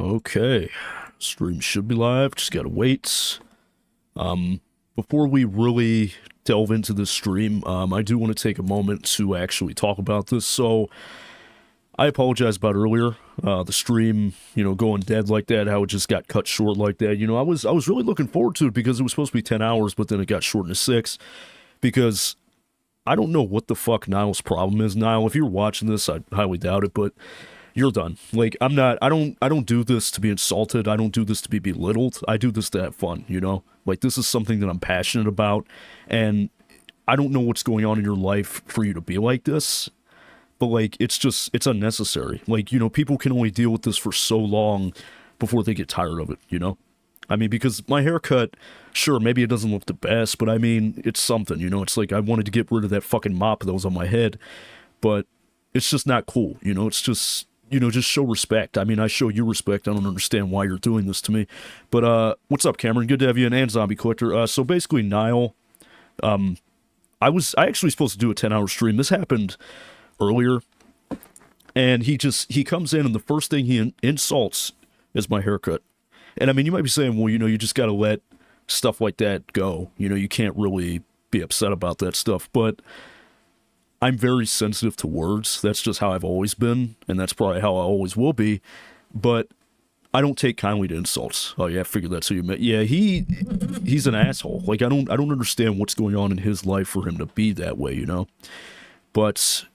Okay, stream should be live, just gotta wait. Before we really delve into this stream, I do want to take a moment to actually talk about this. So, I apologize about earlier, the stream, going dead like that, how it just got cut short like that. I was really looking forward to it because it was supposed to be 10 hours, but then it got shortened to 6, because I don't know what the fuck Niall's problem is. Niall, if you're watching this, I highly doubt it, but you're done. Like, I don't do this to be insulted. I don't do this to be belittled. I do this to have fun, Like, this is something that I'm passionate about, and I don't know what's going on in your life for you to be like this, but, like, it's unnecessary. Like, people can only deal with this for so long before they get tired of it, I mean, because my haircut, sure, maybe it doesn't look the best, but I mean, it's something, It's like I wanted to get rid of that fucking mop that was on my head, but it's just not cool, It's just... just show respect. I mean, I show you respect. I don't understand why you're doing this to me. But, what's up, Cameron? Good to have you in, and Zombie Collector. So basically, Niall, I actually supposed to do a 10-hour stream. This happened earlier, and he comes in, and the first thing he insults is my haircut. And, I mean, you might be saying, well, you just gotta let stuff like that go. You can't really be upset about that stuff, but... I'm very sensitive to words. That's just how I've always been, and that's probably how I always will be. But I don't take kindly to insults. Oh yeah, I figured that's who you meant. Yeah, he's an asshole. Like I don't understand what's going on in his life for him to be that way, But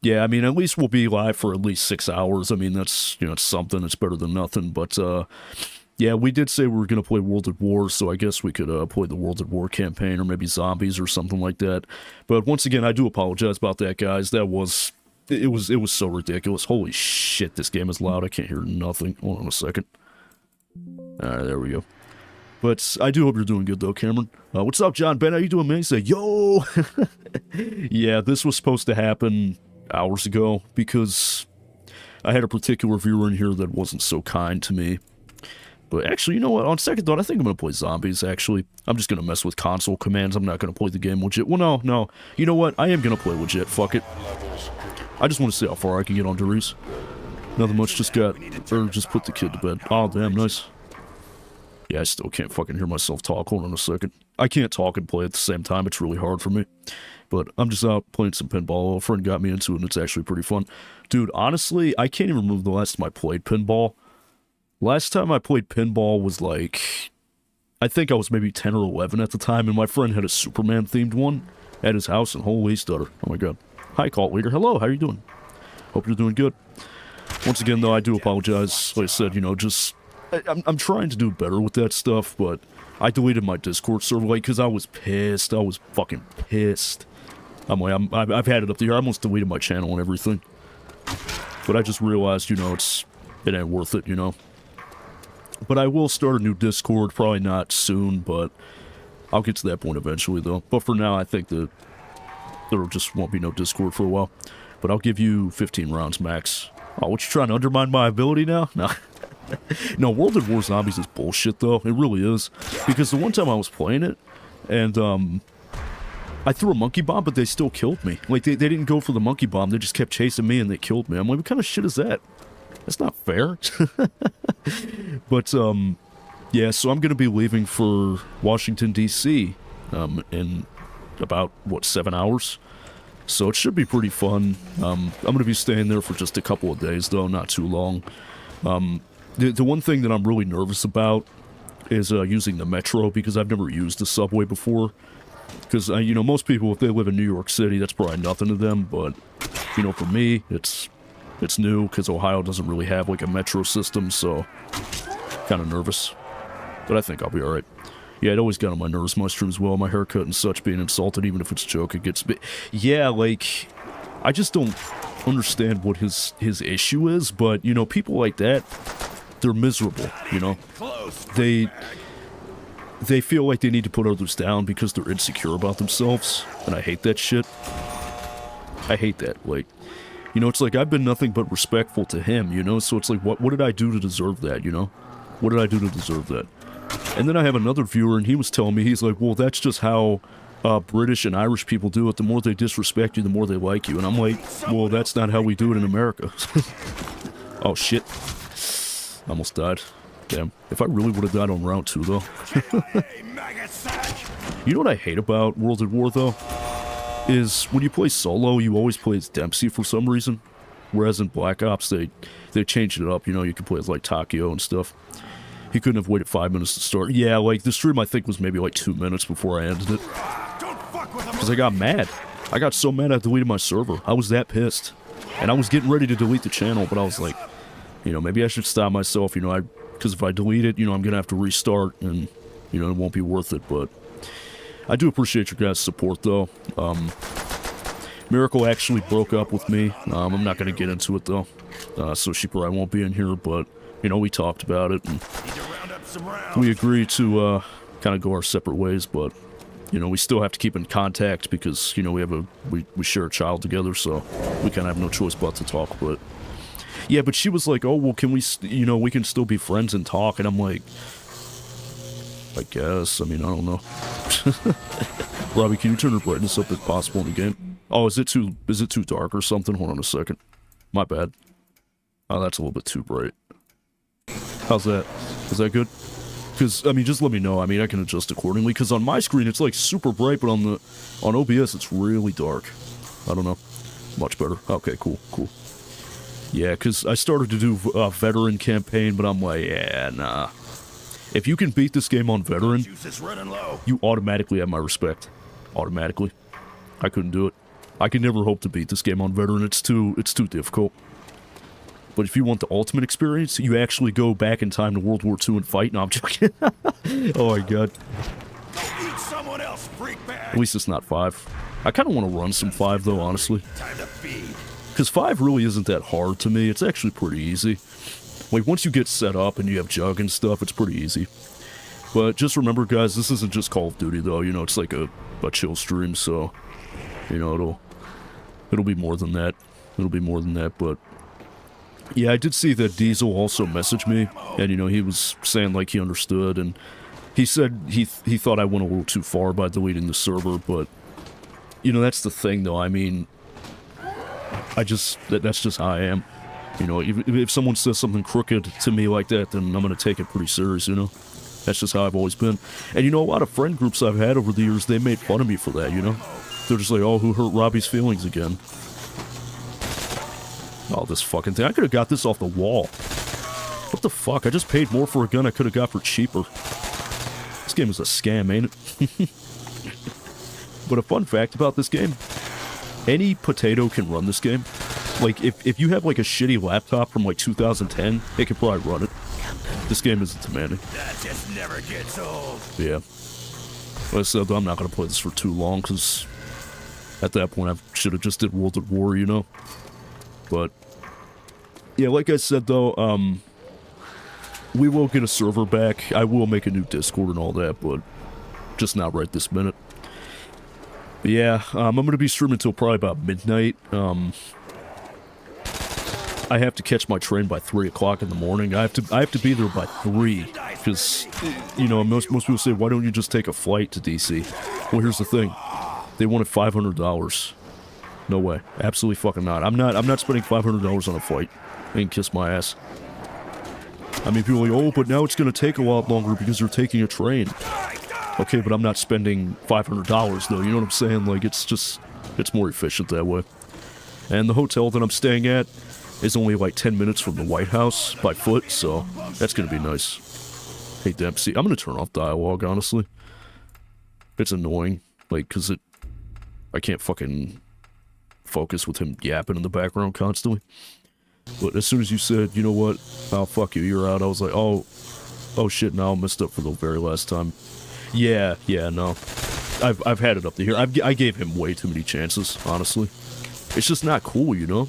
yeah, I mean, at least we'll be live for at least 6 hours. I mean, that's it's something. It's better than nothing. But yeah, we did say we were going to play World at War, so I guess we could play the World at War campaign, or maybe Zombies or something like that. But once again, I do apologize about that, guys. It was so ridiculous. Holy shit, this game is loud. I can't hear nothing. Hold on a second. Alright, there we go. But I do hope you're doing good, though, Cameron. What's up, John Ben? How you doing, man? He said, yo! Yeah, this was supposed to happen hours ago, because I had a particular viewer in here that wasn't so kind to me. But actually, you know what? On second thought, I think I'm going to play Zombies, actually. I'm just going to mess with console commands. I'm not going to play the game legit. Well, no. You know what? I am going to play legit. Fuck it. I just want to see how far I can get on Doritos. Nothing much. Just put the kid to bed. Oh, damn, nice. Yeah, I still can't fucking hear myself talk. Hold on a second. I can't talk and play at the same time. It's really hard for me. But I'm just out playing some pinball. A friend got me into it, and it's actually pretty fun. Dude, honestly, I can't even remember the last time I played pinball. Last time I played pinball was like, I think I was maybe 10 or 11 at the time, and my friend had a Superman-themed one at his house, and holy stutter. Oh my god. Hi, Cult Leader. Hello, how are you doing? Hope you're doing good. Once again, though, I do apologize. Like I said, I'm trying to do better with that stuff, but I deleted my Discord server, like, because I was pissed. I was fucking pissed. I've had it up there. I almost deleted my channel and everything. But I just realized, it ain't worth it, But I will start a new Discord, probably not soon, but I'll get to that point eventually, though. But for now, I think that there just won't be no Discord for a while. But I'll give you 15 rounds max. Oh, what, you trying to undermine my ability now? No. No, World at War Zombies is bullshit, though. It really is. Because the one time I was playing it, and, I threw a monkey bomb, but they still killed me. Like, they didn't go for the monkey bomb, they just kept chasing me, and they killed me. I'm like, what kind of shit is that? That's not fair. But, yeah, so I'm going to be leaving for Washington, D.C. In about, 7 hours? So it should be pretty fun. I'm going to be staying there for just a couple of days, though, not too long. The one thing that I'm really nervous about is using the metro, because I've never used the subway before. Because, most people, if they live in New York City, that's probably nothing to them, but, for me, it's new, because Ohio doesn't really have, like, a metro system, so kind of nervous. But I think I'll be alright. Yeah, it always got on my nerves, my streams, well, my haircut and such, being insulted, even if it's a joke, it gets yeah, like, I just don't understand what his issue is, but, people like that, they're miserable, They feel like they need to put others down because they're insecure about themselves, and I hate that shit. I hate that, like... it's like, I've been nothing but respectful to him, So it's like, what did I do to deserve that, What did I do to deserve that? And then I have another viewer, and he was telling me, he's like, well, that's just how British and Irish people do it. The more they disrespect you, the more they like you. And I'm like, well, that's not how we do it in America. Oh, shit. Almost died. Damn. If I really would have died on round 2, though. You know what I hate about World at War, though? Is when you play solo, you always play as Dempsey for some reason. Whereas in Black Ops, they changed it up. You know, you can play as, like, Takio and stuff. He couldn't have waited 5 minutes to start. Yeah, like, the stream, I think, was maybe, like, 2 minutes before I ended it. Because I got mad. I got so mad I deleted my server. I was that pissed. And I was getting ready to delete the channel, but I was like, you know, maybe I should stop myself, you know, because if I delete it, you know, I'm going to have to restart, and, you know, it won't be worth it, but I do appreciate your guys' support, though. Miracle actually broke up with me. I'm not going to get into it, though, so she probably won't be in here, but, you know, we talked about it, and we agreed to kind of go our separate ways, but, you know, we still have to keep in contact because, you know, we share a child together, so we kind of have no choice but to talk, but... Yeah, but she was like, oh, well, can we, you know, we can still be friends and talk, and I'm like... I guess, I mean, I don't know. Robbie, can you turn the brightness up if possible in the game? Oh, is it too dark or something? Hold on a second. My bad. Oh, that's a little bit too bright. How's that? Is that good? Because, I mean, just let me know. I mean, I can adjust accordingly. Because on my screen, it's, like, super bright, but on OBS, it's really dark. I don't know. Much better. Okay, cool, cool. Yeah, because I started to do a veteran campaign, but I'm like, yeah, nah. If you can beat this game on veteran, you automatically have my respect. Automatically. I couldn't do it. I could never hope to beat this game on veteran. It's too difficult. But if you want the ultimate experience, you actually go back in time to World War II and fight. No, I'm joking. Oh my god. Eat someone else, freak bag. At least it's not 5. I kind of want to run some 5, though, honestly. Time to feed. Because 5 really isn't that hard to me. It's actually pretty easy. Like, once you get set up and you have Jug and stuff, it's pretty easy. But just remember, guys, this isn't just Call of Duty, though. You know, it's like a chill stream, so... You know, it'll be more than that. It'll be more than that, but... Yeah, I did see that Diesel also messaged me, and, you know, he was saying, like, he understood, and he said he thought I went a little too far by deleting the server, but, you know, that's the thing, though. I mean, that's just how I am. You know, if someone says something crooked to me like that, then I'm going to take it pretty serious, you know? That's just how I've always been. And, you know, a lot of friend groups I've had over the years, they made fun of me for that, you know? They're just like, oh, who hurt Robbie's feelings again? Oh, this fucking thing. I could have got this off the wall. What the fuck? I just paid more for a gun I could have got for cheaper. This game is a scam, ain't it? But a fun fact about this game, any potato can run this game. Like, if you have, like, a shitty laptop from, like, 2010, it could probably run it. This game isn't demanding. That just never gets old. Yeah. Like I said, I'm not going to play this for too long, because at that point I should have just did World at War, you know? But, yeah, like I said, though, we will get a server back. I will make a new Discord and all that, but just not right this minute. But yeah, I'm going to be streaming until probably about midnight. I have to catch my train by 3 o'clock in the morning. I have to be there by 3, because, you know, most people say, why don't you just take a flight to DC? Well, here's the thing. They wanted $500. No way. Absolutely fucking not. I'm not spending $500 on a flight. And kiss my ass. I mean, people are like, oh, but now it's going to take a lot longer because they're taking a train. Okay, but I'm not spending $500 though, you know what I'm saying? Like, it's more efficient that way. And the hotel that I'm staying at is only like 10 minutes from the White House by foot, so that's going to be nice. Hey, Dempsey, I'm going to turn off dialogue, honestly. It's annoying, like, because I can't fucking focus with him yapping in the background constantly. But as soon as you said, you know what, oh, fuck you, you're out, I was like, oh shit, now I messed up for the very last time. Yeah, no. I've had it up to here. I gave him way too many chances, honestly. It's just not cool, you know?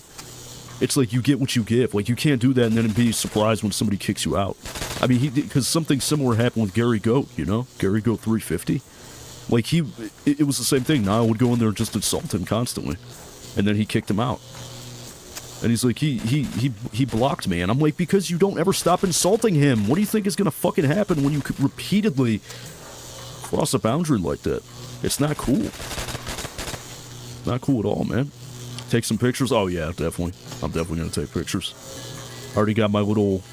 It's like you get what you give. Like, you can't do that and then be surprised when somebody kicks you out. I mean, because something similar happened with Gary Goat, you know? Gary Goat 350. Like, it was the same thing. Niall would go in there and just insult him constantly. And then he kicked him out. And he's like, he blocked me. And I'm like, because you don't ever stop insulting him. What do you think is going to fucking happen when you repeatedly cross a boundary like that? It's not cool. Not cool at all, man. Take some pictures? Oh, yeah, definitely. I'm definitely going to take pictures. I already got my little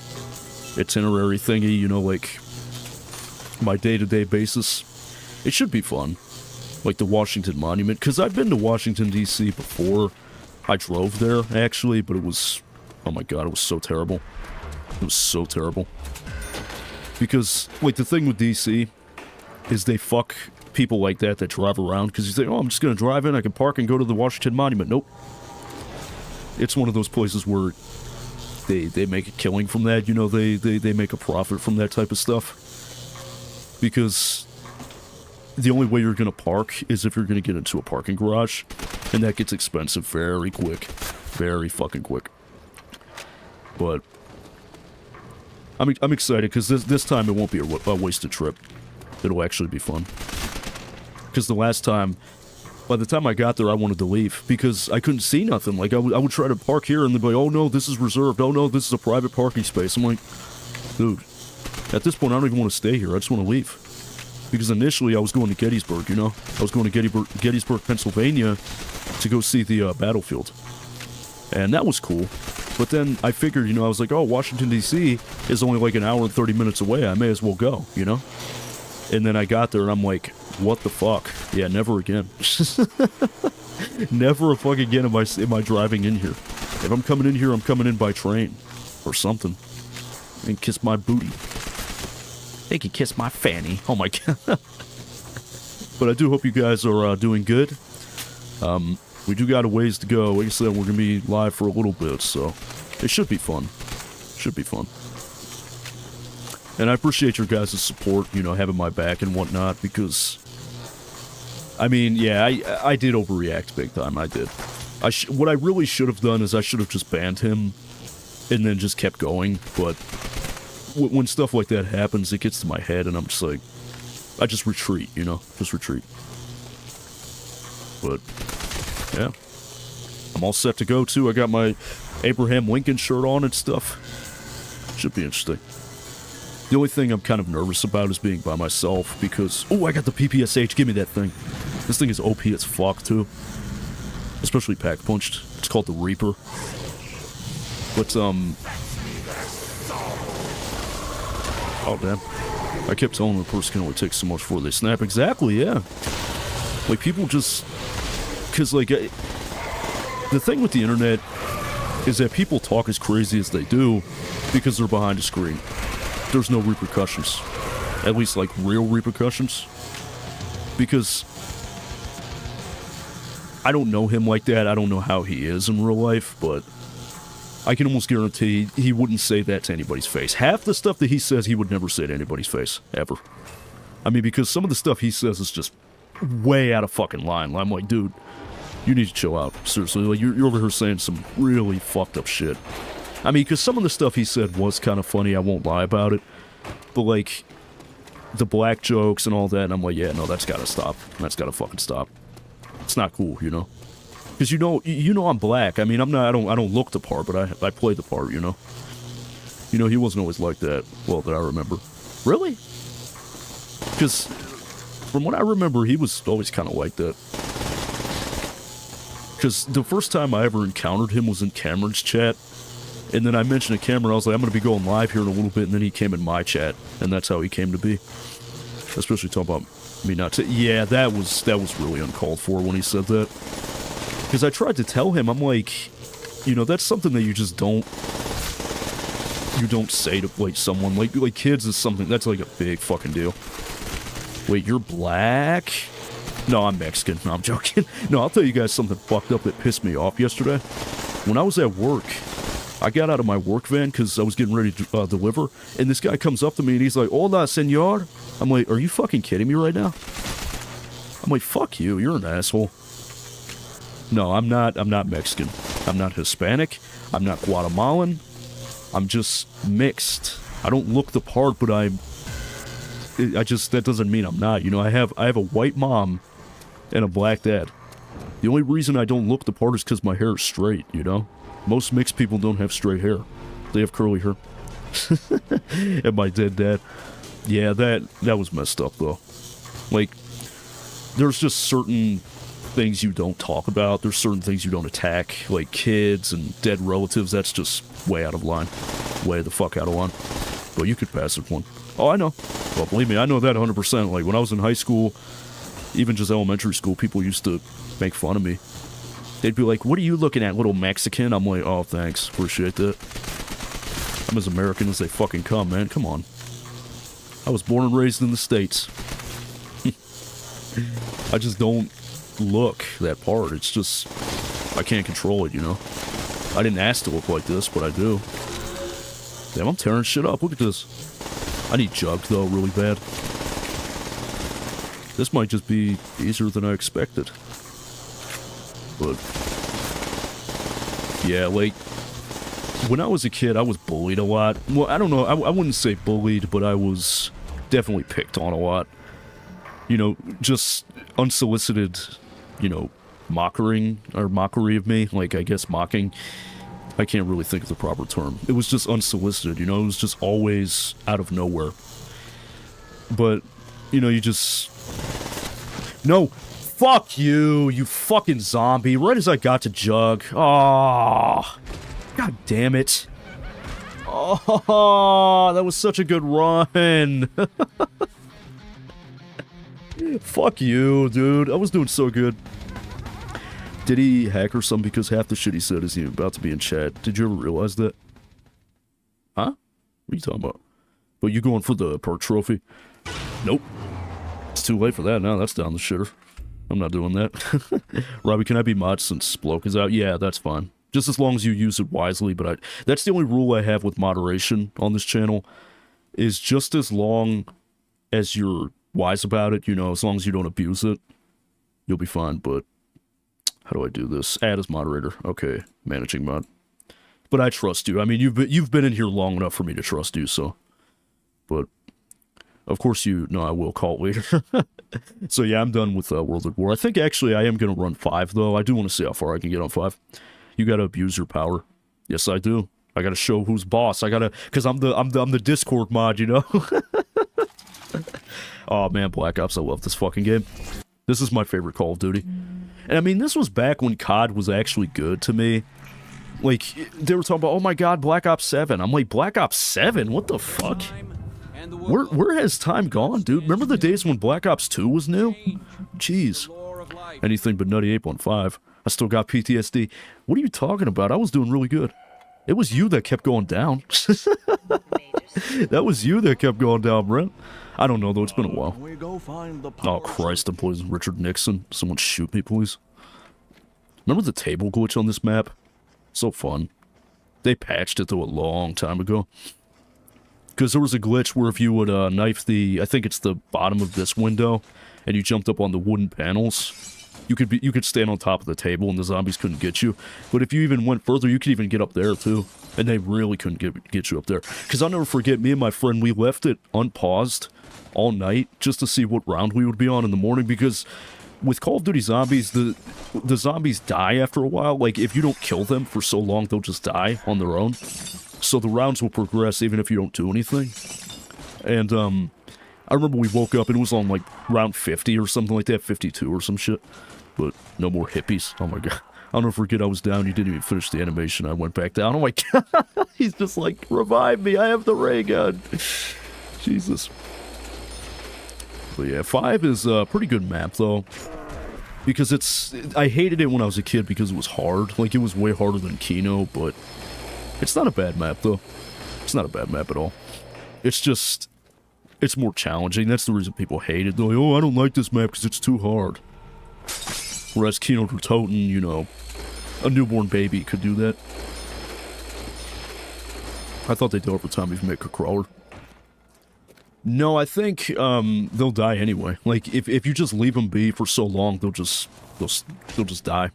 itinerary thingy, you know, like my day-to-day basis. It should be fun. Like the Washington Monument, because I've been to Washington, D.C. before. I drove there, actually, but it was, oh my god, it was so terrible. It was so terrible. Because, like, the thing with D.C. is they fuck people like that drive around, because you say, oh, I'm just gonna drive in, I can park and go to the Washington Monument. Nope. It's one of those places where they make a killing from that, you know, they make a profit from that type of stuff. Because the only way you're gonna park is if you're gonna get into a parking garage, and that gets expensive very quick. Very fucking quick. But I'm excited, because this time it won't be a wasted trip. It'll actually be fun. Because the last time, by the time I got there, I wanted to leave, because I couldn't see nothing. Like, I would try to park here, and they'd be like, oh no, this is reserved. Oh no, this is a private parking space. I'm like, dude, at this point, I don't even want to stay here. I just want to leave. Because initially, I was going to Gettysburg, you know? I was going to Gettysburg, Pennsylvania, to go see the battlefield. And that was cool. But then I figured, you know, I was like, oh, Washington, D.C. is only like an hour and 30 minutes away. I may as well go, you know? And then I got there, and I'm like, what the fuck? Yeah, never again. Never a fuck again am I driving in here. If I'm coming in here, I'm coming in by train. Or something. And kiss my booty. They can kiss my fanny. Oh my god. But I do hope you guys are doing good. We do got a ways to go. Like I said, we're going to be live for a little bit, so it should be fun. Should be fun. And I appreciate your guys' support, you know, having my back and whatnot, because, I mean, yeah, I did overreact big time. I did. What I really should have done is I should have just banned him and then just kept going, but when stuff like that happens, it gets to my head, and I'm just like, I just retreat, you know? Just retreat. But yeah, I'm all set to go too. I got my Abraham Lincoln shirt on and stuff. Should be interesting. The only thing I'm kind of nervous about is being by myself, because, oh, I got the PPSH, give me that thing. This thing is OP as fuck too. Especially pack punched. It's called the Reaper. But oh damn. I kept telling them the person can only take so much before they snap. Exactly, yeah. Like, people just, because, like, the thing with the internet is that people talk as crazy as they do because they're behind a screen. There's no repercussions. At least, like, real repercussions. Because I don't know him like that. I don't know how he is in real life, but I can almost guarantee he wouldn't say that to anybody's face. Half the stuff that he says, he would never say to anybody's face. Ever. I mean, because some of the stuff he says is just way out of fucking line. I'm like, dude, you need to chill out. Seriously, like, you're over here saying some really fucked up shit. I mean, because some of the stuff he said was kind of funny, I won't lie about it. But, like, the black jokes and all that, and I'm like, yeah, no, that's gotta stop. That's gotta fucking stop. It's not cool, you know? Because you know I'm black. I mean, I don't look the part, but I play the part, you know? You know, he wasn't always like that. Well, that I remember. Really? Because from what I remember, he was always kind of like that. Because the first time I ever encountered him was in Cameron's chat. And then I mentioned to Cameron, I was like, I'm going to be going live here in a little bit. And then he came in my chat. And that's how he came to be. Especially talking about me not yeah, that was really uncalled for when he said that. Because I tried to tell him, I'm like, you know, that's something that you just don't say to, like, someone. Like kids is something, that's like a big fucking deal. Wait, you're black? No, I'm Mexican. No, I'm joking. No, I'll tell you guys something fucked up that pissed me off yesterday. When I was at work, I got out of my work van because I was getting ready to deliver, and this guy comes up to me and he's like, "Hola, senor." I'm like, "Are you fucking kidding me right now?" I'm like, "Fuck you, you're an asshole." No, I'm not Mexican. I'm not Hispanic. I'm not Guatemalan. I'm just mixed. I don't look the part, but that doesn't mean I'm not. You know, I have a white mom and a black dad. The only reason I don't look the part is because my hair is straight, you know? Most mixed people don't have straight hair. They have curly hair. And my dead dad. Yeah, that was messed up, though. Like, there's just certain things you don't talk about. There's certain things you don't attack. Like kids and dead relatives, that's just way out of line. Way the fuck out of line. But you could pass it one. Oh, I know. Well, believe me, I know that 100%. Like, when I was in high school, even just elementary school, people used to make fun of me. They'd be like, what are you looking at, little Mexican? I'm like, oh, thanks. Appreciate that. I'm as American as they fucking come, man. Come on. I was born and raised in the States. I just don't look that part. It's just, I can't control it, you know? I didn't ask to look like this, but I do. Damn, I'm tearing shit up. Look at this. I need jugged, though, really bad. This might just be easier than I expected. But, yeah, like, when I was a kid, I was bullied a lot. Well, I don't know, I wouldn't say bullied, but I was definitely picked on a lot. You know, just unsolicited, you know, mockery of me. Like, I guess mocking. I can't really think of the proper term. It was just unsolicited, you know? It was just always out of nowhere. But, you know, you just... No! Fuck you, you fucking zombie. Right as I got to Jug. Oh, God damn it. Oh, that was such a good run. Fuck you, dude. I was doing so good. Did he hack or something? Because half the shit he said is about to be in chat. Did you ever realize that? Huh? What are you talking about? But you going for the perk trophy? Nope. It's too late for that now. That's down the shitter. I'm not doing that. Robbie, can I be mod since Bloke is out? Yeah, that's fine. Just as long as you use it wisely, but that's the only rule I have with moderation on this channel, is just as long as you're wise about it, you know, as long as you don't abuse it, you'll be fine. But how do I do this? Add as moderator. Okay, managing mod. But I trust you. I mean, you've been in here long enough for me to trust you, so. But of course I will call it later. So yeah, I'm done with World at War. I think actually I am going to run 5, though. I do want to see how far I can get on 5. You got to abuse your power. Yes, I do. I got to show who's boss. I got to, because I'm the Discord mod, you know? Oh man, Black Ops, I love this fucking game. This is my favorite Call of Duty. And I mean, this was back when COD was actually good to me. Like, they were talking about, oh my god, Black Ops 7. I'm like, Black Ops 7? What the fuck? Where has time gone, dude? Remember the days when Black Ops 2 was new? Jeez. Anything but Nutty Ape on 5. I still got PTSD. What are you talking about? I was doing really good. It was you that kept going down. That was you that kept going down, Brent. I don't know, though. It's been a while. Oh, Christ. I'm playing Richard Nixon. Someone shoot me, please. Remember the table glitch on this map? So fun. They patched it, though, a long time ago. Because there was a glitch where if you would knife the... I think it's the bottom of this window, and you jumped up on the wooden panels, you could stand on top of the table and the zombies couldn't get you. But if you even went further, you could even get up there, too. And they really couldn't get you up there. Because I'll never forget, me and my friend, we left it unpaused all night just to see what round we would be on in the morning, because with Call of Duty Zombies, the zombies die after a while. Like, if you don't kill them for so long, they'll just die on their own. So the rounds will progress even if you don't do anything. And, I remember we woke up and it was on, like, round 50 or something like that, 52 or some shit. But no more hippies. Oh my god. I'll never forget I was down, you didn't even finish the animation, I went back down. Oh my god, he's just like, revive me, I have the ray gun. Jesus. But yeah, 5 is a pretty good map, though. Because I hated it when I was a kid because it was hard. Like, it was way harder than Kino, but it's not a bad map, though. It's not a bad map at all. It's just, it's more challenging. That's the reason people hate it. They're like, oh, I don't like this map because it's too hard. Whereas Kino or Toten, you know, a newborn baby could do that. I thought they'd do it every time you make a crawler. No, I think they'll die anyway. Like, if you just leave them be for so long, they'll just die.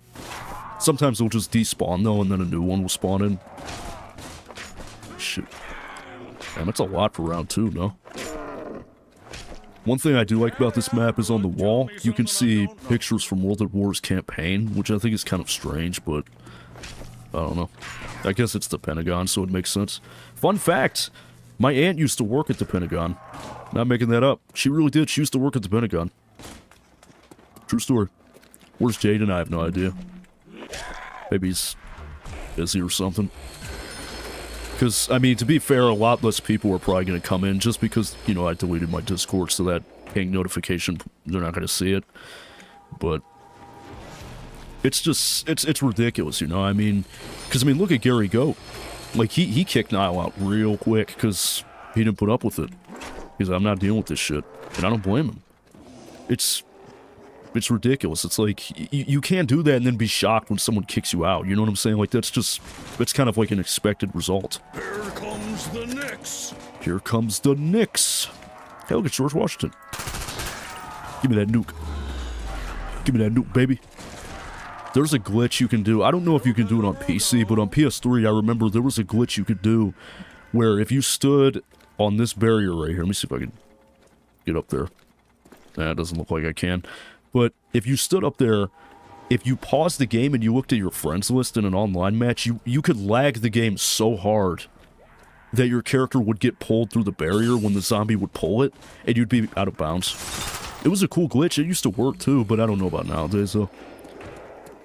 Sometimes they'll just despawn though, and then a new one will spawn in. Shit. Damn, that's a lot for round 2, no? One thing I do like about this map is on the wall, you can see pictures from World at War's campaign, which I think is kind of strange, but I don't know. I guess it's the Pentagon, so it makes sense. Fun fact, my aunt used to work at the Pentagon. Not making that up. She really did. She used to work at the Pentagon. True story. Where's Jaden? I have no idea. Maybe he's busy or something. Because, I mean, to be fair, a lot less people are probably going to come in just because, you know, I deleted my Discord, so that ping notification, they're not going to see it. But it's just, it's ridiculous, you know? I mean, because, I mean, look at Gary Goat. Like, he kicked Nile out real quick because he didn't put up with it. He's like, I'm not dealing with this shit. And I don't blame him. It's ridiculous. It's like, you can't do that and then be shocked when someone kicks you out. You know what I'm saying? Like, that's kind of like an expected result. Here comes the Knicks. Here comes the Knicks. Hey, look at George Washington. Give me that nuke. Give me that nuke, baby. There's a glitch you can do. I don't know if you can do it on PC, but on PS3, I remember there was a glitch you could do where if you stood on this barrier right here, let me see if I can get up there. Nah, it doesn't look like I can. But if you stood up there, if you paused the game and you looked at your friends list in an online match, you could lag the game so hard that your character would get pulled through the barrier when the zombie would pull it, and you'd be out of bounds. It was a cool glitch. It used to work too, but I don't know about nowadays, though.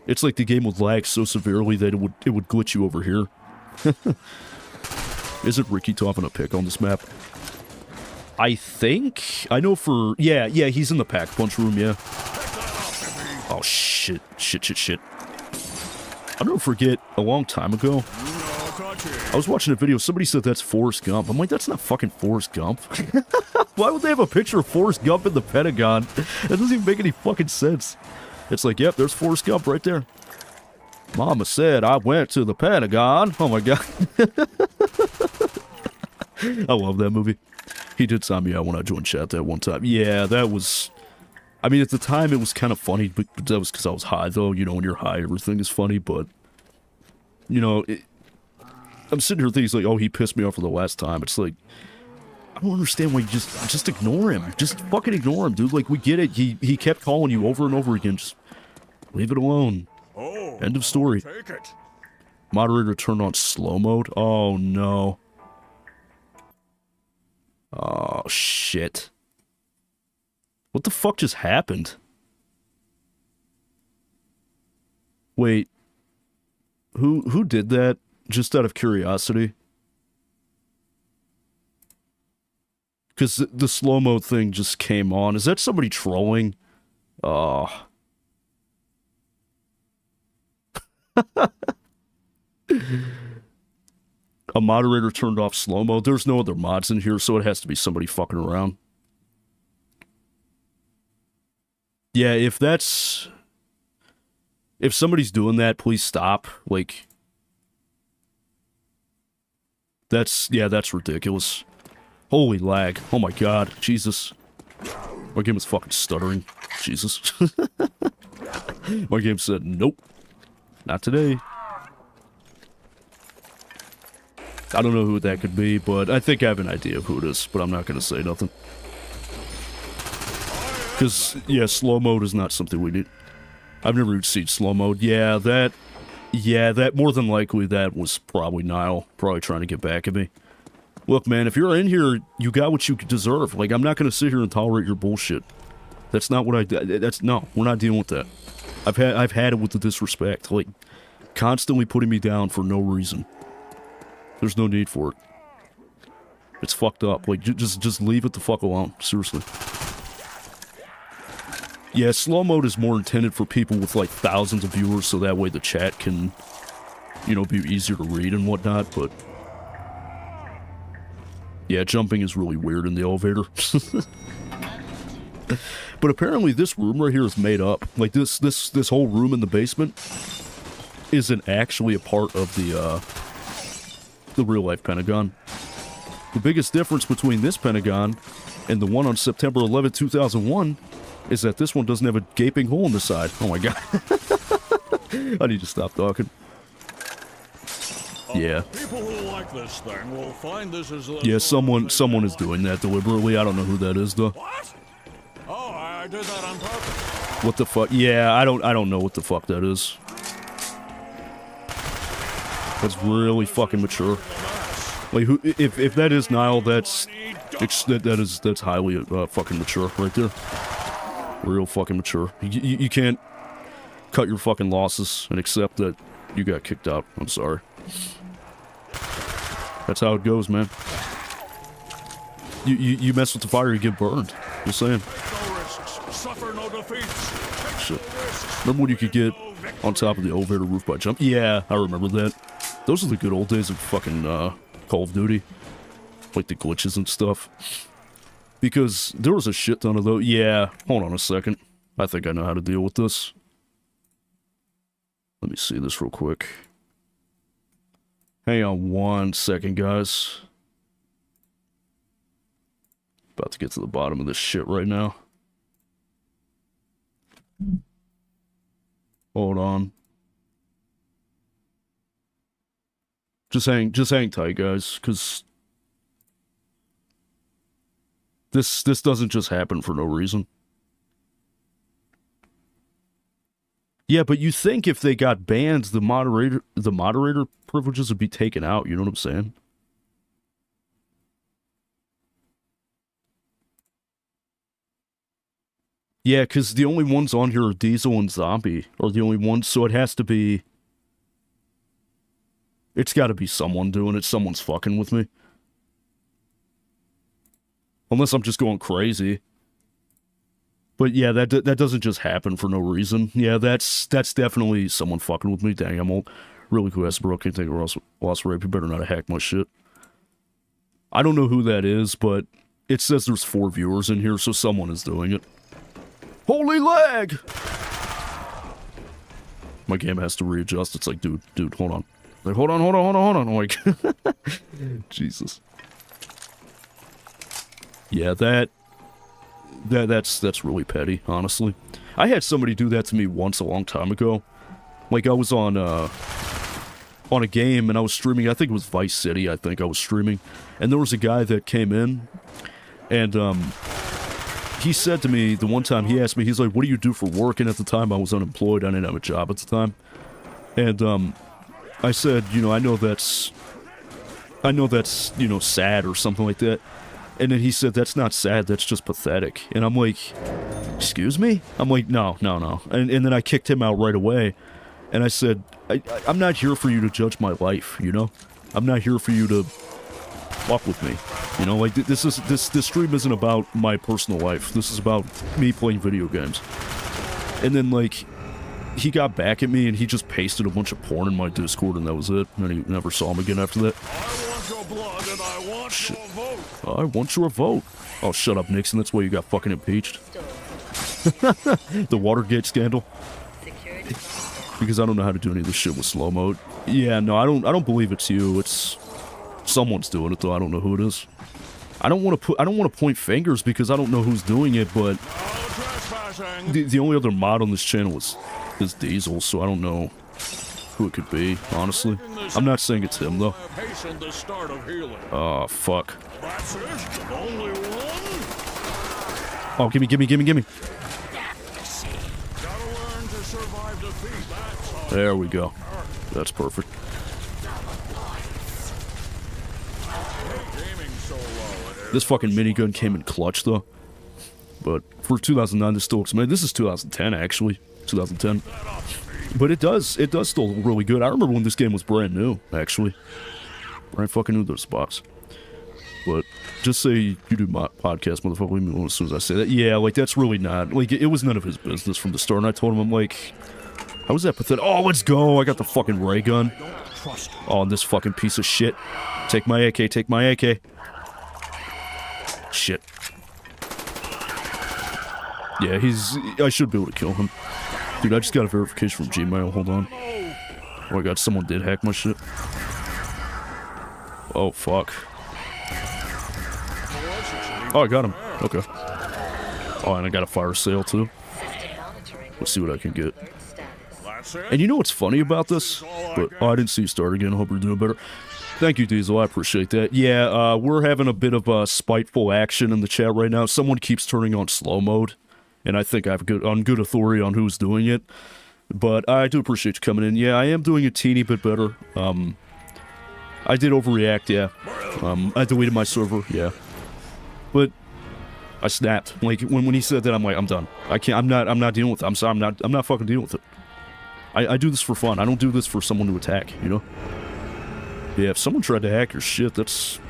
It's like the game would lag so severely that it would glitch you over here. Isn't Ricky topping a pick on this map? I think? I know for... Yeah, he's in the pack punch room, yeah. Oh, shit. Shit. I'll never forget, a long time ago, I was watching a video, somebody said that's Forrest Gump. I'm like, that's not fucking Forrest Gump. Why would they have a picture of Forrest Gump in the Pentagon? That doesn't even make any fucking sense. It's like, yep, there's Forrest Gump right there. Mama said I went to the Pentagon. Oh my god. I love that movie. He did sign me out when I joined chat that one time. Yeah, that was... I mean, at the time, it was kind of funny, but that was because I was high, though. You know, when you're high, everything is funny, but... You know, I'm sitting here thinking, like, oh, he pissed me off for the last time. It's like... I don't understand why you just ignore him. Just fucking ignore him, dude. Like, we get it. He kept calling you over and over again. Just leave it alone. Oh, end of story. take it. Moderator turned on slow mode. Oh, no. Oh, shit. What the fuck just happened? Wait. Who did that? Just out of curiosity. Because the slow-mo thing just came on. Is that somebody trolling? Oh. A moderator turned off slow-mo. There's no other mods in here, so it has to be somebody fucking around. Yeah, if somebody's doing that, please stop. Like... That's ridiculous. Holy lag. Oh my god. Jesus. My game is fucking stuttering. Jesus. My game said, nope. Not today. I don't know who that could be, but I think I have an idea of who it is, but I'm not going to say nothing. Because, yeah, slow mode is not something we need. I've never seen slow mode. Yeah, that more than likely that was probably Nile. Probably trying to get back at me. Look, man, if you're in here, you got what you deserve. Like, I'm not going to sit here and tolerate your bullshit. That's not what no, we're not dealing with that. I've had it with the disrespect. Like, constantly putting me down for no reason. There's no need for it. It's fucked up. Like, just leave it the fuck alone. Seriously. Yeah, slow mode is more intended for people with, like, thousands of viewers, so that way the chat can, you know, be easier to read and whatnot, but... Yeah, jumping is really weird in the elevator. But apparently this room right here is made up. Like, this whole room in the basement isn't actually a part of the real-life Pentagon. The biggest difference between this Pentagon and the one on September 11, 2001 is that this one doesn't have a gaping hole in the side. Oh my god. I need to stop talking. Yeah. People who like this thing will find this as yeah, someone is doing that deliberately. I don't know who that is though. What? Oh, I did that on purpose. What the fuck? Yeah, I don't know what the fuck that is. That's really fucking mature. Like, who? If that is Nile, that's highly fucking mature right there. Real fucking mature. You can't cut your fucking losses and accept that you got kicked out. I'm sorry. That's how it goes, man. You mess with the fire, you get burned. Just saying. No risks, suffer no defeats. Shit. Remember when you could get on top of the elevator roof by jump? Yeah, I remember that. Those are the good old days of fucking Call of Duty. Like the glitches and stuff. Because there was a shit ton of those. Yeah, hold on a second. I think I know how to deal with this. Let me see this real quick. Hang on 1 second, guys. About to get to the bottom of this shit right now. Hold on. Just hang tight, guys, because this doesn't just happen for no reason. Yeah, but you think if they got banned, the moderator privileges would be taken out, you know what I'm saying? Yeah, because the only ones on here are Diesel and Zombie, are the only ones, so it has to be... It's gotta be someone doing it, someone's fucking with me. Unless I'm just going crazy. But yeah, that doesn't just happen for no reason. Yeah, that's definitely someone fucking with me. Dang, I'm old. Really cool ass bro, can't take a lost rape, you better not have hacked my shit. I don't know who that is, but it says there's 4 viewers in here, so someone is doing it. Holy lag! My game has to readjust. It's like, dude, hold on. Like, hold on. I'm like, Jesus. Yeah, that's really petty, honestly. I had somebody do that to me once a long time ago. Like, I was on a game, and I was streaming, I think it was Vice City, I think I was streaming. And there was a guy that came in, and, he said to me, the one time he asked me, he's like, what do you do for work? And at the time, I was unemployed. I didn't have a job at the time. And, I said, you know, I know that's, you know, sad or something like that. And then he said, that's not sad, that's just pathetic. And I'm like, excuse me? I'm like, no. And then I kicked him out right away. And I said, I'm not here for you to judge my life, you know? I'm not here for you to fuck with me. You know, like, this stream isn't about my personal life. This is about me playing video games. And then, like, he got back at me and he just pasted a bunch of porn in my Discord and that was it. And he never saw him again after that. I want your blood and I want your vote. I want your vote. Oh, shut up, Nixon. That's why you got fucking impeached. The Watergate scandal. Because I don't know how to do any of this shit with slow mode. Yeah, no, I don't believe it's you. It's someone's doing it though. I don't know who it is. I don't want to point fingers because I don't know who's doing it, but the only other mod on this channel is Diesel, so I don't know who it could be, honestly. I'm not saying it's him though. Oh, fuck. Oh, gimme. There we go. That's perfect. This fucking minigun came in clutch, though. But for 2009, this still looks... Man, this is 2010, actually. 2010. But it does still look really good. I remember when this game was brand new, actually. Brand fucking new, those box. But just say you do my podcast, motherfucker, leave me alone as soon as I say that. Yeah, like, that's really not... Like, it was none of his business from the start, and I told him, I'm like... How was that pathetic? Oh, let's go! I got the fucking ray gun. Oh, and this fucking piece of shit. Take my AK, take my AK. Shit. Yeah, I should be able to kill him. Dude, I just got a verification from Gmail. Hold on. Oh my god, someone did hack my shit. Oh, fuck. Oh, I got him. Okay. Oh, and I got a fire sale, too. Let's see what I can get. And you know what's funny about this? But, oh, I didn't see you start again. I hope you're doing better. Thank you, Diesel. I appreciate that. Yeah, we're having a bit of spiteful action in the chat right now. Someone keeps turning on slow mode, and I think I have good authority on who's doing it. But I do appreciate you coming in. Yeah, I am doing a teeny bit better. I did overreact, yeah. I deleted my server, yeah. But I snapped. Like when he said that, I'm like, I'm done. I can't. I'm not dealing with it. I'm sorry. I'm not fucking dealing with it. I do this for fun. I don't do this for someone to attack, you know? Yeah, if someone tried to hack your shit, that's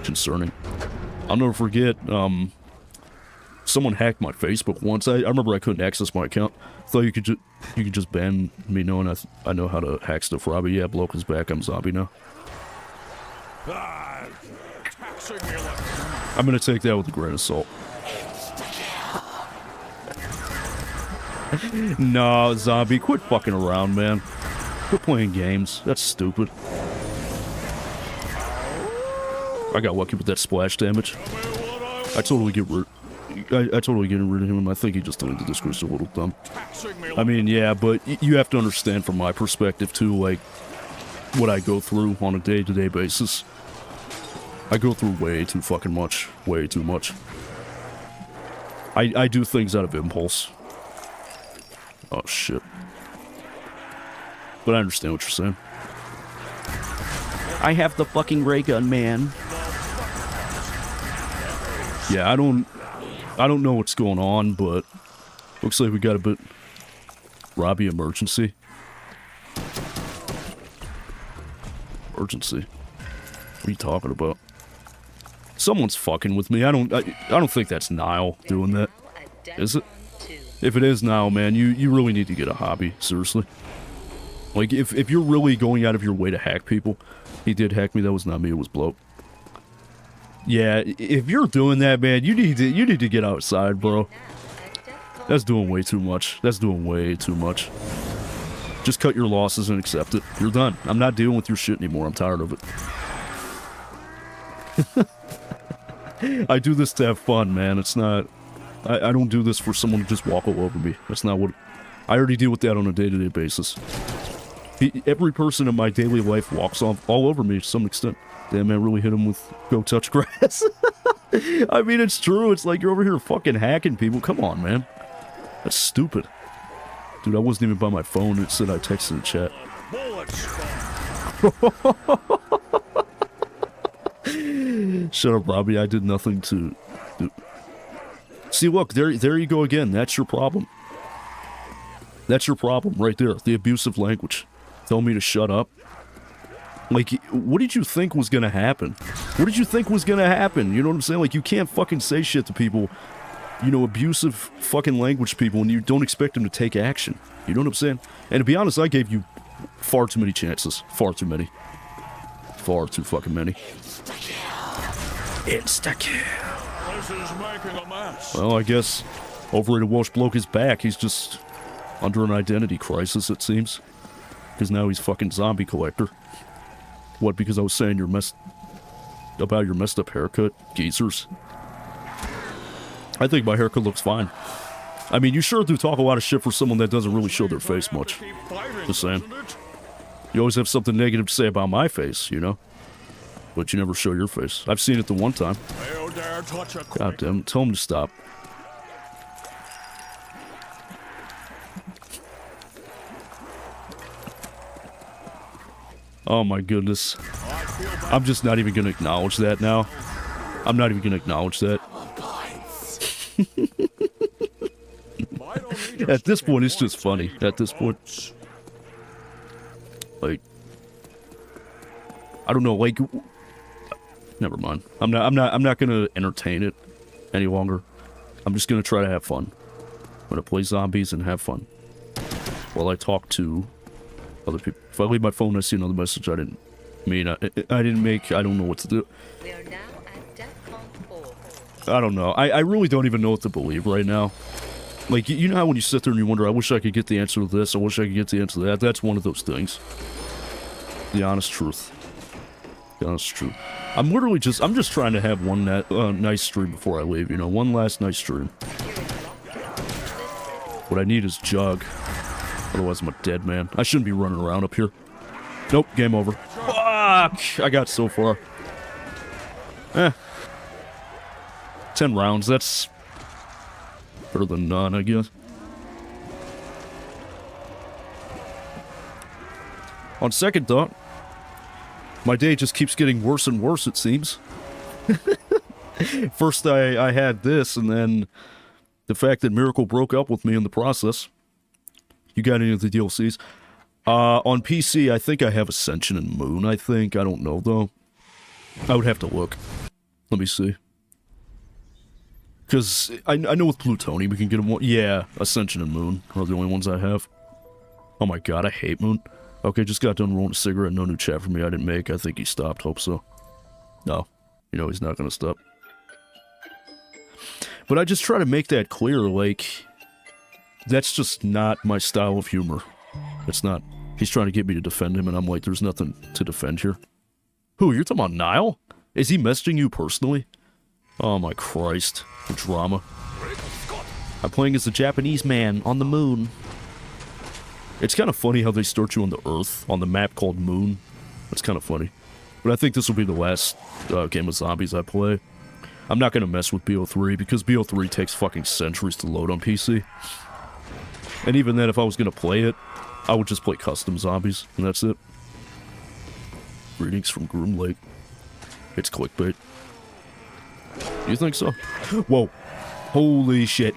concerning. I'll never forget, someone hacked my Facebook once. I remember I couldn't access my account. Thought you could just ban me knowing I know how to hack stuff, Robbie. Yeah, bloke is back. I'm zombie now. I'm gonna take that with a grain of salt. No, zombie, quit fucking around, man. Quit playing games. That's stupid. I got lucky with that splash damage. I totally get rid of him. I think he just deleted this because he's a little dumb. I mean, yeah, but you have to understand from my perspective too, like what I go through on a day-to-day basis. I go through way too fucking much. Way too much. I do things out of impulse. Oh shit. But I understand what you're saying. I have the fucking ray gun, man. Yeah, I don't know what's going on, but looks like we got a bit Robbie emergency. Emergency. What are you talking about? Someone's fucking with me. I don't think that's Niall doing that. Is it? If it is Niall, man, you really need to get a hobby, seriously. Like if you're really going out of your way to hack people, he did hack me, that was not me, it was bloke. Yeah, if you're doing that, man, you need to get outside, bro. That's doing way too much. That's doing way too much. Just cut your losses and accept it. You're done. I'm not dealing with your shit anymore. I'm tired of it. I do this to have fun, man. It's not... I don't do this for someone to just walk all over me. That's not what... I already deal with that on a day-to-day basis. Every person in my daily life walks all over me to some extent. Damn, man, really hit him with go touch grass. I mean, it's true. It's like you're over here fucking hacking people. Come on, man. That's stupid. Dude, I wasn't even by my phone. It said I texted in chat. Shut up, Robbie. I did nothing to... See, look, there you go again. That's your problem. That's your problem right there. The abusive language. Tell me to shut up. Like, what did you think was gonna happen? What did you think was gonna happen? You know what I'm saying? Like, you can't fucking say shit to people, you know, abusive fucking language people, and you don't expect them to take action. You know what I'm saying? And to be honest, I gave you far too many chances. Far too many. Far too fucking many. Insta-kill. This is making a mess. Well, I guess overrated Welsh bloke is back. He's just under an identity crisis, it seems. Because now he's fucking zombie collector. What, because I was saying you're messed up haircut? Geezers. I think my haircut looks fine. I mean, you sure do talk a lot of shit for someone that doesn't really show their face much. Just saying. You always have something negative to say about my face, you know? But you never show your face. I've seen it the one time. God damn, tell him to stop. Oh my goodness. I'm just not even gonna acknowledge that now. I'm not even gonna acknowledge that. At this point, it's just funny. At this point. Like, I don't know, like, never mind. I'm not gonna entertain it any longer. I'm just gonna try to have fun. I'm gonna play zombies and have fun while I talk to other people. If I leave my phone and I see another message I didn't mean, I didn't make, I don't know what to do. We are now at DEFCON 4. I don't know. I really don't even know what to believe right now. Like, you know how when you sit there and you wonder, I wish I could get the answer to this, I wish I could get the answer to that? That's one of those things. The honest truth. The honest truth. I'm just trying to have one nice stream before I leave, you know? One last nice stream. What I need is Jug. Otherwise I'm a dead man. I shouldn't be running around up here. Nope, game over. Fuck! I got so far. 10 rounds, that's better than none, I guess. On second thought, my day just keeps getting worse and worse, it seems. First I had this, and then the fact that Miracle broke up with me in the process. You got any of the DLCs? On PC, I think I have Ascension and Moon, I think. I don't know, though. I would have to look. Let me see. Because I know with Plutonium we can get them one. Yeah, Ascension and Moon are the only ones I have. Oh my god, I hate Moon. Okay, just got done rolling a cigarette. No new chat for me I didn't make. I think he stopped. Hope so. No. You know he's not going to stop. But I just try to make that clear, like... That's just not my style of humor. It's not. He's trying to get me to defend him, and I'm like, there's nothing to defend here. Who, you're talking about Niall? Is he messaging you personally? Oh my Christ. The drama. I'm playing as a Japanese man on the moon. It's kind of funny how they start you on the Earth, on the map called Moon. That's kind of funny. But I think this will be the last game of zombies I play. I'm not going to mess with BO3, because BO3 takes fucking centuries to load on PC. And even then, if I was going to play it, I would just play custom zombies, and that's it. Greetings from Groom Lake. It's clickbait. You think so? Whoa. Holy shit.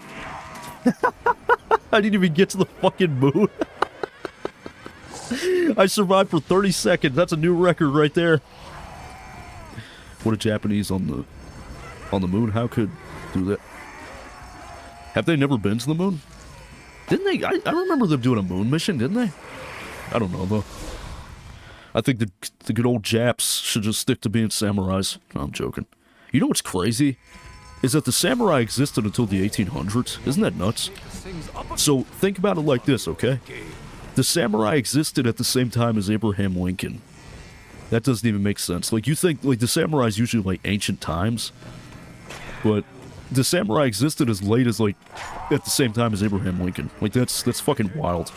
I didn't even get to the fucking moon. I survived for 30 seconds. That's a new record right there. What a Japanese on the moon. How could do that? Have they never been to the moon? Didn't they? I remember them doing a moon mission, didn't they? I don't know, though. I think the good old Japs should just stick to being samurais. No, I'm joking. You know what's crazy? Is that the samurai existed until the 1800s. Isn't that nuts? So, think about it like this, okay? The samurai existed at the same time as Abraham Lincoln. That doesn't even make sense. Like, you think, like, the samurai is usually, like, ancient times. But the samurai existed as late as, like, at the same time as Abraham Lincoln. Like, that's fucking wild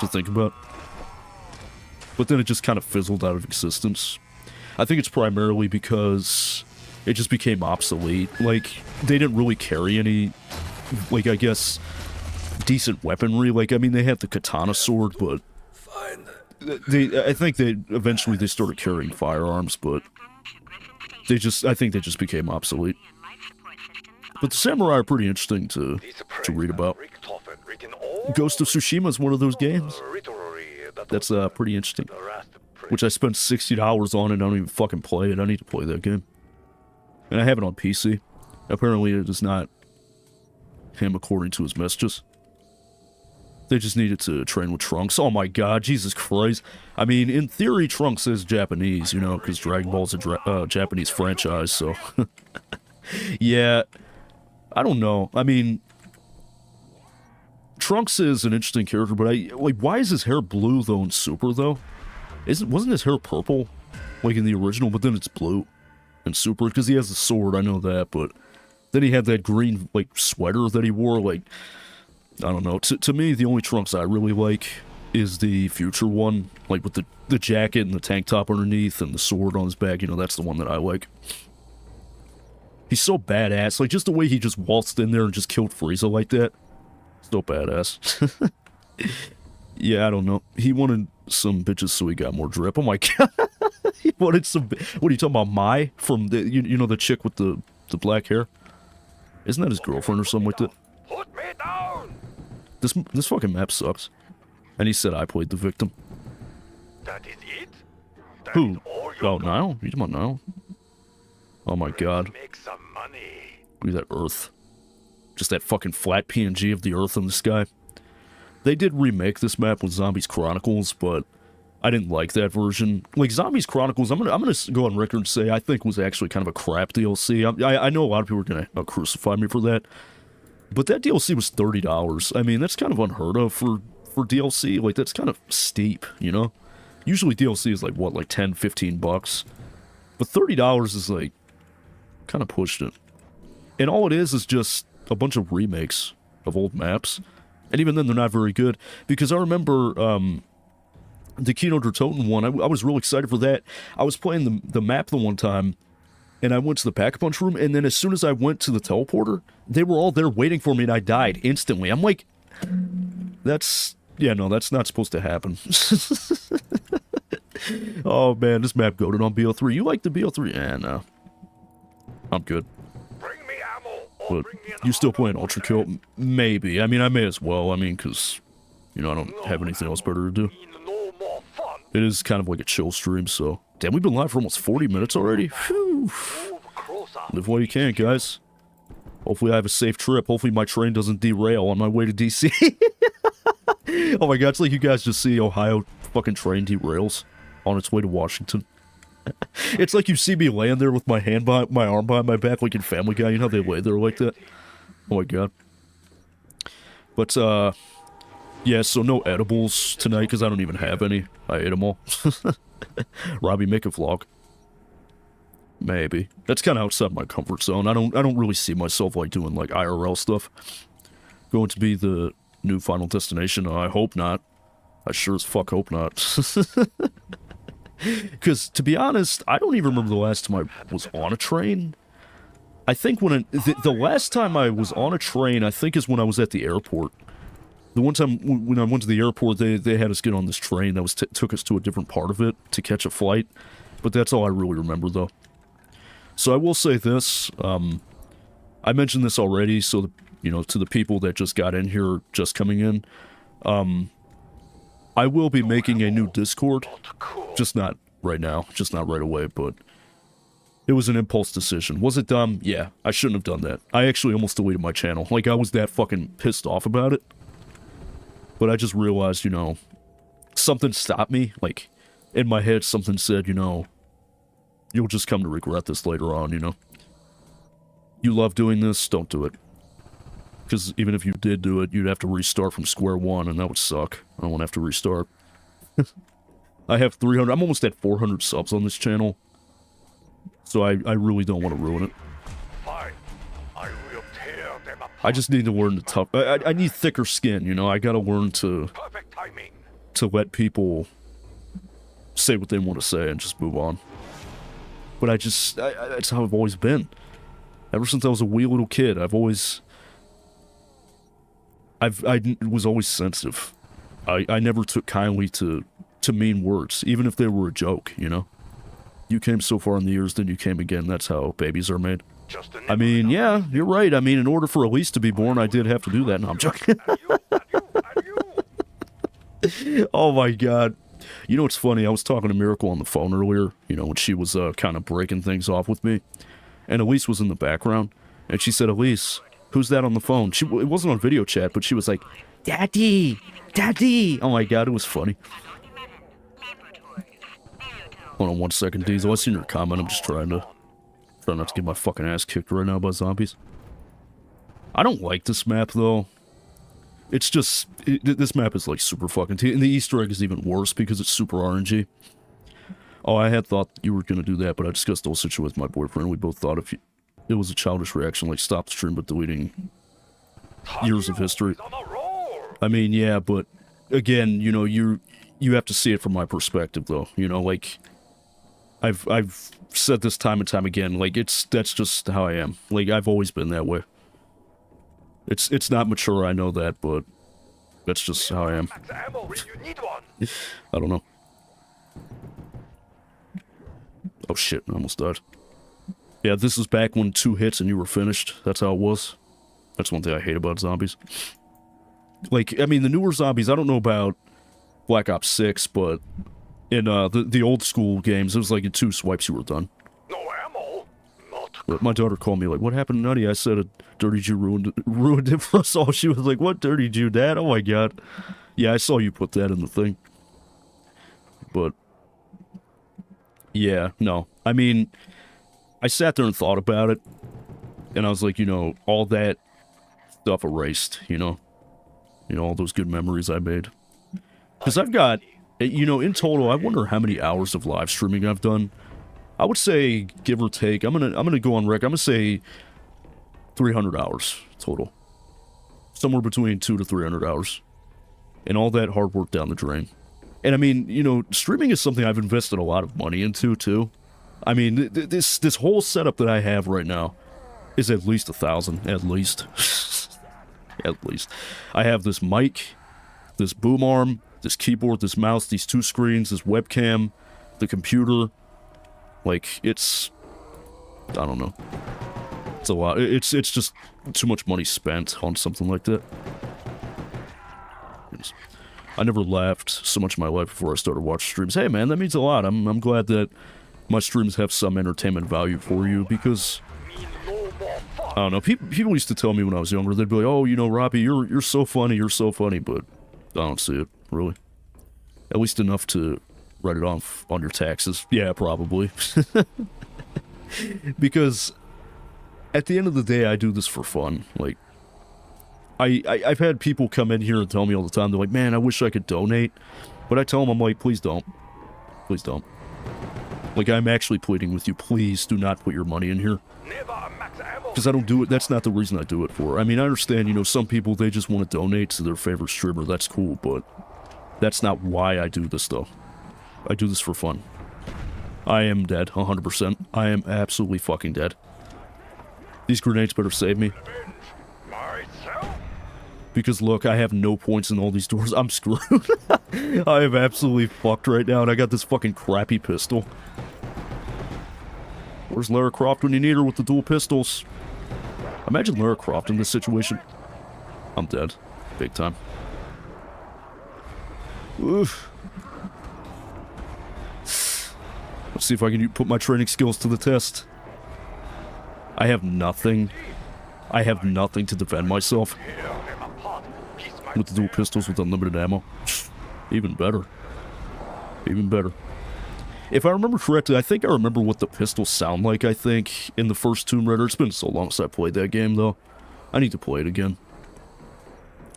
to think about. But then it just kind of fizzled out of existence. I think it's primarily because it just became obsolete. Like, they didn't really carry any, like, I guess, decent weaponry. Like, I mean, they had the katana sword, but I think they eventually they started carrying firearms, but I think they just became obsolete. But the samurai are pretty interesting to read about. Ghost of Tsushima is one of those games. That's pretty interesting. Which I spent $60 on and I don't even fucking play it. I need to play that game. And I have it on PC. Apparently it is not him according to his messages. They just needed to train with Trunks. Oh my god, Jesus Christ. I mean, in theory, Trunks is Japanese, you know, because Dragon Ball's a Japanese franchise, so... Yeah, I don't know. I mean, Trunks is an interesting character, but like, why is his hair blue, though, in Super, though? Wasn't his hair purple, like, in the original, but then it's blue in Super? Because he has the sword, I know that, but then he had that green, like, sweater that he wore, like... I don't know. To me, the only Trunks I really like is the future one. Like, with the jacket and the tank top underneath and the sword on his back. You know, that's the one that I like. He's so badass. Like, just the way he just waltzed in there and just killed Frieza like that. So badass. Yeah, I don't know. He wanted some bitches so he got more drip. Oh my god. He wanted some... What are you talking about? Mai? From the... You know, the chick with the black hair? Isn't that his girlfriend or something like that? Put me down! This fucking map sucks. And he said I played the victim. That is it? That Who? is all you Oh, got? Niall? You talking about Niall? Oh my god. Make some money. Look at that Earth. Just that fucking flat PNG of the Earth in the sky. They did remake this map with Zombies Chronicles, but I didn't like that version. Like, Zombies Chronicles, I'm gonna go on record and say I think was actually kind of a crap DLC. I know a lot of people are gonna crucify me for that. But that DLC was $30. I mean, that's kind of unheard of for DLC. Like, that's kind of steep, you know? Usually DLC is like, what, like 10, 15 bucks? But $30 is like, kind of pushed it. And all it is just a bunch of remakes of old maps. And even then, they're not very good. Because I remember, the Kino der Toten one, I was real excited for that. I was playing the map the one time, and I went to the Pack-a-Punch room, and then as soon as I went to the teleporter, they were all there waiting for me, and I died instantly. I'm like, yeah, no, that's not supposed to happen. Oh, man, this map goated on BO3. You like the BO3? Yeah, no. I'm good. Bring me ammo. But you still playing Ultra Kill? Maybe. I mean, I may as well. I mean, because, you know, I don't have anything else better to do. No It is kind of like a chill stream, so... Damn, we've been live for almost 40 minutes already? Whew. Move closer. Live while you can, guys. Hopefully I have a safe trip. Hopefully my train doesn't derail on my way to DC. Oh my god, it's like you guys just see Ohio fucking train derails on its way to Washington. It's like you see me laying there with my arm behind my back like in Family Guy. You know how they lay there like that? Oh my god. But, yeah, so no edibles tonight, because I don't even have any. I ate them all. Robbie, make a vlog. Maybe. That's kind of outside my comfort zone. I don't really see myself, like, doing, like, IRL stuff. Going to be the new Final Destination? I hope not. I sure as fuck hope not. Because, to be honest, I don't even remember the last time I was on a train. I think the last time I was on a train, I think, is when I was at the airport. The one time when I went to the airport, they had us get on this train that was took us to a different part of it to catch a flight. But that's all I really remember, though. So I will say this. I mentioned this already, so, to the people that just got in here, just coming in. I will be making a new Discord. Just not right now. Just not right away, but... It was an impulse decision. Was it dumb? Yeah, I shouldn't have done that. I actually almost deleted my channel. Like, I was that fucking pissed off about it. But I just realized, something stopped me. Like, in my head, something said, you'll just come to regret this later on, You love doing this, don't do it. Because even if you did do it, you'd have to restart from square one, and that would suck. I don't want to have to restart. I have 300, I'm almost at 400 subs on this channel. So I really don't want to ruin it. Fine. I will tear them apart. I just need to learn to I need thicker skin, I gotta learn to Perfect timing. let people say what they want to say and just move on. But that's how I've always been. Ever since I was a wee little kid, I was always sensitive. I never took kindly to mean words, even if they were a joke, You came so far in the years, then you came again. That's how babies are made. I mean, yeah, you're right. I mean, in order for Elise to be born, I did have to do that. No, I'm joking. Oh my god. You know what's funny? I was talking to Miracle on the phone earlier, when she was kind of breaking things off with me. And Elise was in the background. And she said, Elise, who's that on the phone? It wasn't on video chat, but she was like, Daddy! Daddy! Oh my god, it was funny. Hold on 1 second, Diesel. I seen your comment. I'm just trying not to get my fucking ass kicked right now by zombies. I don't like this map, though. It's just... this map is, like, super fucking... And the Easter egg is even worse because it's super RNG. Oh, I had thought you were gonna do that, but I discussed the whole situation with my boyfriend. We both thought if it was a childish reaction, like, stop the stream, but deleting years of history. I mean, yeah, but... Again, you have to see it from my perspective, though. Like... I've said this time and time again, like, that's just how I am. Like, I've always been that way. It's not mature, I know that, but that's just how I am. I don't know. Oh shit, I almost died. Yeah, this is back when 2 hits and you were finished. That's how it was. That's one thing I hate about zombies. Like, I mean, the newer zombies, I don't know about Black Ops 6, but... In the old school games, it was like in 2 swipes you were done. No ammo. But my daughter called me like, "What happened to Nutty?" I said, "A dirty Jew ruined it for us all." She was like, "What dirty Jew, Dad?" Oh my god. Yeah, I saw you put that in the thing. But yeah, no. I mean, I sat there and thought about it, and I was like, all that stuff erased, all those good memories I made. Because I've got. In total, I wonder how many hours of live streaming I've done. I would say, give or take, I'm gonna go on record. I'm gonna say 300 hours total. Somewhere between 200 to 300 hours. And all that hard work down the drain. And I mean, streaming is something I've invested a lot of money into, too. I mean, this whole setup that I have right now is at least 1,000, at least. At least. I have this mic, this boom arm, this keyboard, this mouse, these 2 screens, this webcam, the computer. Like, it's... I don't know. It's a lot. It's just too much money spent on something like that. I never laughed so much in my life before I started watching streams. Hey man, that means a lot. I'm glad that my streams have some entertainment value for you, because I don't know, people used to tell me when I was younger, they'd be like, oh, you know, Robbie, you're so funny, but I don't see it, really. At least enough to write it off on your taxes. Yeah, probably. Because at the end of the day, I do this for fun. Like, I've had people come in here and tell me all the time, they're like, man, I wish I could donate. But I tell them, I'm like, please don't. Please don't. Like, I'm actually pleading with you, please do not put your money in here. Because I don't do it, that's not the reason I do it for. I mean, I understand, you know, some people, they just want to donate to their favorite streamer, that's cool, but that's not why I do this, though. I do this for fun. I am dead, 100%. I am absolutely fucking dead. These grenades better save me. Because look, I have no points in all these doors. I'm screwed. I am absolutely fucked right now, and I got this fucking crappy pistol. Where's Lara Croft when you need her with the dual pistols? Imagine Lara Croft in this situation. I'm dead. Big time. Oof. Let's see if I can put my training skills to the test. I have nothing. I have nothing to defend myself. With the dual pistols with unlimited ammo. Even better. Even better. If I remember correctly, I think I remember what the pistols sound like, I think, in the first Tomb Raider. It's been so long since I played that game, though. I need to play it again.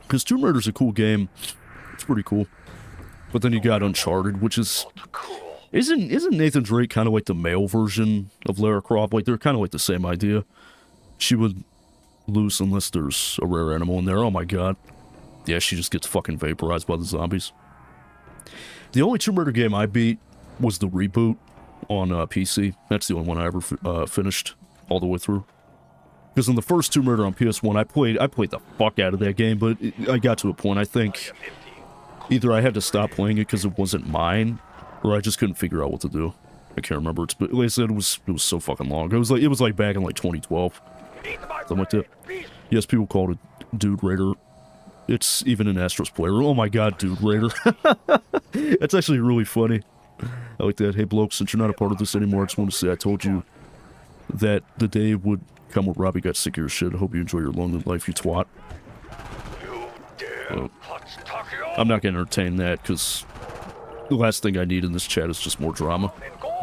Because Tomb Raider's a cool game. It's pretty cool. But then you got Uncharted, which is... Isn't Nathan Drake kind of like the male version of Lara Croft? Like, they're kind of like the same idea. She would lose unless there's a rare animal in there. Oh my god. Yeah, she just gets fucking vaporized by the zombies. The only Tomb Raider game I beat was the reboot on PC. That's the only one I ever finished all the way through. Because in the first Tomb Raider on PS1, I played the fuck out of that game, but I got to a point, I think, either I had to stop playing it because it wasn't mine, or I just couldn't figure out what to do. I can't remember. But like I said, it was so fucking long. It was like back in like 2012. Something like that. Yes, people called it Dude Raider. It's even an Astros player. Oh my god, Dude Raider. That's actually really funny. I like that. Hey, bloke, since you're not a part of this anymore, I just want to say I told you that the day would come where Robbie got sick of your shit. I hope you enjoy your lonely life, you twat. I'm not going to entertain that, because the last thing I need in this chat is just more drama,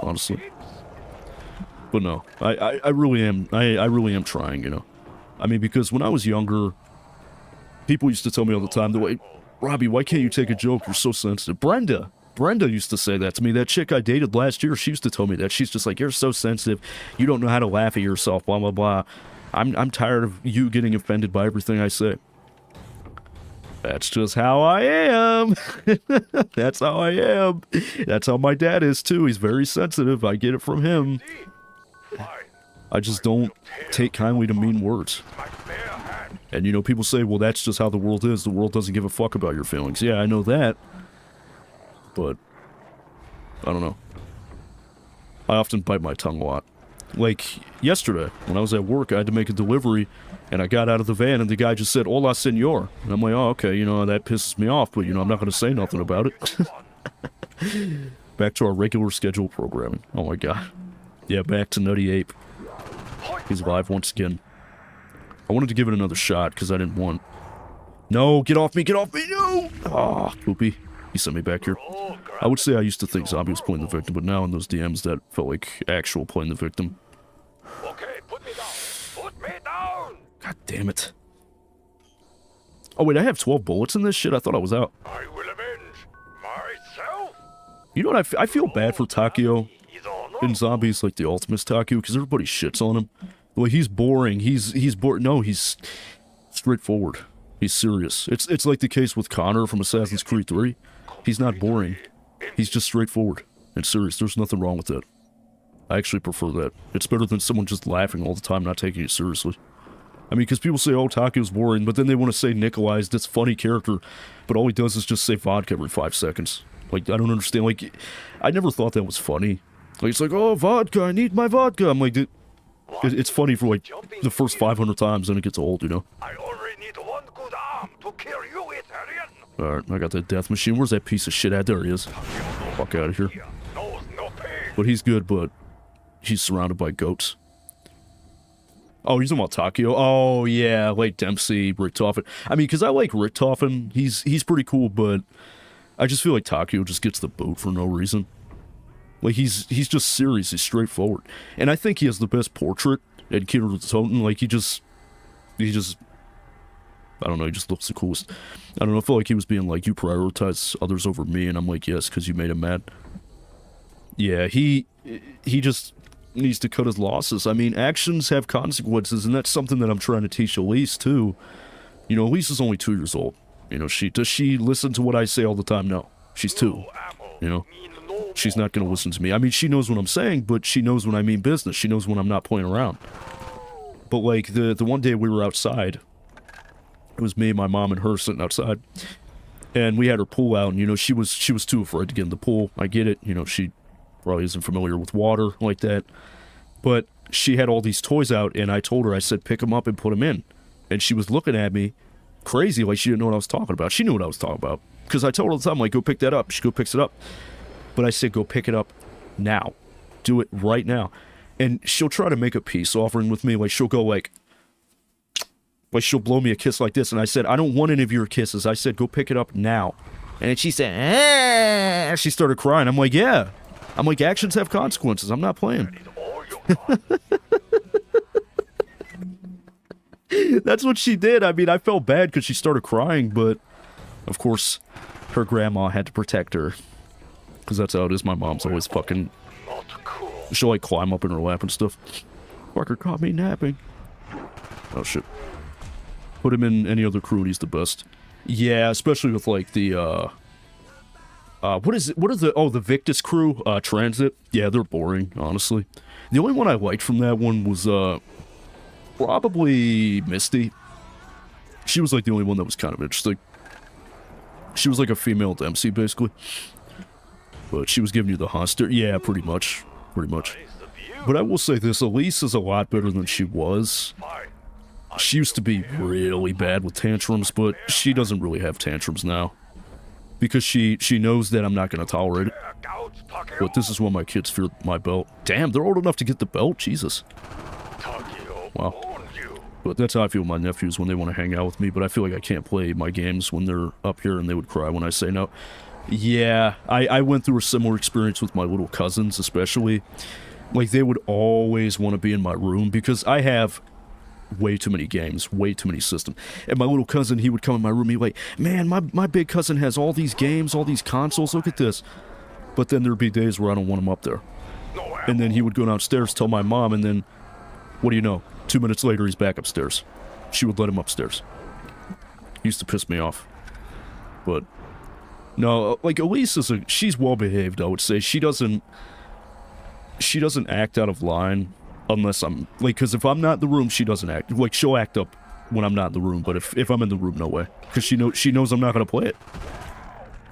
honestly. But no, I really am, I really am trying, you know. I mean, because when I was younger, people used to tell me all the time, they're like, Robbie, why can't you take a joke? You're so sensitive. Brenda used to say that to me. That chick I dated last year, she used to tell me that. She's just like, you're so sensitive. You don't know how to laugh at yourself, blah, blah, blah. I'm tired of you getting offended by everything I say. That's just how I am. That's how I am. That's how my dad is, too. He's very sensitive. I get it from him. I just don't take kindly to mean words. And, you know, people say, well, that's just how the world is. The world doesn't give a fuck about your feelings. Yeah, I know that. But, I don't know. I often bite my tongue a lot. Like, yesterday, when I was at work, I had to make a delivery, and I got out of the van, and the guy just said, hola, senor. And I'm like, oh, okay, you know, that pisses me off, but, you know, I'm not going to say nothing about it. Back to our regular schedule programming. Oh, my God. Yeah, back to Nutty Ape. He's alive once again. I wanted to give it another shot, because I didn't want... No, get off me, no! Ah, poopy. He sent me back here. I would say I used to think Zombie was playing the victim, but now in those DMs that felt like actual playing the victim. Okay, put me down. Put me down. God damn it. Oh wait, I have 12 bullets in this shit? I thought I was out. I will avenge myself. You know what, I feel bad for Takeo in Zombies, like the Ultimate's Takeo, because everybody shits on him. Well, he's boring, he's boring. No, he's straightforward. He's serious. It's like the case with Connor from Assassin's Creed 3. He's not boring. He's just straightforward and serious. There's nothing wrong with that. I actually prefer that. It's better than someone just laughing all the time, not taking it seriously. I mean, because people say, oh, Takeo's boring, but then they want to say Nikolai's this funny character, but all he does is just say vodka every 5 seconds. Like, I don't understand. Like, I never thought that was funny. Like, it's like, oh, vodka, I need my vodka. I'm like, it's funny for, like, the first 500 times, then it gets old, you know? I only need one good arm to kill you, Etherian. Alright, I got that death machine. Where's that piece of shit at? There he is. Fuck out of here. knows no pain. But he's good, but he's surrounded by goats. Oh, he's talking about Takio. Oh, yeah, like Dempsey, Richtofen. I mean, because I like Richtofen. He's pretty cool, but I just feel like Takio just gets the boot for no reason. Like, he's just serious. He's straightforward. And I think he has the best portrait at Killer Toten. Like, he just... I don't know, he just looks the coolest. I don't know, I feel like he was being like, you prioritize others over me, and I'm like, yes, because you made him mad. Yeah, he just needs to cut his losses. I mean, actions have consequences, and that's something that I'm trying to teach Elise, too. You know, Elise is only 2 years old. You know, does she listen to what I say all the time? No. She's 2. You know? She's not going to listen to me. I mean, she knows what I'm saying, but she knows when I mean business. She knows when I'm not playing around. But, like, the one day we were outside, it was me, my mom, and her sitting outside, and we had her pool out, and, you know, she was too afraid to get in the pool. I get it. You know, she probably isn't familiar with water like that. But she had all these toys out, and I told her, I said, pick them up and put them in. And she was looking at me crazy, like she didn't know what I was talking about. She knew what I was talking about. Because I told her all the time, like, go pick that up. She go picks it up. But I said, go pick it up now. Do it right now. And she'll try to make a peace offering with me. Like, she'll go like she'll blow me a kiss like this. And I said, I don't want any of your kisses. I said, go pick it up now. And then she said, eh. She started crying. I'm like, yeah. I'm like, actions have consequences. I'm not playing. That's what she did. I mean, I felt bad because she started crying, but of course, her grandma had to protect her. Because that's how it is. My mom's always fucking... She'll, like, climb up in her lap and stuff. Parker caught me napping. Oh, shit. Put him in any other crew and he's the best. Yeah, especially with, like, the, what is it? What are the... Oh, the Victus crew, Transit. Yeah, they're boring, honestly. The only one I liked from that one was, probably Misty. She was, like, the only one that was kind of interesting. She was, like, a female Dempsey, basically. But she was giving you the hostel. Yeah, pretty much. Pretty much. But I will say this, Elise is a lot better than she was. She used to be really bad with tantrums, but she doesn't really have tantrums now. Because she knows that I'm not going to tolerate it. But this is when my kids fear my belt. Damn, they're old enough to get the belt? Jesus. Wow. But that's how I feel with my nephews when they want to hang out with me, but I feel like I can't play my games when they're up here and they would cry when I say no. Yeah, I went through a similar experience with my little cousins, especially. Like, they would always want to be in my room because I have way too many games, way too many systems. And my little cousin, he would come in my room, he'd be like, man, my big cousin has all these games, all these consoles, look at this. But then there'd be days where I don't want him up there. And then he would go downstairs, tell my mom, and then, what do you know? 2 minutes later, he's back upstairs. She would let him upstairs. Used to piss me off. But... no, like, Elise is she's well-behaved, I would say. She doesn't act out of line unless I'm, like, because if I'm not in the room, she doesn't act. Like, she'll act up when I'm not in the room, but if I'm in the room, no way. Because she knows I'm not going to play it.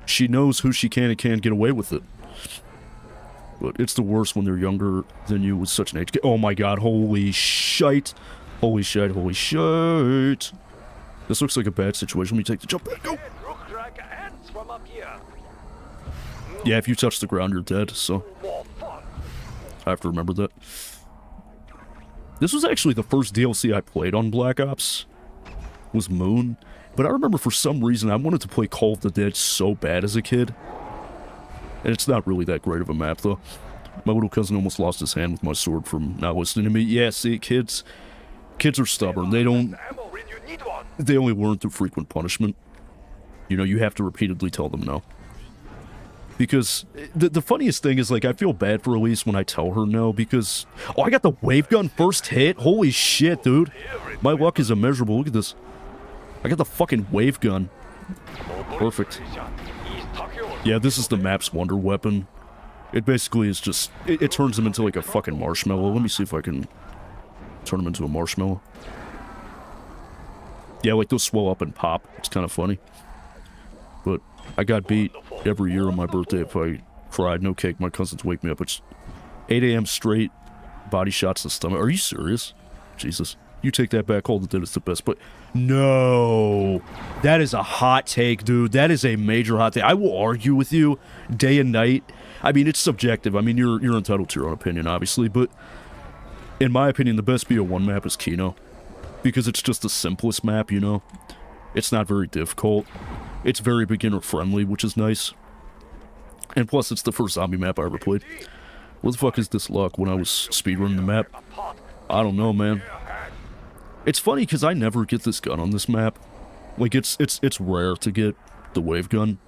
She knows who she can and can't get away with it. But it's the worst when they're younger than you with such an age. Oh my god, holy shite. Holy shite, holy shite. This looks like a bad situation. Let me take the jump back. Go! Yeah, if you touch the ground, you're dead, so... I have to remember that. This was actually the first DLC I played on Black Ops. Was Moon. But I remember for some reason I wanted to play Call of the Dead so bad as a kid. And it's not really that great of a map, though. My little cousin almost lost his hand with my sword from not listening to me. Yeah, see, kids are stubborn. They only learn through frequent punishment. You know, you have to repeatedly tell them no. Because the funniest thing is, like, I feel bad for Elise when I tell her no, because... oh, I got the wave gun first hit? Holy shit, dude. My luck is immeasurable. Look at this. I got the fucking wave gun. Perfect. Yeah, this is the map's wonder weapon. It basically is just... it turns him into, like, a fucking marshmallow. Let me see if I can turn him into a marshmallow. Yeah, like, they'll swell up and pop. It's kind of funny. But I got beat every year on my birthday if I cried. No cake. My cousins wake me up. It's 8 a.m. straight. Body shots to the stomach. Are you serious? Jesus. You take that back. Hold the Dead is the best, but no, that is a hot take, dude. That is a major hot take. I will argue with you day and night. I mean, it's subjective. I mean, you're entitled to your own opinion, obviously, but in my opinion, the best BO1 map is Kino, because it's just the simplest map, you know? It's not very difficult. It's very beginner-friendly, which is nice. And plus, it's the first zombie map I ever played. Where the fuck is this luck when I was speedrunning the map? I don't know, man. It's funny, because I never get this gun on this map. Like, it's rare to get the wave gun.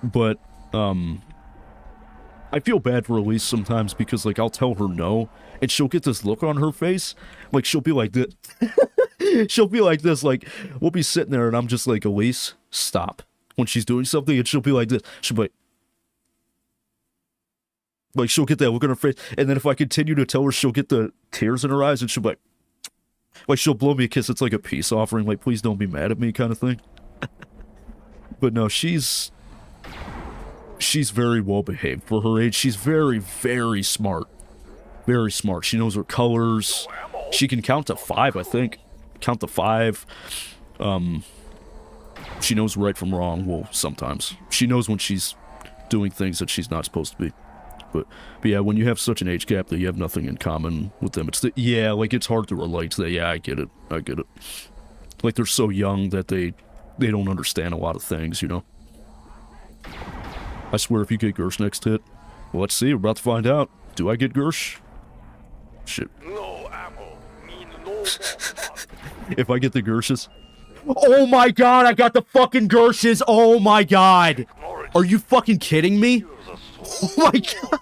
But, I feel bad for Elise sometimes because, like, I'll tell her no, and she'll get this look on her face. Like, she'll be like this. She'll be like this, like, we'll be sitting there, and I'm just like, Elise, stop. When she's doing something, and she'll be like this. She'll be like, she'll get that look on her face, and then if I continue to tell her, she'll get the tears in her eyes, and she'll be like she'll blow me a kiss. It's like a peace offering, like, please don't be mad at me kind of thing. But no, she's very well behaved for her age. She's very, very smart. Very smart. She knows her colors. She can count to 5, I think. Count to 5. She knows right from wrong. Well, sometimes. She knows when she's doing things that she's not supposed to be. But yeah, when you have such an age gap that you have nothing in common with them, yeah, like, it's hard to relate to that. Yeah, I get it. I get it. Like, they're so young that they don't understand a lot of things, you know? I swear if you get Gersh next hit, well, let's see, we're about to find out. Do I get Gersh? Shit. No ammo means no If I get the Gershes. Oh my god, I got the fucking Gershes! Oh my god! Are you fucking kidding me? Oh my god!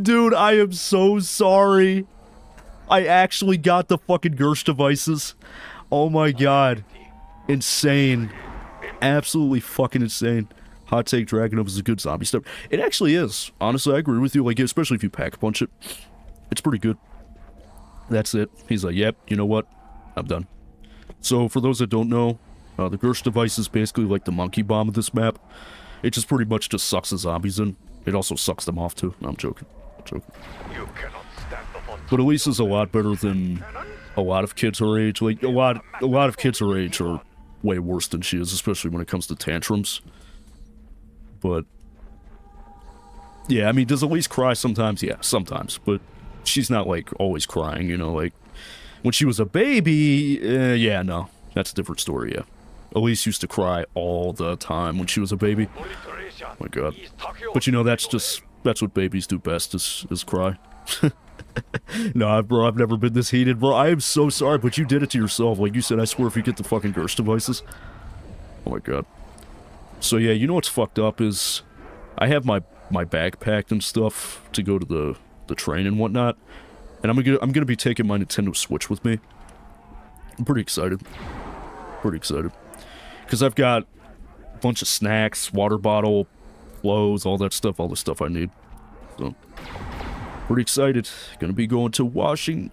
Dude, I am so sorry. I actually got the fucking Gersh devices. Oh my god. Insane. Absolutely fucking insane. Hot take, Dragunov is a good zombie stuff. It actually is. Honestly, I agree with you. Like, especially if you pack punch it. It's pretty good. That's it. He's like, yep, you know what? I'm done. So, for those that don't know, the Gersh device is basically like the monkey bomb of this map. It just pretty much just sucks the zombies in. It also sucks them off, too. No, I'm joking. I'm joking. You cannot stand upon. But Elise is a lot better than a lot of kids her age. Like, a lot of kids her age are way worse than she is, especially when it comes to tantrums. But, yeah, I mean, does Elise cry sometimes? Yeah, sometimes. But she's not, like, always crying, you know? Like, when she was a baby, yeah, no. That's a different story, yeah. Elise used to cry all the time when she was a baby. Oh my god. But, you know, that's what babies do best, is cry. No, bro, I've never been this heated, bro. I am so sorry, but you did it to yourself. Like you said, I swear if you get the fucking Gersh devices. Oh my god. So yeah, you know what's fucked up is I have my bag packed and stuff to go to the train and whatnot. And I'm gonna be taking my Nintendo Switch with me. I'm pretty excited. Pretty excited. Because I've got a bunch of snacks, water bottle, clothes, all the stuff I need. So pretty excited. Gonna be going to Washington,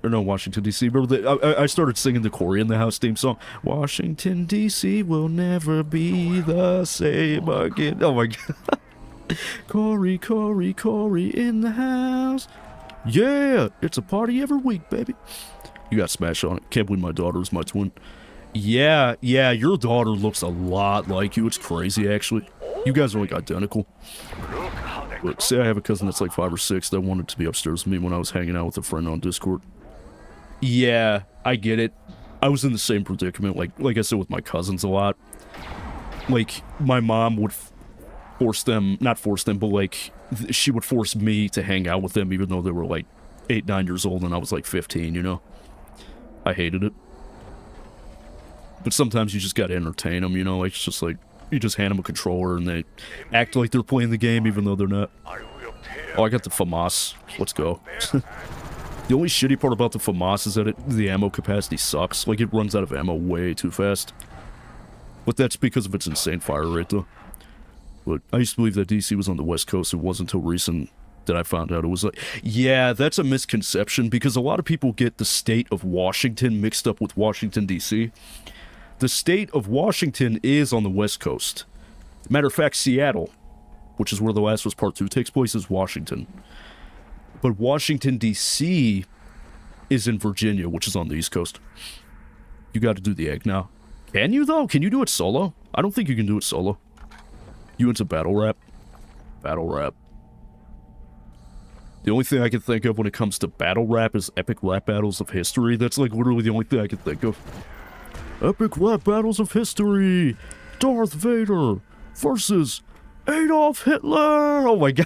D.C. Remember I started singing the Cory in the House theme song. Washington, D.C. will never be the same again. Oh my god. Cory, Cory, Cory in the house. Yeah, it's a party every week, baby. You got Smash on it. Can't believe my daughter is my twin. Yeah, your daughter looks a lot like you. It's crazy, actually. You guys are like identical. But say I have a cousin that's like 5 or 6 that wanted to be upstairs with me when I was hanging out with a friend on Discord. Yeah, I get it. I was in the same predicament, like I said with my cousins a lot. Like, my mom would not force them, but like, she would force me to hang out with them even though they were like 8, 9 years old and I was like 15, you know? I hated it. But sometimes you just gotta entertain them, you know? Like, it's just like, you just hand them a controller and they act like they're playing the game even though they're not. Oh, I got the FAMAS. Let's go. The only shitty part about the FAMAS is that the ammo capacity sucks. Like, it runs out of ammo way too fast. But that's because of its insane fire rate, though. But I used to believe that DC was on the West Coast. It wasn't until recent that I found out it was like... Yeah, that's a misconception because a lot of people get the state of Washington mixed up with Washington, D.C. The state of Washington is on the West Coast. Matter of fact, Seattle, which is where The Last of Us Part 2 takes place, is Washington. But Washington, D.C. is in Virginia, which is on the East Coast. You got to do the egg now. Can you, though? Can you do it solo? I don't think you can do it solo. You into battle rap? Battle rap. The only thing I can think of when it comes to battle rap is epic rap battles of history. That's like literally the only thing I can think of. Epic rap battles of history! Darth Vader versus Adolf Hitler! Oh my god.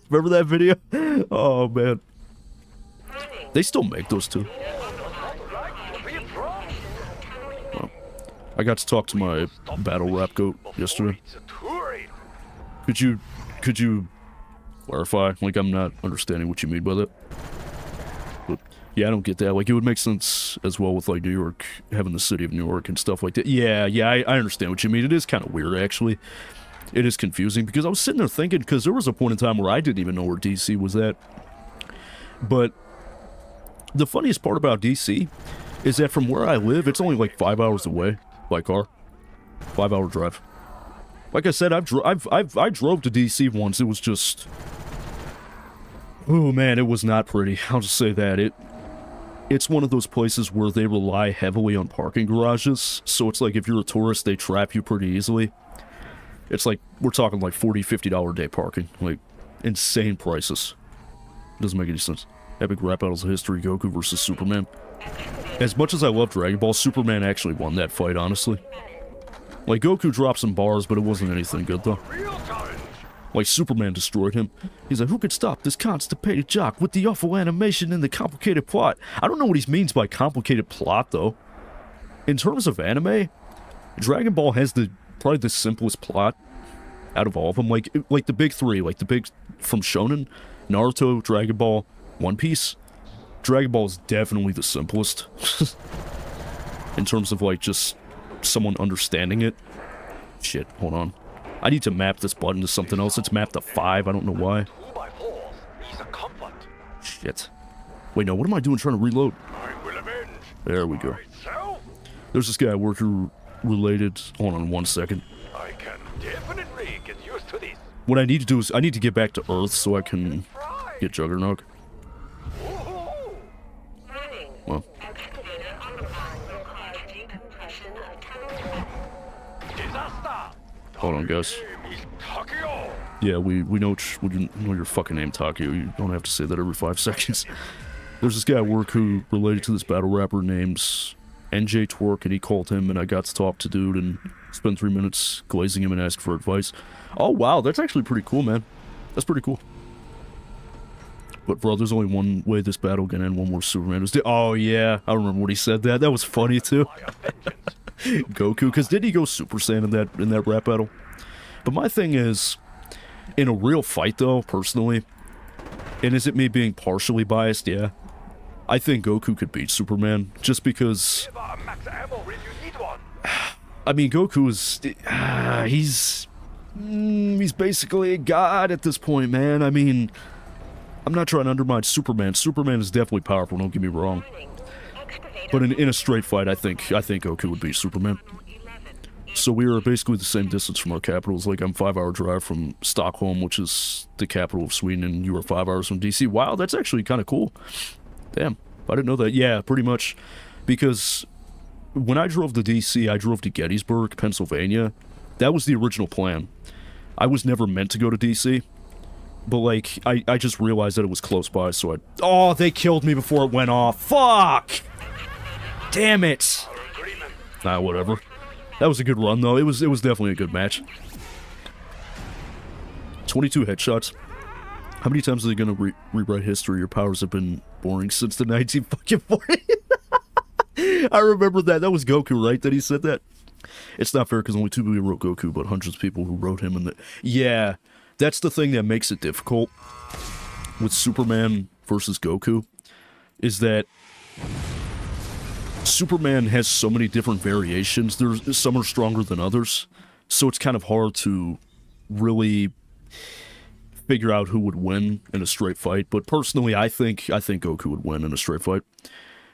Remember that video? Oh man. They still make those too. Well, I got to talk to my battle rap goat yesterday. Could you clarify? Like, I'm not understanding what you mean by that. But yeah, I don't get that. Like, it would make sense as well with like New York, having the city of New York and stuff like that. Yeah, I understand what you mean. It is kind of weird, actually. It is confusing, because I was sitting there thinking, because there was a point in time where I didn't even know where DC was at. But the funniest part about DC is that from where I live, it's only like 5 hours away by car. 5-hour drive. Like I said, I drove to DC once. It was just, oh man, it was not pretty. I'll just say that. It's one of those places where they rely heavily on parking garages. So it's like if you're a tourist, they trap you pretty easily. It's like, we're talking like $40, $50 a day parking. Like, insane prices. Doesn't make any sense. Epic rap battles of history, Goku versus Superman. As much as I love Dragon Ball, Superman actually won that fight, honestly. Like, Goku dropped some bars, but it wasn't anything good, though. Like, Superman destroyed him. He's like, who could stop this constipated jock with the awful animation and the complicated plot? I don't know what he means by complicated plot, though. In terms of anime, Dragon Ball has probably the simplest plot out of all of them. Like the big three, like the big from Shonen, Naruto, Dragon Ball, One Piece. Dragon Ball is definitely the simplest. In terms of, like, just someone understanding it. Shit, hold on. I need to map this button to something else. It's mapped to 5, I don't know why. Shit. Wait, no, what am I doing trying to reload? There we go. There's this guy at work who related. Hold on 1 second. I can definitely get used to this. What I need to do is I need to get back to Earth so I can get Juggernaut. Well. Hold on, guys. Yeah, we know your fucking name, Takio. You don't have to say that every 5 seconds. There's this guy at work who related to this battle rapper named NJ Twerk, and he called him, and I got to talk to dude and spend 3 minutes glazing him and ask for advice. Oh, wow, that's actually pretty cool, man. That's pretty cool. But, bro, there's only one way this battle can end, one more Superman. Oh, yeah, I remember when he said that. That was funny, too. Goku, because did he go Super Saiyan in that rap battle? But my thing is, in a real fight, though, personally, and is it me being partially biased? Yeah. I think Goku could beat Superman, just because... I mean, Goku is... he's basically a god at this point, man. I mean, I'm not trying to undermine Superman. Superman is definitely powerful, don't get me wrong. But in a straight fight, I think Goku would beat Superman. So we are basically the same distance from our capitals. Like, I'm 5-hour drive from Stockholm, which is the capital of Sweden, and you are 5 hours from DC. Wow, that's actually kind of cool. Damn, I didn't know that. Yeah, pretty much. Because when I drove to DC, I drove to Gettysburg, Pennsylvania. That was the original plan. I was never meant to go to DC. But, like, I just realized that it was close by, so I... Oh, they killed me before it went off. Fuck! Damn it! Nah, whatever. That was a good run, though. It was definitely a good match. 22 headshots. How many times are they gonna rewrite history? Your powers have been boring since the 1940s. I remember that. That was Goku, right? That he said that. It's not fair because only 2 people wrote Goku, but hundreds of people who wrote him. Yeah, that's the thing that makes it difficult with Superman versus Goku, is that Superman has so many different variations. Some are stronger than others, so it's kind of hard to really figure out who would win in a straight fight. But personally, I think Goku would win in a straight fight.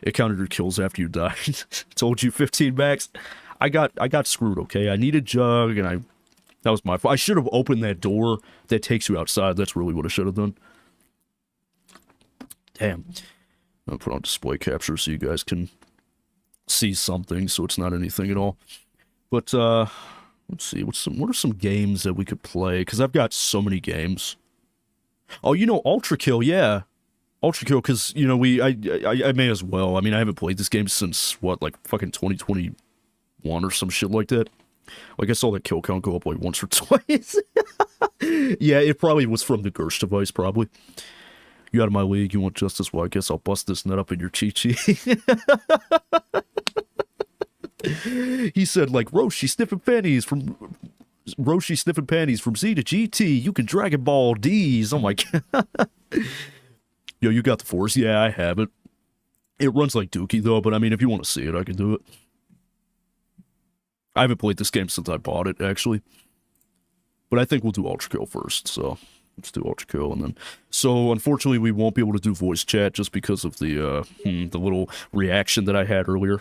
It counted your kills after you died. Told you 15 max. I got screwed. Okay, I needed Jug, and That was my fault. I should have opened that door that takes you outside. That's really what I should have done. Damn. I'll put on display capture so you guys can see something, so it's not anything at all. But, let's see. What are some games that we could play? Because I've got so many games. Oh, you know, Ultra Kill, yeah. Ultra Kill, because, you know, I may as well. I mean, I haven't played this game since, what, like, fucking 2021 or some shit like that. Like, I saw that kill count go up, like, once or twice. Yeah, it probably was from the Gersh device, probably. You out of my league, you want justice? Well, I guess I'll bust this nut up in your chi-chi. He said, like, Roshi sniffing panties from Z to GT. You can Dragon Ball D's. Oh my god. Yo, you got the Force? Yeah, I have it. It runs like Dookie, though, but I mean, if you want to see it, I can do it. I haven't played this game since I bought it, actually. But I think we'll do Ultra Kill first, so let's do Ultra Kill, and then... So, unfortunately, we won't be able to do voice chat just because of the little reaction that I had earlier.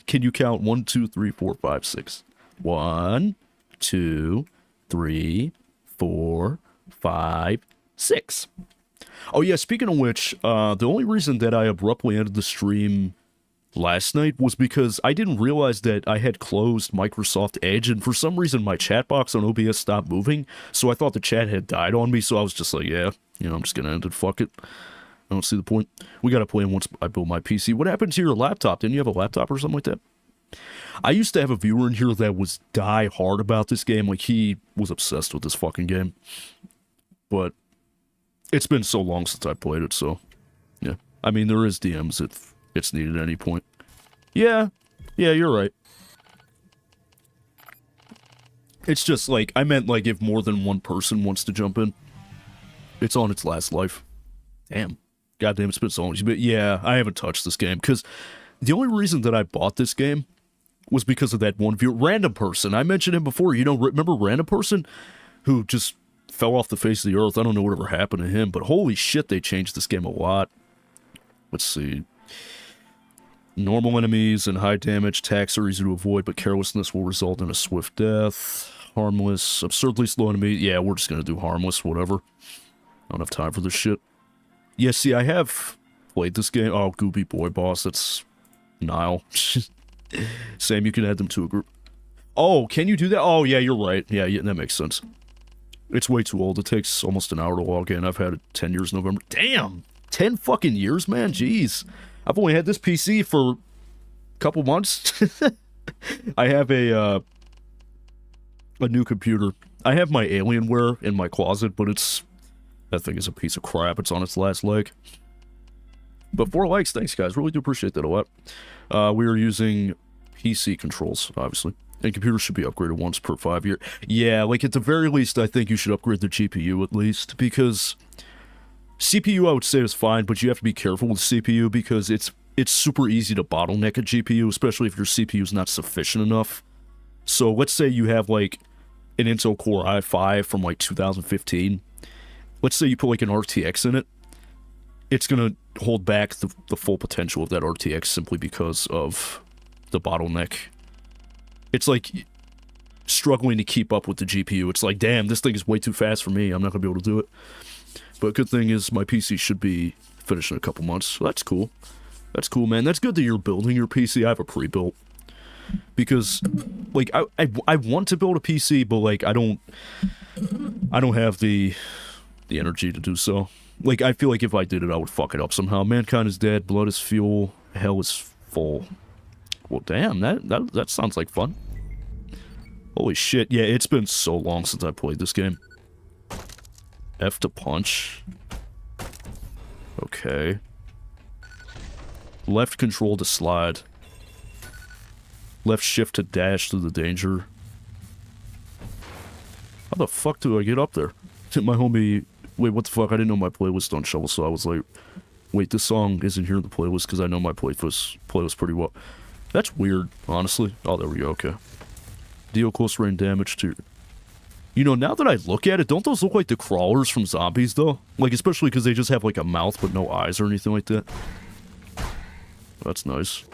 Can you count 1, 2, 3, 4, 5, 6? 1, 2, 3, 4, 5, 6. Oh yeah, speaking of which, the only reason that I abruptly ended the stream last night was because I didn't realize that I had closed Microsoft Edge, and for some reason my chat box on OBS stopped moving, so I thought the chat had died on me, so I was just like, yeah, you know, I'm just gonna end it, fuck it. I don't see the point. We gotta play once I build my PC. What happened to your laptop? Didn't you have a laptop or something like that? I used to have a viewer in here that was die hard about this game, like he was obsessed with this fucking game. But it's been so long since I played it, so yeah. I mean, there is DMs if it's needed at any point. Yeah, you're right. It's just like, I meant like if more than one person wants to jump in. It's on its last life. Damn. Goddamn, it's been so long. But yeah, I haven't touched this game, because the only reason that I bought this game was because of that one viewer, random person. I mentioned him before, you know, remember random person who just fell off the face of the earth? I don't know whatever happened to him, but holy shit, they changed this game a lot. Let's see. Normal enemies and high damage attacks are easy to avoid, but carelessness will result in a swift death. Harmless, absurdly slow enemy. Yeah, we're just gonna do harmless, whatever. I don't have time for this shit. Yeah, see, I have played this game. Oh, Gooby Boy Boss, that's Nile. Sam, you can add them to a group. Oh, can you do that? Oh, yeah, you're right. Yeah, that makes sense. It's way too old. It takes almost an hour to log in. I've had it 10 years in November. Damn! 10 fucking years, man? Jeez. I've only had this PC for a couple months. I have a new computer. I have my Alienware in my closet, but that thing is a piece of crap. It's on its last leg. But 4 likes, thanks guys. Really do appreciate that a lot. We are using PC controls, obviously. And computers should be upgraded once per 5 years. Yeah, like at the very least, I think you should upgrade the GPU at least, because CPU I would say is fine, but you have to be careful with CPU because it's super easy to bottleneck a GPU, especially if your CPU is not sufficient enough. So let's say you have like an Intel Core i5 from like 2015. Let's say you put like an RTX in it. It's going to hold back the full potential of that RTX simply because of the bottleneck. It's like struggling to keep up with the GPU. It's like, damn, this thing is way too fast for me. I'm not going to be able to do it. But good thing is my PC should be finished in a couple months. So that's cool. That's cool, man. That's good that you're building your PC. I have a pre-built. Because, like, I want to build a PC, but, like, I don't have the energy to do so. Like, I feel like if I did it, I would fuck it up somehow. Mankind is dead. Blood is fuel. Hell is full. Well, damn, that sounds like fun. Holy shit, yeah, it's been so long since I played this game. F to punch. Okay. Left control to slide. Left shift to dash through the danger. How the fuck do I get up there? My homie... Wait, what the fuck? I didn't know my playlist on Shovel, so I was like... Wait, this song isn't here in the playlist because I know my playlist pretty well. That's weird, honestly. Oh, there we go, okay. Deal close range damage to... You know, now that I look at it, don't those look like the crawlers from zombies, though? Like, especially because they just have, like, a mouth but no eyes or anything like that. That's nice.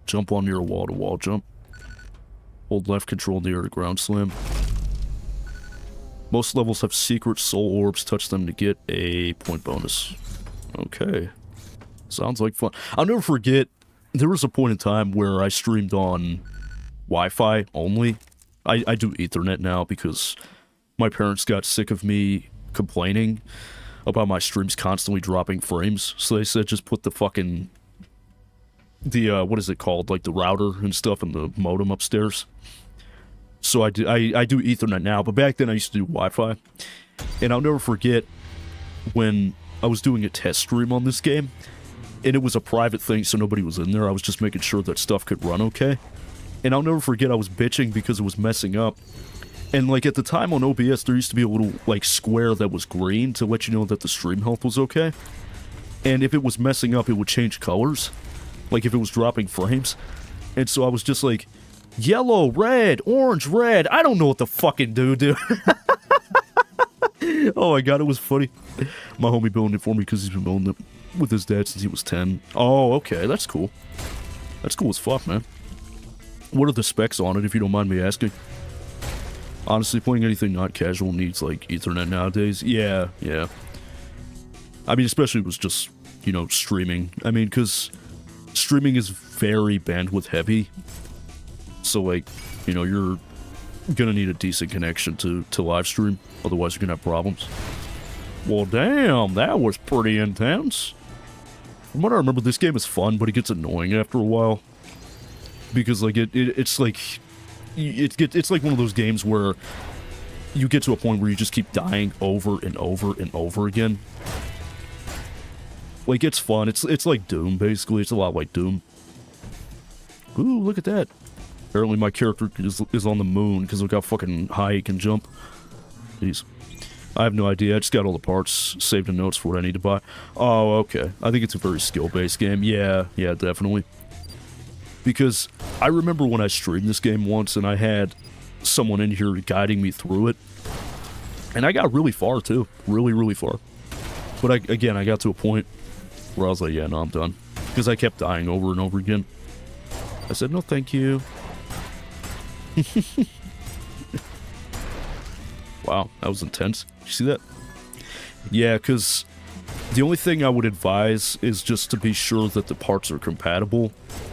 Jump on your wall-to-wall jump. Hold left control in the air to ground slam. Most levels have secret soul orbs. Touch them to get a point bonus. Okay. Sounds like fun. I'll never forget, there was a point in time where I streamed on Wi-Fi only. I do Ethernet now because my parents got sick of me complaining about my streams constantly dropping frames. So they said just put the fucking... what is it called? Like the router and stuff and the modem upstairs. So I do Ethernet now, but back then I used to do Wi-Fi. And I'll never forget when I was doing a test stream on this game, and it was a private thing, so nobody was in there. I was just making sure that stuff could run okay. And I'll never forget I was bitching because it was messing up. And, like, at the time on OBS, there used to be a little, like, square that was green to let you know that the stream health was okay. And if it was messing up, it would change colors. Like, if it was dropping frames. And so I was just like, yellow, red, orange, red. I don't know what to fucking do, dude. Oh my god, it was funny. My homie building it for me because he's been building it with his dad since he was 10. Oh, okay, that's cool. That's cool as fuck, man. What are the specs on it, if you don't mind me asking? Honestly, playing anything not casual needs, like, Ethernet nowadays. Yeah, yeah. I mean, especially if it was just, you know, streaming. I mean, because streaming is very bandwidth heavy. So, like, you know, you're gonna need a decent connection to live stream. Otherwise, you're gonna have problems. Well, damn, that was pretty intense. From what I remember, this game is fun, but it gets annoying after a while. Because, like, it's like... It's like one of those games where you get to a point where you just keep dying over and over and over again. Like, it's fun. It's like Doom, basically. It's a lot like Doom. Ooh, look at that. Apparently my character is on the moon because look how fucking high he can jump. Jeez. I have no idea. I just got all the parts saved in notes for what I need to buy. Oh, okay. I think it's a very skill-based game. Yeah, definitely. Because I remember when I streamed this game once and I had someone in here guiding me through it. And I got really far, too. Really, really far. But again, I got to a point where I was like, yeah, no, I'm done. Because I kept dying over and over again. I said, no, thank you. Wow, that was intense. You see that? Yeah, because the only thing I would advise is just to be sure that the parts are compatible.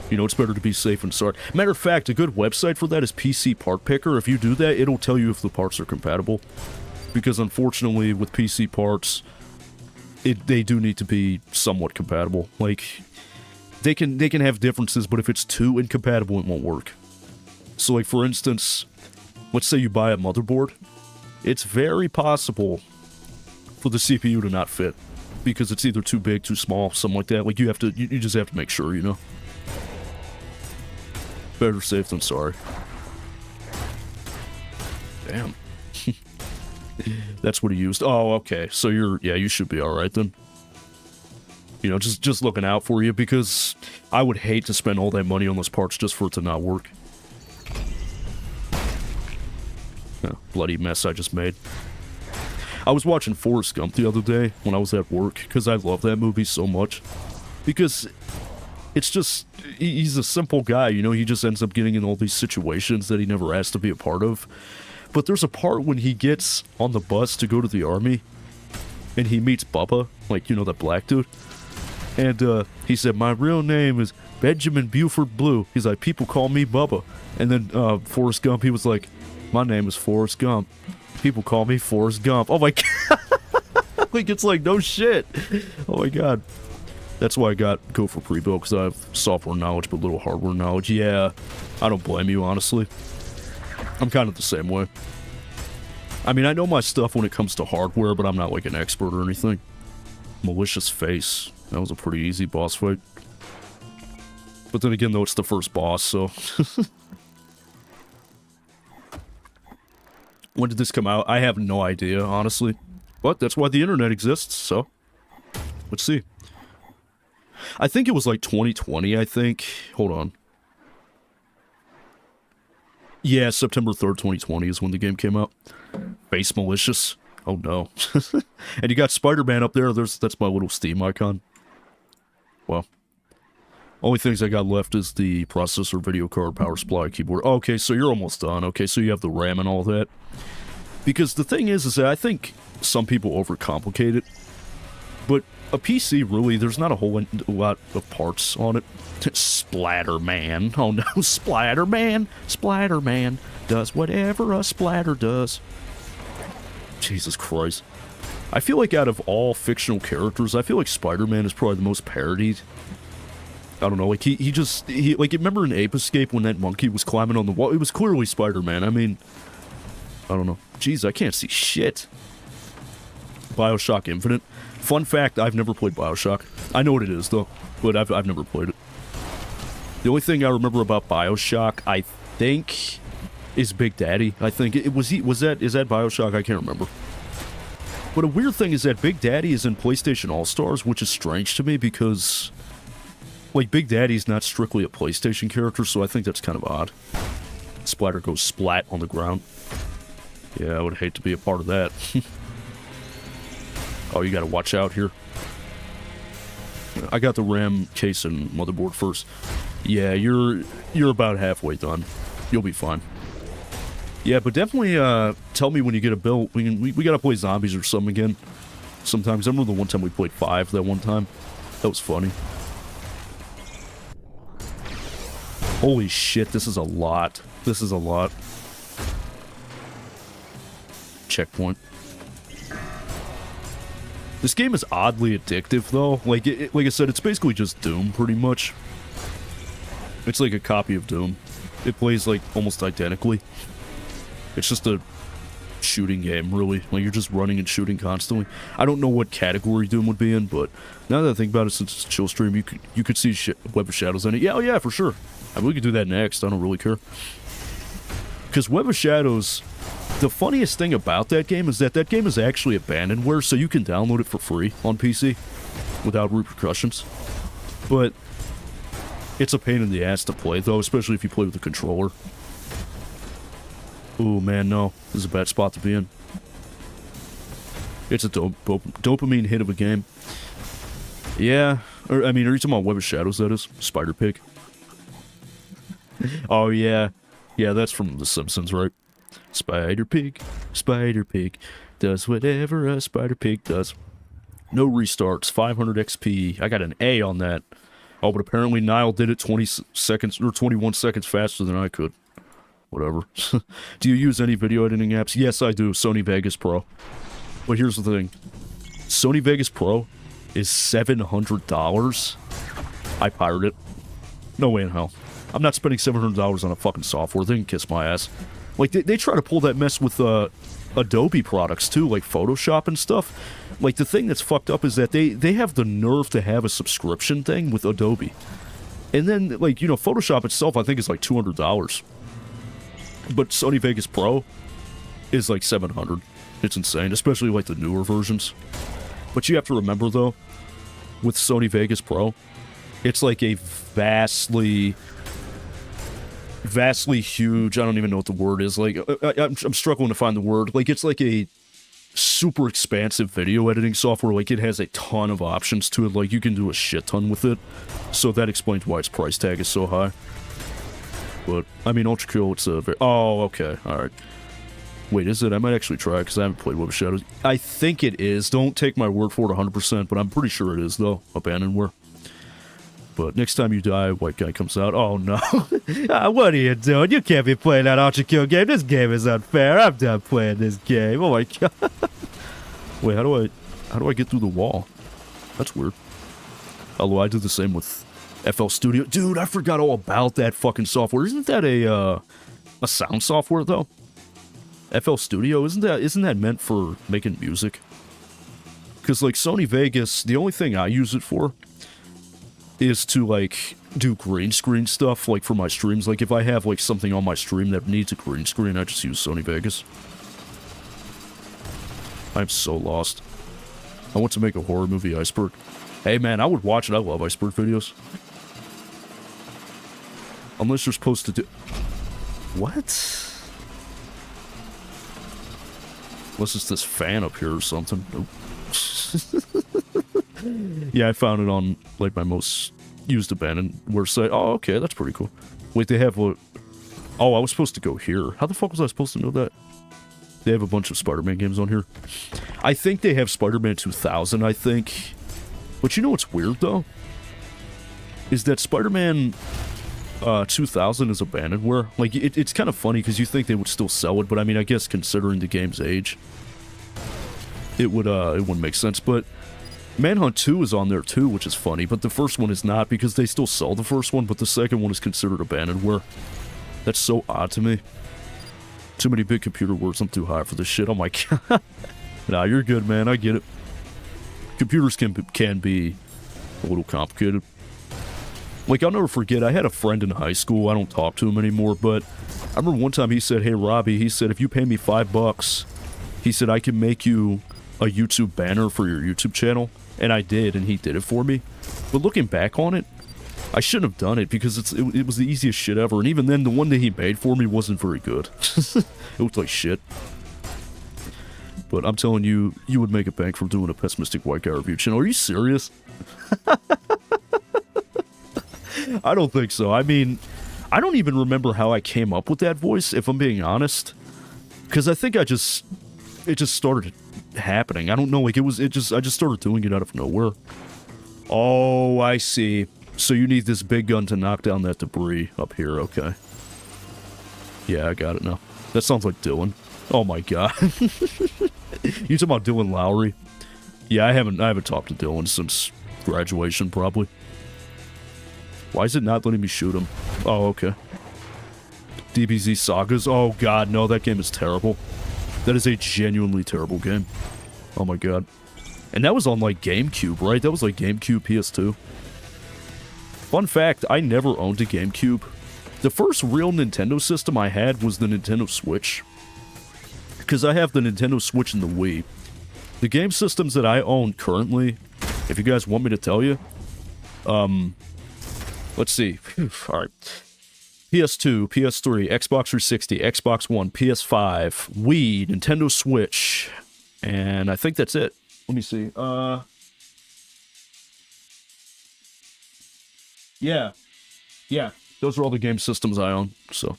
You know, it's better to be safe and sorry. Matter of fact, a good website for that is PC Part Picker. If you do that, it'll tell you if the parts are compatible. Because unfortunately, with PC parts, they do need to be somewhat compatible. Like, they can have differences, but if it's too incompatible, it won't work. So, like, for instance, let's say you buy a motherboard. It's very possible for the CPU to not fit. Because it's either too big, too small, something like that. Like, you just have to make sure, you know? Better safe than sorry. Damn. That's what he used. Oh, okay. So you should be alright then. You know, just looking out for you, because I would hate to spend all that money on those parts just for it to not work. Oh, bloody mess I just made. I was watching Forrest Gump the other day when I was at work, because I love that movie so much. Because it's just, he's a simple guy, you know, he just ends up getting in all these situations that he never asked to be a part of. But there's a part when he gets on the bus to go to the army, and he meets Bubba, like, you know, that black dude. And he said, my real name is Benjamin Buford Blue. He's like, people call me Bubba. And then Forrest Gump, he was like, my name is Forrest Gump. People call me Forrest Gump. Oh my god. Like, it's like, no shit. Oh my god. That's why I go for pre-built, because I have software knowledge but little hardware knowledge. Yeah, I don't blame you, honestly. I'm kind of the same way. I mean, I know my stuff when it comes to hardware, but I'm not like an expert or anything. Malicious Face. That was a pretty easy boss fight. But then again, though, it's the first boss, so... When did this come out? I have no idea, honestly. But that's why the internet exists, so... Let's see. I think it was like 2020, I think. Hold on. Yeah, September 3rd, 2020 is when the game came out. Face malicious. Oh no. And you got Spider-Man up there. That's my little Steam icon. Well. Only things I got left is the processor, video card, power supply, keyboard. Okay, so you're almost done. Okay, so you have the RAM and all that. Because the thing is that I think some people overcomplicate it. But a PC, really, there's not a whole lot of parts on it. Splatterman. Oh no, Splatterman. Splatterman does whatever a splatter does. Jesus Christ. I feel like out of all fictional characters, I feel like Spider-Man is probably the most parodied. I don't know, like, like, remember in Ape Escape when that monkey was climbing on the wall? It was clearly Spider-Man. I mean, I don't know. Jeez, I can't see shit. BioShock Infinite. Fun fact, I've never played BioShock. I know what it is, though, but I've never played it. The only thing I remember about BioShock, I think, is Big Daddy. I think is that BioShock? I can't remember. But a weird thing is that Big Daddy is in PlayStation All-Stars, which is strange to me because, like, Big Daddy's not strictly a PlayStation character, so I think that's kind of odd. Splatter goes splat on the ground. Yeah, I would hate to be a part of that. Oh, you gotta watch out here. I got the RAM case and motherboard first. Yeah, you're about halfway done. You'll be fine. Yeah, but definitely tell me when you get a build. We gotta play zombies or something again. Sometimes. I remember the one time we played 5 that one time. That was funny. Holy shit, this is a lot. This is a lot. Checkpoint. This game is oddly addictive, though. Like I said, it's basically just Doom, pretty much. It's like a copy of Doom. It plays, like, almost identically. It's just a shooting game, really. Like, you're just running and shooting constantly. I don't know what category Doom would be in, but now that I think about it, since it's a chill stream, you could see Web of Shadows in it. Yeah, oh yeah, for sure. I mean, we could do that next. I don't really care. Because Web of Shadows... The funniest thing about that game is that game is actually abandonware, so you can download it for free on PC without repercussions. But it's a pain in the ass to play, though, especially if you play with a controller. Ooh, man, no. This is a bad spot to be in. It's a dopamine hit of a game. Yeah. I mean, are you talking about Web of Shadows, that is? Spider Pig. Oh, yeah. Yeah, that's from The Simpsons, right? Spider Pig does whatever a Spider Pig does. No restarts, 500 XP. I got an A on that. Oh, but apparently Niall did it 20 seconds or 21 seconds faster than I could. Whatever. Do you use any video editing apps? Yes, I do. Sony Vegas Pro. But here's the thing. Sony Vegas Pro is $700. I pirate it. No way in hell. I'm not spending $700 on a fucking software. They can kiss my ass. Like, they try to pull that mess with Adobe products, too, like Photoshop and stuff. Like, the thing that's fucked up is that they have the nerve to have a subscription thing with Adobe. And then, like, you know, Photoshop itself, I think, is like $200. But Sony Vegas Pro is like $700. It's insane, especially, like, the newer versions. But you have to remember, though, with Sony Vegas Pro, it's like a vastly huge, I don't even know what the word is, like, I'm struggling to find the word, like, it's like a super expansive video editing software, like, it has a ton of options to it, like, you can do a shit ton with it, so that explains why its price tag is so high. But, I mean, Ultra Kill, it's a very, oh, okay, alright. Wait, is it? I might actually try, because I haven't played Web of Shadows. I think it is, don't take my word for it 100%, but I'm pretty sure it is, though, Abandonware. But next time you die, white guy comes out. Oh no. What are you doing? You can't be playing that Ultra Kill game. This game is unfair. I'm done playing this game. Oh my god. Wait, how do I get through the wall? That's weird. Although I do the same with FL Studio. Dude, I forgot all about that fucking software. Isn't that a sound software though? FL Studio, isn't that meant for making music? Because like Sony Vegas, the only thing I use it for is to, like, do green screen stuff, like, for my streams. Like, if I have, like, something on my stream that needs a green screen, I just use Sony Vegas. I'm so lost. I want to make a horror movie, Iceberg. Hey, man, I would watch it. I love Iceberg videos. Unless you're supposed to do... What? Unless it's this fan up here or something. Nope. Yeah, I found it on, like, my most used abandonware site. Oh, okay, that's pretty cool. Wait, they have a... Oh, I was supposed to go here. How the fuck was I supposed to know that? They have a bunch of Spider-Man games on here. I think they have Spider-Man 2000, I think. But you know what's weird, though? Is that Spider-Man 2000 is abandonware. Like, it's kind of funny because you think they would still sell it, but I mean, I guess considering the game's age, it wouldn't make sense. But Manhunt 2 is on there too, which is funny, but the first one is not because they still sell the first one, but the second one is considered abandonware. That's so odd to me. Too many big computer words. I'm too high for this shit. Oh my god. Nah, you're good, man. I get it. Computers can be a little complicated. Like, I'll never forget, I had a friend in high school. I don't talk to him anymore, but I remember one time he said, hey, Robbie, he said, if you pay me $5, he said, I can make you a YouTube banner for your YouTube channel. And I did, and he did it for me. But looking back on it, I shouldn't have done it because it was the easiest shit ever. And even then, the one that he made for me wasn't very good. It looked like shit. But I'm telling you, you would make a bank from doing a pessimistic white guy review channel. Are you serious? I don't think so. I mean, I don't even remember how I came up with that voice, if I'm being honest. Because I think it just started happening. I don't know, like, I just started doing it out of nowhere. Oh, I see. So you need this big gun to knock down that debris up here, okay. Yeah, I got it now. That sounds like Dylan. Oh my god. You talking about Dylan Lowry? Yeah, I haven't talked to Dylan since graduation, probably. Why is it not letting me shoot him? Oh, okay. DBZ Sagas? Oh god, no, that game is terrible. That is a genuinely terrible game. Oh my god. And that was on, like, GameCube, right? That was, like, GameCube PS2. Fun fact, I never owned a GameCube. The first real Nintendo system I had was the Nintendo Switch. Because I have the Nintendo Switch and the Wii. The game systems that I own currently, if you guys want me to tell you, let's see. Alright. PS2, PS3, Xbox 360, Xbox One, PS5, Wii, Nintendo Switch, and I think that's it. Let me see. Yeah. Those are all the game systems I own, so.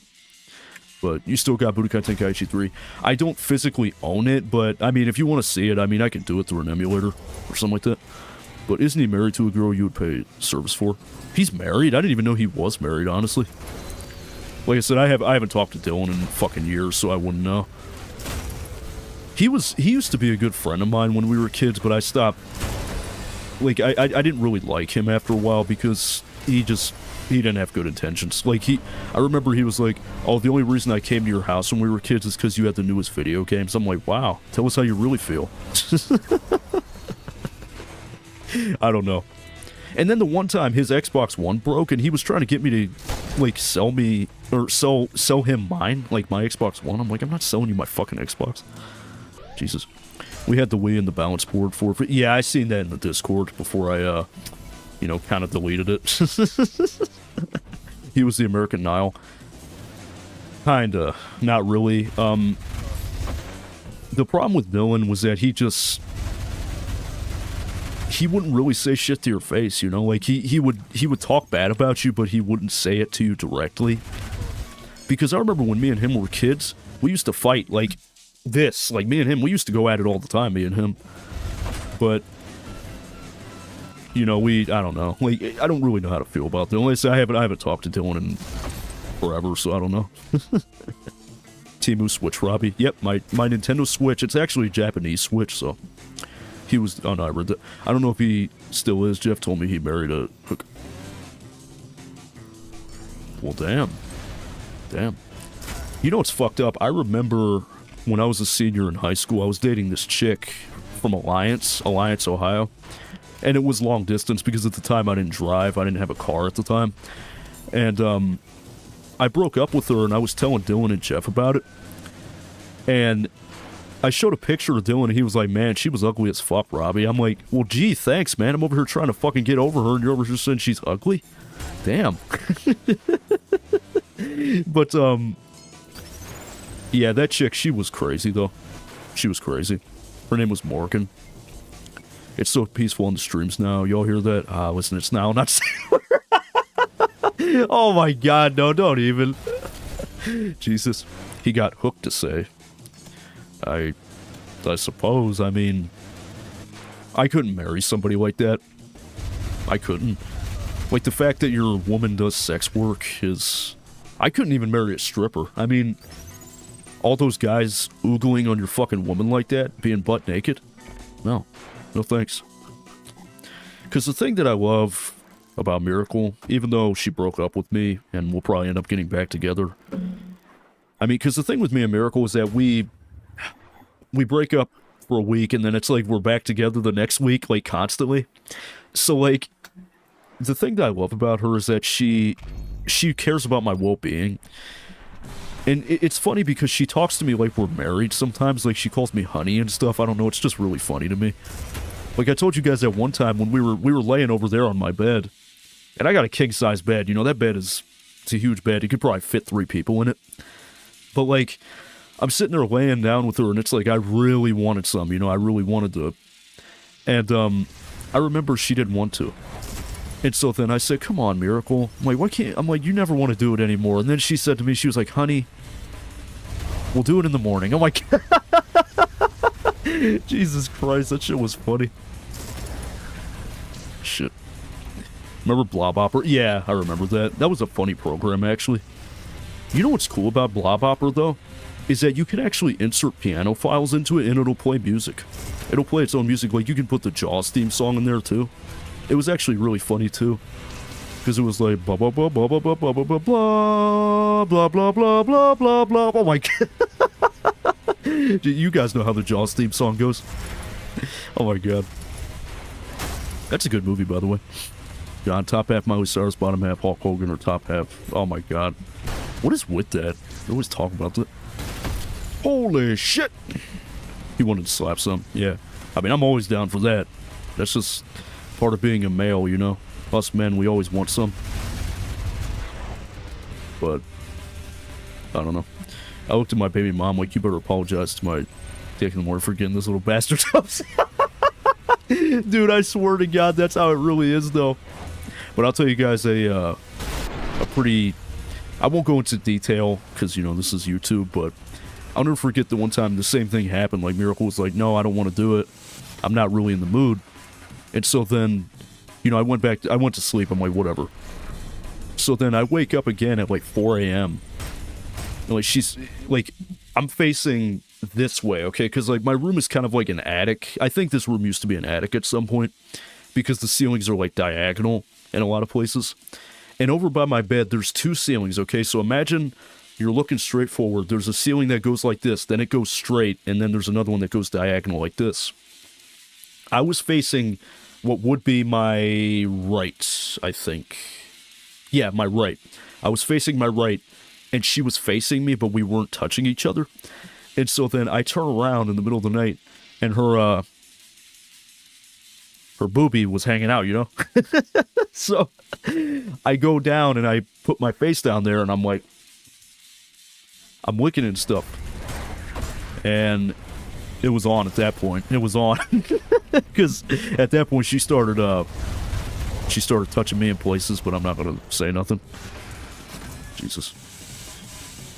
But you still got Budokai Tenkaichi 3. I don't physically own it, but, I mean, if you want to see it, I mean, I can do it through an emulator or something like that. But isn't he married to a girl you would pay service for? He's married? I didn't even know he was married, honestly. Like I said, I haven't talked to Dylan in fucking years, so I wouldn't know. He used to be a good friend of mine when we were kids, but I stopped. Like, I didn't really like him after a while because he didn't have good intentions. Like, I remember he was like, oh, the only reason I came to your house when we were kids is because you had the newest video games. I'm like, wow, tell us how you really feel. I don't know. And then the one time his Xbox One broke and he was trying to get me to, like, sell him mine, like my Xbox One. I'm like, I'm not selling you my fucking Xbox. Jesus. We had the Wii and the balance board for it. Yeah, I seen that in the Discord before I, you know, kind of deleted it. He was the American Nile. Kinda. Not really. The problem with Dylan was that he wouldn't really say shit to your face, you know? Like, he would talk bad about you, but he wouldn't say it to you directly. Because I remember when me and him were kids, we used to fight, like, this. Like, me and him, we used to go at it all the time, me and him. But, you know, I don't know. Like, I don't really know how to feel about Dylan. I haven't talked to Dylan in forever, so I don't know. Temu Switch, Robbie. Yep, my Nintendo Switch. It's actually a Japanese Switch, so... He was... Oh, no, I read that. I don't know if he still is. Jeff told me he married a... Well, damn. Damn. You know what's fucked up? I remember when I was a senior in high school, I was dating this chick from Alliance, Ohio. And it was long distance because at the time I didn't drive. I didn't have a car at the time. And, I broke up with her and I was telling Dylan and Jeff about it. And... I showed a picture of Dylan, and he was like, man, she was ugly as fuck, Robbie. I'm like, well, gee, thanks, man. I'm over here trying to fucking get over her, and you're over here saying she's ugly? Damn. But, yeah, that chick, she was crazy, though. She was crazy. Her name was Morgan. It's so peaceful on the streams now. Y'all hear that? Listen, it's now not safe word. Oh my god, no, don't even. Jesus. He got hooked to say. I suppose, I mean, I couldn't marry somebody like that. I couldn't. Like, the fact that your woman does sex work is... I couldn't even marry a stripper. I mean, all those guys oogling on your fucking woman like that, being butt naked? No. No thanks. Because the thing that I love about Miracle, even though she broke up with me, and we'll probably end up getting back together... I mean, because the thing with me and Miracle is that we break up for a week, and then it's like we're back together the next week, like, constantly. So, like, the thing that I love about her is that she cares about my well-being. And it's funny because she talks to me like we're married sometimes. Like, she calls me honey and stuff. I don't know, it's just really funny to me. Like, I told you guys that one time when we were laying over there on my bed, and I got a king-size bed. You know, that bed it's a huge bed. You could probably fit 3 people in it. But, like, I'm sitting there laying down with her, and it's like I really wanted some, you know, I really wanted to. And, I remember she didn't want to. And so then I said, come on, Miracle. I'm like, why can't... I'm like, you never want to do it anymore. And then she said to me, she was like, honey, we'll do it in the morning. I'm like, Jesus Christ, that shit was funny. Shit. Remember Blob Opera? Yeah, I remember that. That was a funny program, actually. You know what's cool about Blob Opera, though? Is that you can actually insert piano files into it, and it'll play music. It'll play its own music. Like, you can put the Jaws theme song in there, too. It was actually really funny, too. Because it was like, blah, blah, blah, blah, blah, blah, blah, blah, blah, blah, blah, blah, blah, blah, blah, blah. Oh, my God. You guys know how the Jaws theme song goes. Oh, my God. That's a good movie, by the way. God, top half Miley Cyrus, bottom half Hulk Hogan, or top half... Oh, my God. What is with that? They always talk about that. Holy shit! He wanted to slap some. Yeah. I mean, I'm always down for that. That's just part of being a male, you know? Us men, we always want some. But, I don't know. I looked at my baby mom like, you better apologize to my dick in the morning for getting this little bastard up. Dude, I swear to God, that's how it really is, though. But I'll tell you guys a pretty... I won't go into detail, because, you know, this is YouTube, but I'll never forget the one time the same thing happened. Like, Miracle was like, no, I don't want to do it. I'm not really in the mood. And so then, you know, I went to sleep. I'm like, whatever. So then I wake up again at like 4 a.m. And like, she's, like, I'm facing this way, okay? Because, like, my room is kind of like an attic. I think this room used to be an attic at some point, because the ceilings are, like, diagonal in a lot of places. And over by my bed, there's 2 ceilings, okay? So imagine you're looking straight forward. There's a ceiling that goes like this, then it goes straight, and then there's another one that goes diagonal like this. I was facing what would be my right, I think. Yeah, my right. I was facing my right, and she was facing me, but we weren't touching each other. And so then I turn around in the middle of the night, and her boobie was hanging out, you know? So I go down and I put my face down there, and I'm like, I'm licking and stuff. And it was on at that point. It was on. Because at that point she started touching me in places, but I'm not going to say nothing. Jesus.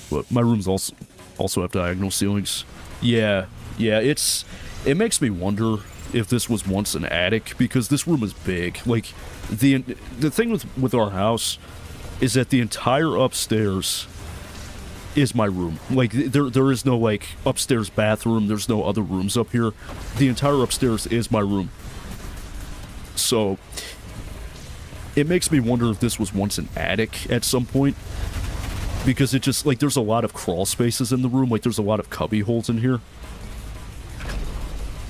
But my rooms also have diagonal ceilings. Yeah, it makes me wonder if this was once an attic, because this room is big. Like, the thing with our house is that the entire upstairs is my room. Like, there is no, like, upstairs bathroom, there's no other rooms up here. The entire upstairs is my room. So, it makes me wonder if this was once an attic at some point. Because it just, like, there's a lot of crawl spaces in the room, like, there's a lot of cubby holes in here.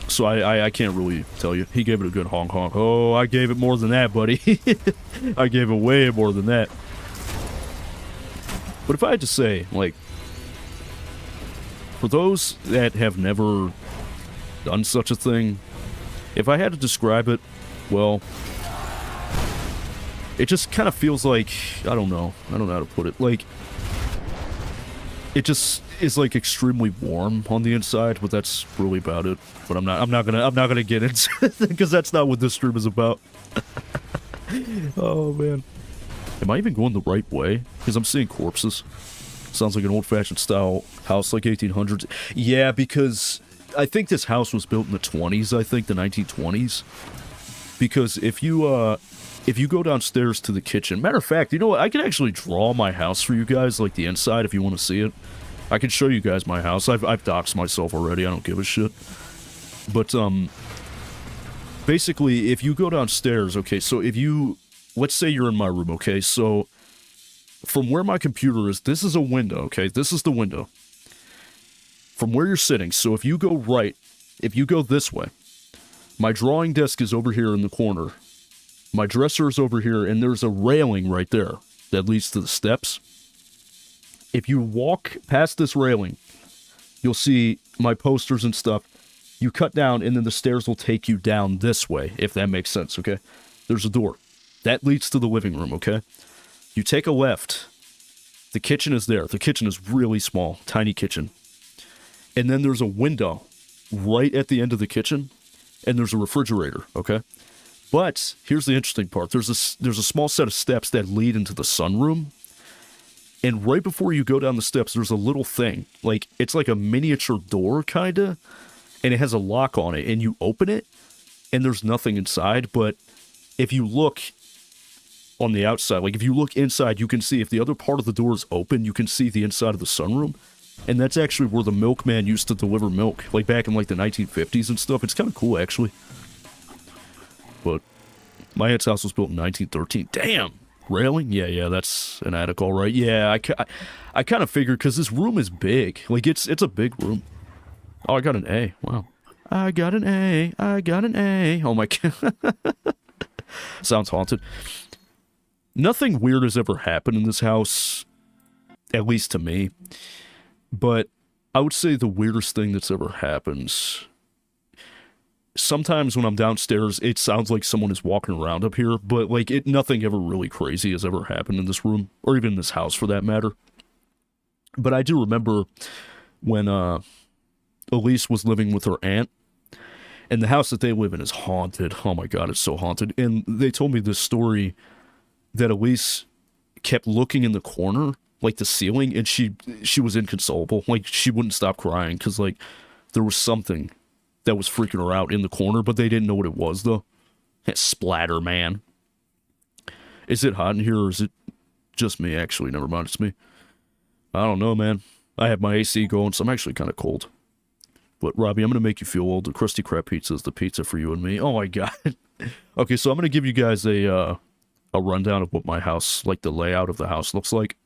So I can't really tell you. He gave it a good honk honk. Oh, I gave it more than that, buddy. I gave it way more than that. But if I had to say, like, for those that have never done such a thing, if I had to describe it, well, it just kind of feels like, I don't know how to put it, like, it just is like extremely warm on the inside, but that's really about it. But I'm not gonna get into it, because that's not what this stream is about. Oh man. Am I even going the right way? Because I'm seeing corpses. Sounds like an old-fashioned style house, like 1800s. Yeah, because I think this house was built in the 20s, I think, the 1920s. Because if you go downstairs to the kitchen... Matter of fact, you know what? I can actually draw my house for you guys, like the inside, if you want to see it. I can show you guys my house. I've doxed myself already. I don't give a shit. But, basically, if you go downstairs, okay, so if you... Let's say you're in my room, okay? So, from where my computer is, this is a window, okay? This is the window. From where you're sitting, so if you go right, if you go this way, my drawing desk is over here in the corner. My dresser is over here, and there's a railing right there that leads to the steps. If you walk past this railing, you'll see my posters and stuff. You cut down, and then the stairs will take you down this way, if that makes sense, okay? There's a door. That leads to the living room, okay? You take a left. The kitchen is there. The kitchen is really small, tiny kitchen. And then there's a window right at the end of the kitchen, and there's a refrigerator, okay? But here's the interesting part. There's a small set of steps that lead into the sunroom. And right before you go down the steps, there's a little thing. Like, it's like a miniature door, kind of. And it has a lock on it. And you open it, and there's nothing inside. But if you look on the outside, like if you look inside, you can see if the other part of the door is open, you can see the inside of the sunroom. And that's actually where the milkman used to deliver milk. Like, back in, like, the 1950s and stuff. It's kind of cool, actually. But my aunt's house was built in 1913. Damn! Railing? Yeah, that's an attic, all right. Yeah, I kind of figured, because this room is big. Like, it's a big room. Oh, I got an A. Wow. I got an A. Oh, my God. Sounds haunted. Nothing weird has ever happened in this house, at least to me. But I would say the weirdest thing that's ever happened... Sometimes when I'm downstairs, it sounds like someone is walking around up here, but, like, nothing ever really crazy has ever happened in this room, or even in this house, for that matter. But I do remember when, Elise was living with her aunt, and the house that they live in is haunted. Oh my God, it's so haunted. And they told me this story that Elise kept looking in the corner, like the ceiling, and she was inconsolable. Like, she wouldn't stop crying, because, like, there was something that was freaking her out in the corner, but they didn't know what it was, though. Splatter, man. Is it hot in here, or is it just me? Actually, never mind, it's me. I don't know, man. I have my AC going, so I'm actually kind of cold. But, Robbie, I'm going to make you feel old. The Krusty Krab pizza is the pizza for you and me. Oh, my God. Okay, so I'm going to give you guys a rundown of what my house, like the layout of the house, looks like.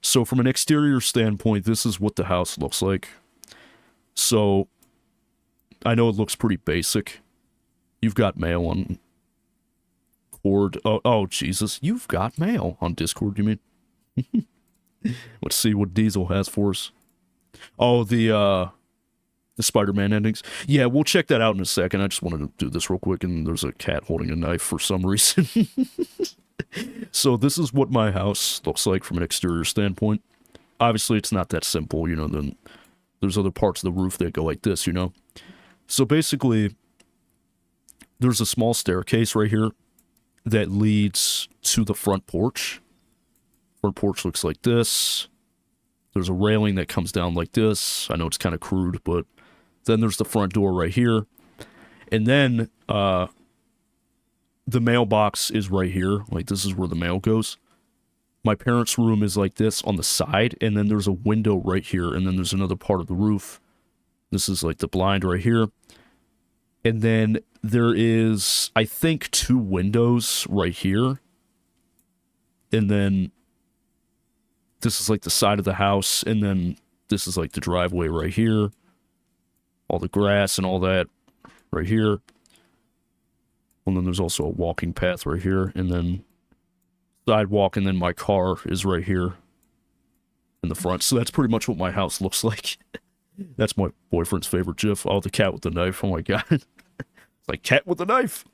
So, from an exterior standpoint, this is what the house looks like. So, I know it looks pretty basic. You've got mail on Discord. Oh, Jesus. You've got mail on Discord, you mean? Let's see what Diesel has for us. Oh, the Spider-Man endings. Yeah, we'll check that out in a second. I just wanted to do this real quick, and there's a cat holding a knife for some reason. So this is what my house looks like from an exterior standpoint. Obviously, it's not that simple, you know. Then there's other parts of the roof that go like this, you know. So basically, there's a small staircase right here that leads to the front porch. Front porch looks like this. There's a railing that comes down like this. I know it's kind of crude, but then there's the front door right here. And then the mailbox is right here. Like, this is where the mail goes. My parents' room is like this on the side, and then there's a window right here, and then there's another part of the roof. This is like the blind right here. And then there is, I think, 2 windows right here. And then this is like the side of the house, and then this is like the driveway right here. All the grass and all that right here. And then there's also a walking path right here, and then sidewalk, and then my car is right here in the front. So that's pretty much what my house looks like. That's my boyfriend's favorite gif. Oh, the cat with the knife. Oh my God. It's like cat with the knife.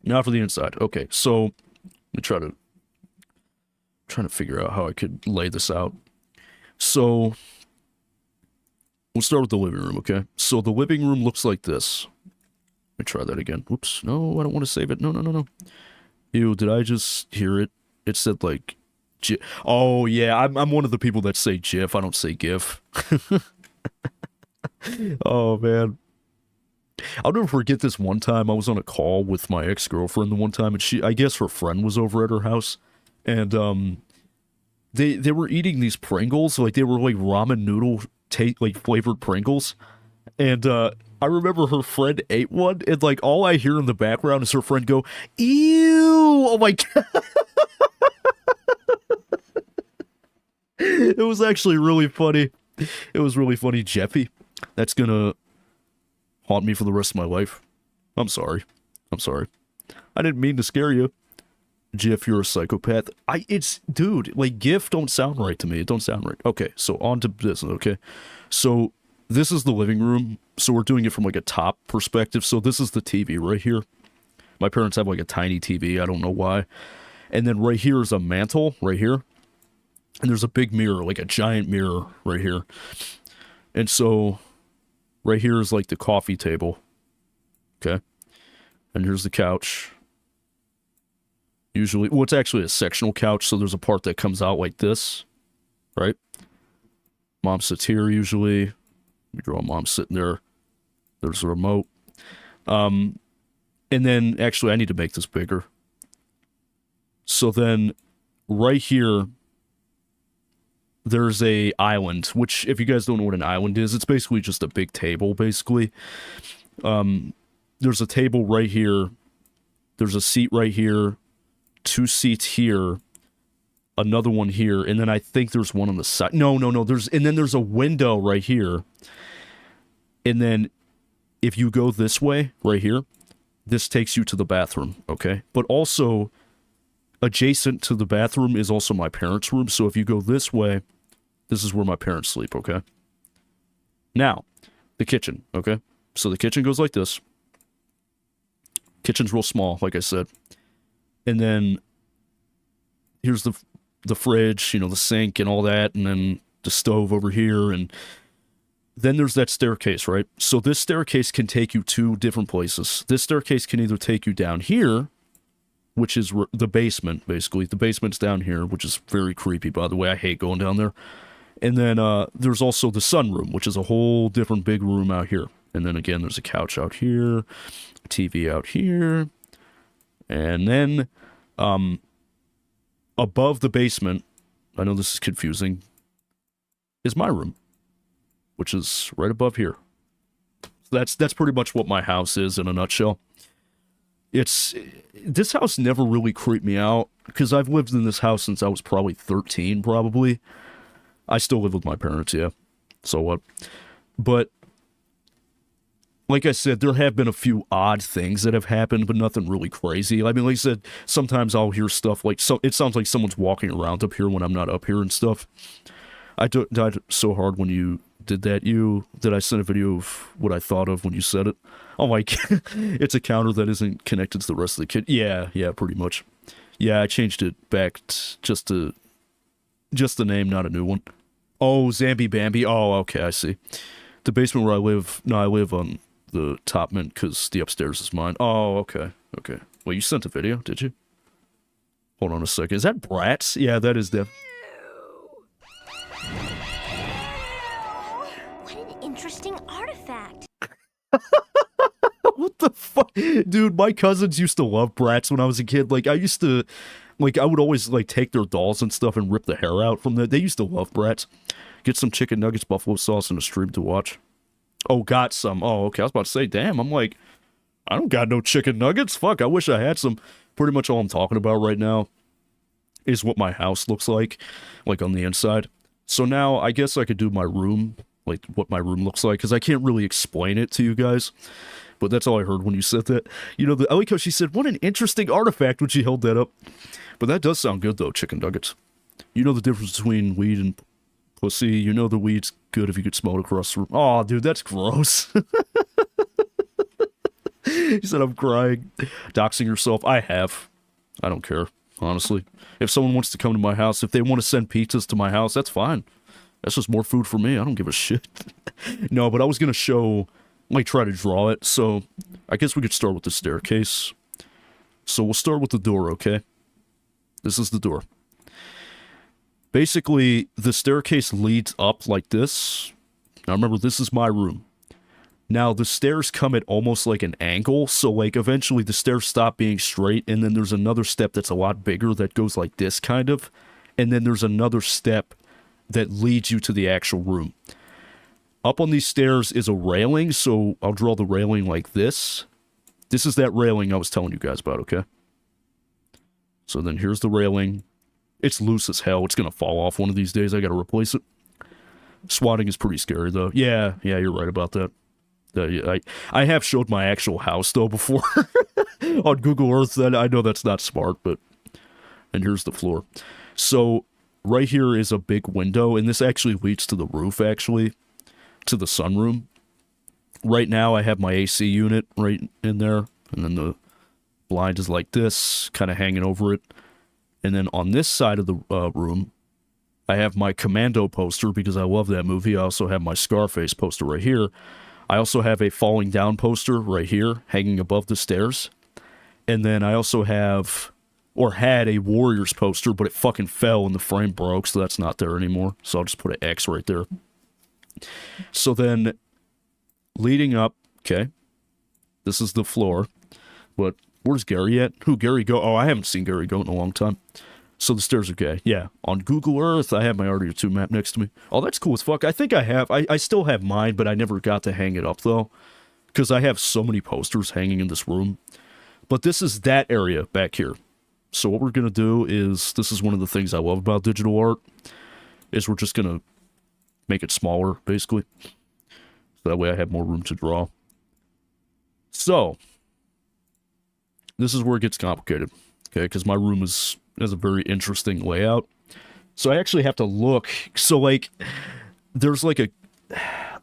Now for the inside. Okay, so let me trying to figure out how I could lay this out. So we'll start with the living room, okay? So the living room looks like this. Let me try that again. Whoops. No, I don't want to save it. No. Ew, did I just hear it? It said like, oh yeah, I'm one of the people that say GIF. I don't say GIF. Oh man, I'll never forget this one time. I was on a call with my ex-girlfriend the one time, and I guess her friend was over at her house, and they were eating these Pringles, like they were like ramen noodle like flavored Pringles, and I remember her friend ate one, and like all I hear in the background is her friend go, "Ew!" Oh my god. It was actually really funny. It was really funny. Jeffy, that's gonna haunt me for the rest of my life. I'm sorry. I'm sorry. I didn't mean to scare you. Jeff, you're a psychopath. Dude, like, GIF don't sound right to me. It don't sound right. Okay, so on to business, okay? So, this is the living room. So, we're doing it from, like, a top perspective. So, this is the TV right here. My parents have, like, a tiny TV. I don't know why. And then right here is a mantle, right here. And there's a big mirror, like a giant mirror right here. And so, right here is, like, the coffee table. Okay? And here's the couch. Usually, well, it's actually a sectional couch, so there's a part that comes out like this, right? Mom sits here usually. We draw mom sitting there. There's a remote. And then, actually, I need to make this bigger. So then, right here, there's a island, which, if you guys don't know what an island is, it's basically just a big table, basically. There's a table right here. There's a seat right here. 2 seats here, another one here, and then I think there's one on the side. No. And then there's a window right here. And then if you go this way, right here, this takes you to the bathroom, okay? But also, adjacent to the bathroom is also my parents' room. So if you go this way, this is where my parents sleep, okay? Now, the kitchen, okay? So the kitchen goes like this. Kitchen's real small, like I said. And then here's the fridge, you know, the sink and all that, and then the stove over here, and then there's that staircase, right? So this staircase can take you to different places. This staircase can either take you down here, which is the basement, basically. The basement's down here, which is very creepy, by the way. I hate going down there. And then there's also the sunroom, which is a whole different big room out here. And then again, there's a couch out here, a TV out here. And then, above the basement, I know this is confusing, is my room, which is right above here. So that's pretty much what my house is in a nutshell. This house never really creeped me out, because I've lived in this house since I was probably 13, probably. I still live with my parents, yeah. So what? But like I said, there have been a few odd things that have happened, but nothing really crazy. I mean, like I said, sometimes I'll hear stuff like, it sounds like someone's walking around up here when I'm not up here and stuff. I died so hard when you did that. Did I send a video of what I thought of when you said it? Oh my god, it's a counter that isn't connected to the rest of the kit. Yeah, pretty much. Yeah, I changed it back just the name, not a new one. Oh, Zambi Bambi. Oh, okay, I see. The basement where I live, no, I live on the top mint because the upstairs is mine. Oh, okay. Well, you sent a video, did you? Hold on a second. Is that Bratz? Yeah, that is them. What an interesting artifact. What the fuck? Dude, my cousins used to love Bratz when I was a kid. Like, I would always, like, take their dolls and stuff and rip the hair out from them. They used to love Bratz. Get some chicken nuggets, buffalo sauce, and a stream to watch. Oh, got some. Oh, okay. I was about to say, damn. I'm like, I don't got no chicken nuggets. Fuck, I wish I had some. Pretty much all I'm talking about right now is what my house looks like on the inside. So now, I guess I could do my room, like, what my room looks like, because I can't really explain it to you guys. But that's all I heard when you said that. You know, I like how she said, what an interesting artifact when she held that up. But that does sound good, though, chicken nuggets. You know the difference between weed and pussy. You know the weed's good if you could smell it across the room. Oh, dude, that's gross. He said, I'm crying. Doxing yourself. I have. I don't care, honestly. If someone wants to come to my house, if they want to send pizzas to my house, that's fine. That's just more food for me. I don't give a shit. No, but I was going to try to draw it. So I guess we could start with the staircase. So we'll start with the door, okay? This is the door. Basically, the staircase leads up like this. Now remember, this is my room. Now, the stairs come at almost like an angle, so like eventually the stairs stop being straight, and then there's another step that's a lot bigger that goes like this kind of, and then there's another step that leads you to the actual room. Up on these stairs is a railing, so I'll draw the railing like this. This is that railing I was telling you guys about, okay? So then here's the railing. It's loose as hell. It's gonna fall off one of these days. I gotta replace it. Swatting is pretty scary, though. Yeah, you're right about that. I have showed my actual house, though, before on Google Earth. Then I know that's not smart, but... And here's the floor. So, right here is a big window, and this actually leads to the roof, actually. To the sunroom. Right now, I have my AC unit right in there, and then the blind is like this, kind of hanging over it. And then on this side of the room, I have my Commando poster, because I love that movie. I also have my Scarface poster right here. I also have a Falling Down poster right here, hanging above the stairs. And then I also have, or had, a Warriors poster, but it fucking fell and the frame broke, so that's not there anymore. So I'll just put an X right there. So then, leading up, okay, this is the floor. But where's Gary at? Who, Gary Go? Oh, I haven't seen Gary Go in a long time. So the stairs are okay. Yeah, on Google Earth, I have my RDR2 map next to me. Oh, that's cool as fuck. I think I have. I still have mine, but I never got to hang it up, though. Because I have so many posters hanging in this room. But this is that area back here. So what we're going to do is, this is one of the things I love about digital art, is we're just going to make it smaller, basically. So that way I have more room to draw. So, this is where it gets complicated. Okay, because my room has a very interesting layout. So I actually have to look. So, like, there's like a...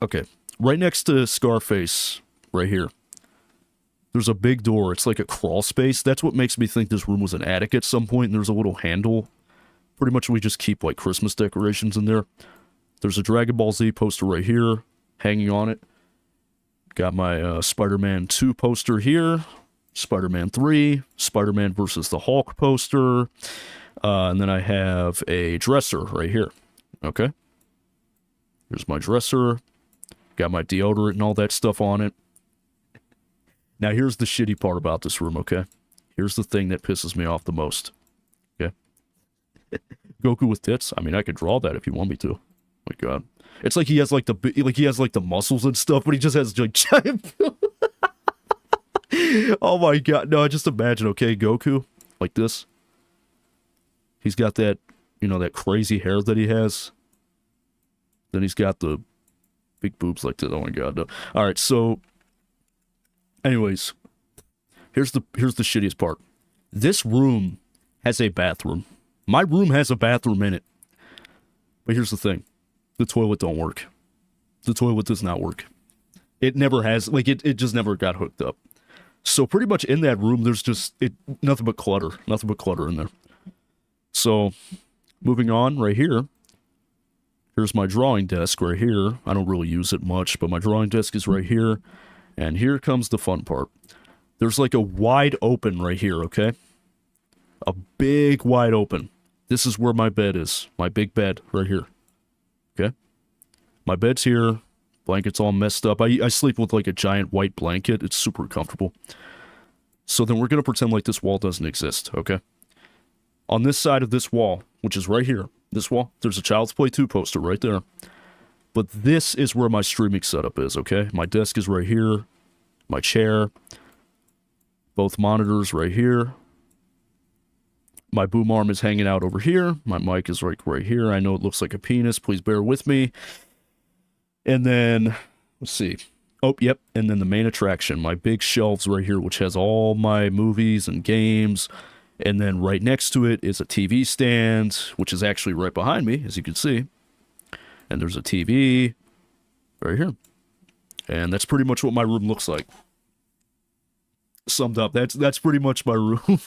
Okay, right next to Scarface, right here, there's a big door. It's like a crawl space. That's what makes me think this room was an attic at some point, and there's a little handle. Pretty much we just keep, like, Christmas decorations in there. There's a Dragon Ball Z poster right here, hanging on it. Got my Spider-Man 2 poster here. Spider-Man 3, Spider-Man versus the Hulk poster, and then I have a dresser right here, okay? Here's my dresser, got my deodorant and all that stuff on it. Now here's the shitty part about this room, okay? Here's the thing that pisses me off the most, okay? Goku with tits? I mean, I could draw that if you want me to. Oh my god. It's like he has like the muscles and stuff, but he just has like giant... Oh my god, no, just imagine, okay, Goku, like this. He's got that, you know, that crazy hair that he has. Then he's got the big boobs like this, oh my god, no. Alright, so, anyways, here's the shittiest part. This room has a bathroom. My room has a bathroom in it. But here's the thing. The toilet don't work. The toilet does not work. It never has, like, it just never got hooked up. So pretty much in that room, there's just nothing but clutter. Nothing but clutter in there. So, moving on, right here. Here's my drawing desk right here. I don't really use it much, but my drawing desk is right here. And here comes the fun part. There's like a wide open right here, okay? A big wide open. This is where my bed is. My big bed right here. Okay? My bed's here. Blanket's all messed up. I sleep with like a giant white blanket. It's super comfortable. So then we're going to pretend like this wall doesn't exist, okay? On this side of this wall, which is right here, this wall, there's a Child's Play 2 poster right there. But this is where my streaming setup is, okay? My desk is right here. My chair. Both monitors right here. My boom arm is hanging out over here. My mic is right here. I know it looks like a penis. Please bear with me. And then, let's see. Oh, yep. And then the main attraction, my big shelves right here, which has all my movies and games. And then right next to it is a TV stand, which is actually right behind me, as you can see. And there's a TV right here. And that's pretty much what my room looks like. Summed up, that's pretty much my room.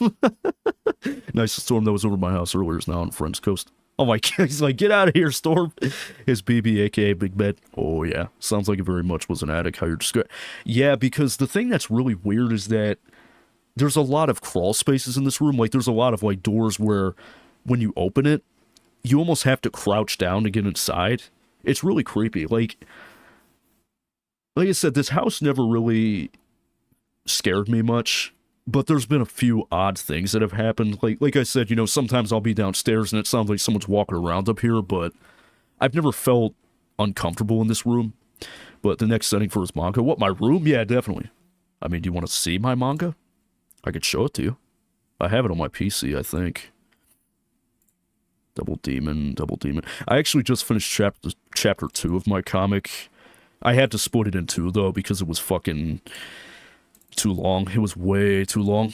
Nice storm that was over my house earlier is now on Friends Coast. Oh my god, he's like, get out of here, Storm. His BB, aka Big Bed. Oh yeah, sounds like it very much was an attic, how you're describing. Yeah, because the thing that's really weird is that there's a lot of crawl spaces in this room. Like, there's a lot of, like, doors where when you open it, you almost have to crouch down to get inside. It's really creepy. Like I said, this house never really scared me much, but there's been a few odd things that have happened. Like I said, you know, sometimes I'll be downstairs and it sounds like someone's walking around up here, but I've never felt uncomfortable in this room. But the next setting for his manga, what, my room? Yeah, definitely. I mean, do you want to see my manga? I could show it to you. I have it on my PC, I think. Double Demon. I actually just finished chapter 2 of my comic. I had to split it in two, though, because it was fucking too long. It was way too long.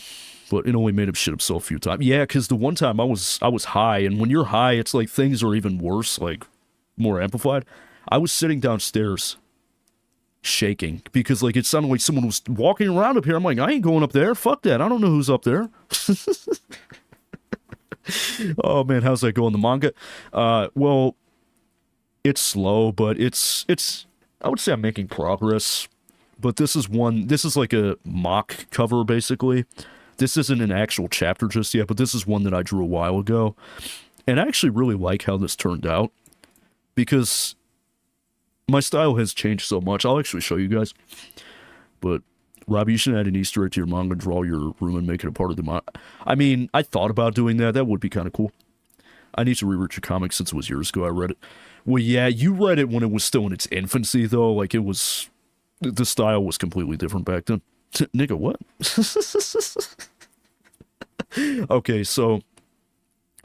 But it only made him shit himself a few times. Yeah, because the one time I was high, and when you're high, it's like things are even worse, like, more amplified. I was sitting downstairs, shaking, because, like, it sounded like someone was walking around up here. I'm like, I ain't going up there. Fuck that. I don't know who's up there. Oh, man, how's that going, the manga? Well, it's slow, but it's, I would say I'm making progress. But this is like a mock cover, basically. This isn't an actual chapter just yet, but this is one that I drew a while ago. And I actually really like how this turned out, because my style has changed so much. I'll actually show you guys. But, Robbie, you should add an Easter egg to your manga, draw your room, and make it a part of the manga. I mean, I thought about doing that. That would be kind of cool. I need to reread your comic since it was years ago I read it. Well, yeah, you read it when it was still in its infancy, though. Like, it was... The style was completely different back then. Nigga, what? Okay, so...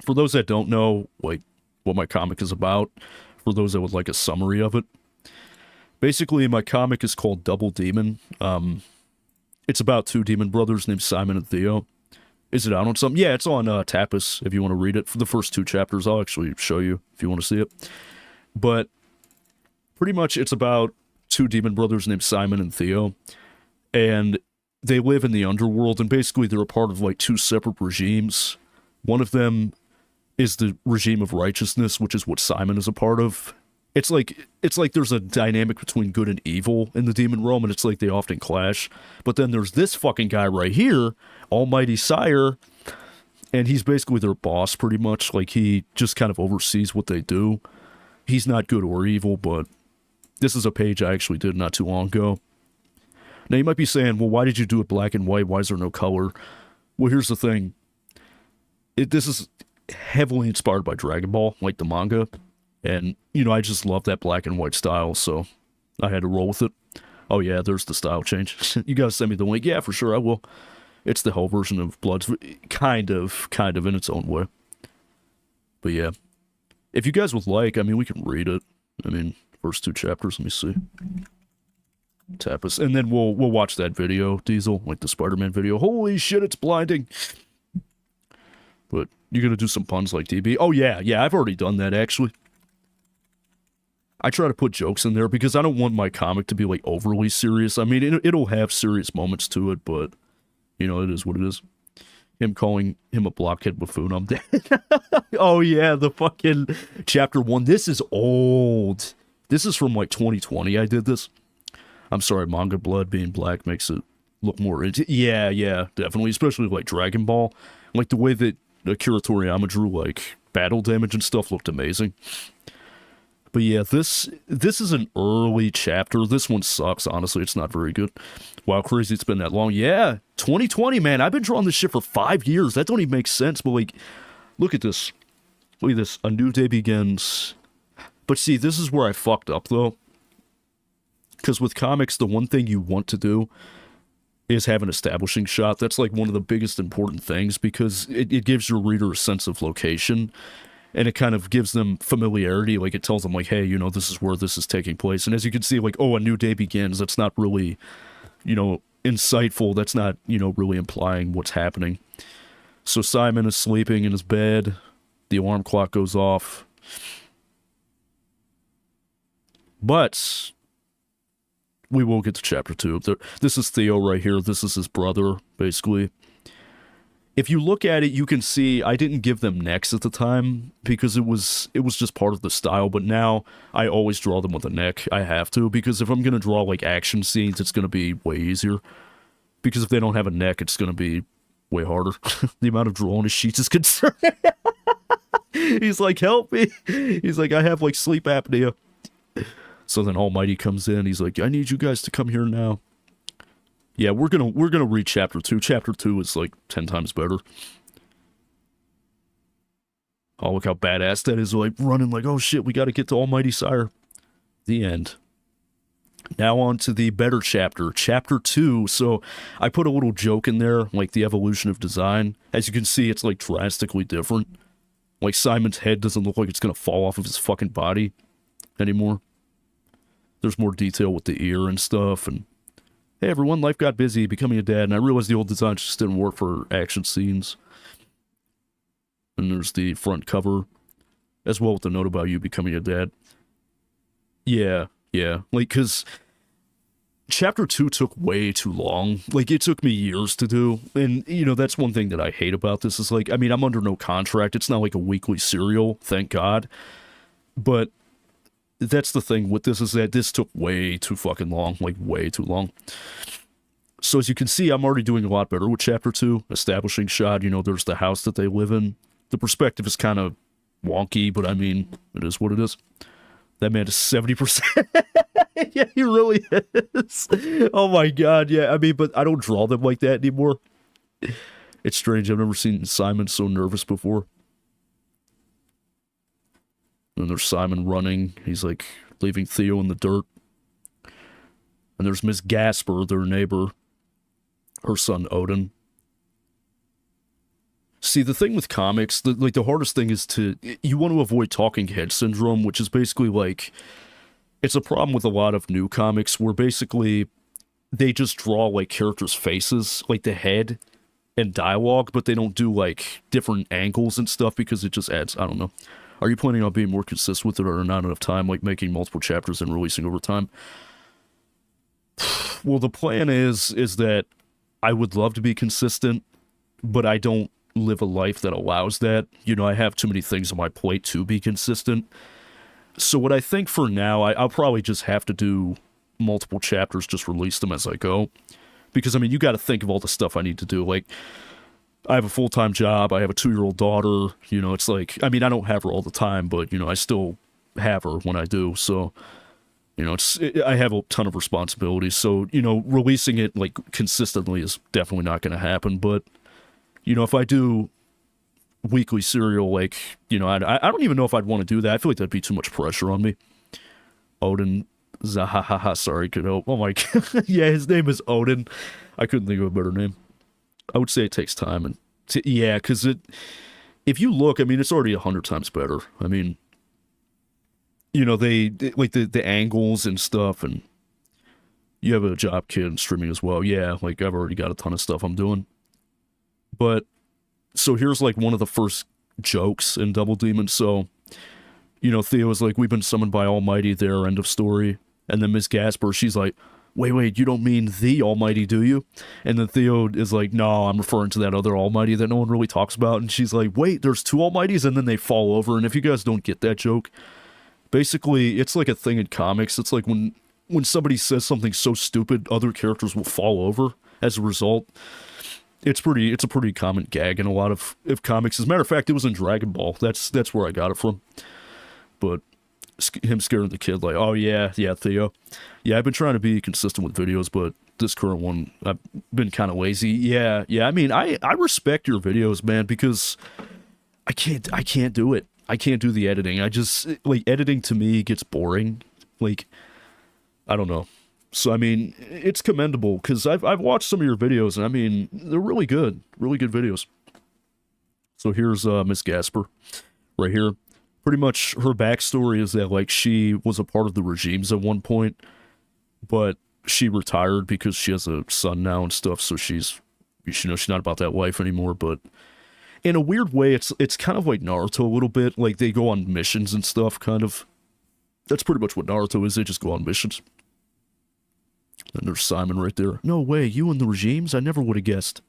For those that don't know, like, what my comic is about, for those that would like a summary of it, basically, my comic is called Double Demon. It's about two demon brothers named Simon and Theo. Is it out on something? Yeah, it's on Tapas, if you want to read it. For the first two chapters, I'll actually show you if you want to see it. But pretty much it's about two demon brothers named Simon and Theo. And they live in the underworld, and basically they're a part of, like, two separate regimes. One of them is the regime of righteousness, which is what Simon is a part of. It's like there's a dynamic between good and evil in the demon realm, and it's like they often clash. But then there's this fucking guy right here, Almighty Sire, and he's basically their boss, pretty much. Like, he just kind of oversees what they do. He's not good or evil, but this is a page I actually did not too long ago. Now, you might be saying, well, why did you do it black and white? Why is there no color? Well, here's the thing. This is heavily inspired by Dragon Ball, like the manga. And, you know, I just love that black and white style, so I had to roll with it. Oh, yeah, there's the style change. You gotta send me the link. Yeah, for sure, I will. It's the hell version of Bloods. Kind of in its own way. But, yeah. If you guys would like, I mean, we can read it. I mean, first two chapters, let me see. Tapas. And then we'll watch that video, Diesel, like the Spider-Man video. Holy shit, it's blinding! But you're gonna do some puns like DB? Oh, yeah, I've already done that, actually. I try to put jokes in there because I don't want my comic to be, like, overly serious. I mean, it'll have serious moments to it, but, you know, it is what it is. Him calling him a blockhead buffoon, I'm dead. Oh, yeah, the fucking chapter 1. This is old. This is from, like, 2020 I did this. I'm sorry, manga blood being black makes it look more... Yeah, definitely. Especially, like, Dragon Ball. Like, the way that Akira Toriyama drew, like, battle damage and stuff looked amazing. But yeah, this is an early chapter. This one sucks, honestly. It's not very good. Wow, crazy it's been that long. Yeah, 2020, man. I've been drawing this shit for 5 years. That don't even make sense. But, like, look at this. Look at this. A new day begins. But see, this is where I fucked up, though. Because with comics, the one thing you want to do is have an establishing shot. That's, like, one of the biggest important things, because it gives your reader a sense of location. And it kind of gives them familiarity, like it tells them, like, hey, you know, this is where this is taking place. And as you can see, like, oh, a new day begins. That's not really, you know, insightful. That's not, you know, really implying what's happening. So Simon is sleeping in his bed. The alarm clock goes off. But we will get to chapter 2. This is Theo right here. This is his brother, basically. If you look at it, you can see I didn't give them necks at the time because it was just part of the style, but now I always draw them with a neck. I have to, because if I'm going to draw, like, action scenes, it's going to be way easier. Because if they don't have a neck, it's going to be way harder. The amount of drool on his sheets is concerned. He's like, help me. He's like, I have like sleep apnea. So then Almighty comes in. He's like, I need you guys to come here now. Yeah, we're gonna read chapter 2. Chapter 2 is like 10 times better. Oh, look how badass that is. Like running like, oh shit, we got to get to Almighty Sire. The end. Now on to the better chapter, chapter 2. So I put a little joke in there, like the evolution of design. As you can see, it's like drastically different. Like Simon's head doesn't look like it's gonna fall off of his fucking body anymore. There's more detail with the ear and stuff. And hey everyone, life got busy becoming a dad, and I realized the old design just didn't work for action scenes. And there's the front cover, as well with the note about you becoming a dad. Yeah. Like, because chapter 2 took way too long. Like, it took me years to do. And, you know, that's one thing that I hate about this is, like, I mean, I'm under no contract. It's not like a weekly serial, thank God. But that's the thing with this is that this took way too fucking long. Like, way too long. So as you can see, I'm already doing a lot better with chapter 2. Establishing shot, you know, there's the house that they live in. The perspective is kind of wonky, but I mean, it is what it is. That man is 70%. Yeah, he really is. Oh my god, yeah. I mean, but I don't draw them like that anymore. It's strange. I've never seen Simon so nervous before. And there's Simon running. He's like leaving Theo in the dirt. And there's Miss Gasper, their neighbor. Her son, Odin. See, the thing with comics, the hardest thing is you want to avoid talking head syndrome, which is basically like, it's a problem with a lot of new comics where basically they just draw like characters' faces, like the head and dialogue, but they don't do like different angles and stuff because it just adds, I don't know. Are you planning on being more consistent with it or not enough time, like making multiple chapters and releasing over time? Well, the plan is that I would love to be consistent, but I don't live a life that allows that. You know, I have too many things on my plate to be consistent. So what I think for now, I'll probably just have to do multiple chapters, just release them as I go. Because, I mean, you got to think of all the stuff I need to do. Like, I have a full-time job, I have a 2-year-old daughter, you know, it's like, I mean, I don't have her all the time, but, you know, I still have her when I do, so, you know, I have a ton of responsibilities, so, you know, releasing it, like, consistently is definitely not going to happen, but you know, if I do weekly serial, like, you know, I don't even know if I'd want to do that. I feel like that'd be too much pressure on me. Odin, Zahahaha, sorry, kiddo. Oh my god. Yeah, his name is Odin. I couldn't think of a better name. I would say it takes time. And yeah, because if you look, I mean, it's already 100 times better. I mean, you know, they like the angles and stuff, and you have a job, kid, and streaming as well. Yeah, like, I've already got a ton of stuff I'm doing. But, so here's like one of the first jokes in Double Demon. So, you know, Theo is like, we've been summoned by Almighty there, end of story. And then Miss Gasper, she's like, wait, you don't mean the Almighty, do you? And then Theo is like, no, I'm referring to that other Almighty that no one really talks about. And she's like, wait, there's 2 Almighties? And then they fall over. And if you guys don't get that joke, basically, it's like a thing in comics. It's like when somebody says something so stupid, other characters will fall over as a result. It's a pretty common gag in a lot of comics. As a matter of fact, it was in Dragon Ball. That's where I got it from. But him scaring the kid like, oh yeah, Theo. Yeah, I've been trying to be consistent with videos, but this current one, I've been kind of lazy. Yeah. I mean, I respect your videos, man, because I can't do it. I can't do the editing. I just, like, editing to me gets boring. Like, I don't know. So, I mean, it's commendable, because I've watched some of your videos, and I mean, they're really good videos. So here's Miss Gasper, right here. Pretty much her backstory is that, like, she was a part of the regimes at one point, but she retired because she has a son now and stuff, so she's not about that life anymore, but in a weird way, it's kind of like Naruto a little bit, like, they go on missions and stuff, kind of. That's pretty much what Naruto is, they just go on missions. And there's Simon right there. No way, you and the regimes? I never would have guessed.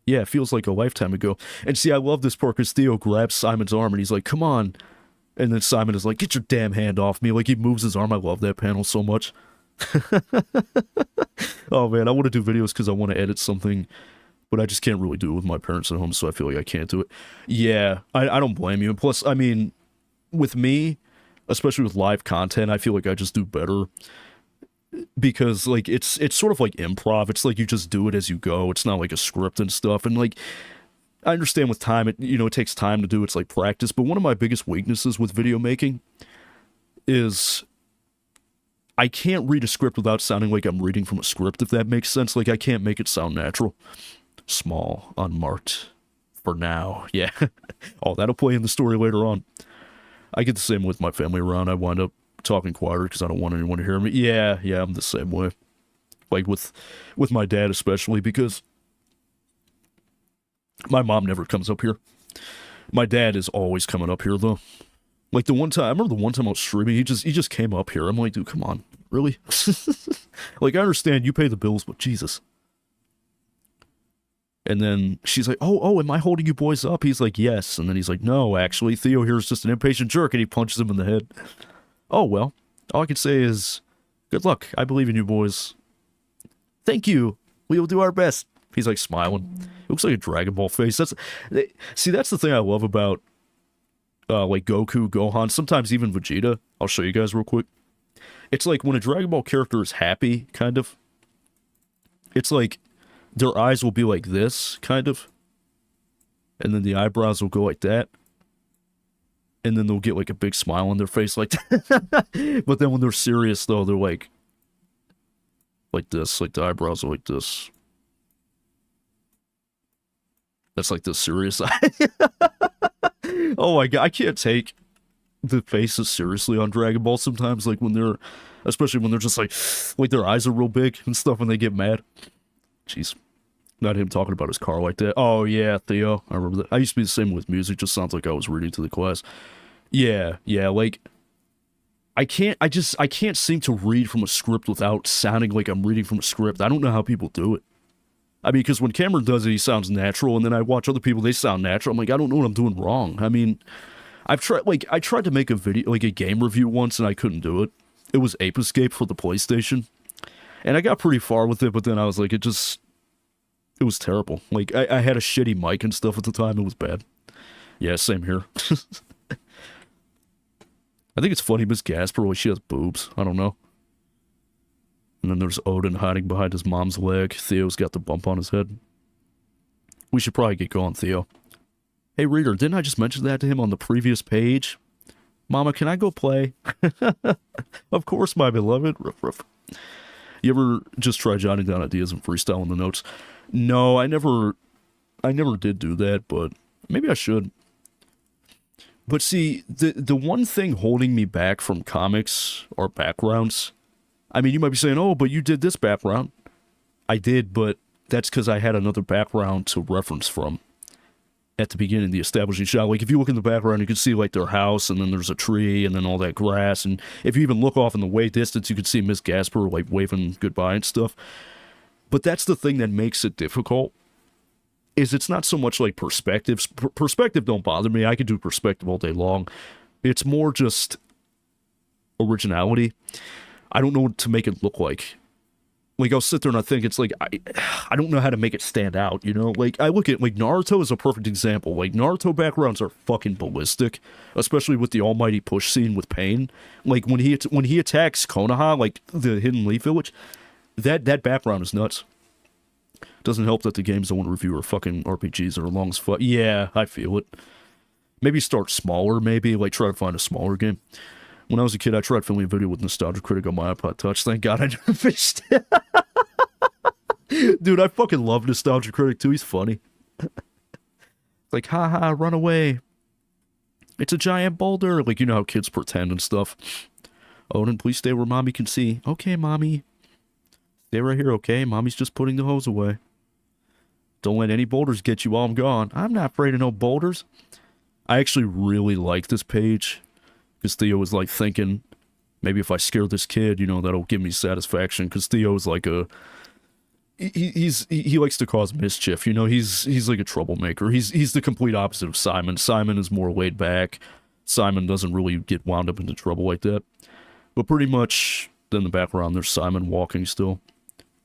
Yeah, it feels like a lifetime ago. And see, I love this part because Theo grabs Simon's arm and he's like, come on. And then Simon is like, get your damn hand off me. Like, he moves his arm. I love that panel so much. Oh man, I want to do videos because I want to edit something, but I just can't really do it with my parents at home, so I feel like I can't do it. Yeah, I don't blame you. And plus, I mean, with me, especially with live content, I feel like I just do better. Because, like, it's sort of like improv. It's like you just do it as you go. It's not like a script and stuff. And, like, I understand with time, it takes time to do. It's like practice. But one of my biggest weaknesses with video making is I can't read a script without sounding like I'm reading from a script, if that makes sense. Like, I can't make it sound natural. Small, unmarked, for now. Yeah. Oh, that'll play in the story later on. I get the same with my family around. I wind up talking quieter because I don't want anyone to hear me. Yeah, I'm the same way. Like, with my dad especially, because my mom never comes up here. My dad is always coming up here, though. Like, the one time, I remember the one time I was streaming, he just came up here. I'm like, dude, come on. Really? Like, I understand you pay the bills, but Jesus. And then she's like, oh, am I holding you boys up? He's like, yes. And then he's like, no, actually, Theo here is just an impatient jerk, and he punches him in the head. Oh, well, all I can say is, good luck. I believe in you boys. Thank you. We will do our best. He's like smiling. It looks like a Dragon Ball face. That's the thing I love about like Goku, Gohan, sometimes even Vegeta. I'll show you guys real quick. It's like when a Dragon Ball character is happy, kind of. It's like their eyes will be like this, kind of. And then the eyebrows will go like that. And then they'll get like a big smile on their face like that. But then when they're serious, though, they're like this. Like the eyebrows are like this. That's like the serious eye. Oh my god, I can't take the faces seriously on Dragon Ball sometimes. Like especially when they're just like their eyes are real big and stuff when they get mad. Jeez. Not him talking about his car like that. Oh, yeah, Theo. I remember that. I used to be the same with music. Just sounds like I was reading to the class. Yeah, like, I can't seem to read from a script without sounding like I'm reading from a script. I don't know how people do it. I mean, because when Cameron does it, he sounds natural, and then I watch other people, they sound natural. I'm like, I don't know what I'm doing wrong. I mean, I tried to make a video, like a game review once, and I couldn't do it. It was Ape Escape for the PlayStation. And I got pretty far with it, but then I was like, it was terrible. Like, I had a shitty mic and stuff at the time. It was bad. Yeah, same here. I think it's funny, Miss Gasper, like, she has boobs. I don't know. And then there's Odin hiding behind his mom's leg. Theo's got the bump on his head. We should probably get going, Theo. Hey, reader, didn't I just mention that to him on the previous page? Mama, can I go play? Of course, my beloved. Ruff, ruff. You ever just try jotting down ideas and freestyling the notes? No, I never did do that, but maybe I should. But see, the one thing holding me back from comics or backgrounds, I mean, you might be saying, oh, but you did this background. I did, but that's because I had another background to reference from at the beginning, the establishing shot. Like, if you look in the background, you can see, like, their house, and then there's a tree, and then all that grass, and if you even look off in the way distance, you can see Miss Gasper, like, waving goodbye and stuff. But that's the thing that makes it difficult, is it's not so much like perspectives. Perspective don't bother me. I could do perspective all day long. It's more just originality. I don't know what to make it look like. Like, I'll sit there and I think it's like, I don't know how to make it stand out, you know? Like, I look at, like, Naruto is a perfect example. Like, Naruto backgrounds are fucking ballistic, especially with the almighty push scene with Pain. Like, when he attacks Konoha, like, the Hidden Leaf Village, that background is nuts. Doesn't help that the games I want to review are fucking RPGs that are long as fuck. Yeah, I feel it. Maybe start smaller, maybe, like, try to find a smaller game. When I was a kid, I tried filming a video with Nostalgia Critic on my iPod Touch. Thank God I never finished it. Dude, I fucking love Nostalgia Critic, too. He's funny. Like, haha, run away. It's a giant boulder. Like, you know how kids pretend and stuff. Odin, please stay where Mommy can see. Okay, Mommy. Stay right here, okay? Mommy's just putting the hose away. Don't let any boulders get you while I'm gone. I'm not afraid of no boulders. I actually really like this page. Because Theo was, like, thinking, maybe if I scare this kid, you know, that'll give me satisfaction. Because Theo's like he likes to cause mischief, you know. He's like a troublemaker. He's the complete opposite of Simon. Simon is more laid back. Simon doesn't really get wound up into trouble like that. But pretty much, in the background, there's Simon walking still.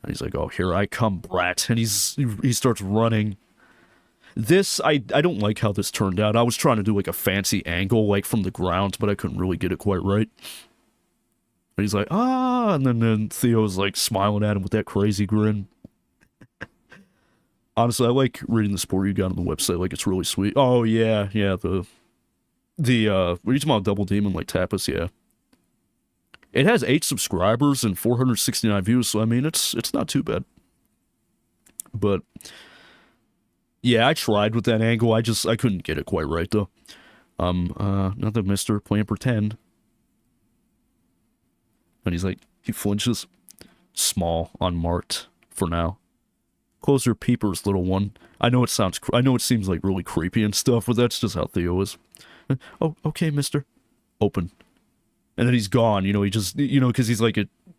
And he's like, oh, here I come, brat. And he starts running. This, I don't like how this turned out. I was trying to do like a fancy angle, like from the ground, but I couldn't really get it quite right. And he's like, ah, and then Theo's like smiling at him with that crazy grin. Honestly, I like reading the support you got on the website, like it's really sweet. Oh yeah, the what are you talking about, Double Demon, like Tapas, yeah. It has 8 subscribers and 469 views, so I mean it's not too bad. But yeah, I tried with that angle. I couldn't get it quite right though. Nothing, mister, playing pretend. And he's like, he flinches. Small, unmarked, for now. Close your peepers, little one. I know it seems like really creepy and stuff, but that's just how Theo is. Oh, okay, mister. Open. And then he's gone, he just, because he's like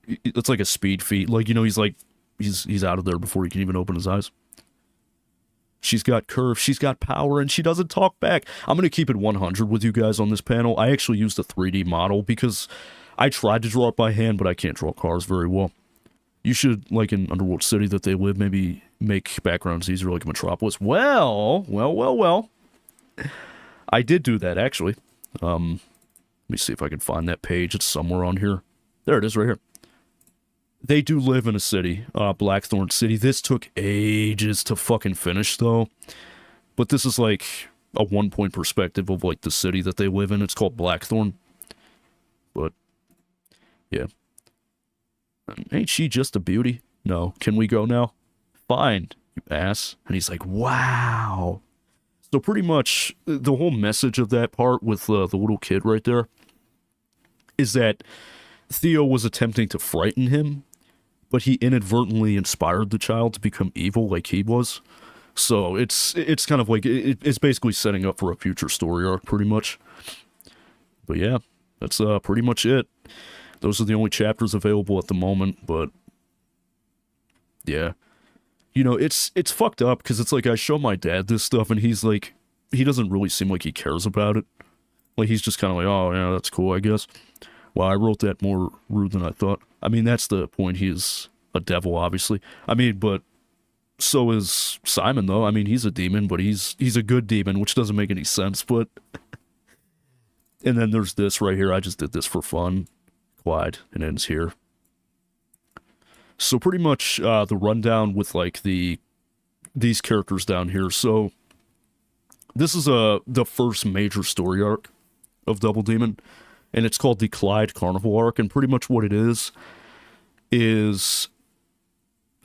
it's like a speed feat. Like, he's out of there before he can even open his eyes. She's got curve, she's got power, and she doesn't talk back. I'm going to keep it 100 with you guys on this panel. I actually used a 3D model because I tried to draw it by hand, but I can't draw cars very well. You should, like in Underworld City that they live, maybe make backgrounds easier like in Metropolis. Well. I did do that, actually. Let me see if I can find that page. It's somewhere on here. There it is, right here. They do live in a city, Blackthorn City. This took ages to fucking finish, though. But this is like a one-point perspective of like the city that they live in. It's called Blackthorn. But, yeah. Ain't she just a beauty? No. Can we go now? Fine, you ass. And he's like, wow. So pretty much the whole message of that part with the little kid right there is that Theo was attempting to frighten him, but he inadvertently inspired the child to become evil like he was. So it's kind of like, it's basically setting up for a future story arc, pretty much. But yeah, that's pretty much it. Those are the only chapters available at the moment, but yeah. It's fucked up, because it's like I show my dad this stuff, and he's like, he doesn't really seem like he cares about it. Like, he's just kind of like, oh, yeah, that's cool, I guess. Well, I wrote that more rude than I thought. I mean, that's the point. He is a devil, obviously. I mean, but so is Simon, though. I mean, he's a demon, but he's a good demon, which doesn't make any sense, but... And then there's this right here. I just did this for fun. Clyde. It ends here. So pretty much the rundown with, like, these characters down here. So this is the first major story arc of Double Demon, and it's called the Clyde Carnival arc, and pretty much what it is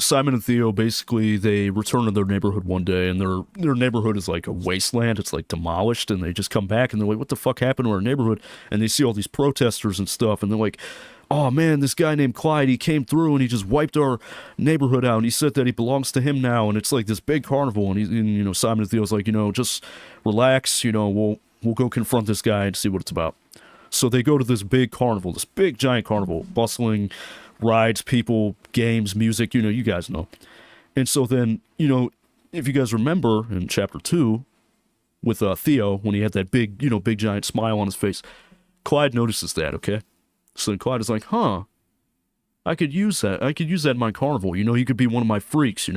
Simon and Theo, basically, they return to their neighborhood one day, and their neighborhood is like a wasteland. It's like demolished, and they just come back, and they're like, what the fuck happened to our neighborhood? And they see all these protesters and stuff, and they're like, oh man, this guy named Clyde, he came through, and he just wiped our neighborhood out, and he said that he belongs to him now, and it's like this big carnival, and Simon and Theo's like, just relax, we'll go confront this guy and see what it's about. So they go to this big carnival, this big giant carnival, bustling, rides, people, games, music, you guys know. And so then, if you guys remember in chapter 2 with Theo, when he had that big, big giant smile on his face, Clyde notices that, okay? So then Clyde is like, huh, I could use that. I could use that in my carnival. He could be one of my freaks,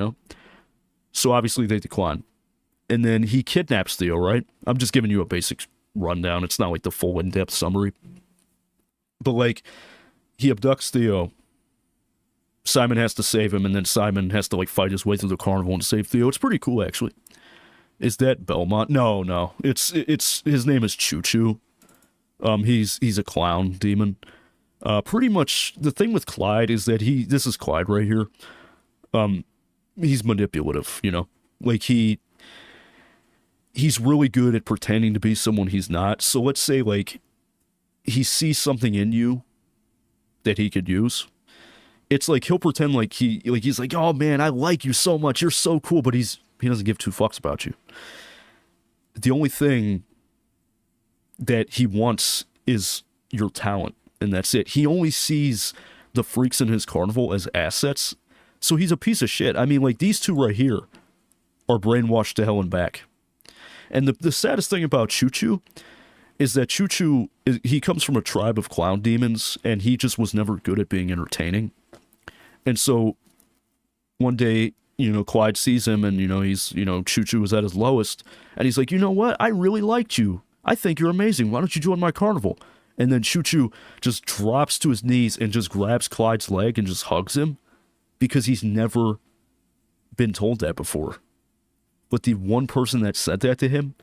So obviously they decline. And then he kidnaps Theo, right? I'm just giving you a basic rundown. It's not like the full in-depth summary. But like, he abducts Theo. Simon has to save him, and then Simon has to like fight his way through the carnival and save Theo. It's pretty cool, actually. Is that Belmont? No. It's his name is Choo Choo. He's a clown demon. Pretty much the thing with Clyde is that this is Clyde right here. He's manipulative, like he's really good at pretending to be someone he's not. So let's say like he sees something in you that he could use. It's like he'll pretend like he's like, oh man, I like you so much, you're so cool, but he doesn't give two fucks about you. The only thing that he wants is your talent, and that's it. He only sees the freaks in his carnival as assets, so he's a piece of shit. I mean, like, these two right here are brainwashed to hell and back. And the saddest thing about Choo Choo is that Choo Choo, he comes from a tribe of clown demons, and he just was never good at being entertaining. And so one day, Clyde sees him and, he's, Choo Choo was at his lowest. And he's like, you know what? I really liked you. I think you're amazing. Why don't you join my carnival? And then Choo Choo just drops to his knees and just grabs Clyde's leg and just hugs him because he's never been told that before. But the one person that said that to him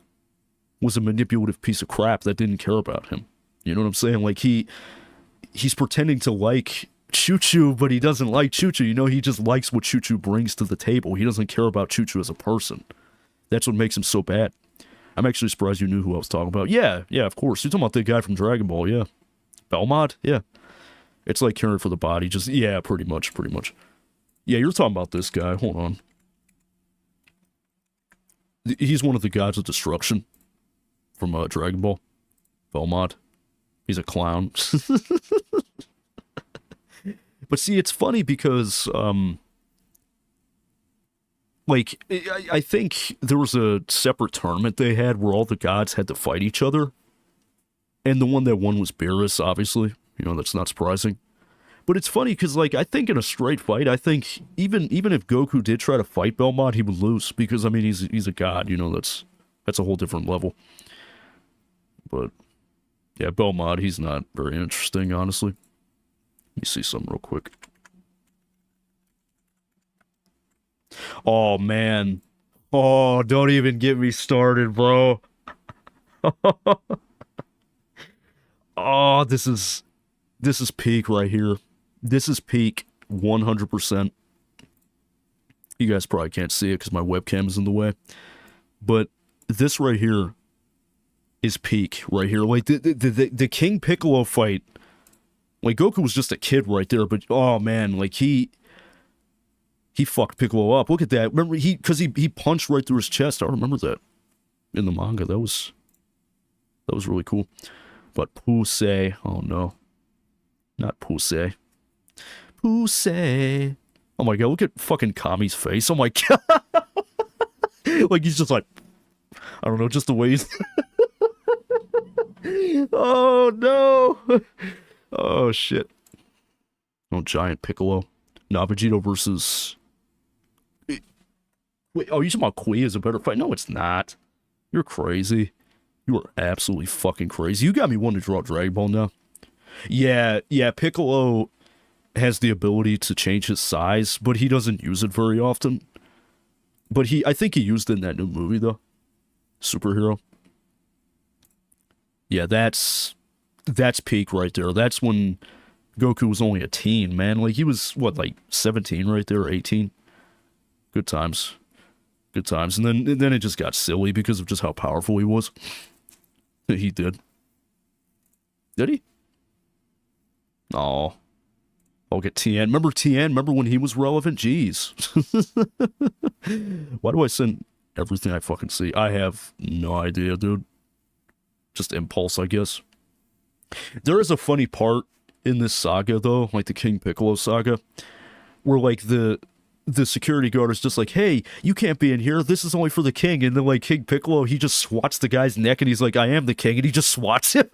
was a manipulative piece of crap that didn't care about him. You know what I'm saying? Like, he's pretending to like Choo Choo, but he doesn't like Choo Choo. He just likes what Choo Choo brings to the table. He doesn't care about Choo Choo as a person. That's what makes him so bad. I'm actually surprised you knew who I was talking about. Yeah, of course. You're talking about the guy from Dragon Ball, yeah. Belmont? Yeah. It's like caring for the body. Just, yeah, pretty much. Yeah, you're talking about this guy. Hold on. He's one of the gods of destruction from Dragon Ball. Belmont. He's a clown. But see, it's funny because, I think there was a separate tournament they had where all the gods had to fight each other. And the one that won was Beerus, obviously. That's not surprising. But it's funny because, I think in a straight fight, I think even if Goku did try to fight Belmont, he would lose. Because, he's a god, that's a whole different level. But, yeah, Belmont, he's not very interesting, honestly. Let me see something real quick. Oh, man. Oh, don't even get me started, bro. Oh, this is peak right here. This is peak 100%. You guys probably can't see it because my webcam is in the way. But this right here is peak right here. Like, the King Piccolo fight, like, Goku was just a kid right there, but, oh, man, like, he fucked Piccolo up. Look at that. Remember, because he punched right through his chest. I remember that in the manga. That was really cool. But Pusei, oh, no. Not Pusei. Pusei. Oh, my God, look at fucking Kami's face. Oh, my God. Like, he's just like, I don't know, just the way he's... Oh, no. Oh, shit. Oh, Giant Piccolo. Nah, Vegito versus... Wait, oh, you talking about Kui is a better fight? No, it's not. You're crazy. You are absolutely fucking crazy. You got me wanting to draw Dragon Ball now. Yeah, Piccolo has the ability to change his size, but he doesn't use it very often. But I think he used it in that new movie, though. Superhero. Yeah, that's peak right there. That's when Goku was only a teen, man. Like, he was, 17 right there, 18? Good times. And then it just got silly because of just how powerful he was. He did. Did he? Oh. I'll get Tien. Remember Tien? Remember when he was relevant? Jeez. Why do I send everything I fucking see? I have no idea, dude. Just impulse, I guess. There is a funny part in this saga, though, like the King Piccolo saga, where, like, the security guard is just like, hey, you can't be in here. This is only for the king. And then, like, King Piccolo, he just swats the guy's neck, and he's like, I am the king, and he just swats him.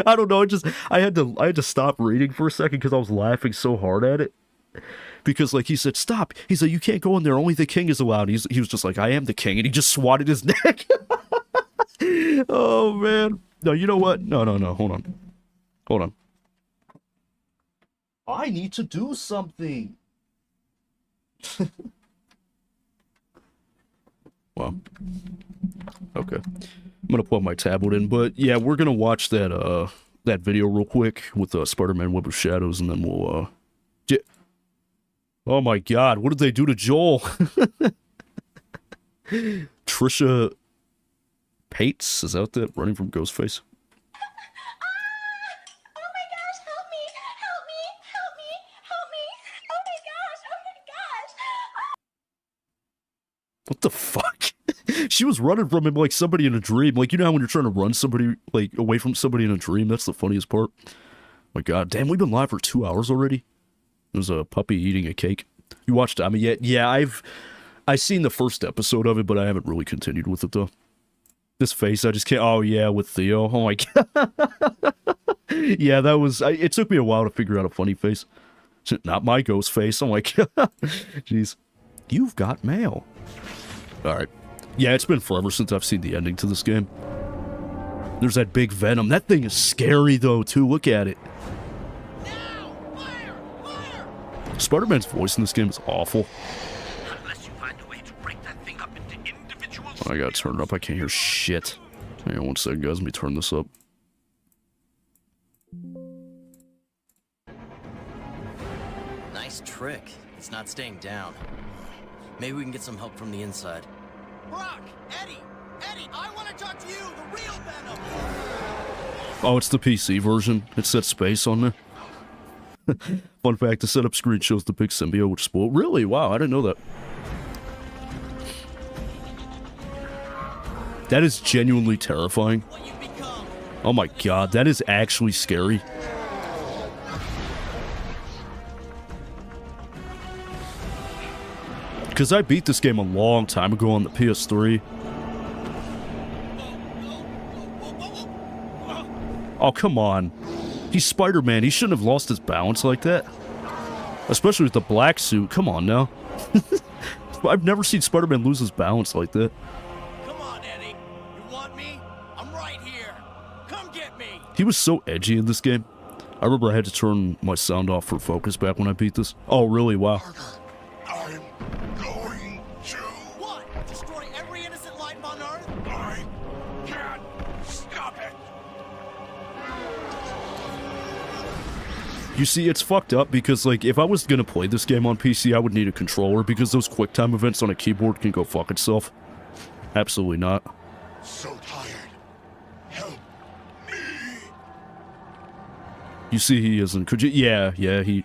I don't know. I had to stop reading for a second because I was laughing so hard at it. Because, like, he said, stop. He said, you can't go in there. Only the king is allowed. He was just like, I am the king, and he just swatted his neck. Oh, man. No, you know what? No. Hold on. I need to do something. Well, okay. I'm gonna plug my tablet in, but yeah, we're gonna watch that video real quick with Spider-Man Web of Shadows, and then we'll oh my God, what did they do to Joel? Trisha Pates, is that running from Ghostface? What the fuck? She was running from him like somebody in a dream. Like, you know how when you're trying to run somebody, like, away from somebody in a dream? That's the funniest part. My God, damn, we've been live for 2 hours already. There's a puppy eating a cake. You watched Ami yet? Yeah, I've seen the first episode of it, but I haven't really continued with it, though. This face, I just can't... Oh, yeah, with Theo. Oh, my God. Yeah, that was... it took me a while to figure out a funny face. Not my ghost face. I'm like, jeez. You've got mail. Alright. Yeah, it's been forever since I've seen the ending to this game. There's that big Venom. That thing is scary, though, too. Look at it. Spider-Man's voice in this game is awful. Unless you find a way to break that thing up into individual I gotta turn it up. I can't hear shit. Hang on one second, guys. Let me turn this up. Nice trick. It's not staying down. Maybe we can get some help from the inside. Brock! Eddie! Eddie, I want to talk to you, the real Venom! Oh, it's the PC version. It said space on there. Fun fact, the setup screen shows the big symbiote, which spoiled. Really? Wow, I didn't know that. That is genuinely terrifying. Oh my god, that is actually scary. Because I beat this game a long time ago on the PS3. Oh, come on. He's Spider-Man. He shouldn't have lost his balance like that. Especially with the black suit. Come on now. I've never seen Spider-Man lose his balance like that. Come on, Eddie. You want me? I'm right here. Come get me. He was so edgy in this game. I remember I had to turn my sound off for focus back when I beat this. Oh, really? Wow. I'm going to... What? Destroy every innocent life on Earth? I can't stop it. You see, it's fucked up because, like, if I was gonna play this game on PC, I would need a controller because those QuickTime events on a keyboard can go fuck itself. Absolutely not. So tired. Help me. You see, he isn't. Could you? Yeah, he's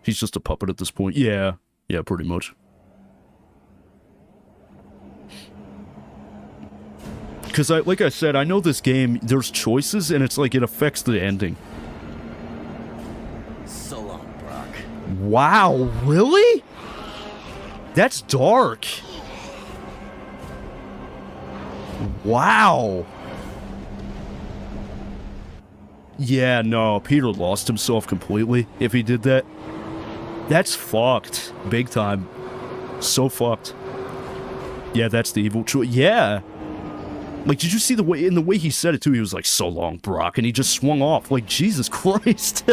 just a puppet at this point. Yeah, pretty much. Because, like I said, I know this game, there's choices, and it's like, it affects the ending. So long, Brock. Wow, really? That's dark. Wow. Yeah, no, Peter lost himself completely if he did that. That's fucked. Big time. So fucked. Yeah, that's the evil choice. Yeah. Like, did you see the way, in the way he said it too? He was like, so long, Brock, and he just swung off. Like, Jesus Christ.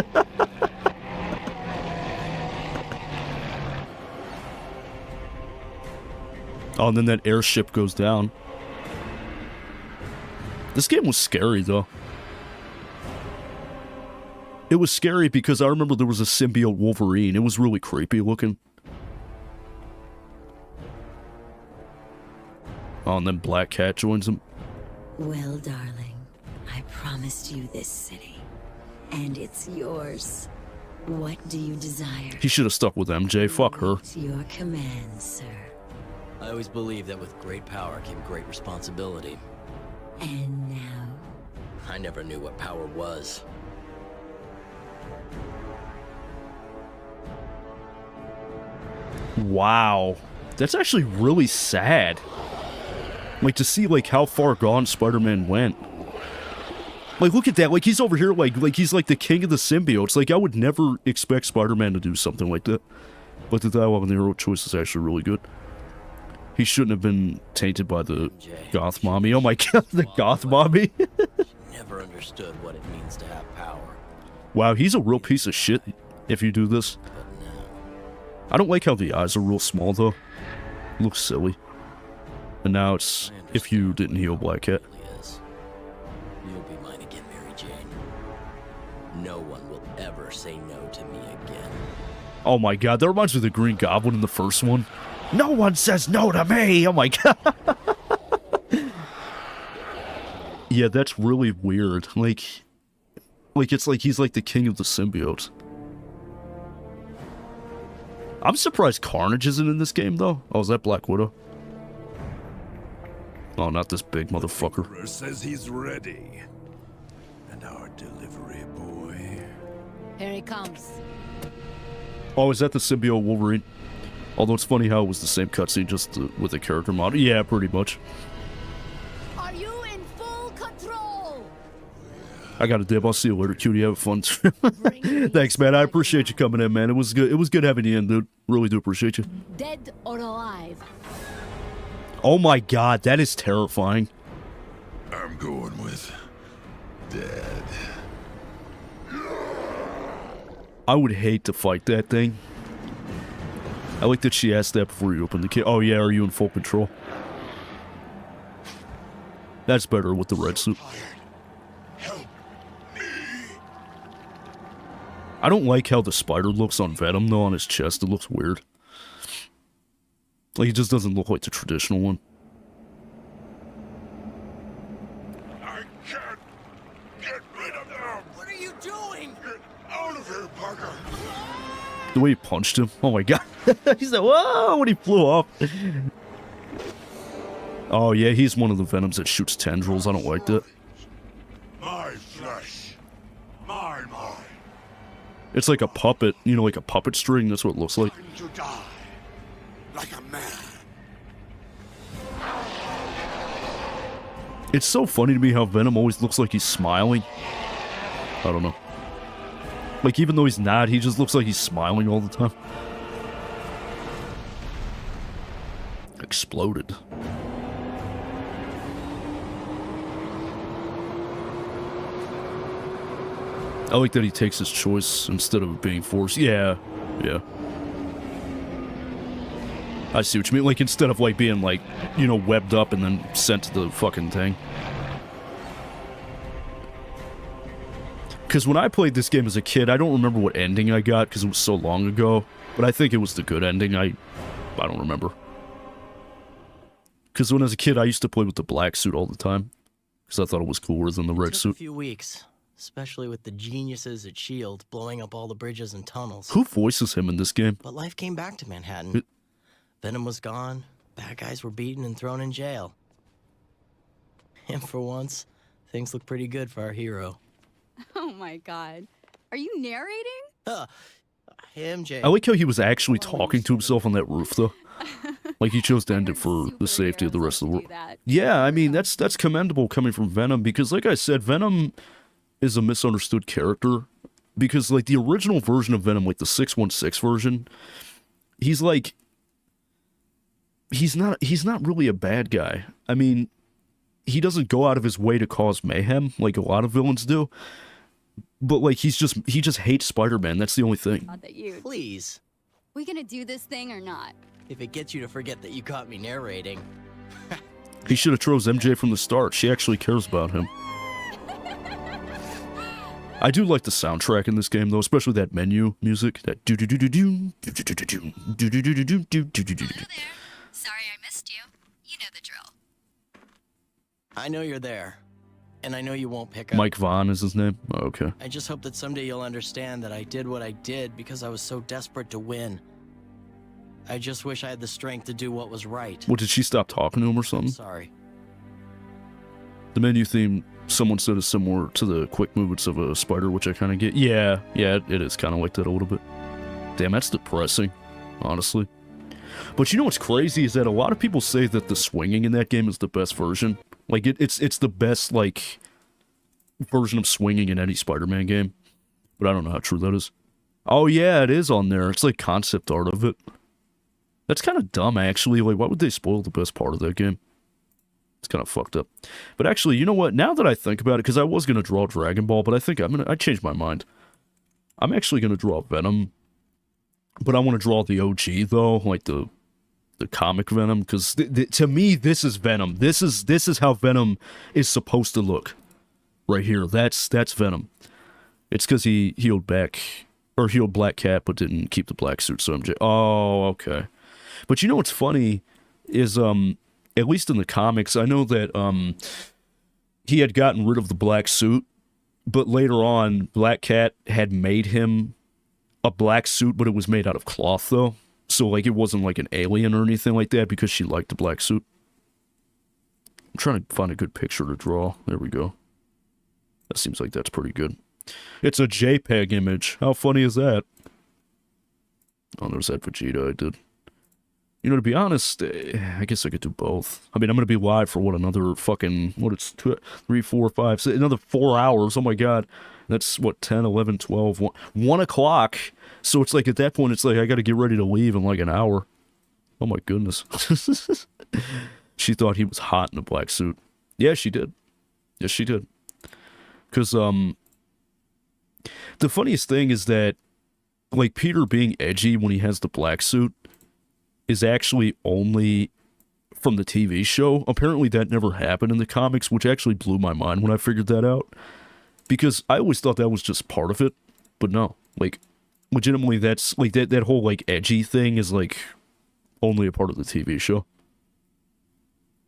Oh, and then that airship goes down. This game was scary, though. It was scary because I remember there was a symbiote Wolverine. It was really creepy looking. Oh, and then Black Cat joins him. Well, darling, I promised you this city, and it's yours. What do you desire? He should have stuck with MJ. Fuck her. To your command, sir. I always believed that with great power came great responsibility. And now? I never knew what power was. Wow. That's actually really sad. Like, to see, like, how far gone Spider-Man went. Like, look at that. Like, he's over here, like he's, like, the king of the symbiotes. Like, I would never expect Spider-Man to do something like that. But the dialogue and the hero choice is actually really good. He shouldn't have been tainted by the goth mommy. Oh my god, the goth mommy. Never understood what it means to have power. Wow, he's a real piece of shit if you do this. But now, I don't like how the eyes are real small, though. Looks silly. And now it's if you didn't heal Black Cat. it really is. You'll be mine again, Mary Jane. No one will ever say no to me again. Oh my god, that reminds me of the Green Goblin in the first one. No one says no to me! Oh my god. Yeah, that's really weird. Like, it's like he's like the king of the symbiotes. I'm surprised Carnage isn't in this game, though. Oh, is that Black Widow? Oh, not this big motherfucker. Emperor says he's ready. And our delivery boy. Here he comes. Oh, is that the symbiote Wolverine? Although it's funny how it was the same cutscene, just with a character model. Yeah, pretty much. Are you in full control? I got a dip. I'll see you later, cutie. Have fun. Thanks, man. I appreciate you coming in, man. It was good. It was good having you in, dude. Really do appreciate you. Dead or alive? Oh my god, that is terrifying. I'm going with dead. I would hate to fight that thing. I like that she asked that before you opened the kit. Oh yeah, are you in full control? That's better with the red suit. I don't like how the spider looks on Venom, though, on his chest. It looks weird. Like, he just doesn't look like the traditional one. I can't get rid of them. What are you doing? Get out of here, Parker. The way he punched him. Oh my god. He's like, whoa, when he flew off. Oh yeah, he's one of the Venoms that shoots tendrils. I don't like that. My flesh. My mind. It's like a puppet, you know, like a puppet string. That's what it looks like. To die. Like a man. It's so funny to me how Venom always looks like he's smiling. I don't know. Like, even though he's not, he just looks like he's smiling all the time. Exploded. I like that he takes his choice instead of being forced. Yeah, yeah. I see what you mean. Like, instead of, like, being, like, you know, webbed up and then sent to the fucking thing. Because when I played this game as a kid, I don't remember what ending I got because it was so long ago. But I think it was the good ending. I don't remember. Because when I was a kid, I used to play with the black suit all the time. Because I thought it was cooler than the red Took suit. a few weeks, especially with the geniuses at S.H.I.E.L.D. blowing up all the bridges and tunnels. Who voices him in this game? But life came back to Manhattan. Venom was gone, bad guys were beaten and thrown in jail. And for once, things look pretty good for our hero. Oh my god. Are you narrating? Hey, MJ. I like how he was actually talking to himself on that roof, though. Like, he chose to end it for the safety of the rest of the world. Yeah, I mean, that's commendable coming from Venom, because, like I said, Venom is a misunderstood character. Because, like, the original version of Venom, like the 616 version, he's like... He's not really a bad guy. I mean, he doesn't go out of his way to cause mayhem, like a lot of villains do. But, like, he just hates Spider-Man. That's the only thing. Not that you. Please, We gonna do this thing or not? if it gets you to forget that you caught me narrating. He should have chose MJ from the start. She actually cares about him. I do like the soundtrack in this game, though, especially that menu music. That do do do do do do do do do do do do do do do do do. Sorry I missed you. You know the drill. I know you're there, and I know you won't pick up. Mike Vaughn is his name? Oh, okay. I just hope that someday you'll understand that I did what I did because I was so desperate to win. I just wish I had the strength to do what was right. What, did she stop talking to him or something? Sorry. The menu theme, someone said, is similar to the quick movements of a spider, which I kind of get. Yeah, it is kind of like that a little bit. Damn, that's depressing, honestly. But you know what's crazy is that a lot of people say that the swinging in that game is the best version. Like, it's the best, like, version of swinging in any Spider-Man game. But I don't know how true that is. Oh, yeah, it is on there. It's, like, concept art of it. That's kind of dumb, actually. Like, why would they spoil the best part of that game? It's kind of fucked up. But actually, you know what? Now that I think about it, because I was going to draw Dragon Ball, but I think I changed my mind. I'm actually going to draw Venom. But I want to draw the OG, though. Like, the comic Venom, because to me, this is Venom. This is how Venom is supposed to look. Right here. That's Venom. It's because he healed Black Cat, but didn't keep the black suit, so MJ... Oh, okay. But you know what's funny is, at least in the comics, I know that he had gotten rid of the black suit, but later on, Black Cat had made him a black suit, but it was made out of cloth, though. So, like, it wasn't like an alien or anything like that because she liked the black suit. I'm trying to find a good picture to draw. There we go. That seems like that's pretty good. It's a JPEG image. How funny is that? Oh, there's that Vegeta I did. You know, to be honest, I guess I could do both. I mean, I'm going to be live for, what, another fucking, what, it's 2, 3, 4, 5, 6, another 4 hours. Oh my god. That's, what, 10, 11, 12, 1 o'clock. So it's like, at that point, it's like, I got to get ready to leave in like an hour. Oh my goodness. She thought he was hot in a black suit. Yeah, she did. Yes, she did. Because, the funniest thing is that, like, Peter being edgy when he has the black suit is actually only from the TV show. Apparently that never happened in the comics, which actually blew my mind when I figured that out. Because I always thought that was just part of it. But no, like, legitimately that's, like, that whole, like, edgy thing is, like, only a part of the TV show.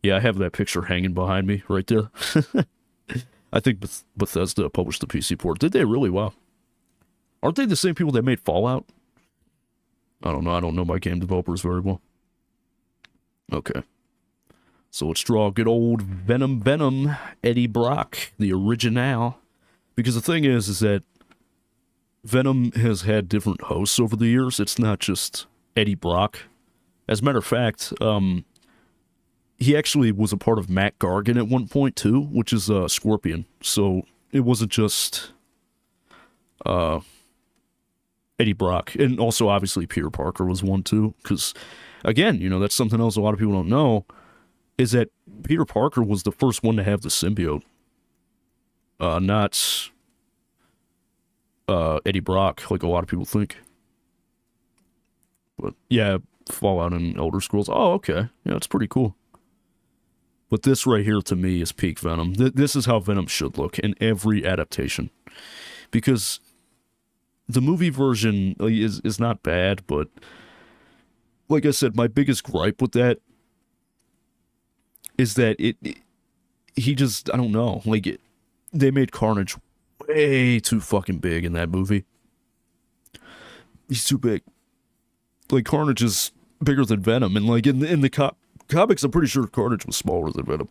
Yeah, I have that picture hanging behind me right there. I think Bethesda published the PC port. Did they really? Wow. Aren't they the same people that made Fallout? I don't know. I don't know my game developers very well. Okay. So let's draw good old Venom, Eddie Brock, the original. Because the thing is that Venom has had different hosts over the years. It's not just Eddie Brock. As a matter of fact, he actually was a part of Matt Gargan at one point too, which is Scorpion. So it wasn't just Eddie Brock. And also, obviously, Peter Parker was one too. Because, again, you know, that's something else a lot of people don't know, is that Peter Parker was the first one to have the symbiote. Not Eddie Brock, like a lot of people think. But, yeah, Fallout and Elder Scrolls. Oh, okay. Yeah, it's pretty cool. But this right here, to me, is peak Venom. This is how Venom should look in every adaptation. Because the movie version is not bad, but like I said, my biggest gripe with that is that he just, I don't know, like, they made Carnage way too fucking big in that movie. He's too big. Like, Carnage is bigger than Venom, and like, in the comics, I'm pretty sure Carnage was smaller than Venom.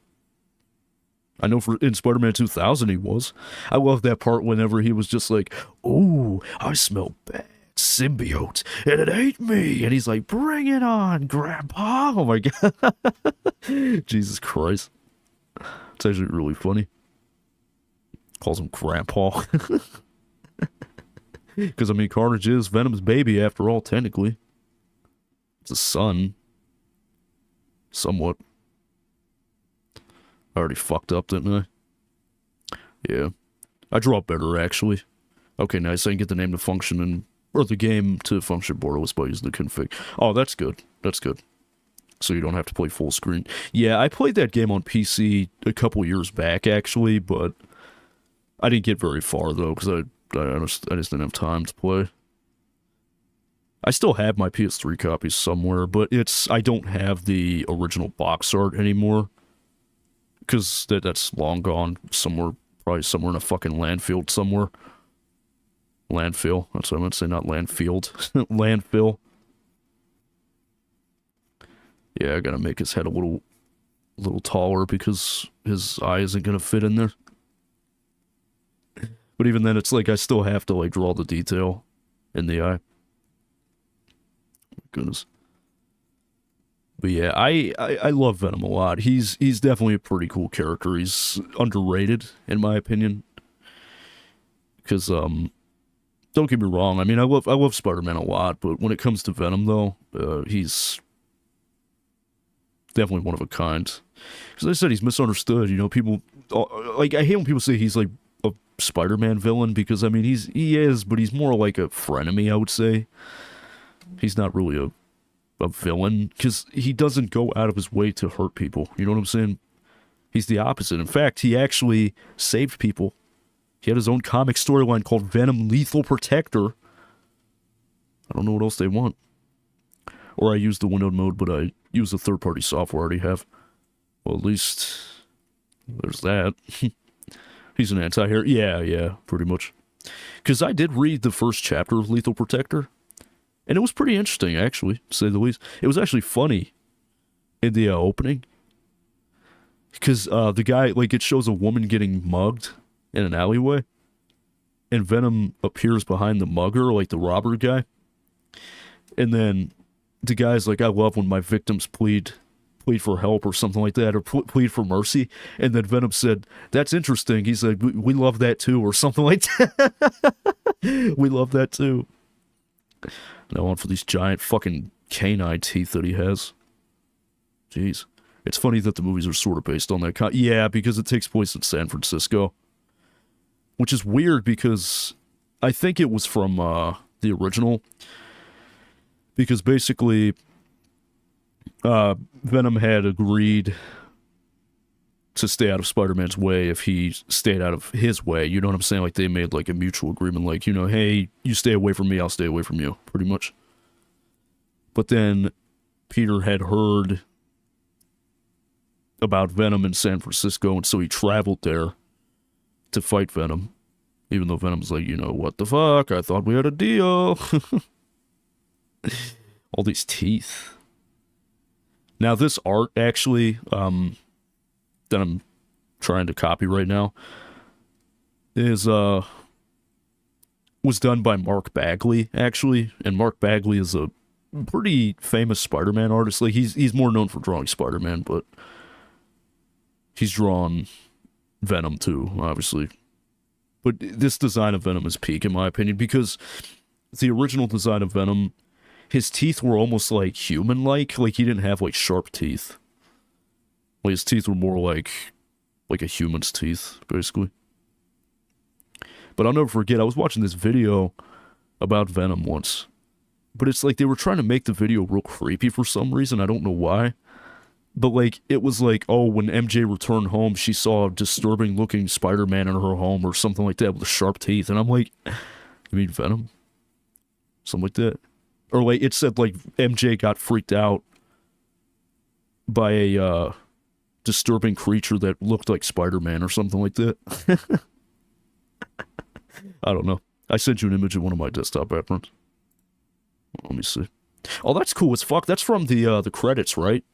I know in Spider-Man 2000 he was. I love that part whenever he was just like, "Ooh, I smell bad symbiote, and it ain't me." And he's like, "Bring it on, Grandpa." Oh my god. Jesus Christ. It's actually really funny. Calls him Grandpa. Because, I mean, Carnage is Venom's baby after all, technically. It's a son. Somewhat. I already fucked up, didn't I? Yeah. I draw better, actually. Okay, nice. I can get the name to function or the game to function borderless by using the config. Oh, that's good. That's good. So you don't have to play full screen. Yeah, I played that game on PC a couple years back, actually, but I didn't get very far, though, because I just didn't have time to play. I still have my PS3 copies somewhere, but I don't have the original box art anymore. Because that's long gone somewhere, probably somewhere in a fucking landfill somewhere. Landfill, that's what I meant to say, not landfield. Landfill. Yeah, I gotta make his head a little taller because his eye isn't gonna fit in there. But even then, it's like I still have to, like, draw the detail in the eye. Goodness. But yeah, I love Venom a lot. He's definitely a pretty cool character. He's underrated, in my opinion. Because, don't get me wrong, I mean, I love Spider-Man a lot, but when it comes to Venom, though, he's definitely one of a kind. Because I said, he's misunderstood, you know, people, like, I hate when people say he's, like, a Spider-Man villain, because, I mean, he is, but he's more like a frenemy, I would say. He's not really a villain, because he doesn't go out of his way to hurt people. You know what I'm saying? He's the opposite. In fact, he actually saved people. He had his own comic storyline called Venom Lethal Protector. I don't know what else they want. Or I use the windowed mode, but I use the third-party software I already have. Well, at least there's that. He's an anti-hero. Yeah, pretty much. Because I did read the first chapter of Lethal Protector. And it was pretty interesting, actually, to say the least. It was actually funny in the opening. Because the guy, like, it shows a woman getting mugged in an alleyway. And Venom appears behind the mugger, like the robber guy. And then the guy's like, I love when my victims plead for help or something like that, or plead for mercy. And then Venom said, that's interesting. He's like, we love that too, or something like that. We love that too. Now on for these giant fucking canine teeth that he has. Jeez. It's funny that the movies are sort of based on that. Yeah, because it takes place in San Francisco. Which is weird because I think it was from the original. Because basically, Venom had agreed to stay out of Spider-Man's way if he stayed out of his way. You know what I'm saying? Like, they made, like, a mutual agreement. Like, you know, hey, you stay away from me, I'll stay away from you. Pretty much. But then Peter had heard about Venom in San Francisco, and so he traveled there to fight Venom. Even though Venom's like, you know, what the fuck? I thought we had a deal. All these teeth. Now, this art, actually, that I'm trying to copy right now, is, was done by Mark Bagley, actually. And Mark Bagley is a pretty famous Spider-Man artist. Like, he's more known for drawing Spider-Man, but he's drawn Venom, too, obviously. But this design of Venom is peak, in my opinion, because the original design of Venom, his teeth were almost, like, human-like. Like, he didn't have, like, sharp teeth. Like, his teeth were more like a human's teeth, basically. But I'll never forget, I was watching this video about Venom once. But it's like they were trying to make the video real creepy for some reason. I don't know why. But, like, it was like, oh, when MJ returned home, she saw a disturbing-looking Spider-Man in her home or something like that with sharp teeth. And I'm like, you mean Venom? Something like that. Or, like, it said, like, MJ got freaked out by a disturbing creature that looked like Spider-Man or something like that. I don't know. I sent you an image of one of my desktop backgrounds. Let me see. Oh, that's cool as fuck. That's from the credits, right?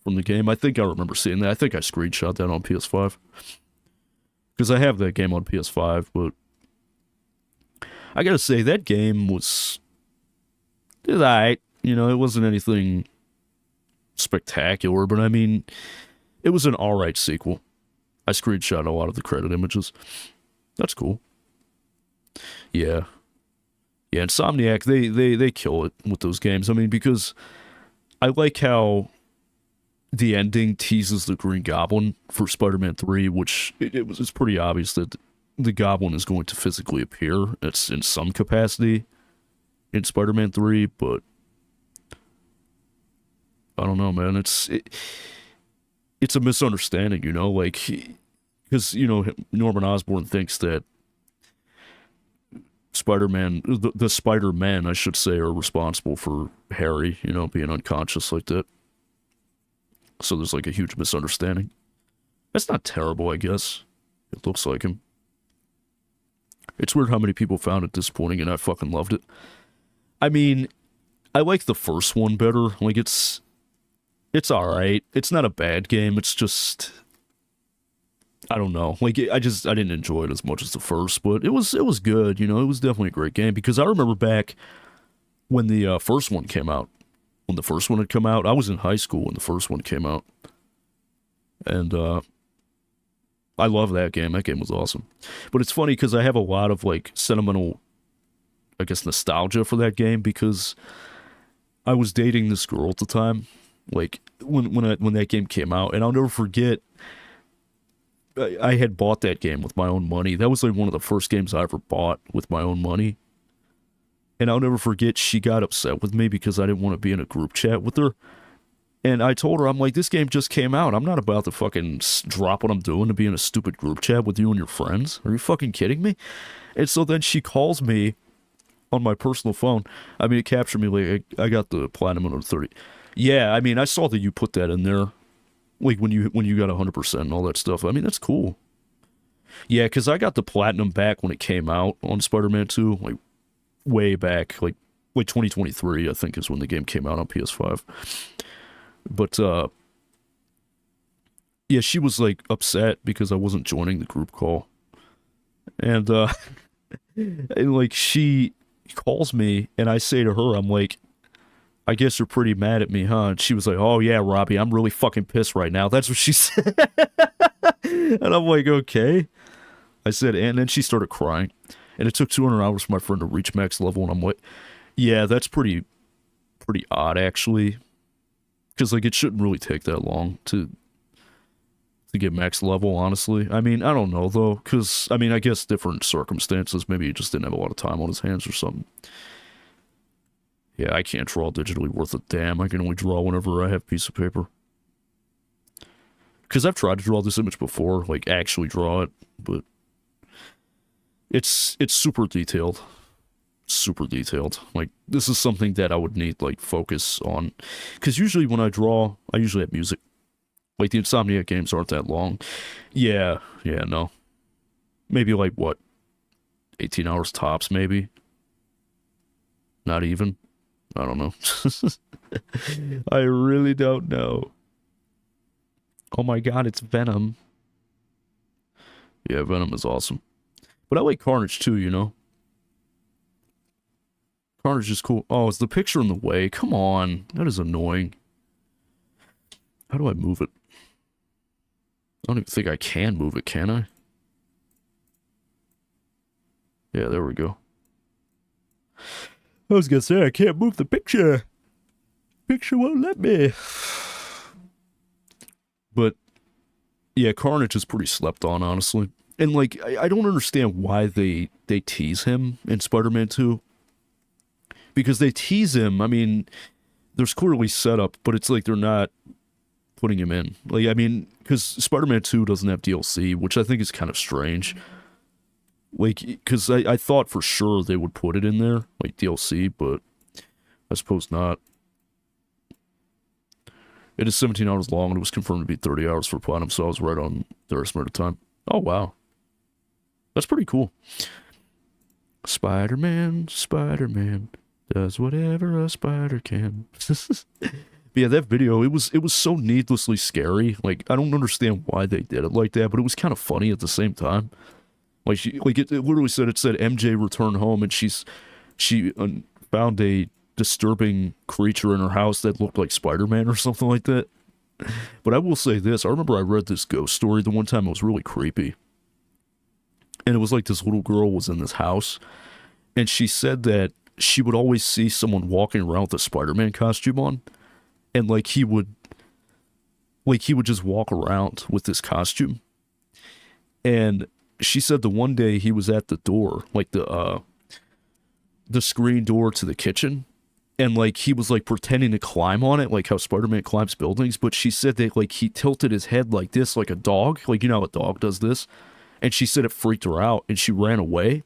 From the game. I think I remember seeing that. I think I screenshot that on PS5. Because I have that game on PS5, but I gotta say, that game was alright. You know, it wasn't anything spectacular, but I mean, it was an alright sequel. I screenshot a lot of the credit images. That's cool. Yeah. Yeah, Insomniac, they kill it with those games. I mean, because I like how the ending teases the Green Goblin for Spider-Man 3, which it's pretty obvious that the Goblin is going to physically appear. It's in some capacity in Spider-Man 3, but I don't know, man. It's a misunderstanding, you know? Like, because, you know, Norman Osborn thinks that Spider-Man, the Spider-Men, I should say, are responsible for Harry, you know, being unconscious like that. So there's like a huge misunderstanding. That's not terrible, I guess. It looks like him. It's weird how many people found it disappointing, and I fucking loved it. I mean, I like the first one better. Like, it's alright. It's not a bad game. It's just, I don't know. Like, I didn't enjoy it as much as the first, but it was good, you know? It was definitely a great game, because I remember back when the first one came out. When the first one had come out, I was in high school when the first one came out. And, I love that game. That game was awesome. But it's funny, because I have a lot of, like, sentimental, I guess, nostalgia for that game, because I was dating this girl at the time, like, when that game came out, and I'll never forget, I had bought that game with my own money. That was like one of the first games I ever bought with my own money. And I'll never forget, she got upset with me because I didn't want to be in a group chat with her. And I told her, I'm like, this game just came out. I'm not about to fucking drop what I'm doing to be in a stupid group chat with you and your friends. Are you fucking kidding me? And so then she calls me on my personal phone. I mean, it captured me like, I got the platinum on 30. Yeah, I mean, I saw that you put that in there. Like, when you got 100% and all that stuff. I mean, that's cool. Yeah, because I got the platinum back when it came out on Spider-Man 2. Like, way back. Like 2023, I think, is when the game came out on PS5. But, yeah, she was, like, upset because I wasn't joining the group call. And, and, like, she calls me, and I say to her, I'm like, I guess you're pretty mad at me, huh? And she was like, oh yeah, Robbie, I'm really fucking pissed right now. That's what she said. And I'm like, okay. I said, and then she started crying. And it took 200 hours for my friend to reach max level, and I'm like, yeah, that's pretty odd, actually. Because, like, it shouldn't really take that long to get max level, honestly. I mean, I don't know, though, because, I mean, I guess different circumstances. Maybe he just didn't have a lot of time on his hands or something. Yeah, I can't draw digitally worth a damn. I can only draw whenever I have a piece of paper. Because I've tried to draw this image before, like, actually draw it, but it's super detailed. Super detailed. Like, this is something that I would need, like, focus on. Because usually when I draw, I usually have music. Like, the Insomniac games aren't that long. Yeah, no. Maybe, like, what? 18 hours tops, maybe? Not even? I don't know. I really don't know. Oh my god, it's Venom. Yeah, Venom is awesome. But I like Carnage too, you know? Carnage is cool. Oh, is the picture in the way? Come on. That is annoying. How do I move it? I don't even think I can move it, can I? Yeah, there we go. I was gonna say, I can't move the picture. Picture won't let me. But, yeah, Carnage is pretty slept on, honestly. And, like, I don't understand why they tease him in Spider-Man 2. Because they tease him, I mean, there's clearly setup, but it's like they're not putting him in. Like, I mean, because Spider-Man 2 doesn't have DLC, which I think is kind of strange. Like, because I thought for sure they would put it in there, like DLC, but I suppose not. It is 17 hours long, and it was confirmed to be 30 hours for Platinum, so I was right on the estimated time. Oh, wow. That's pretty cool. Spider-Man does whatever a spider can. But yeah, that video, it was so needlessly scary. Like, I don't understand why they did it like that, but it was kind of funny at the same time. Like, it literally said MJ returned home, and she found a disturbing creature in her house that looked like Spider-Man or something like that. But I will say this, I remember I read this ghost story the one time. It was really creepy. And it was like this little girl was in this house, and she said that she would always see someone walking around with a Spider-Man costume on, and like he would just walk around with this costume. And she said the one day he was at the door, like the screen door to the kitchen, and like he was like pretending to climb on it, like how Spider-Man climbs buildings, but she said that like he tilted his head like this, like a dog, like you know how a dog does this, and she said it freaked her out, and she ran away.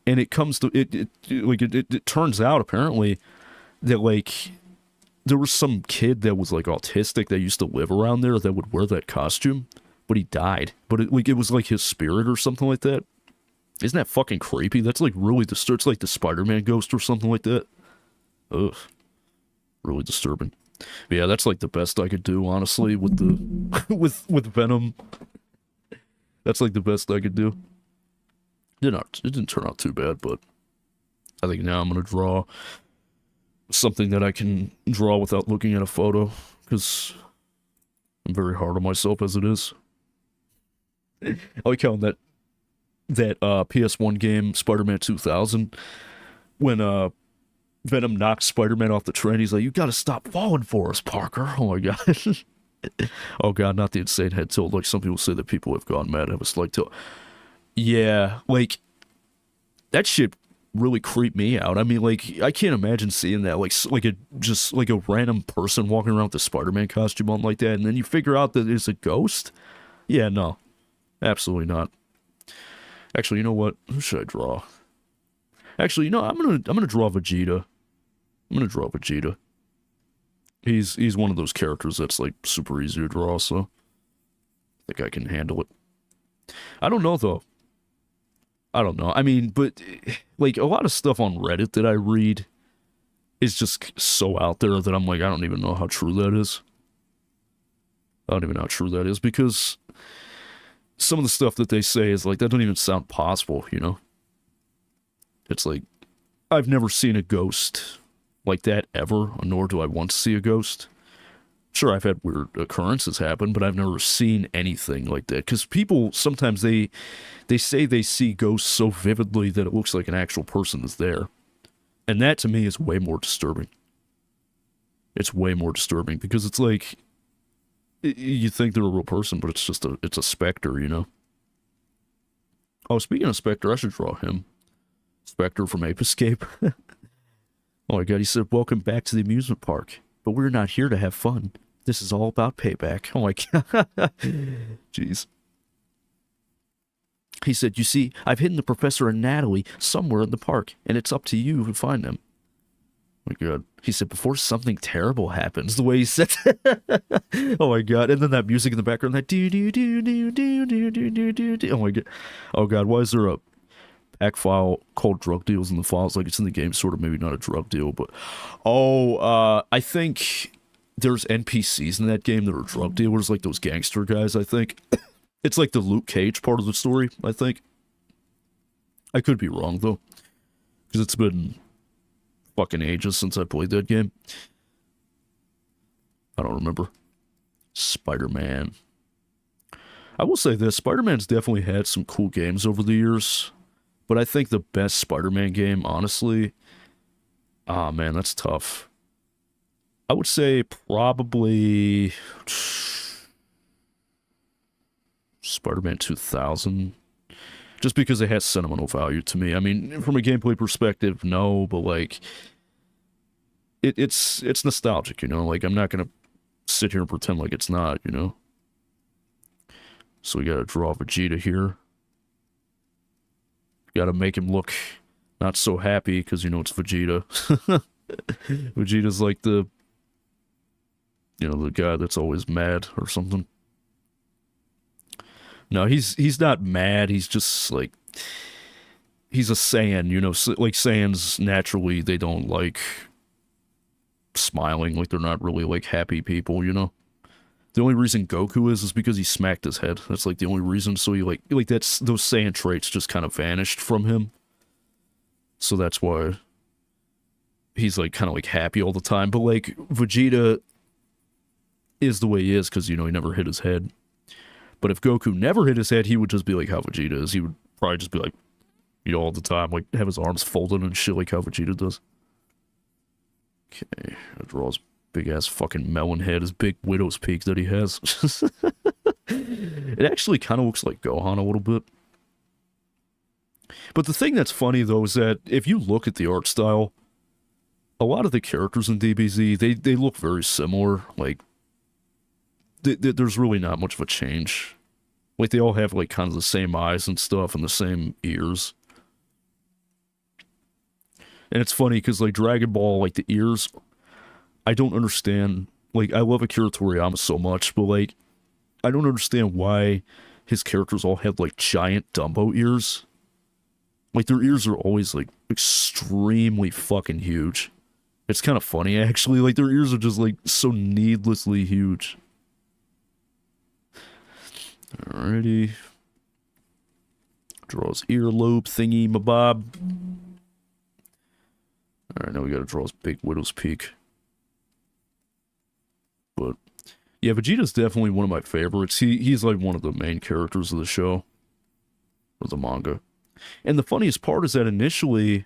And it comes to it turns out apparently that like there was some kid that was like autistic that used to live around there that would wear that costume, but he died. But it was like his spirit or something like that. Isn't that fucking creepy? That's like really disturbing. It's like the Spider-Man ghost or something like that. Ugh, really disturbing. But yeah, that's like the best I could do, honestly, with the with Venom. That's like the best I could do. It didn't turn out too bad, but I think now I'm gonna draw something that I can draw without looking at a photo, because I'm very hard on myself as it is. I like how in that PS1 game, Spider-Man 2000, when Venom knocks Spider-Man off the train, he's like, "You gotta stop falling for us, Parker." Oh my god. Oh god, not the insane head tilt. Like some people say that people have gone mad, have a slight tilt. Yeah, like, that shit really creeped me out. I mean, like, I can't imagine seeing that, like a random person walking around with a Spider-Man costume on like that, and then you figure out that it's a ghost? Yeah, no. Absolutely not. Actually, you know what? Who should I draw? Actually, you know, I'm gonna draw Vegeta. I'm gonna draw Vegeta. He's one of those characters that's, like, super easy to draw, so I think I can handle it. I don't know, though. I don't know. I mean, but, like, a lot of stuff on Reddit that I read is just so out there that I'm like, I don't even know how true that is. I don't even know how true that is, because some of the stuff that they say is like, that doesn't even sound possible, you know? It's like, I've never seen a ghost like that ever, nor do I want to see a ghost. Sure, I've had weird occurrences happen, but I've never seen anything like that. Because people, sometimes they say they see ghosts so vividly that it looks like an actual person is there. And that, to me, is way more disturbing. It's way more disturbing, because it's like, you think they're a real person, but it's just it's a specter, you know? Oh, speaking of Spectre, I should draw him. Spectre from Ape Escape. Oh my god, he said, welcome back to the amusement park. But we're not here to have fun. This is all about payback. Oh my god. Jeez. He said, you see, I've hidden the professor and Natalie somewhere in the park, and it's up to you to find them. Oh my god. He said, before something terrible happens, the way he said oh my god. And then that music in the background, that do do do do do do do do do do. Oh my god. Oh god, why is there a pack file called drug deals in the files? Like it's in the game, sort of, maybe not a drug deal, but I think there's NPCs in that game that are drug dealers, like those gangster guys, I think. It's like the Luke Cage part of the story, I think. I could be wrong, though, because it's been fucking ages since I played that game. I don't remember. Spider-Man. I will say this, Spider-Man's definitely had some cool games over the years, but I think the best Spider-Man game, honestly, ah man, that's tough. I would say probably Spider-Man 2000, just because it has sentimental value to me. I mean, from a gameplay perspective, no, but like, it's nostalgic, you know? Like, I'm not gonna sit here and pretend like it's not, you know? So we gotta draw Vegeta here. Gotta make him look not so happy, because, you know, it's Vegeta. Vegeta's like the, you know, the guy that's always mad or something. No, he's not mad, he's just, like, he's a Saiyan, you know, like, Saiyans, naturally, they don't like smiling, like, they're not really, like, happy people, you know? The only reason Goku is because he smacked his head. That's, like, the only reason, so he, like, that's, those Saiyan traits just kind of vanished from him. So that's why he's, like, kind of, like, happy all the time, but, like, Vegeta is the way he is, because, you know, he never hit his head. But if Goku never hit his head, he would just be like how Vegeta is. He would probably just be like, you know, all the time, like, have his arms folded and shit like how Vegeta does. Okay, I draw his big-ass fucking melon head, his big widow's peak that he has. It actually kind of looks like Gohan a little bit. But the thing that's funny, though, is that if you look at the art style, a lot of the characters in DBZ, they look very similar, like, there's really not much of a change. Like, they all have, like, kind of the same eyes and stuff and the same ears. And it's funny, because, like, Dragon Ball, like, the ears, I don't understand. Like, I love Akira Toriyama so much, but, like, I don't understand why his characters all have, like, giant Dumbo ears. Like, their ears are always, like, extremely fucking huge. It's kind of funny, actually. Like, their ears are just, like, so needlessly huge. Alrighty. Draw his earlobe thingy, mabob. Alright, now we gotta draw his big widow's peak. But, yeah, Vegeta's definitely one of my favorites. He's like one of the main characters of the show. Or the manga. And the funniest part is that initially,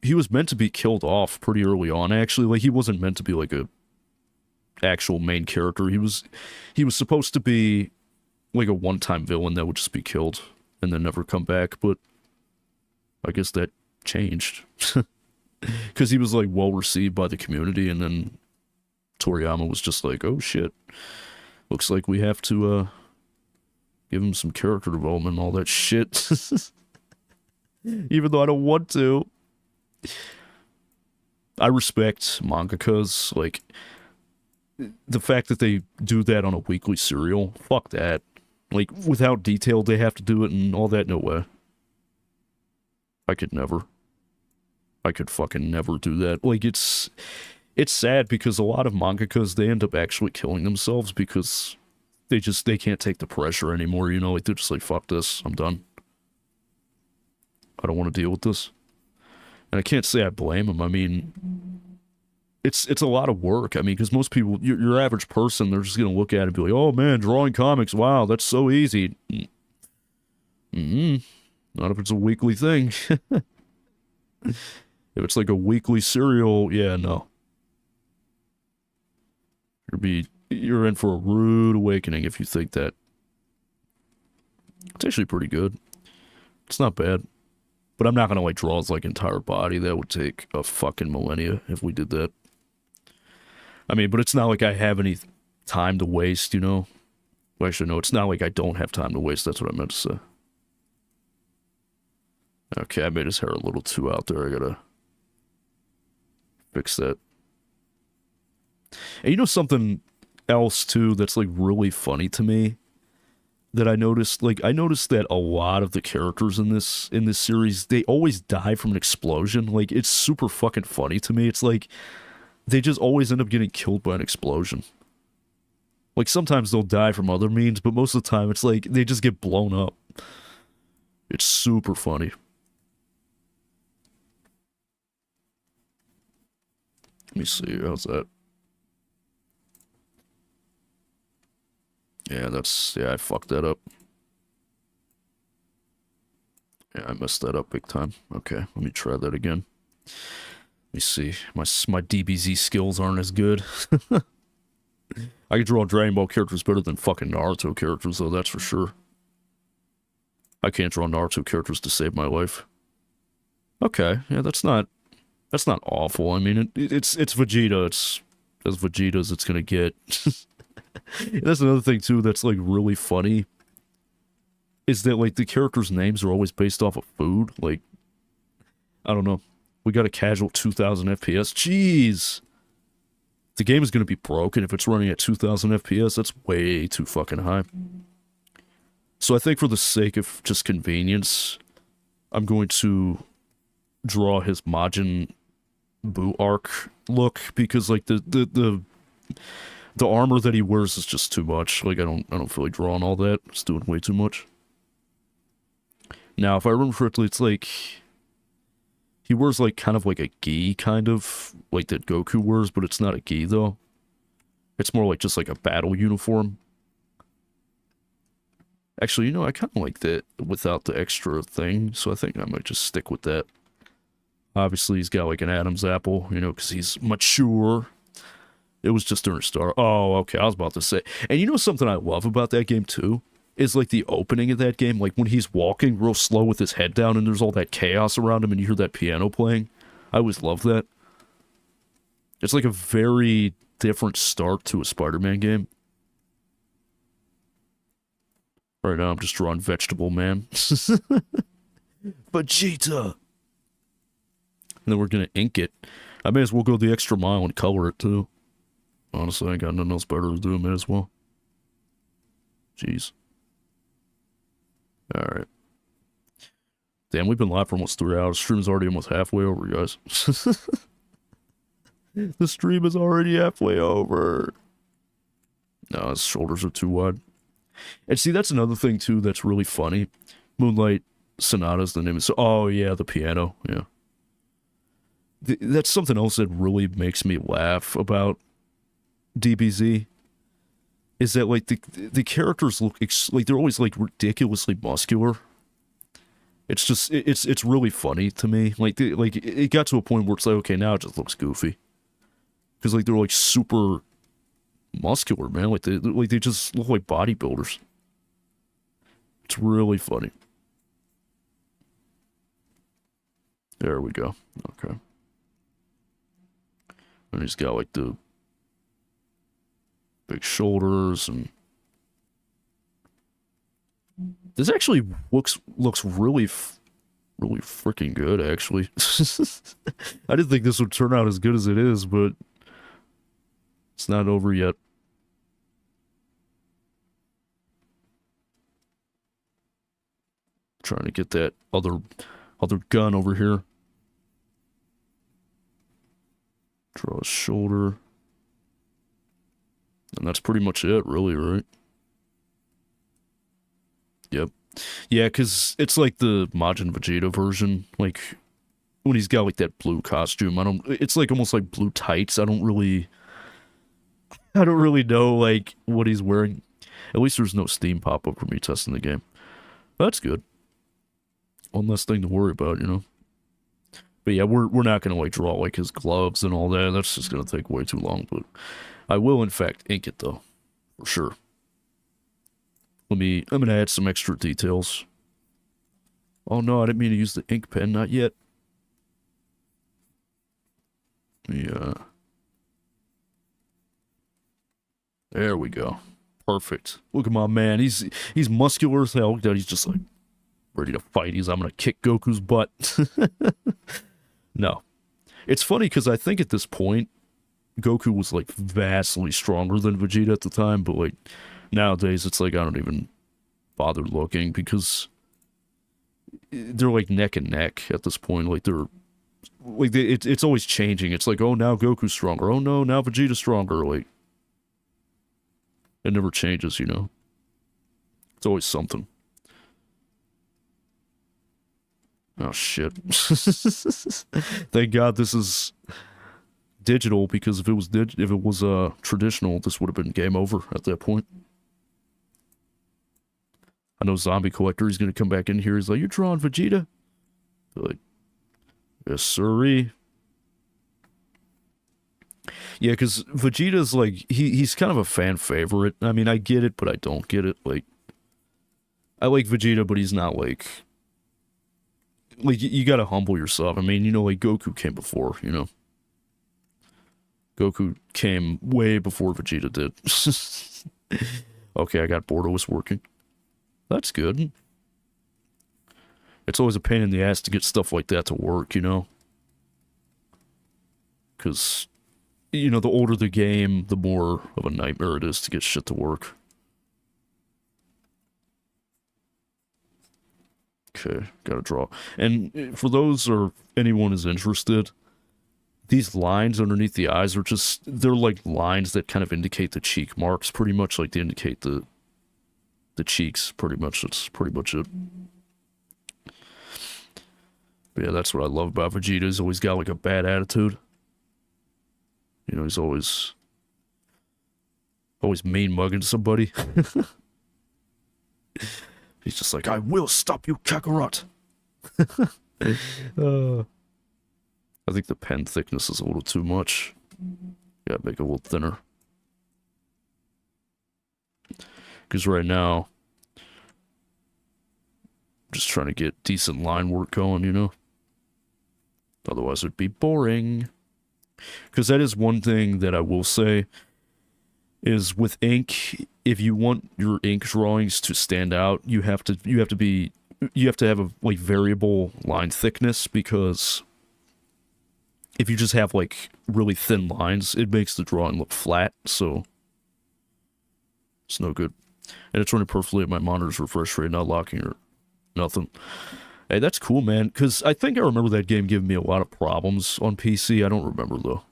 he was meant to be killed off pretty early on, actually. Like, he wasn't meant to be, like, a actual main character. He was supposed to be like a one-time villain that would just be killed and then never come back, but I guess that changed. Because he was, like, well received by the community, and then Toriyama was just like, oh shit, looks like we have to give him some character development and all that shit. Even though I don't want to. I respect mangakas, like, the fact that they do that on a weekly serial, fuck that. Like, without detail, they have to do it and all that, no way. I could never. I could fucking never do that. Like, it's sad because a lot of mangakas, they end up actually killing themselves because they can't take the pressure anymore, you know? Like, they're just like, fuck this, I'm done. I don't want to deal with this. And I can't say I blame him. I mean, it's a lot of work. I mean, because most people, your average person, they're just going to look at it and be like, oh man, drawing comics, wow, that's so easy. Not if it's a weekly thing. If it's like a weekly serial, yeah, no. You're in for a rude awakening if you think that. It's actually pretty good. It's not bad. But I'm not gonna like draw his like entire body. That would take a fucking millennia if we did that. I mean, but it's not like I have any time to waste, you know? Well, actually, no, it's not like I don't have time to waste. That's what I meant to say. Okay, I made his hair a little too out there. I gotta fix that. And you know something else, too, that's, like, really funny to me? That I noticed? Like, I noticed that a lot of the characters in this series, they always die from an explosion. Like, it's super fucking funny to me. It's like, they just always end up getting killed by an explosion. Like, sometimes they'll die from other means, but most of the time, it's like, they just get blown up. It's super funny. Let me see, how's that? Yeah, I fucked that up. Yeah, I messed that up big time. Okay, let me try that again. Let me see, my DBZ skills aren't as good. I can draw Dragon Ball characters better than fucking Naruto characters, though, that's for sure. I can't draw Naruto characters to save my life. Okay, yeah, that's not awful. I mean, it's Vegeta. It's as Vegeta as it's gonna get. That's another thing too that's like really funny. Is that like the characters' names are always based off of food? Like, I don't know. We got a casual 2000 FPS. Jeez, the game is gonna be broken if it's running at 2000 FPS. That's way too fucking high. So I think for the sake of just convenience, I'm going to draw his Majin Buu arc look, because like the armor that he wears is just too much. Like I don't feel like drawing all that. It's doing way too much. Now, if I remember correctly, it's like he wears like kind of like a gi, kind of like that Goku wears, but it's not a gi though. It's more like just like a battle uniform. Actually, you know, I kind of like that without the extra thing, so I think I might just stick with that. Obviously, he's got like an Adam's apple, you know, because he's mature. It was just during Star. Oh, okay, I was about to say. And you know something I love about that game, too? Is like the opening of that game, like when he's walking real slow with his head down and there's all that chaos around him and you hear that piano playing. I always love that. It's like a very different start to a Spider-Man game. Right now, I'm just drawing Vegetable Man. Vegeta! And then we're gonna ink it. I may as well go the extra mile and color it, too. Honestly, I ain't got nothing else better to do. I may as well. Jeez. Alright. Damn, we've been live for almost 3 hours. Stream's already almost halfway over, guys. The stream is already halfway over. No, his shoulders are too wide. And see, that's another thing, too, that's really funny. Moonlight Sonata's the name of... Oh, yeah, the piano, yeah. That's something else that really makes me laugh about DBZ. Is that, like, the characters look... like, they're always, like, ridiculously muscular. It's just... It's really funny to me. Like, it got to a point where it's like, okay, now it just looks goofy. Because, like, they're, like, super... muscular, man. Like they just look like bodybuilders. It's really funny. There we go. Okay. And he's got like the big shoulders, and this actually looks really freaking good, actually. I didn't think this would turn out as good as it is, but it's not over yet. Trying to get that other gun over here. Draw a shoulder. And that's pretty much it, really, right? Yep. Yeah, because it's like the Majin Vegeta version. Like, when he's got like that blue costume. It's like almost like blue tights. I don't really know like what he's wearing. At least there's no Steam pop-up for me testing the game. That's good. One less thing to worry about, you know. But yeah, we're not gonna like draw like his gloves and all that. That's just gonna take way too long. But I will in fact ink it though, for sure. I'm gonna add some extra details. Oh no, I didn't mean to use the ink pen. Not yet. Yeah. There we go. Perfect. Look at my man. He's muscular as hell. He's just like ready to fight. I'm gonna kick Goku's butt. No. It's funny because I think at this point, Goku was like vastly stronger than Vegeta at the time, but like nowadays it's like I don't even bother looking because they're like neck and neck at this point. Like it's always changing. It's like, oh, now Goku's stronger. Oh no, now Vegeta's stronger. Like it never changes, you know. It's always something. Oh shit. Thank God this is digital, because if it was traditional, this would have been game over at that point. I know Zombie Collector, he's gonna come back in here, he's like, "You're drawing Vegeta?" They're like, "Yes, sirree." Yeah, because Vegeta's like, he's kind of a fan favorite. I mean, I get it, but I don't get it. Like, I like Vegeta, but he's not like you gotta humble yourself. I mean, you know, like Goku came before, you know. Goku came way before Vegeta did. Okay, I got Bordeaux working. That's good. It's always a pain in the ass to get stuff like that to work, you know? Because, you know, the older the game, the more of a nightmare it is to get shit to work. Okay, gotta draw. And for those or anyone is interested, these lines underneath the eyes are just, they're like lines that kind of indicate the cheek marks, pretty much, like they indicate the cheeks, pretty much. That's pretty much it. But yeah, that's what I love about Vegeta. He's always got like a bad attitude. You know, he's always mean mugging somebody. He's just like, "I will stop you, Kakarot." I think the pen thickness is a little too much. Gotta make it a little thinner. Because right now, I'm just trying to get decent line work going, you know? Otherwise it'd be boring. Because that is one thing that I will say, is with ink, if you want your ink drawings to stand out, you have to have a like variable line thickness, because if you just have like really thin lines, it makes the drawing look flat, so it's no good. And it's running perfectly at my monitor's refresh rate, not locking or nothing. Hey, that's cool, man, because I think I remember that game giving me a lot of problems on PC. I don't remember, though.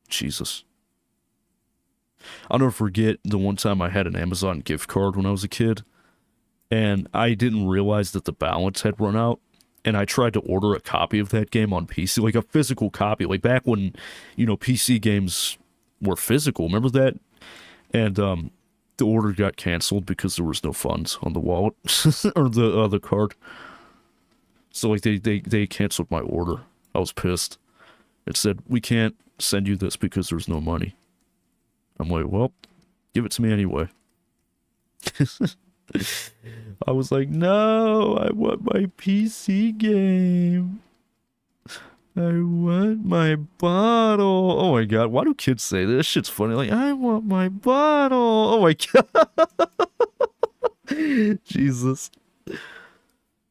Jesus. I'll never forget the one time I had an Amazon gift card when I was a kid, and I didn't realize that the balance had run out, and I tried to order a copy of that game on PC, like a physical copy, like back when, you know, PC games were physical. Remember that? And, the order got canceled because there was no funds on the wallet, or the card. So, like, they canceled my order. I was pissed. It said, "We can't send you this because there's no money." I'm like, "Well, give it to me anyway." I was like, "No, I want my PC game. I want my bottle." Oh my god, why do kids say this? Shit's funny. Like, "I want my bottle." Oh my god. Jesus.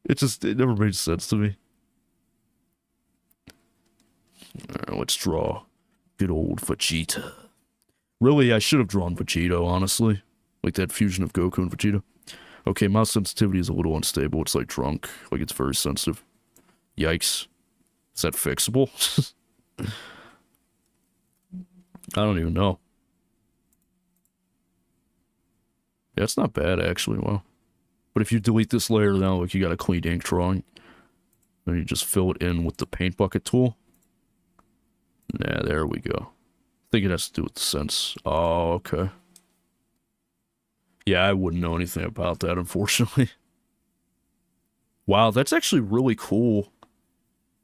It never made sense to me. Alright, let's draw good old Vegeta. Really, I should have drawn Vegeta, honestly. Like that fusion of Goku and Vegeta. Okay, mouse sensitivity is a little unstable. It's like drunk. Like, it's very sensitive. Yikes. Is that fixable? I don't even know. Yeah, it's not bad, actually. Wow. But if you delete this layer now, like, you got a clean ink drawing. Then you just fill it in with the paint bucket tool. Yeah, there we go. I think it has to do with the sense. Oh, okay. Yeah, I wouldn't know anything about that, unfortunately. Wow, that's actually really cool.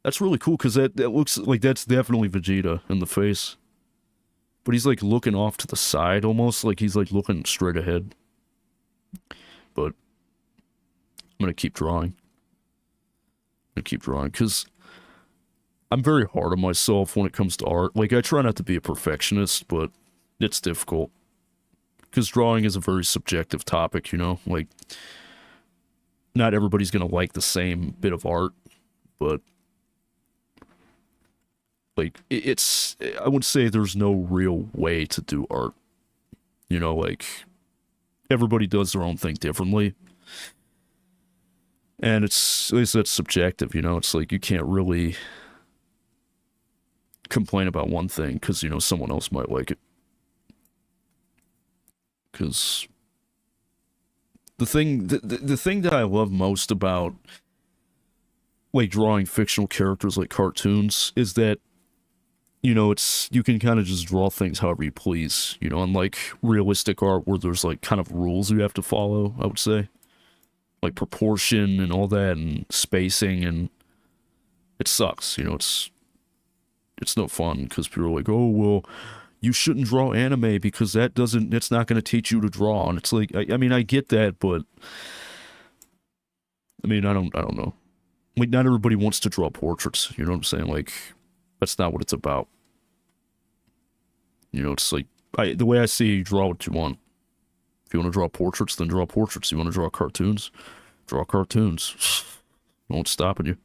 That's really cool, because that looks like that's definitely Vegeta in the face. But he's, like, looking off to the side, almost, like he's, like, looking straight ahead. But I'm gonna keep drawing. Because I'm very hard on myself when it comes to art. Like, I try not to be a perfectionist, but it's difficult. Because drawing is a very subjective topic, you know? Like, not everybody's gonna like the same bit of art, but like, it's, I would say there's no real way to do art. You know, like, everybody does their own thing differently. And it's, at least that's subjective, you know? It's like, you can't really complain about one thing, because, you know, someone else might like it. Because the thing that I love most about, like, drawing fictional characters like cartoons is that, you know, it's, you can kind of just draw things however you please, you know, unlike realistic art where there's, like, kind of rules you have to follow, I would say. Like, proportion and all that, and spacing, and it sucks, you know, it's no fun, because people are like, oh, well, you shouldn't draw anime because it's not going to teach you to draw. And it's like, I mean, I get that, but I mean, I don't know. Like, not everybody wants to draw portraits, you know what I'm saying? Like, that's not what it's about. You know, it's like, the way I see it, you draw what you want. If you want to draw portraits, then draw portraits. You want to draw cartoons? Draw cartoons. No one's stopping you.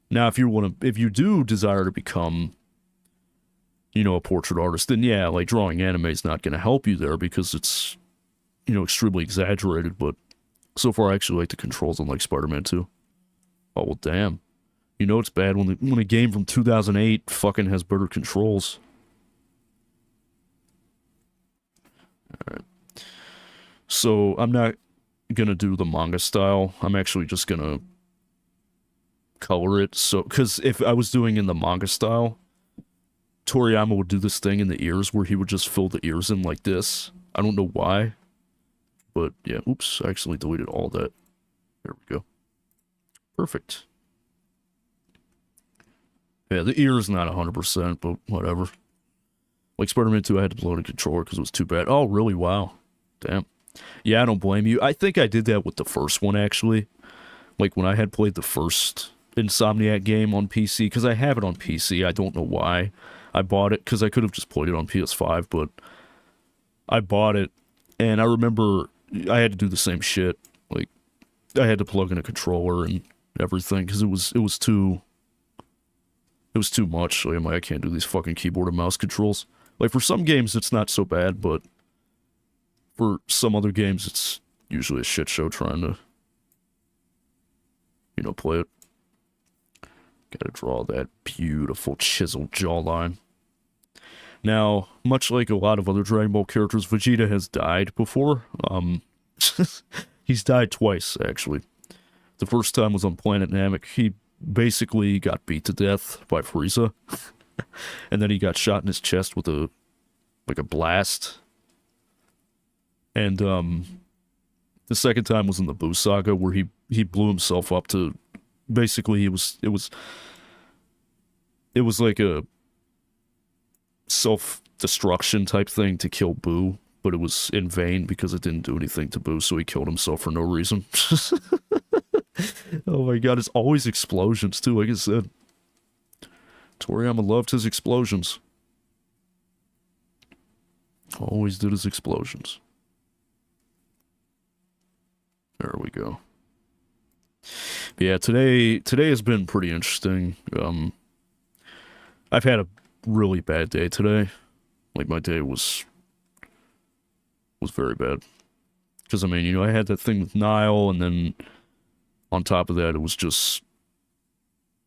Now, if you do desire to become, you know, a portrait artist, then yeah, like, drawing anime is not going to help you there, because it's, you know, extremely exaggerated, but so far I actually like the controls on, like, Spider-Man 2. Oh, well, damn. You know it's bad when a game from 2008 fucking has better controls. Alright. So, I'm not gonna do the manga style. I'm actually just gonna color it. So, because if I was doing in the manga style, Toriyama would do this thing in the ears where he would just fill the ears in like this. I don't know why. But, yeah. Oops, I actually deleted all that. There we go. Perfect. Yeah, the ear is not 100%, but whatever. Like, Spider-Man 2, I had to load a controller because it was too bad. Oh, really? Wow. Damn. Yeah, I don't blame you. I think I did that with the first one, actually. Like, when I had played the first Insomniac game on PC, because I have it on PC. I don't know why I bought it, because I could have just played it on PS5, but I bought it, and I remember I had to do the same shit. Like, I had to plug in a controller and everything, because it was too much. Like, I'm like, I can't do these fucking keyboard and mouse controls. Like, for some games, it's not so bad, but for some other games, it's usually a shit show trying to, you know, play it. Gotta draw that beautiful chiseled jawline. Now, much like a lot of other Dragon Ball characters, Vegeta has died before. He's died twice, actually. The first time was on Planet Namek. He basically got beat to death by Frieza. And then he got shot in his chest with a blast. And the second time was in the Buu Saga, where he blew himself up to, basically it was like a self-destruction type thing to kill Buu, but it was in vain because it didn't do anything to Buu, so he killed himself for no reason. Oh my god, it's always explosions too, like I said. Toriyama loved his explosions. Always did his explosions. There we go. But yeah, today has been pretty interesting. I've had a really bad day today. Like, my day was very bad. Because, I mean, you know, I had that thing with Nile, and then on top of that, it was just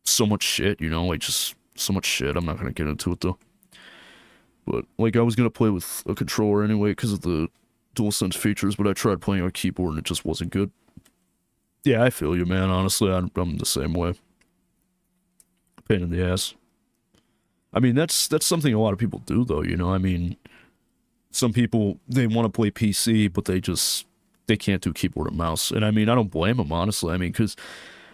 so much shit, you know? Like, just so much shit. I'm not gonna get into it, though. But, like, I was gonna play with a controller anyway because of the DualSense features, but I tried playing on a keyboard and it just wasn't good. Yeah, I feel you, man. Honestly, I'm the same way. Pain in the ass. I mean, that's something a lot of people do, though, you know? I mean, some people, they want to play PC, but they can't do keyboard and mouse. And I mean, I don't blame them, honestly. I mean, because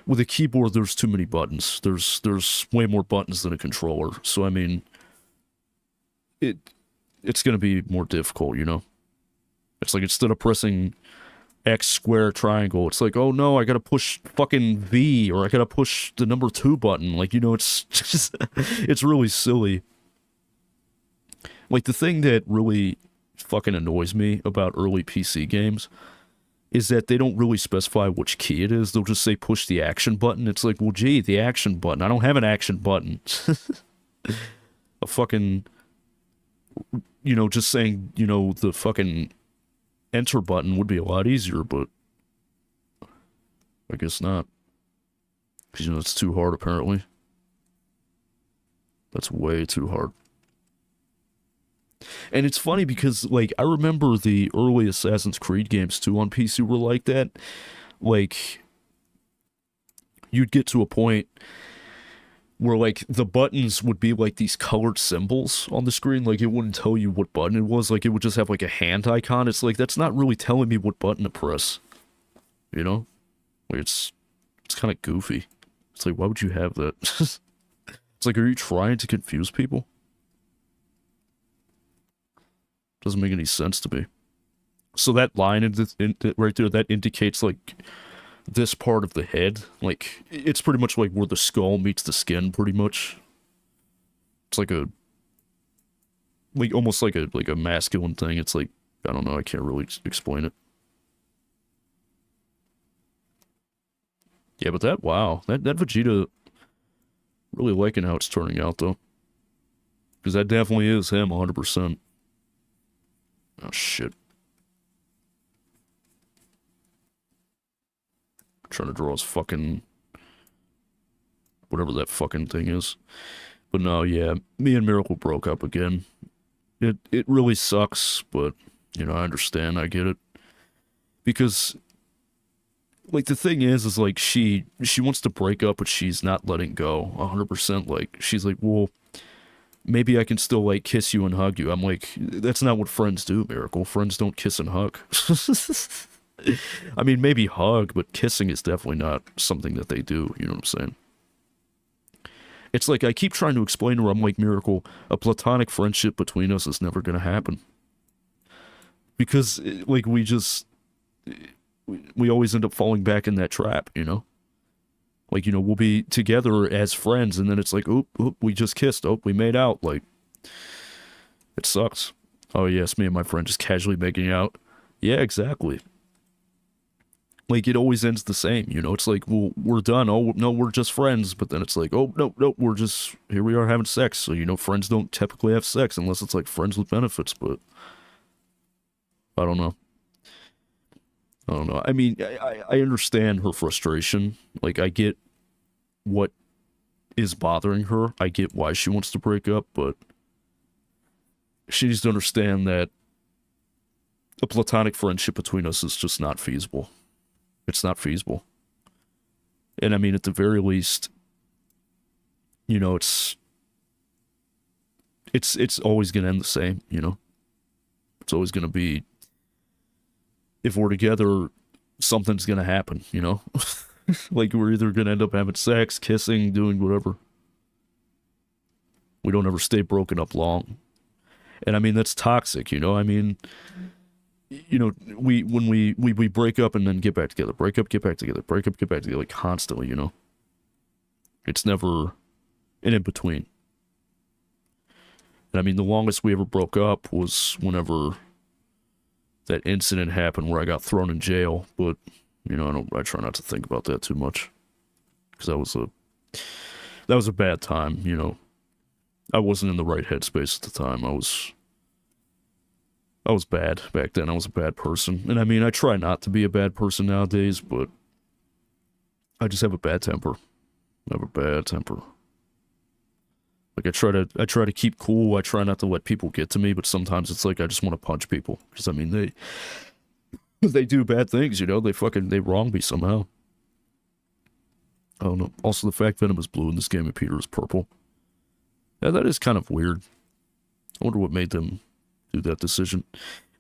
with a keyboard, there's too many buttons. There's way more buttons than a controller. So, I mean, it's going to be more difficult, you know? It's like, instead of pressing X, square, triangle, it's like, oh no, I gotta push fucking V, or I gotta push the number 2 button. Like, you know, it's just, it's really silly. Like, the thing that really fucking annoys me about early PC games is that they don't really specify which key it is. They'll just say push the action button. It's like, well, gee, the action button. I don't have an action button. A fucking, you know, just saying, you know, the fucking enter button would be a lot easier, but I guess not. Because, you know, it's too hard, apparently. That's way too hard. And it's funny because, like, I remember the early Assassin's Creed games, too, on PC were like that. Like, you'd get to a point where, like, the buttons would be, like, these colored symbols on the screen. Like, it wouldn't tell you what button it was. Like, it would just have, like, a hand icon. It's like, that's not really telling me what button to press. You know? Like, it's kind of goofy. It's like, why would you have that? It's like, are you trying to confuse people? Doesn't make any sense to me. So that line right there, that indicates, like, this part of the head. Like, it's pretty much like where the skull meets the skin, pretty much. It's like a, like, almost like a masculine thing. It's like, I don't know, I can't really explain it. Yeah, but that, wow, that Vegeta, really liking how it's turning out, though. Because that definitely is him, 100%. Oh, shit. Trying to draw his fucking, whatever that fucking thing is. But no, yeah, me and Miracle broke up again. It really sucks, but, you know, I understand, I get it. Because, like, the thing is like, she wants to break up, but she's not letting go, 100%. Like, she's like, well, maybe I can still, like, kiss you and hug you. I'm like, that's not what friends do, Miracle. Friends don't kiss and hug. I mean, maybe hug, but kissing is definitely not something that they do, you know what I'm saying? It's like, I keep trying to explain to her, I'm like, Miracle, a platonic friendship between us is never gonna happen. Because, like, we always end up falling back in that trap, you know? Like, you know, we'll be together as friends, and then it's like, oop, we just kissed, we made out, like, it sucks. Oh, yes, me and my friend just casually making out. Yeah, exactly. Like, it always ends the same, you know? It's like, well, we're done, oh, no, we're just friends, but then it's like, oh, no, we're just, here we are having sex, so, you know, friends don't typically have sex, unless it's, like, friends with benefits, but, I don't know. I mean, I understand her frustration. Like, I get what is bothering her. I get why she wants to break up, but she needs to understand that a platonic friendship between us is just not feasible. It's not feasible. And I mean, at the very least, you know, it's always going to end the same, you know? It's always going to be, if we're together, something's gonna happen, you know? Like, we're either gonna end up having sex, kissing, doing whatever. We don't ever stay broken up long. And I mean, that's toxic, you know? I mean, you know, when we break up and then get back together, break up, get back together, break up, get back together, like, constantly, you know? It's never an in-between. And I mean, the longest we ever broke up was whenever that incident happened where I got thrown in jail, but, you know, I try not to think about that too much, because that was a bad time, you know. I wasn't in the right headspace at the time. I was bad back then. I was a bad person, and I mean, I try not to be a bad person nowadays, but I just have a bad temper. I have a bad temper. Like, I try to keep cool. I try not to let people get to me, but sometimes it's like I just want to punch people. Because, I mean, they do bad things, you know? They wrong me somehow. I don't know. Also, the fact Venom is blue in this game and Peter is purple. Yeah, that is kind of weird. I wonder what made them do that decision.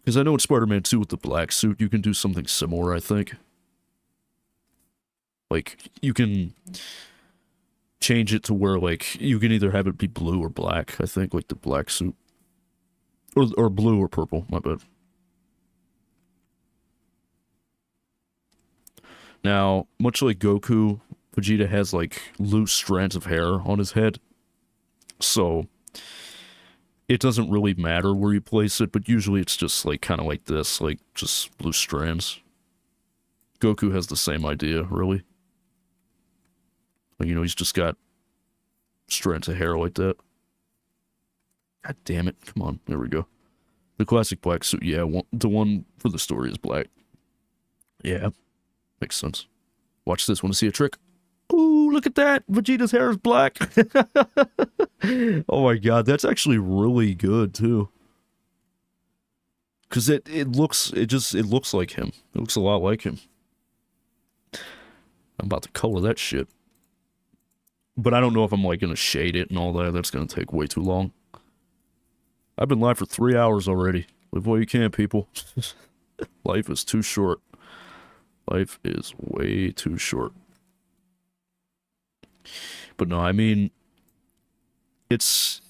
Because I know in Spider-Man 2 with the black suit, you can do something similar, I think. Like, you can change it to where, like, you can either have it be blue or black, I think, like the black suit. Or blue or purple, my bad. Now, much like Goku, Vegeta has, like, loose strands of hair on his head. So, it doesn't really matter where you place it, but usually it's just, like, kind of like this, like, just loose strands. Goku has the same idea, really. Like, you know, he's just got strands of hair like that. God damn it. Come on. There we go. The classic black suit. Yeah, the one for the story is black. Yeah. Makes sense. Watch this. Want to see a trick? Ooh, look at that. Vegeta's hair is black. Oh my god. That's actually really good, too. Because it looks like him. It looks a lot like him. I'm about to color that shit. But I don't know if I'm, like, gonna shade it and all that. That's gonna take way too long. I've been live for 3 hours already. Live while you can, people. Life is too short. Life is way too short. But no, I mean, it's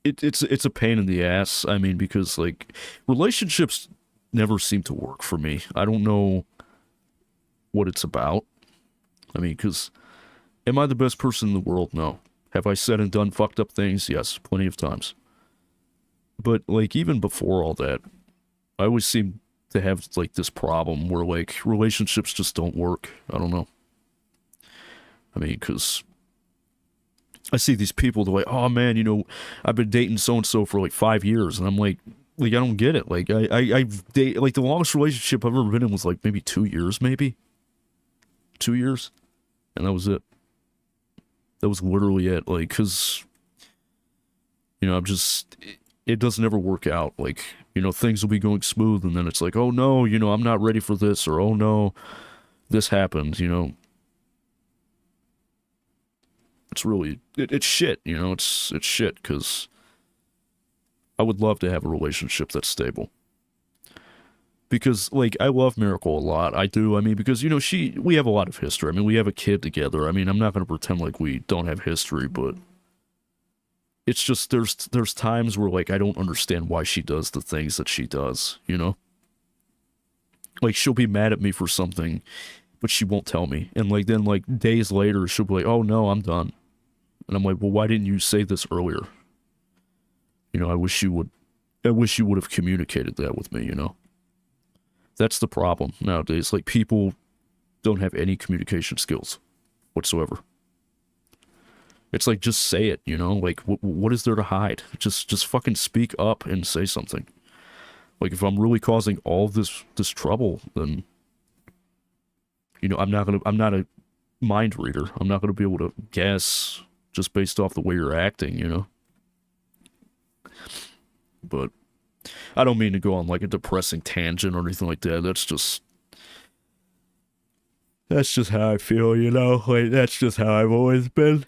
a pain in the ass. I mean, because, like, relationships never seem to work for me. I don't know what it's about. I mean, because am I the best person in the world? No. Have I said and done fucked up things? Yes, plenty of times. But, like, even before all that, I always seem to have, like, this problem where, like, relationships just don't work. I don't know. I mean, because I see these people, they're like, oh, man, you know, I've been dating so-and-so for, like, 5 years. And I'm like, I don't get it. Like, I've dated, like, the longest relationship I've ever been in was, like, maybe 2 years, maybe? 2 years? And that was it. That was literally it. Like, because, you know, it doesn't ever work out. Like, you know, things will be going smooth, and then it's like, oh no, you know, I'm not ready for this, or oh no, this happened, you know. It's really, it's shit, you know, it's shit, because I would love to have a relationship that's stable. Because, like, I love Miracle a lot, I do, I mean, because, you know, we have a lot of history, I mean, we have a kid together, I mean, I'm not going to pretend like we don't have history, but it's just, there's times where, like, I don't understand why she does the things that she does, you know? Like, she'll be mad at me for something, but she won't tell me. And, like, then, like, days later, she'll be like, oh, no, I'm done. And I'm like, well, why didn't you say this earlier? You know, I wish you would have communicated that with me, you know? That's the problem nowadays. Like, people don't have any communication skills whatsoever. It's like, just say it, you know? Like, what is there to hide? Just fucking speak up and say something. Like, if I'm really causing all this trouble, then, you know, I'm not a mind reader. I'm not gonna be able to guess just based off the way you're acting, you know? But I don't mean to go on, like, a depressing tangent or anything like that. That's just how I feel, you know? Like, that's just how I've always been.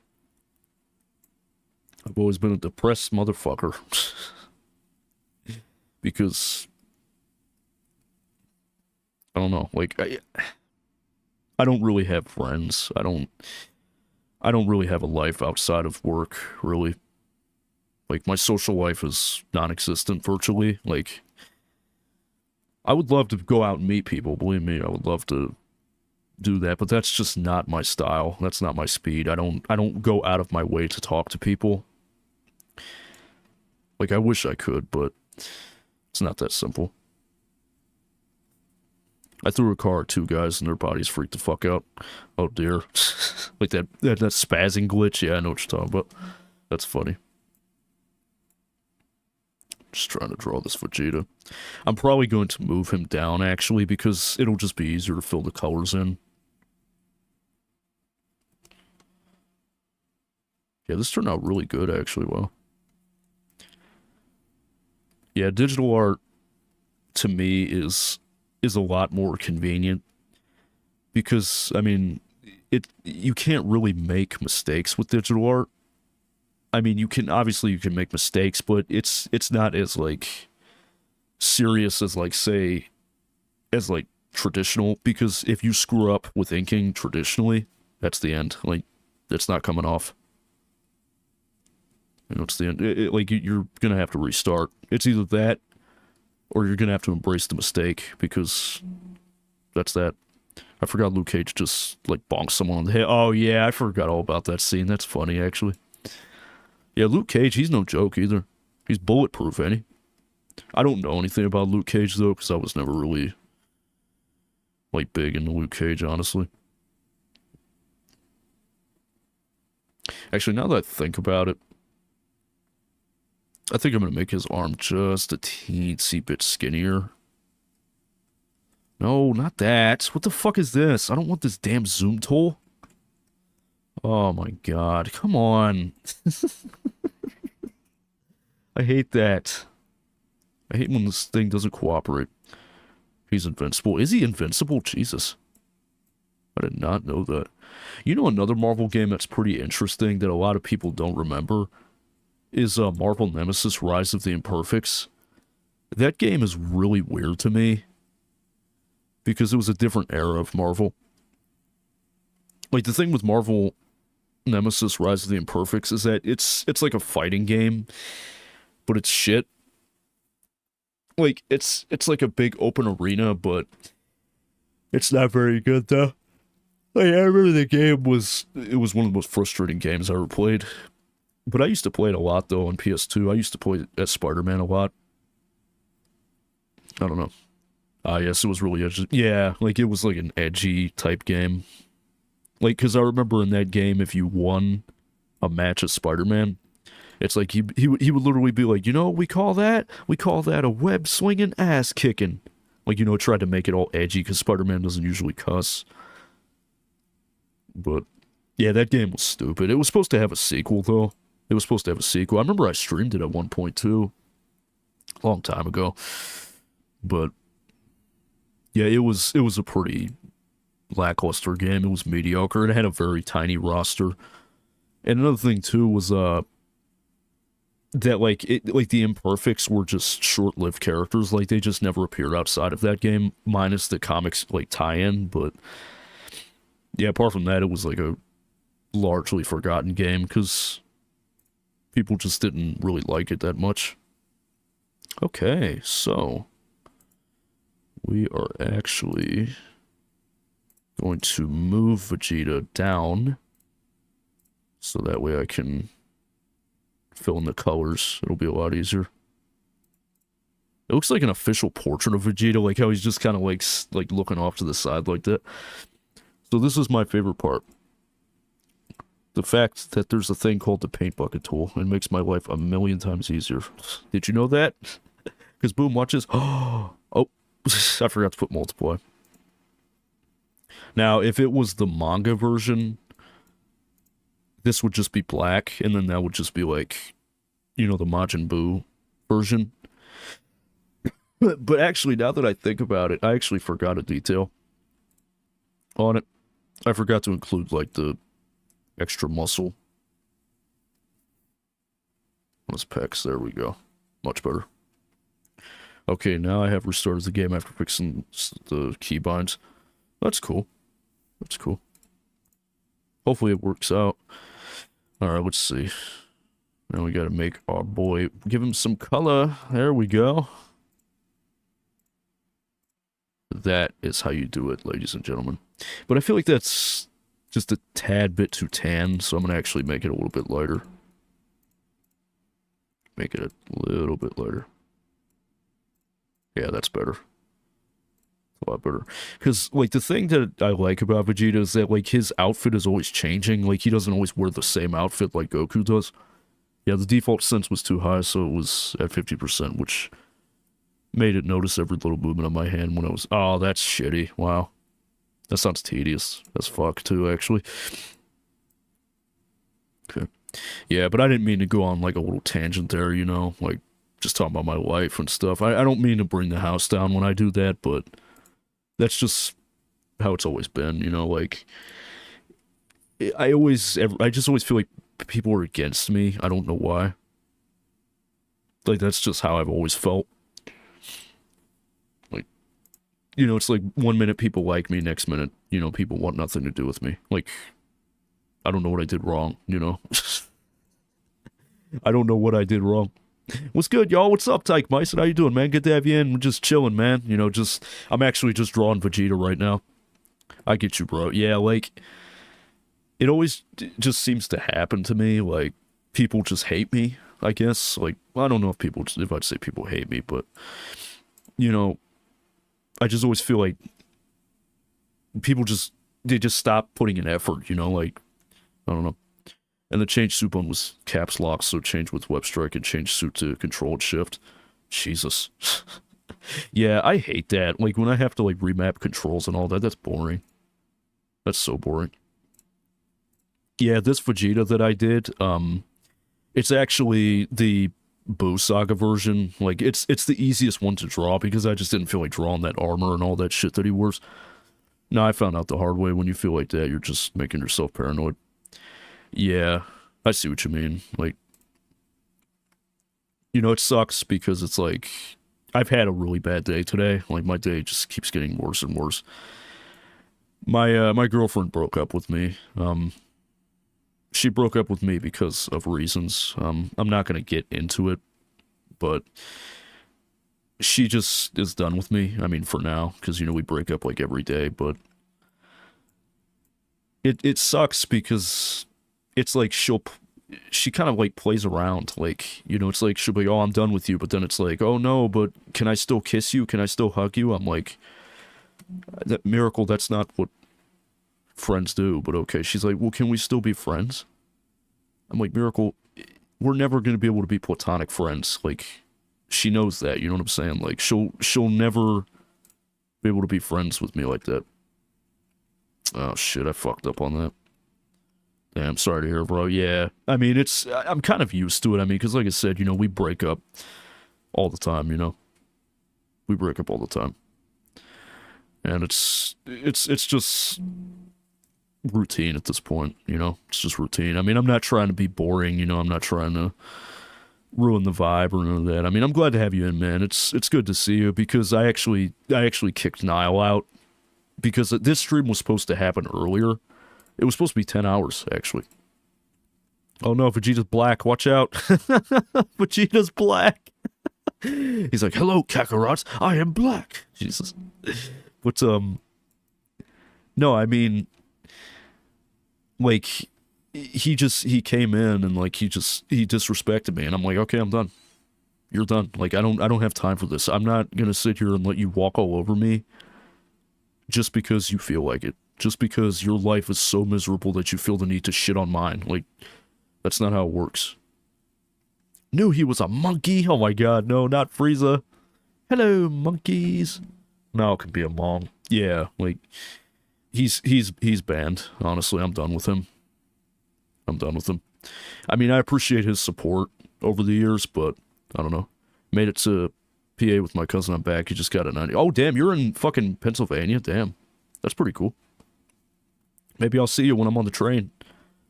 I've always been a depressed motherfucker. Because, I don't know, like, I don't really have friends. I don't really have a life outside of work, really. Like, my social life is non-existent virtually. Like, I would love to go out and meet people, believe me, I would love to do that, but that's just not my style. That's not my speed. I don't go out of my way to talk to people. Like, I wish I could, but it's not that simple. I threw a car at 2 guys and their bodies freaked the fuck out. Oh dear. Like that spazzing glitch. Yeah, I know what you're talking about. That's funny. Just trying to draw this Vegeta. I'm probably going to move him down, actually, because it'll just be easier to fill the colors in. Yeah, this turned out really good, actually. Wow. Yeah, digital art, to me, is a lot more convenient. Because, I mean, you can't really make mistakes with digital art. I mean, you can make mistakes, but it's not as like serious as like say as like traditional, because if you screw up with inking traditionally, that's the end. Like, it's not coming off. You know, it's the end. Like, you're gonna have to restart. It's either that, or you're gonna have to embrace the mistake, because that's that. I forgot Luke Cage just, like, bonked someone on the head. Oh, yeah, I forgot all about that scene. That's funny, actually. Yeah, Luke Cage, he's no joke, either. He's bulletproof, ain't he? I don't know anything about Luke Cage, though, because I was never really, like, big into Luke Cage, honestly. Actually, now that I think about it, I think I'm going to make his arm just a teensy bit skinnier. No, not that. What the fuck is this? I don't want this damn zoom tool. Oh my god. Come on. I hate that. I hate when this thing doesn't cooperate. He's invincible. Is he invincible? Jesus. I did not know that. You know, another Marvel game that's pretty interesting that a lot of people don't remember is Marvel Nemesis Rise of the Imperfects. That game is really weird to me because it was a different era of Marvel. Like, the thing with Marvel Nemesis Rise of the Imperfects is that it's like a fighting game, but it's shit. Like, it's like a big open arena, but it's not very good, though. Like, I remember the game was one of the most frustrating games I ever played. But I used to play it a lot, though, on PS2. I used to play as Spider-Man a lot. I don't know. Ah, yes, it was really edgy. Yeah, like, it was like an edgy type game. Like, because I remember in that game, if you won a match as Spider-Man, it's like he would literally be like, you know what we call that? We call that a web-swinging ass-kicking. Like, you know, tried to make it all edgy, because Spider-Man doesn't usually cuss. But, yeah, that game was stupid. It was supposed to have a sequel, though. It was supposed to have a sequel. I remember I streamed it at one point, too. A long time ago. But, yeah, it was a pretty lackluster game. It was mediocre. It had a very tiny roster. And another thing, too, was, that, like, the Imperfects were just short-lived characters. Like, they just never appeared outside of that game, minus the comics, like, tie-in. But, yeah, apart from that, it was, like, a largely forgotten game, because people just didn't really like it that much. Okay, so we are actually going to move Vegeta down so that way I can fill in the colors. It'll be a lot easier. It looks like an official portrait of Vegeta, like how he's just kind of like looking off to the side like that. So this is my favorite part. The fact that there's a thing called the paint bucket tool. It makes my life a million times easier. Did you know that? Because Boom watches. Oh, I forgot to put multiply. Now, if it was the manga version, this would just be black, and then that would just be like, you know, the Majin Buu version. But actually, now that I think about it, I actually forgot a detail on it. I forgot to include, like, the extra muscle on his pecs. There we go. Much better. Okay, now I have restarted the game after fixing the keybinds. That's cool. That's cool. Hopefully it works out. Alright, let's see. Now we gotta make our boy... Give him some color. There we go. That is how you do it, ladies and gentlemen. But I feel like that's just a tad bit too tan, so I'm gonna actually make it a little bit lighter. Make it a little bit lighter. Yeah, that's better. A lot better. Because, like, the thing that I like about Vegeta is that, like, his outfit is always changing. Like, he doesn't always wear the same outfit like Goku does. Yeah, the default sense was too high, so it was at 50%, which made it notice every little movement of my hand when I was... Oh, that's shitty. Wow. That sounds tedious as fuck, too, actually. Okay. Yeah, but I didn't mean to go on, like, a little tangent there, you know? Like, just talking about my life and stuff. I don't mean to bring the house down when I do that, but that's just how it's always been, you know? Like, I just always feel like people are against me. I don't know why. Like, that's just how I've always felt. Like, you know, it's like 1 minute people like me, next minute, you know, people want nothing to do with me. Like, I don't know what I did wrong, you know? I don't know what I did wrong. What's good, y'all? What's up, Tyke Myson? How you doing, man? Good to have you in. We're just chilling, man. You know, I'm actually just drawing Vegeta right now. I get you, bro. Yeah, like, it always just seems to happen to me. Like, people just hate me, I guess. Like, I don't know if I'd say people hate me, but, you know, I just always feel like people they just stop putting in effort, you know? Like, I don't know. And the change suit button was caps lock, so change with web strike and change suit to control and shift. Jesus. Yeah, I hate that. Like, when I have to, like, remap controls and all that, that's boring. That's so boring. Yeah, this Vegeta that I did, it's actually the Boo Saga version. Like, it's the easiest one to draw because I just didn't feel like drawing that armor and all that shit that he wears. No, I found out the hard way. When you feel like that, you're just making yourself paranoid. Yeah, I see what you mean. Like, you know, it sucks because it's like, I've had a really bad day today. Like, my day just keeps getting worse and worse. My girlfriend broke up with me. She broke up with me because of reasons. I'm not going to get into it, but she just is done with me. I mean, for now, because, you know, we break up like every day, but it sucks because it's like she kind of like plays around. Like, you know, it's like she'll be, oh, I'm done with you, but then it's like, oh no, but can I still kiss you? Can I still hug you? I'm like, that Miracle, that's not what friends do, but okay. She's like, well, can we still be friends? I'm like, Miracle, we're never going to be able to be platonic friends. Like, she knows that, you know what I'm saying? Like, she'll never be able to be friends with me like that. Oh shit, I fucked up on that. Yeah, I'm sorry to hear, bro. Yeah, I mean, I'm kind of used to it. I mean, because like I said, you know, we break up all the time, you know? We break up all the time. And it's just routine at this point, you know? It's just routine. I mean, I'm not trying to be boring, you know? I'm not trying to ruin the vibe or none of that. I mean, I'm glad to have you in, man. It's good to see you because I actually kicked Nile out because this stream was supposed to happen earlier. It was supposed to be 10 hours, actually. Oh no, Vegeta's black. Watch out. Vegeta's black. He's like, hello, Kakarot. I am black. Jesus. But, no, I mean, like, he came in and, like, he disrespected me. And I'm like, okay, I'm done. You're done. Like, I don't have time for this. I'm not gonna sit here and let you walk all over me just because you feel like it. Just because your life is so miserable that you feel the need to shit on mine. Like, that's not how it works. Knew he was a monkey. Oh my god, no, not Frieza. Hello, monkeys. Now it can be a mom. Yeah, like, he's banned. Honestly, I'm done with him. I'm done with him. I mean, I appreciate his support over the years, but, I don't know. Made it to PA with my cousin. I'm back. He just got a 90. Oh, damn, you're in fucking Pennsylvania? Damn. That's pretty cool. Maybe I'll see you when I'm on the train.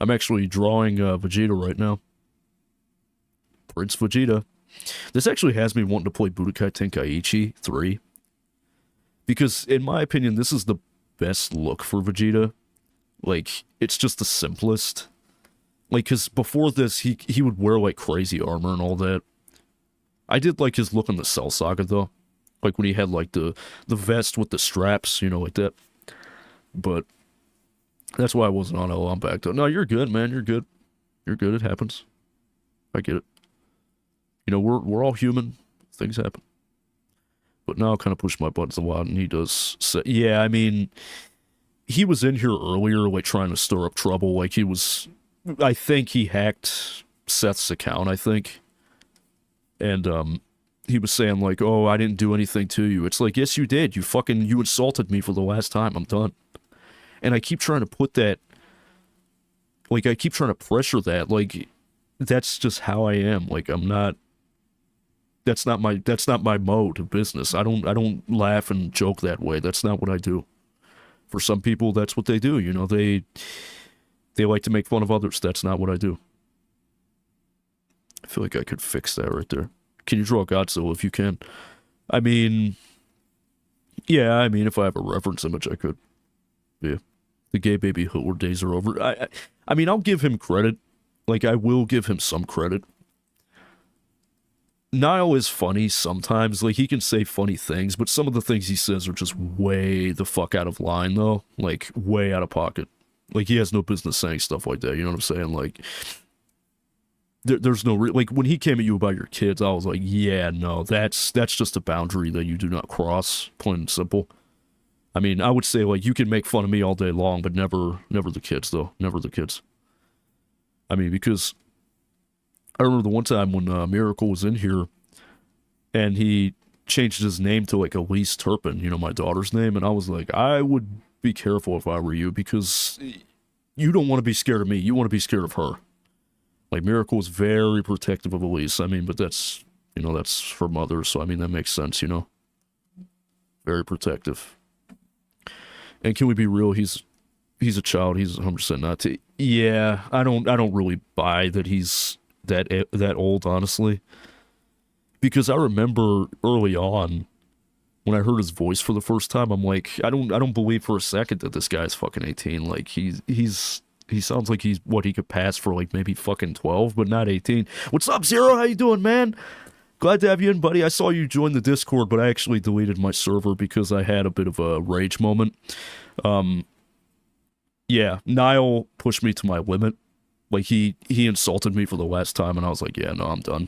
I'm actually drawing Vegeta right now. Prince Vegeta. This actually has me wanting to play Budokai Tenkaichi 3. Because, in my opinion, this is the best look for Vegeta. Like, it's just the simplest. Like, because before this, he would wear, like, crazy armor and all that. I did like his look in the Cell Saga, though. Like, when he had, like, the vest with the straps, you know, like that. But that's why I wasn't on LL. I'm back, though. No, you're good, man. You're good. You're good. It happens. I get it. You know, we're all human. Things happen. But now I'll kind of push my buttons a lot, and he does say, yeah, I mean, he was in here earlier, like, trying to stir up trouble. Like, I think he hacked Seth's account, I think. And, he was saying, like, oh, I didn't do anything to you. It's like, yes, you did. You insulted me for the last time. I'm done. And I keep trying to put that, like, I keep trying to pressure that. Like, that's just how I am. Like, that's not my mode of business. I don't laugh and joke that way. That's not what I do. For some people, that's what they do. You know, They like to make fun of others. That's not what I do. I feel like I could fix that right there. Can you draw Godzilla if you can? I mean, yeah, I mean, if I have a reference image, I could. Yeah. The gay baby Hitler days are over. I mean, I'll give him credit. Like, I will give him some credit. Niall is funny sometimes. Like, he can say funny things, but some of the things he says are just way the fuck out of line, though. Like, way out of pocket. Like, he has no business saying stuff like that, you know what I'm saying? Like, there's no... like, when he came at you about your kids, I was like, yeah, no, that's just a boundary that you do not cross, plain and simple. I mean, I would say, like, you can make fun of me all day long, but never the kids, though. Never the kids. I mean, because I remember the one time when Miracle was in here, and he changed his name to, like, Elise Turpin, you know, my daughter's name, and I was like, I would be careful if I were you, because you don't want to be scared of me, you want to be scared of her. Like, Miracle is very protective of Elise, I mean, but that's, you know, that's her mother, so, I mean, that makes sense, you know? Very protective. And can we be real, he's a child, he's 100% not to... Yeah, I don't really buy that he's that old, honestly. Because I remember early on, when I heard his voice for the first time, I'm like, I don't believe for a second that this guy's fucking 18. Like, he sounds like he could pass for, like, maybe fucking 12, but not 18. What's up, Zero? How you doing, man? Glad to have you in, buddy. I saw you join the Discord, but I actually deleted my server because I had a bit of a rage moment. Yeah, Niall pushed me to my limit. Like, he insulted me for the last time, and I was like, yeah, no, I'm done.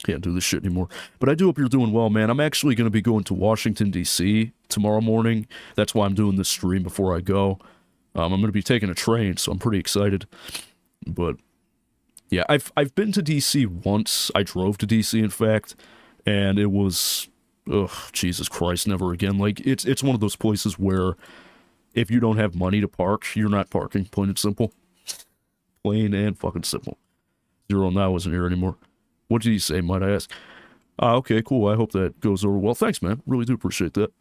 Can't do this shit anymore. But I do hope you're doing well, man. I'm actually going to be going to Washington, D.C. tomorrow morning. That's why I'm doing this stream before I go. I'm going to be taking a train, so I'm pretty excited. But, yeah, I've been to D.C. once. I drove to D.C., in fact, and it was... Ugh, Jesus Christ, never again. Like, it's one of those places where if you don't have money to park, you're not parking, plain and simple. Plain and fucking simple. Zero now isn't here anymore. What did he say, might I ask? Okay, cool. I hope that goes over well. Thanks, man. Really do appreciate that.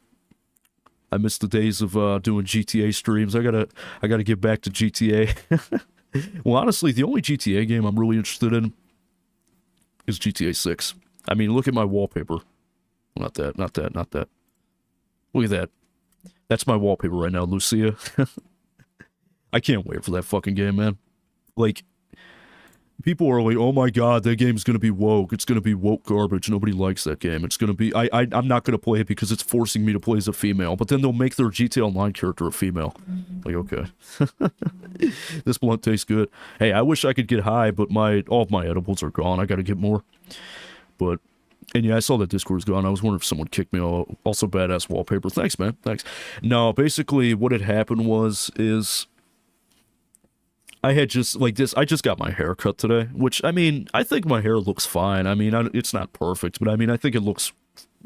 I miss the days of doing GTA streams. I gotta get back to GTA. Well, honestly, the only GTA game I'm really interested in is GTA 6. I mean, look at my wallpaper. Not that. Look at that. That's my wallpaper right now, Lucia. I can't wait for that fucking game, man. Like, people are like, oh my god, that game's gonna be woke. It's gonna be woke garbage. Nobody likes that game. It's gonna be... I'm not gonna play it because it's forcing me to play as a female. But then they'll make their GTA Online character a female. Like, okay. This blunt tastes good. Hey, I wish I could get high, but all of my edibles are gone. I gotta get more. But... And yeah, I saw that Discord's gone. I was wondering if someone kicked me. Also, badass wallpaper. Thanks, man. Thanks. No, basically, what had happened is I had just, like this, I just got my hair cut today, which, I mean, I think my hair looks fine. I mean, it's not perfect, but I mean, I think it looks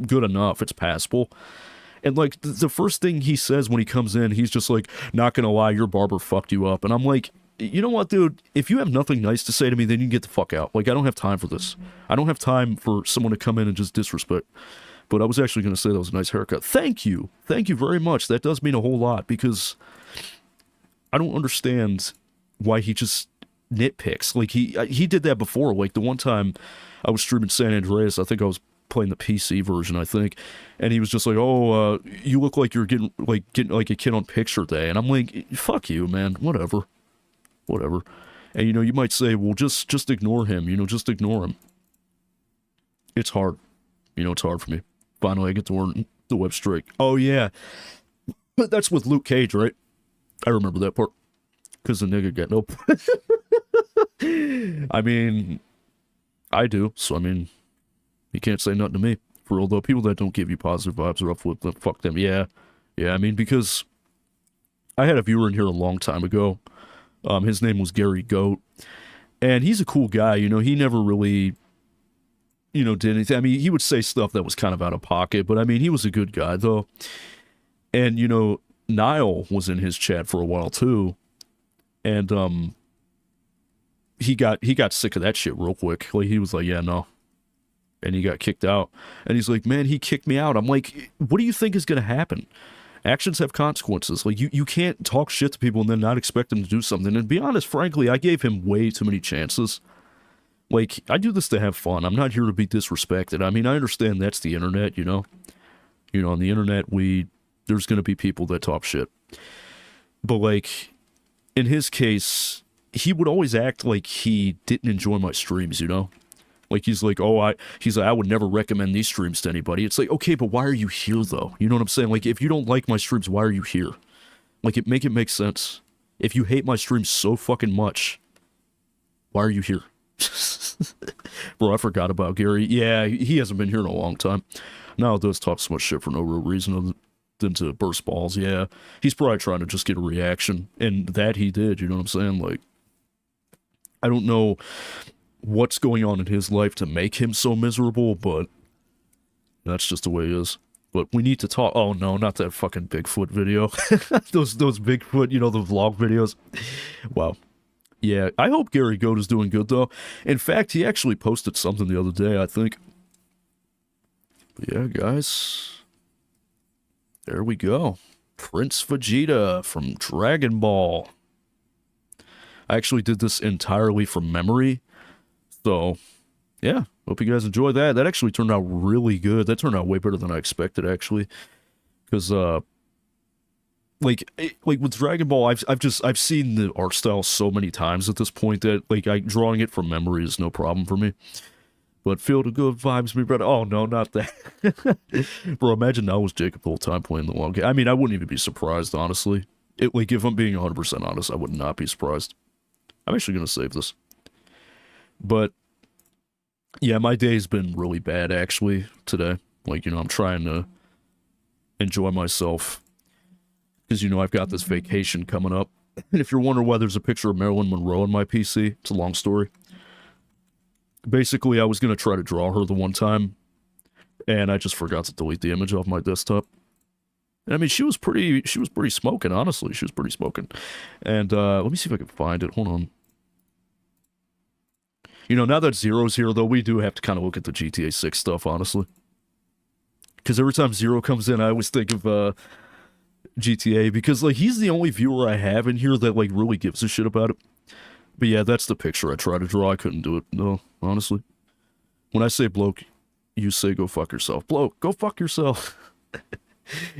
good enough. It's passable. And, like, the first thing he says when he comes in, he's just like, not gonna lie, your barber fucked you up. And I'm like, you know what, dude? If you have nothing nice to say to me, then you can get the fuck out. Like, I don't have time for this. I don't have time for someone to come in and just disrespect. But I was actually going to say that was a nice haircut. Thank you. Thank you very much. That does mean a whole lot, because I don't understand why he just nitpicks. Like, he did that before. Like, the one time I was streaming San Andreas, I think I was playing the PC version, I think, and he was just like, oh, you look like you're getting like a kid on picture day. And I'm like, fuck you, man. Whatever. And, you know, you might say, well, just ignore him, you know, just ignore him. It's hard. You know, it's hard for me. Finally, I get to learn the web straight. Oh, yeah. But that's with Luke Cage, right? I remember that part. Because the nigga got nope. I mean, I do. So, I mean, you can't say nothing to me. For real, though, people that don't give you positive vibes are up with them. Fuck them. Yeah. I mean, because I had a viewer in here a long time ago. His name was Gary Goat, and he's a cool guy, you know, he never really, you know, did anything. I mean, he would say stuff that was kind of out of pocket, but I mean, he was a good guy, though. And, you know, Niall was in his chat for a while, too, and, he got sick of that shit real quick. Like, he was like, yeah, no. And he got kicked out. And he's like, man, he kicked me out. I'm like, what do you think is going to happen? Actions have consequences. Like, you can't talk shit to people and then not expect them to do something. And be honest, frankly, I gave him way too many chances. Like, I do this to have fun. I'm not here to be disrespected. I mean, I understand that's the internet, you know? You know, on the internet, there's going to be people that talk shit. But, like, in his case, he would always act like he didn't enjoy my streams, you know? Like, he's like, I would never recommend these streams to anybody. It's like, okay, but why are you here, though? You know what I'm saying? Like, if you don't like my streams, why are you here? Like, make it make sense. If you hate my streams so fucking much, why are you here? Bro, I forgot about Gary. Yeah, he hasn't been here in a long time. Now does talk so much shit for no real reason other than to burst balls. Yeah, he's probably trying to just get a reaction. And that he did, you know what I'm saying? Like, I don't know what's going on in his life to make him so miserable, but that's just the way he is. But we need to talk. Oh no, not that fucking Bigfoot video. those Bigfoot, you know, the vlog videos. Wow. Yeah, I hope Gary Goat is doing good though. In fact, he actually posted something the other day, I think. But yeah, guys. There we go. Prince Vegeta from Dragon Ball. I actually did this entirely from memory. So, yeah, hope you guys enjoy that. That actually turned out really good. That turned out way better than I expected, actually. Because, like with Dragon Ball, I've seen the art style so many times at this point that, like, drawing it from memory is no problem for me. But feel the good vibes, me brother. Oh, no, not that. Bro, imagine that was Jacob the whole time playing the long game. I mean, I wouldn't even be surprised, honestly. Like, if I'm being 100% honest, I would not be surprised. I'm actually going to save this. But, yeah, my day's been really bad, actually, today. Like, you know, I'm trying to enjoy myself. Because, you know, I've got this vacation coming up. And if you're wondering why there's a picture of Marilyn Monroe on my PC, it's a long story. Basically, I was going to try to draw her the one time, and I just forgot to delete the image off my desktop. And, I mean, she was pretty smoking, honestly. She was pretty smoking. And, let me see if I can find it. Hold on. You know, now that Zero's here, though, we do have to kind of look at the GTA 6 stuff, honestly. Because every time Zero comes in, I always think of, GTA, because, like, he's the only viewer I have in here that, like, really gives a shit about it. But yeah, that's the picture I tried to draw. I couldn't do it, no, honestly. When I say bloke, you say go fuck yourself. Bloke, go fuck yourself.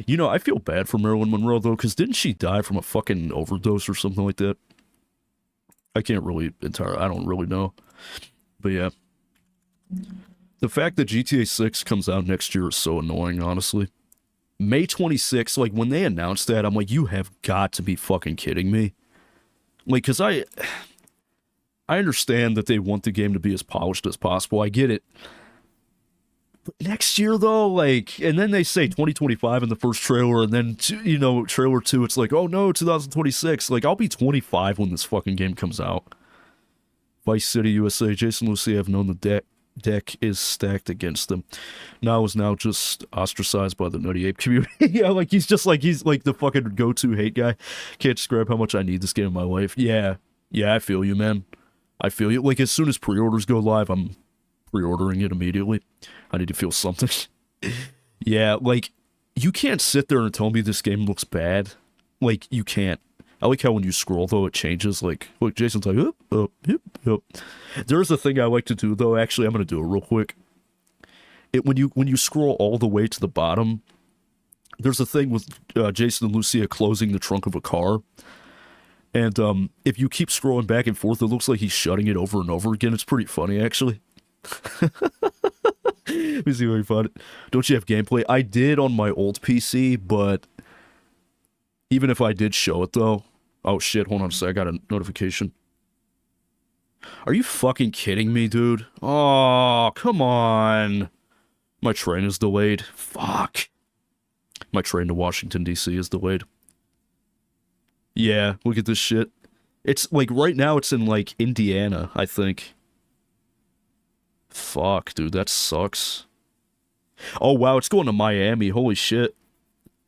You know, I feel bad for Marilyn Monroe, though, because didn't she die from a fucking overdose or something like that? I can't really I don't really know. But yeah. The fact that GTA 6 comes out next year is so annoying, honestly. May 26th, like, when they announced that, I'm like, you have got to be fucking kidding me. Like, because I understand that they want the game to be as polished as possible. I get it. But next year, though, like, and then they say 2025 in the first trailer, and then, you know, trailer 2, it's like, oh no, 2026. Like, I'll be 25 when this fucking game comes out. Vice City, USA, Jason Lucy have known the deck is stacked against them. Now is now just ostracized by the Nutty Ape community. Yeah, like, he's like the fucking go-to hate guy. Can't describe how much I need this game in my life. Yeah, I feel you, man. I feel you. Like, as soon as pre-orders go live, I'm pre-ordering it immediately. I need to feel something. Yeah, like, you can't sit there and tell me this game looks bad. Like, you can't. I like how when you scroll, though, it changes. Like, look, Jason's like, up. There's a thing I like to do, though. Actually, I'm going to do it real quick. When you scroll all the way to the bottom, there's a thing with Jason and Lucia closing the trunk of a car. And if you keep scrolling back and forth, it looks like he's shutting it over and over again. It's pretty funny, actually. Let me see if I can find it. Don't you have gameplay? I did on my old PC, but even if I did show it, though... Oh, shit, hold on a sec, I got a notification. Are you fucking kidding me, dude? Oh, come on. My train is delayed. Fuck. My train to Washington, D.C. is delayed. Yeah, look at this shit. It's, like, right now it's in, like, Indiana, I think. Fuck, dude, that sucks. Oh, wow, it's going to Miami. Holy shit.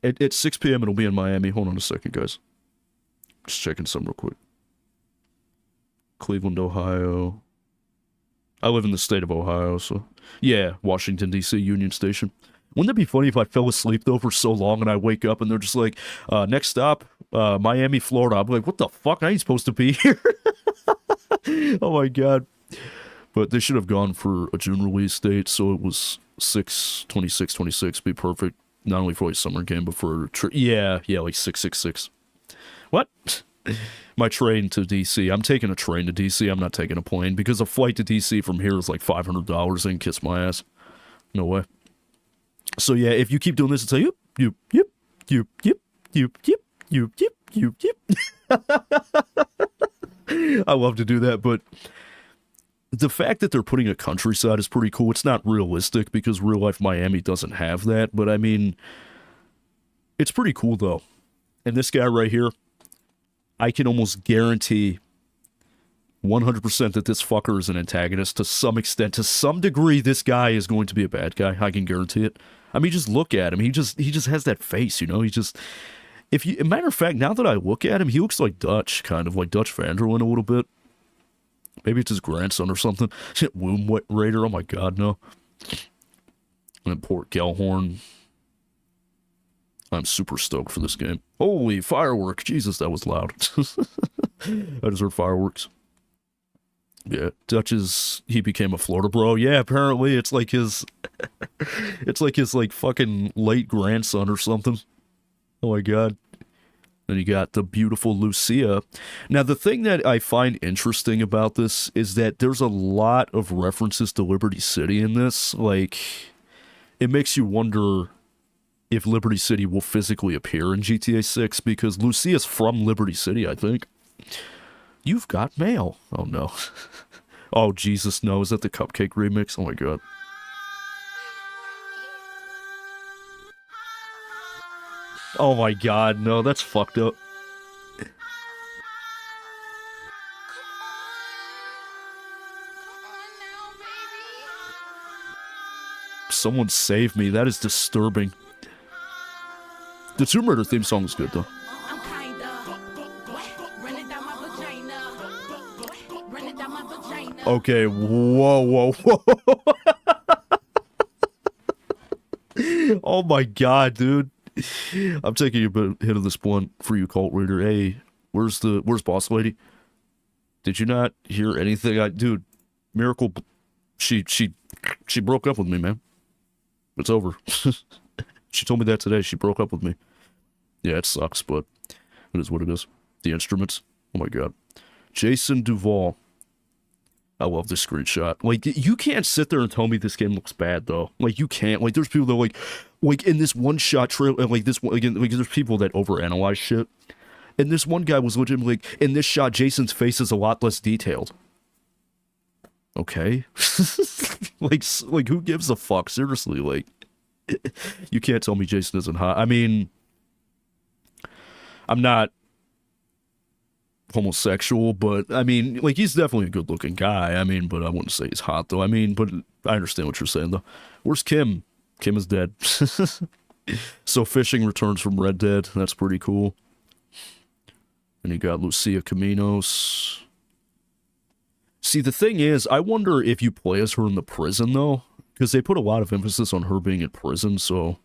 At 6 p.m. it'll be in Miami. Hold on a second, guys. Just checking some real quick. Cleveland, Ohio. I live in the state of Ohio, so... Yeah, Washington, D.C., Union Station. Wouldn't that be funny if I fell asleep, though, for so long and I wake up and they're just like, next stop, Miami, Florida. I'm like, what the fuck? I ain't supposed to be here. Oh, my God. But they should have gone for a June release date, so it was 6/26/26 be perfect. Not only for a summer game, but for... yeah, like 6/6/6. What? My train to DC. I'm taking a train to DC. I'm not taking a plane, because a flight to DC from here is like $500 and kiss my ass. No way. So yeah, if you keep doing this, it's like, yip. I love to do that, but the fact that they're putting a countryside is pretty cool. It's not realistic, because real life Miami doesn't have that, but I mean, it's pretty cool though. And this guy right here, I can almost guarantee 100% that this fucker is an antagonist to some extent. To some degree, this guy is going to be a bad guy. I can guarantee it. I mean, just look at him. He just has that face, you know? He just... If you... Matter of fact, now that I look at him, he looks like Dutch, kind of like Dutch Vanderlyn a little bit. Maybe it's his grandson or something. Womb Raider, oh my god, no. And Port Gellhorn. I'm super stoked for this game. Holy firework! Jesus, that was loud. I just heard fireworks. Yeah, Dutch's, he became a Florida bro. Yeah, apparently it's like his, it's like his like fucking late grandson or something. Oh my god. Then you got the beautiful Lucia. Now, the thing that I find interesting about this is that there's a lot of references to Liberty City in this. Like, it makes you wonder if Liberty City will physically appear in GTA 6, because Lucia's from Liberty City, I think. You've got mail. Oh, no. Oh, Jesus, no. Is that the Cupcake remix? Oh, my God. Oh, my God. No, that's fucked up. Someone save me. That is disturbing. The Tomb Raider theme song is good, though. Okay, whoa. Oh my god, dude. I'm taking a bit hit of this blunt for you, Cult Reader. Hey, where's Boss Lady? Did you not hear anything? Dude, Miracle, she broke up with me, man. It's over. She told me that today. She broke up with me. Yeah, it sucks, but it is what it is. The instruments. Oh my god. Jason Duval. I love this screenshot. Like, you can't sit there and tell me this game looks bad, though. Like, you can't. Like, there's people that, like in this one-shot trailer, like, this one, like, there's people that overanalyze shit. And this one guy was legitimately, like, in this shot, Jason's face is a lot less detailed. Okay? like, who gives a fuck? Seriously, like, you can't tell me Jason isn't hot. I mean, I'm not homosexual, but I mean, like, he's definitely a good-looking guy. I mean, but I wouldn't say he's hot, though. I mean, but I understand what you're saying, though. Where's Kim? Kim is dead. So Fishing returns from Red Dead. That's pretty cool. And you got Lucia Caminos. See, the thing is, I wonder if you play as her in the prison, though, because they put a lot of emphasis on her being in prison, so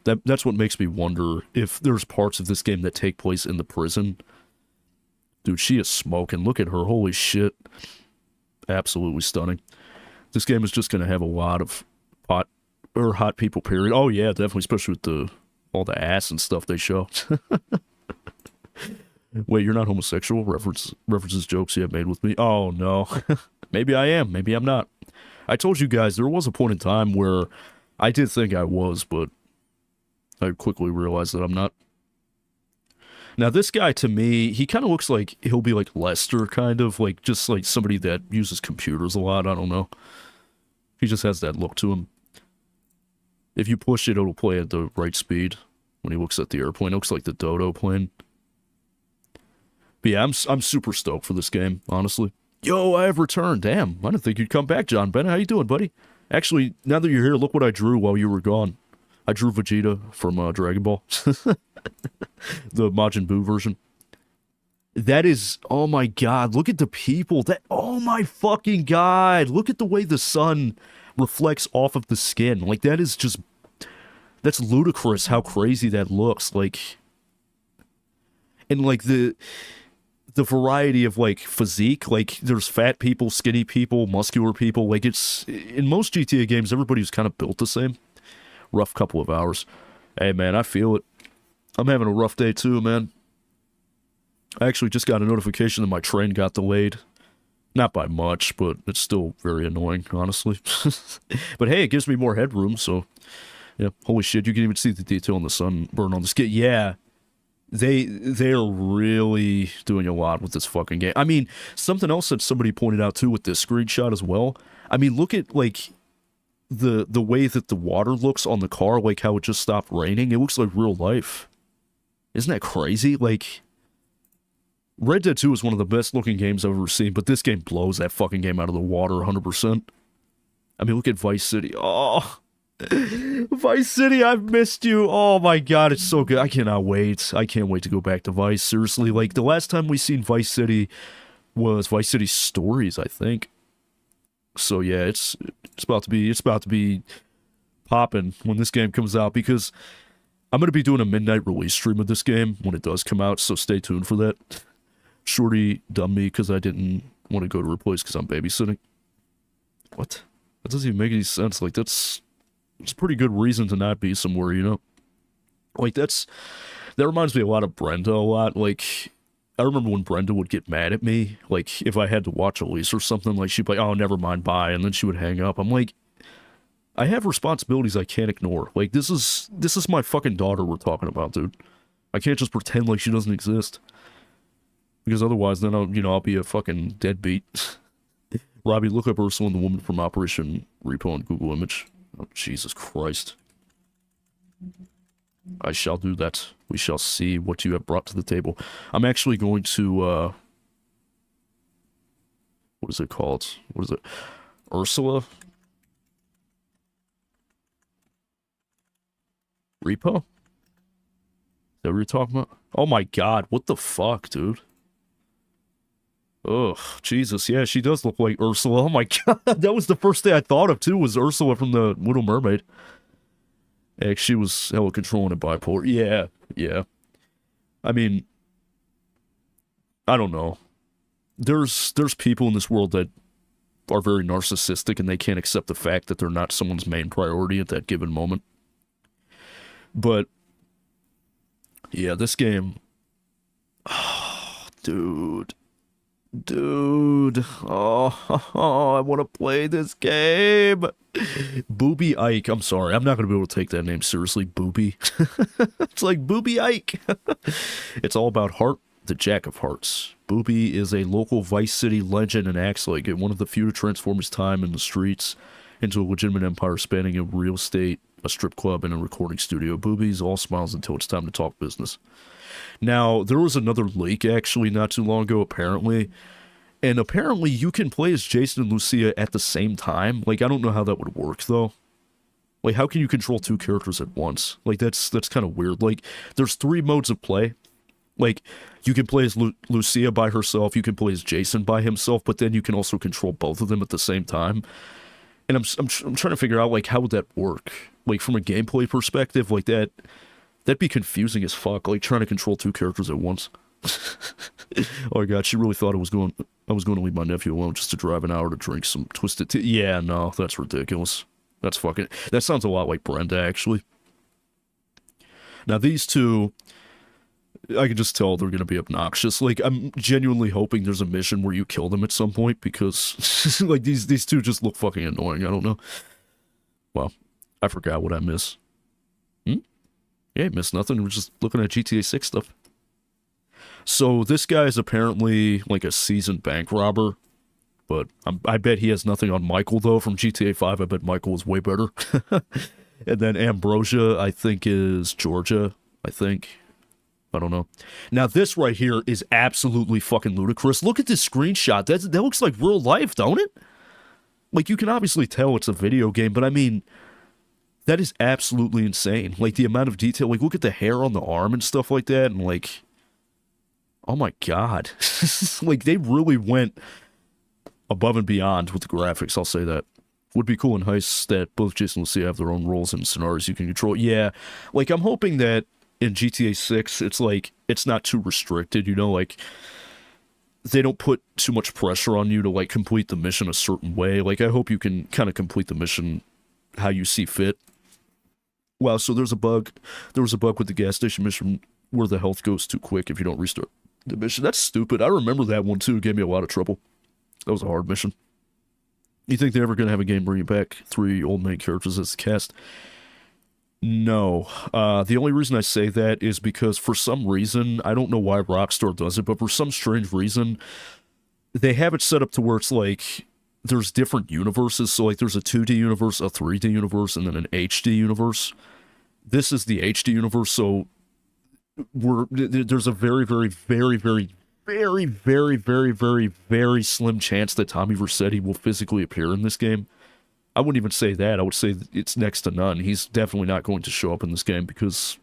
that's what makes me wonder if there's parts of this game that take place in the prison. Dude, she is smoking. Look at her. Holy shit. Absolutely stunning. This game is just going to have a lot of hot people, period. Oh, yeah, definitely, especially with all the ass and stuff they show. Wait, you're not homosexual? References jokes you have made with me? Oh, no. Maybe I am. Maybe I'm not. I told you guys, there was a point in time where I did think I was, but I quickly realized that I'm not. Now, this guy, to me, he kind of looks like he'll be like Lester, kind of, like, just like somebody that uses computers a lot. I don't know. He just has that look to him. If you push it, it'll play at the right speed when he looks at the airplane. It looks like the Dodo plane. But yeah, I'm super stoked for this game, honestly. Yo, I have returned. Damn, I didn't think you'd come back, John Bennett. How you doing, buddy? Actually, now that you're here, look what I drew while you were gone. I drew Vegeta from Dragon Ball. The Majin Buu version. That is, oh my god, look at the people. Oh my fucking god. Look at the way the sun reflects off of the skin. Like, that is just That's ludicrous how crazy that looks. Like, and like the variety of like physique, like there's fat people, skinny people, muscular people. Like it's in most GTA games, everybody's kind of built the same. Rough couple of hours. Hey man, I feel it. I'm having a rough day too, man. I actually just got a notification that my train got delayed. Not by much, but it's still very annoying, honestly. But hey, it gives me more headroom, so yeah. Holy shit, you can even see the detail in the sun burn on the skin. Yeah. They're really doing a lot with this fucking game. I mean, something else that somebody pointed out too with this screenshot as well. I mean, look at like the way that the water looks on the car, like how it just stopped raining. It looks like real life. Isn't that crazy? Like, Red Dead 2 is one of the best looking games I've ever seen, but this game blows that fucking game out of the water 100%. I mean, look at Vice City. Oh, Vice City, I've missed you. Oh my god, it's so good. I cannot wait. I can't wait to go back to Vice. Seriously, like the last time we seen Vice City was Vice City Stories, I think. So yeah, it's about to be popping when this game comes out, because I'm gonna be doing a midnight release stream of this game when it does come out. So stay tuned for that. Shorty dumped me because I didn't want to go to her place because I'm babysitting. What? That doesn't even make any sense. Like, it's a pretty good reason to not be somewhere, you know? Like, that reminds me a lot of Brenda a lot. Like, I remember when Brenda would get mad at me, like, if I had to watch Elise or something, like, she'd be like, oh, never mind, bye, and then she would hang up. I'm like, I have responsibilities I can't ignore. Like, this is my fucking daughter we're talking about, dude. I can't just pretend like she doesn't exist. Because otherwise, then I'll be a fucking deadbeat. Robbie, look up Ursula and the Woman from Operation Repo on Google Image. Oh, Jesus Christ. I shall do that. We shall see what you have brought to the table. I'm actually going to, what is it called? What is it? Ursula? Repo? Is that what you're talking about? Oh my god, what the fuck, dude? Ugh, Jesus, yeah, she does look like Ursula. Oh my god, that was the first thing I thought of, too, was Ursula from the Little Mermaid. Heck, she was hella controlling and bipolar. Yeah. I mean, I don't know. There's people in this world that are very narcissistic and they can't accept the fact that they're not someone's main priority at that given moment. But, yeah, this game... Oh, dude, I want to play this game. Booby Ike. I'm sorry, I'm not going to be able to take that name seriously. Booby. It's like Booby Ike. It's all about Heart, the Jack of Hearts. Booby is a local Vice City legend and acts like it, one of the few to transform his time in the streets into a legitimate empire spanning a real estate, a strip club, and a recording studio. Booby's all smiles until it's time to talk business. Now, there was another leak, actually, not too long ago, apparently. And apparently, you can play as Jason and Lucia at the same time. Like, I don't know how that would work, though. Like, how can you control two characters at once? Like, that's kind of weird. Like, there's 3 modes of play. Like, you can play as Lucia by herself, you can play as Jason by himself, but then you can also control both of them at the same time. And I'm trying to figure out, like, how would that work? Like, from a gameplay perspective, like, that'd be confusing as fuck, like, trying to control 2 characters at once. Oh my god, she really thought I was going to leave my nephew alone just to drive an hour to drink some twisted tea. Yeah, no, that's ridiculous. That sounds a lot like Brenda, actually. Now, these two, I can just tell they're going to be obnoxious. Like, I'm genuinely hoping there's a mission where you kill them at some point, because, like, these two just look fucking annoying. I don't know. Well, I forgot what I miss. Yeah, I missed nothing. We're just looking at GTA 6 stuff. So, this guy is apparently, like, a seasoned bank robber. But I bet he has nothing on Michael, though, from GTA 5. I bet Michael is way better. And then Ambrosia, I think, is Georgia, I think. I don't know. Now, this right here is absolutely fucking ludicrous. Look at this screenshot. That looks like real life, don't it? Like, you can obviously tell it's a video game, but I mean, that is absolutely insane. Like, the amount of detail. Like, look at the hair on the arm and stuff like that, and like, oh my god. Like, they really went above and beyond with the graphics, I'll say that. would be cool in heists that both Jason and Lucia have their own roles and scenarios you can control. Yeah, like, I'm hoping that in GTA 6, it's like, it's not too restricted, you know, like, they don't put too much pressure on you to, like, complete the mission a certain way. Like, I hope you can kind of complete the mission how you see fit. Wow, so there's a bug. There was a bug with the gas station mission where the health goes too quick if you don't restart the mission. That's stupid. I remember that one, too. It gave me a lot of trouble. That was a hard mission. You think they're ever going to have a game bringing back 3 old main characters as the cast? No. The only reason I say that is because for some reason, I don't know why Rockstar does it, but for some strange reason, they have it set up to where it's like, there's different universes. So, like, there's a 2D universe, a 3D universe, and then an HD universe. This is the HD universe, so there's a very, very, very, very, very, very, very, very, very slim chance that Tommy Vercetti will physically appear in this game. I wouldn't even say that. I would say it's next to none. He's definitely not going to show up in this game because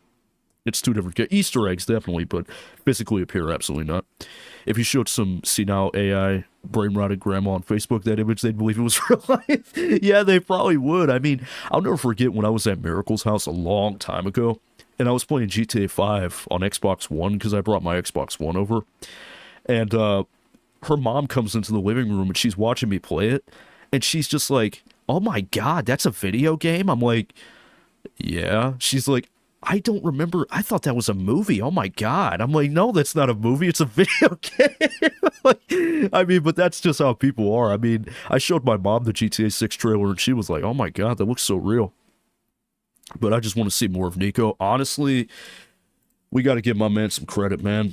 it's 2 different Easter eggs, definitely, but physically appear, absolutely not. If you showed some senile AI brain-rotted grandma on Facebook that image, they'd believe it was real life. Yeah, they probably would. I mean, I'll never forget when I was at Miracle's house a long time ago, and I was playing GTA 5 on Xbox One because I brought my Xbox One over, and her mom comes into the living room and she's watching me play it, and she's just like, "Oh my god, that's a video game?" I'm like, "Yeah." She's like, "I don't remember. I thought that was a movie. Oh my god." I'm like, "No, that's not a movie. It's a video game." Like, I mean, but that's just how people are. I mean, I showed my mom the GTA 6 trailer and she was like, "Oh my god, that looks so real." But I just want to see more of Nico. Honestly, we got to give my man some credit, man.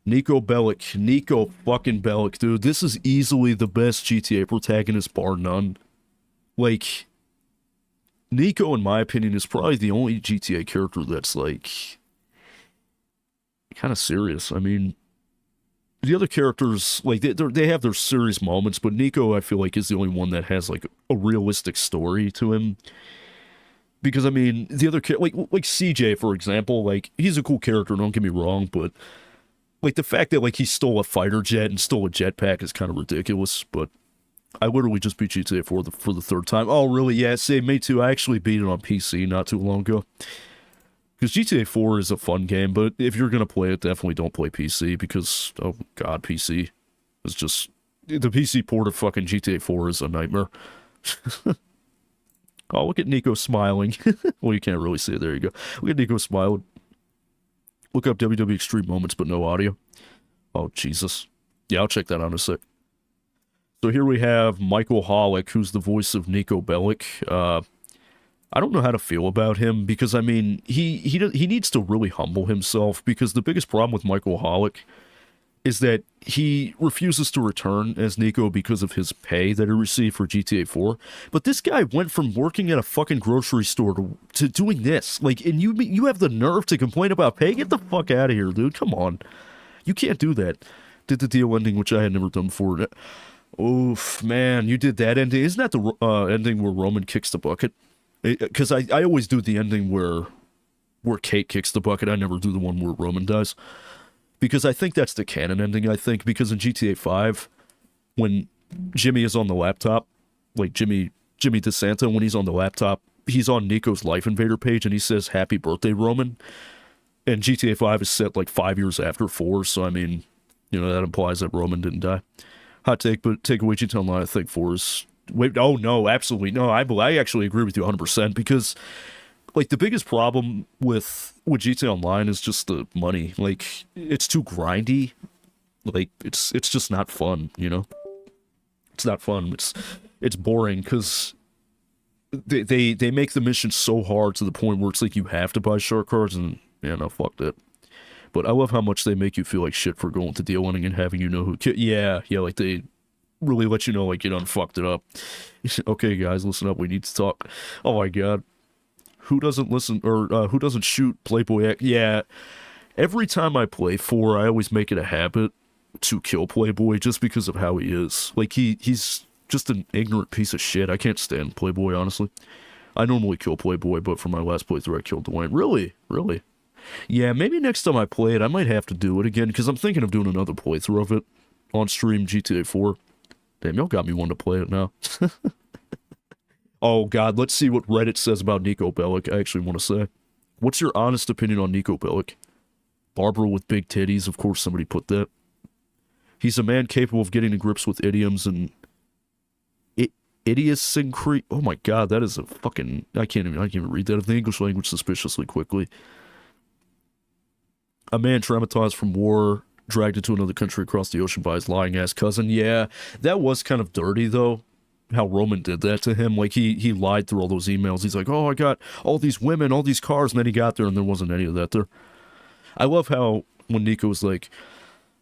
Nico Bellic. Nico fucking Bellic, dude. This is easily the best GTA protagonist, bar none. Like, Nico, in my opinion, is probably the only GTA character that's, like, kind of serious. I mean, the other characters, like, they have their serious moments, but Nico, I feel like, is the only one that has, like, a realistic story to him. Because, I mean, the other like CJ, for example, like, he's a cool character, don't get me wrong, but, like, the fact that, like, he stole a fighter jet and stole a jetpack is kind of ridiculous, but I literally just beat GTA 4 for the 3rd time. Oh, really? Yeah, same, me too. I actually beat it on PC not too long ago. Because GTA 4 is a fun game, but if you're going to play it, definitely don't play PC, because, oh god, PC is just... The PC port of fucking GTA 4 is a nightmare. Oh, look at Nico smiling. Well, you can't really see it. There you go. Look at Nico smiling. Look up WWE Extreme Moments, but no audio. Oh, Jesus. Yeah, I'll check that out in a sec. So here we have Michael Hollick, who's the voice of Nico Bellic. I don't know how to feel about him, because, I mean, he needs to really humble himself, because the biggest problem with Michael Hollick is that he refuses to return as Nico because of his pay that he received for GTA 4. But this guy went from working at a fucking grocery store to doing this. Like, and you have the nerve to complain about pay? Get the fuck out of here, dude. Come on. You can't do that. Did the deal ending, which I had never done before. Oof, man, you did that ending. Isn't that the ending where Roman kicks the bucket? Because I always do the ending where Kate kicks the bucket. I never do the one where Roman dies. Because I think that's the canon ending, I think. Because in GTA 5, when Jimmy is on the laptop, like Jimmy DeSanta, when he's on the laptop, he's on Nico's Life Invader page, and he says, "Happy birthday, Roman." And GTA 5 is set like 5 years after 4, so I mean, you know, that implies that Roman didn't die. Hot take, but take away GTA Online, I think 4 is... Wait, oh, no, absolutely. No, I actually agree with you 100%, because... Like, the biggest problem with GTA Online is just the money. Like, it's too grindy. Like, it's just not fun, you know? It's not fun. It's boring, because they make the mission so hard to the point where it's like you have to buy shark cards, and, yeah, no, fuck that. But I love how much they make you feel like shit for going to deal ending and having you know who... Yeah, like, they really let you know, like, you done fucked it up. Okay, guys, listen up, we need to talk. Oh, my God. Who doesn't listen, or who doesn't shoot Playboy? Yeah, every time I play 4, I always make it a habit to kill Playboy just because of how he is. Like, he's just an ignorant piece of shit. I can't stand Playboy, honestly. I normally kill Playboy, but for my last playthrough, I killed Dwayne. Really? Really? Yeah, maybe next time I play it, I might have to do it again, because I'm thinking of doing another playthrough of it on stream GTA 4. Damn, y'all got me wanting to play it now. Oh, God, let's see what Reddit says about Nico Bellic, I actually want to say. What's your honest opinion on Nico Bellic? Barbara with big titties, of course somebody put that. He's a man capable of getting to grips with idioms and idiosyncrasy. Oh my God, that is a fucking... I can't even read that of the English language suspiciously quickly. A man traumatized from war, dragged into another country across the ocean by his lying ass cousin. Yeah, that was kind of dirty though. How Roman did that to him. Like, he lied through all those emails. He's like, oh, I got all these women, all these cars, and then he got there and there wasn't any of that there. I love how when Nico was like,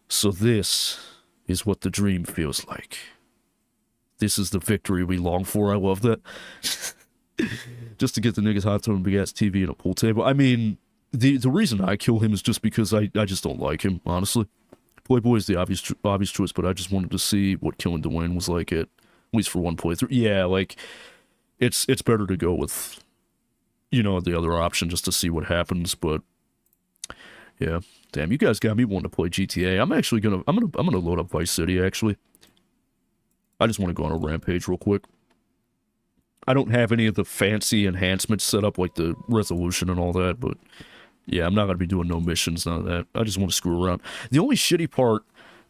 so this is what the dream feels like. This is the victory we long for. I love that. Just to get the niggas hot tub and big ass TV and a pool table. I mean, the reason I kill him is just because I just don't like him, honestly. Playboy is the obvious choice, but I just wanted to see what killing Dwayne was like at least for one playthrough. Yeah, like, it's better to go with, you know, the other option just to see what happens, but yeah. Damn, you guys got me wanting to play GTA. I'm actually gonna load up Vice City, actually. I just want to go on a rampage real quick. I don't have any of the fancy enhancements set up, like the resolution and all that, but yeah, I'm not going to be doing no missions, none of that. I just want to screw around. The only shitty part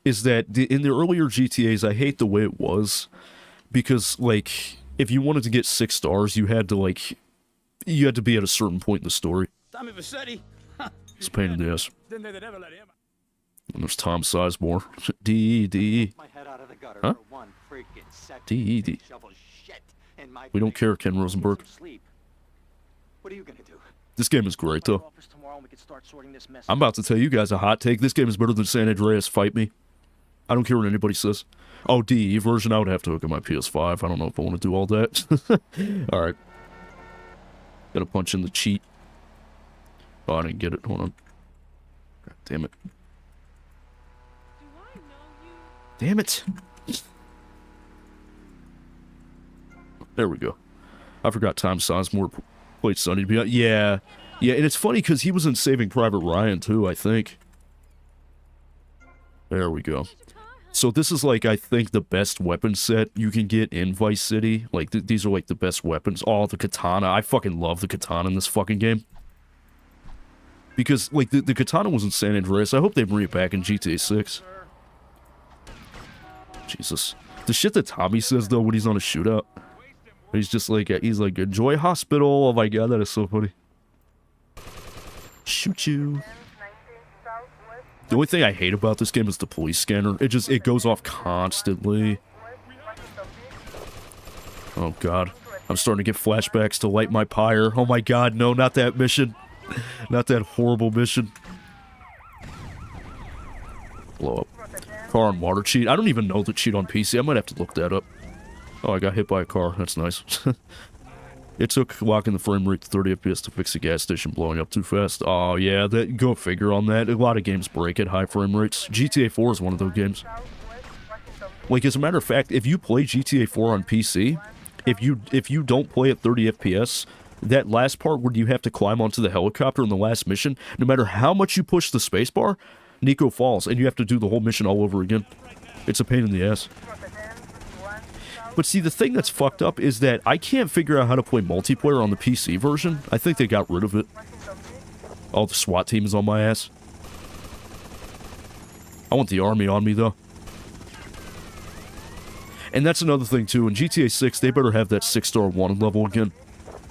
is that in the earlier GTAs, I hate the way it was, because, like, if you wanted to get 6 stars, you had to be at a certain point in the story. It's a pain in the ass. And there's Tom Sizemore. D. Huh? D. We don't care, Ken Rosenberg. What are you gonna do? This game is great, though. I'm about to tell you guys a hot take. This game is better than San Andreas. Fight me. I don't care what anybody says. Oh, DE version, I would have to hook up my PS5. I don't know if I want to do all that. Alright. Gotta punch in the cheat. Oh, I didn't get it. Hold on. God damn it. Damn it. There we go. I forgot Tom Sizemore played Sonny to be out. Yeah. Yeah, and it's funny because he was in Saving Private Ryan too, I think. There we go. So this is, like, I think the best weapon set you can get in Vice City. Like, these are, like, the best weapons. Oh, the katana. I fucking love the katana in this fucking game. Because, like, the katana was in San Andreas. I hope they bring it back in GTA 6. Jesus. The shit that Tommy says, though, when he's on a shootout. He's just like, enjoy hospital. Oh my God, that is so funny. Shoot you. The only thing I hate about this game is the police scanner. It goes off constantly. Oh God. I'm starting to get flashbacks to Light My Pyre. Oh my God, no, not that mission. Not that horrible mission. Blow up. Car and water cheat. I don't even know the cheat on PC. I might have to look that up. Oh, I got hit by a car. That's nice. It took locking the frame rate to 30 FPS to fix the gas station blowing up too fast. Oh, yeah, go figure on that. A lot of games break at high frame rates. GTA 4 is one of those games. Like, as a matter of fact, if you play GTA 4 on PC, if you don't play at 30 FPS, that last part where you have to climb onto the helicopter in the last mission, no matter how much you push the spacebar, Nico falls, and you have to do the whole mission all over again. It's a pain in the ass. But see, the thing that's fucked up is that I can't figure out how to play multiplayer on the PC version. I think they got rid of it. Oh, the SWAT team is on my ass. I want the army on me, though. And that's another thing, too. In GTA 6, they better have that 6-star wanted level again.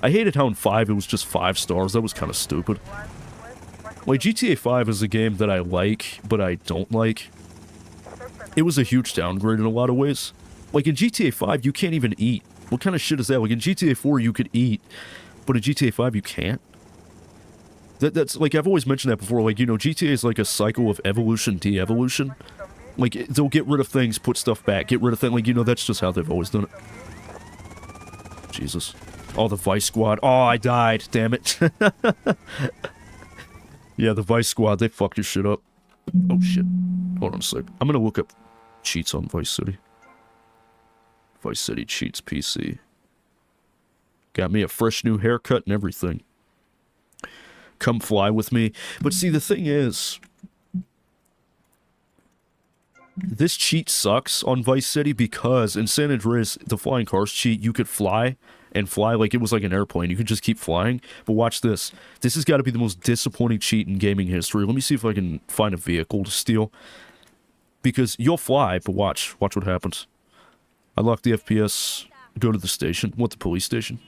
I hated how in 5 it was just 5 stars. That was kind of stupid. Like, GTA 5 is a game that I like, but I don't like. It was a huge downgrade in a lot of ways. Like, in GTA 5, you can't even eat. What kind of shit is that? Like, in GTA 4, you could eat, but in GTA 5, you can't. That's, like, I've always mentioned that before. Like, you know, GTA is like a cycle of evolution, de-evolution. Like, they'll get rid of things, put stuff back, get rid of things. Like, you know, that's just how they've always done it. Jesus. Oh, the Vice Squad. Oh, I died. Damn it. Yeah, the Vice Squad, they fucked your shit up. Oh, shit. Hold on a sec. I'm gonna look up cheats on Vice City. Vice City cheats PC. Got me a fresh new haircut and everything. Come fly with me. But see, the thing is, this cheat sucks on Vice City because in San Andreas, the flying cars cheat, you could fly and fly like it was like an airplane. You could just keep flying. But watch this. This has got to be the most disappointing cheat in gaming history. Let me see if I can find a vehicle to steal. Because you'll fly, but watch what happens. I lock the FPS, go to the station. What, the police station?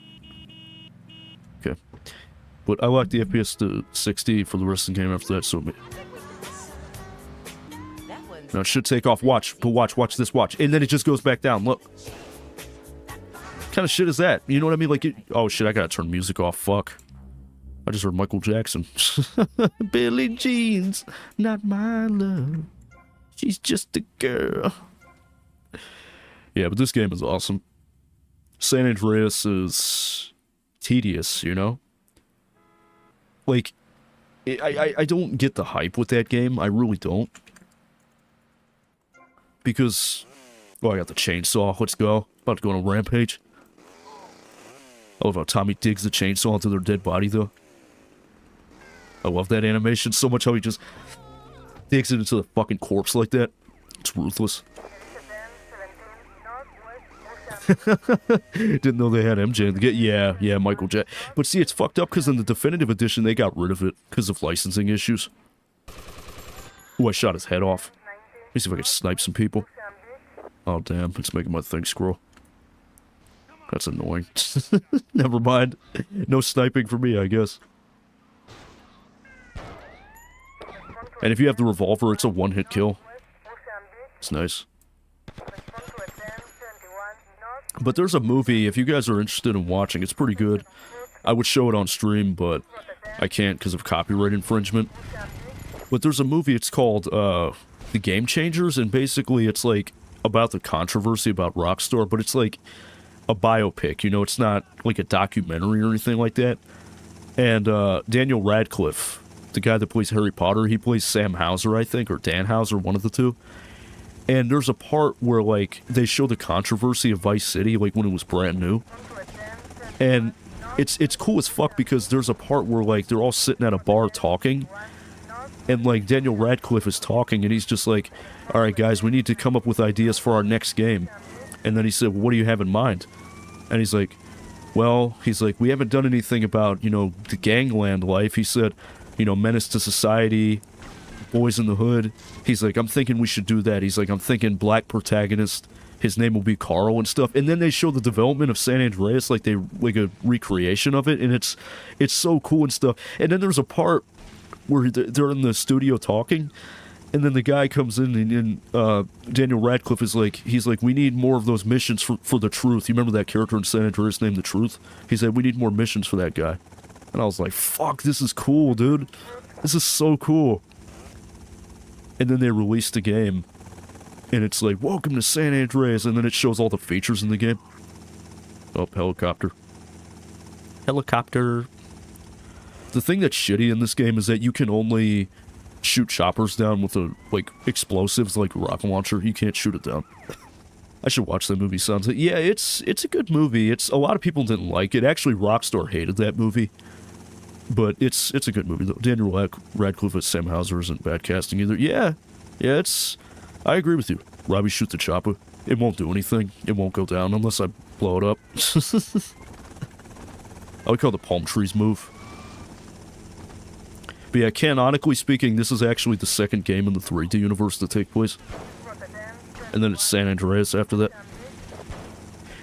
Okay. But I lock the FPS to 60 for the rest of the game after that, so... Now it should take off. Watch this, watch. And then it just goes back down, look. What kind of shit is that? You know what I mean? Like, oh shit, I gotta turn music off, fuck. I just heard Michael Jackson. Billie Jean's not my love. She's just a girl. Yeah, but this game is awesome. San Andreas is tedious, you know? Like, I don't get the hype with that game. I really don't. Because, oh, I got the chainsaw. Let's go. About to go on a rampage. I love how Tommy digs the chainsaw into their dead body, though. I love that animation so much, how he just digs it into the fucking corpse like that. It's ruthless. Didn't know they had MJ in the game. Yeah, Michael J. But see, it's fucked up because in the definitive edition, they got rid of it because of licensing issues. Ooh, I shot his head off. Let me see if I can snipe some people. Oh, damn. It's making my thing scroll. That's annoying. Never mind. No sniping for me, I guess. And if you have the revolver, it's a one-hit kill. It's nice. But there's a movie, if you guys are interested in watching, it's pretty good. I would show it on stream, but I can't because of copyright infringement. But there's a movie, it's called, The Game Changers, and basically it's like about the controversy about Rockstar, but it's like a biopic, you know, it's not like a documentary or anything like that. And Daniel Radcliffe, the guy that plays Harry Potter, he plays Sam Hauser, I think, or Dan Hauser, one of the two. And there's a part where, like, they show the controversy of Vice City, like, when it was brand new. And it's cool as fuck because there's a part where, like, they're all sitting at a bar talking. And, like, Daniel Radcliffe is talking, and he's just like, alright, guys, we need to come up with ideas for our next game. And then he said, well, what do you have in mind? And he's like, well, we haven't done anything about, you know, the gangland life. He said, you know, menace to society, boys in the hood. He's like, I'm thinking we should do that. He's like, I'm thinking black protagonist, his name will be Carl and stuff. And then they show the development of San Andreas, like a recreation of it, and it's so cool and stuff. And then there's a part where they're in the studio talking, and then the guy comes in, and Daniel Radcliffe is like, he's like, we need more of those missions for the Truth. You remember that character in San Andreas named the Truth? He said, we need more missions for that guy. And I was like, fuck, this is cool, dude. This is so cool. And then they released the game, and it's like, welcome to San Andreas, and then it shows all the features in the game. Oh, helicopter. Helicopter. The thing that's shitty in this game is that you can only shoot choppers down with explosives like a rocket launcher. You can't shoot it down. I should watch that movie, sounds like. Yeah, it's a good movie. A lot of people didn't like it. Actually, Rockstar hated that movie. But it's a good movie, though. Daniel Radcliffe as Sam Hauser isn't bad casting either. Yeah, I agree with you. Robbie, shoot the chopper. It won't do anything. It won't go down unless I blow it up. I like how the palm trees move. But yeah, canonically speaking, this is actually the second game in the 3D universe to take place. And then it's San Andreas after that.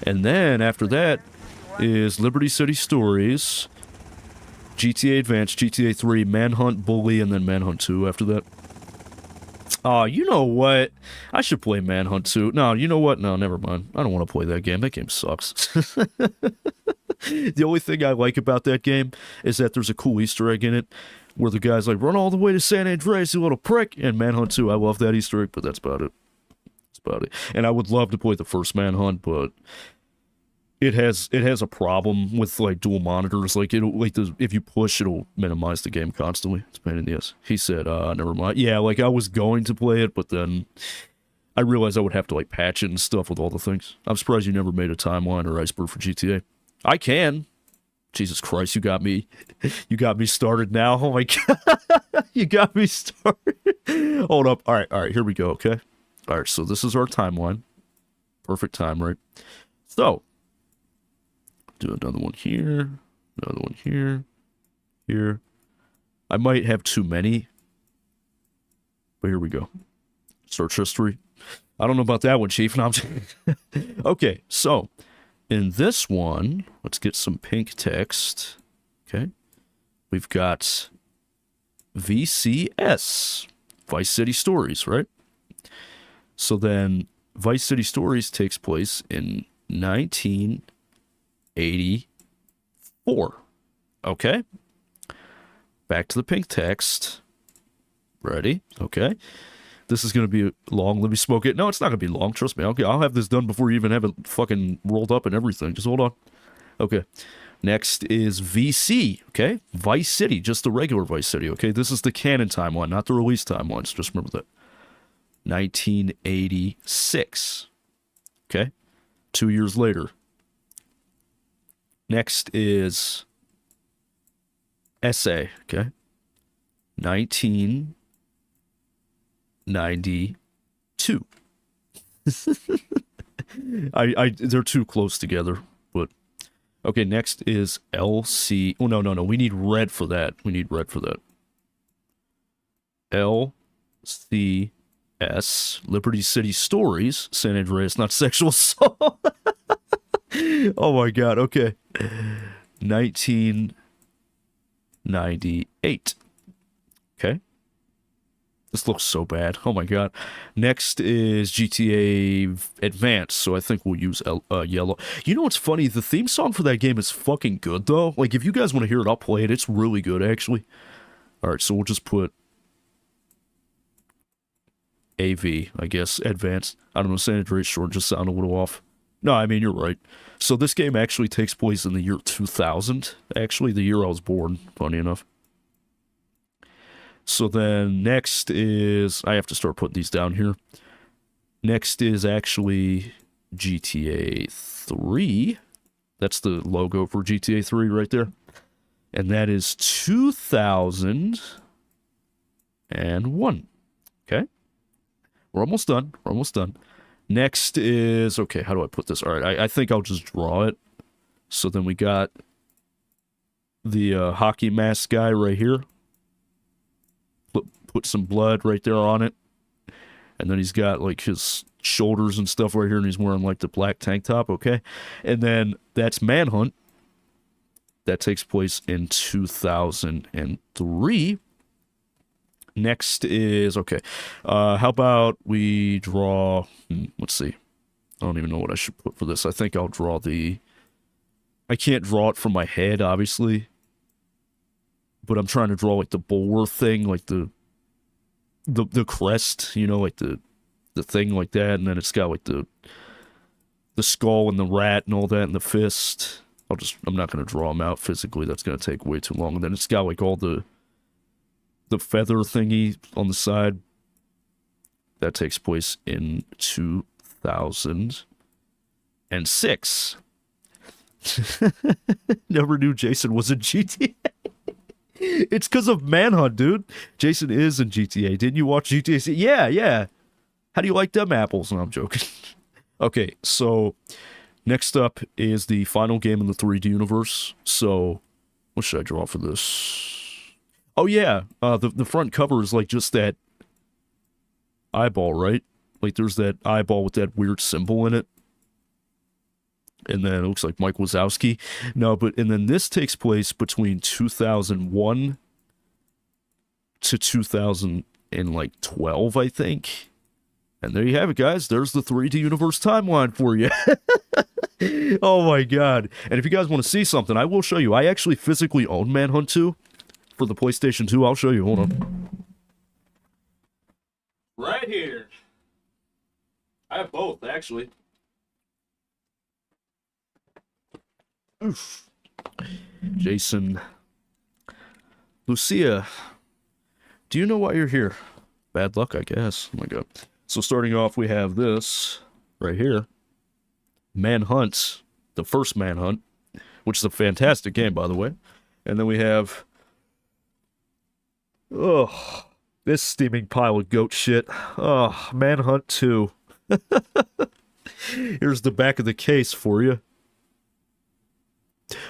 And then after that is Liberty City Stories, GTA Advance, GTA 3, Manhunt, Bully, and then Manhunt 2 after that. Oh, you know what? I should play Manhunt 2. No, you know what? No, never mind. I don't want to play that game. That game sucks. The only thing I like about that game is that there's a cool Easter egg in it where the guy's like, run all the way to San Andreas, you little prick. And Manhunt 2, I love that Easter egg, but that's about it. That's about it. And I would love to play the first Manhunt, but it has a problem with like dual monitors. Like if you push, it'll minimize the game constantly. It's a pain in the ass. He said, never mind. Yeah, like I was going to play it, but then I realized I would have to like patch it and stuff with all the things. I'm surprised you never made a timeline or iceberg for GTA. I can. Jesus Christ, you got me started now. Oh my God. You got me started. Hold up. All right, here we go, okay? All right, so this is our timeline. Perfect time, right? So, Do another one here. Another one here. Here. I might have too many. But here we go. Search history. I don't know about that one, Chief. No, I'm just... Okay, so in this one, let's get some pink text. Okay. We've got VCS, Vice City Stories, right? So then Vice City Stories takes place in 1984. Okay. Back to the pink text. Ready? Okay. This is going to be long. Let me smoke it. No, it's not going to be long. Trust me. Okay, I'll have this done before you even have it fucking rolled up and everything. Just hold on. Okay. Next is VC. Okay. Vice City. Just the regular Vice City. Okay. This is the canon timeline, not the release timelines. Just remember that. 1986. Okay. 2 years later. Next is SA. Okay. 1992. They're too close together, but okay, next is LC. Oh, no. We need red for that. LCS, Liberty City Stories, San Andreas, not sexual assault. Oh my god, okay. 1998. Okay. This looks so bad. Oh my god. Next is GTA Advance, so I think we'll use yellow. You know what's funny? The theme song for that game is fucking good, though. Like, if you guys want to hear it, I'll play it. It's really good, actually. Alright, so we'll just put AV, I guess. Advance. I don't know, San Andreas short just sounded a little off. No, I mean, you're right. So this game actually takes place in the year 2000. Actually, the year I was born, funny enough. So then next is... I have to start putting these down here. Next is actually GTA 3. That's the logo for GTA 3 right there. And that is 2001. Okay. We're almost done. Next is... Okay, how do I put this? All right, I think I'll just draw it. So then we got the hockey mask guy right here. Put some blood right there on it. And then he's got, like, his shoulders and stuff right here, and he's wearing, like, the black tank top, okay? And then that's Manhunt. That takes place in 2003. Next is, okay, how about we draw, let's see, I don't even know what I should put for this. I think I'll draw I can't draw it from my head, obviously, but I'm trying to draw, like, the Bulworth thing, like the crest, you know, like the thing like that, and then it's got, like, the skull and the rat and all that, and the fist. I'm not going to draw them out physically, that's going to take way too long, and then it's got, like, all the feather thingy on the side. That takes place in 2006. Never knew Jason was in GTA. It's because of Manhunt, dude. Jason is in GTA. Didn't you watch GTA? Yeah. How do you like them apples? No, I'm joking. Okay, so next up is the final game in the 3D universe. So, what should I draw for this? Oh yeah, the front cover is like just that eyeball, right? Like there's that eyeball with that weird symbol in it. And then it looks like Mike Wazowski. No, and then this takes place between 2001 to 2012, I think. And there you have it, guys. There's the 3D universe timeline for you. Oh my god. And if you guys want to see something, I will show you. I actually physically own Manhunt 2. For the PlayStation 2, I'll show you. Hold on. Right here. I have both, actually. Oof. Jason. Lucia. Do you know why you're here? Bad luck, I guess. Oh my god. So starting off, we have this right here. Manhunt. The first Manhunt. Which is a fantastic game, by the way. And then we have... Oh, this steaming pile of goat shit. Oh, Manhunt 2. Here's the back of the case for you.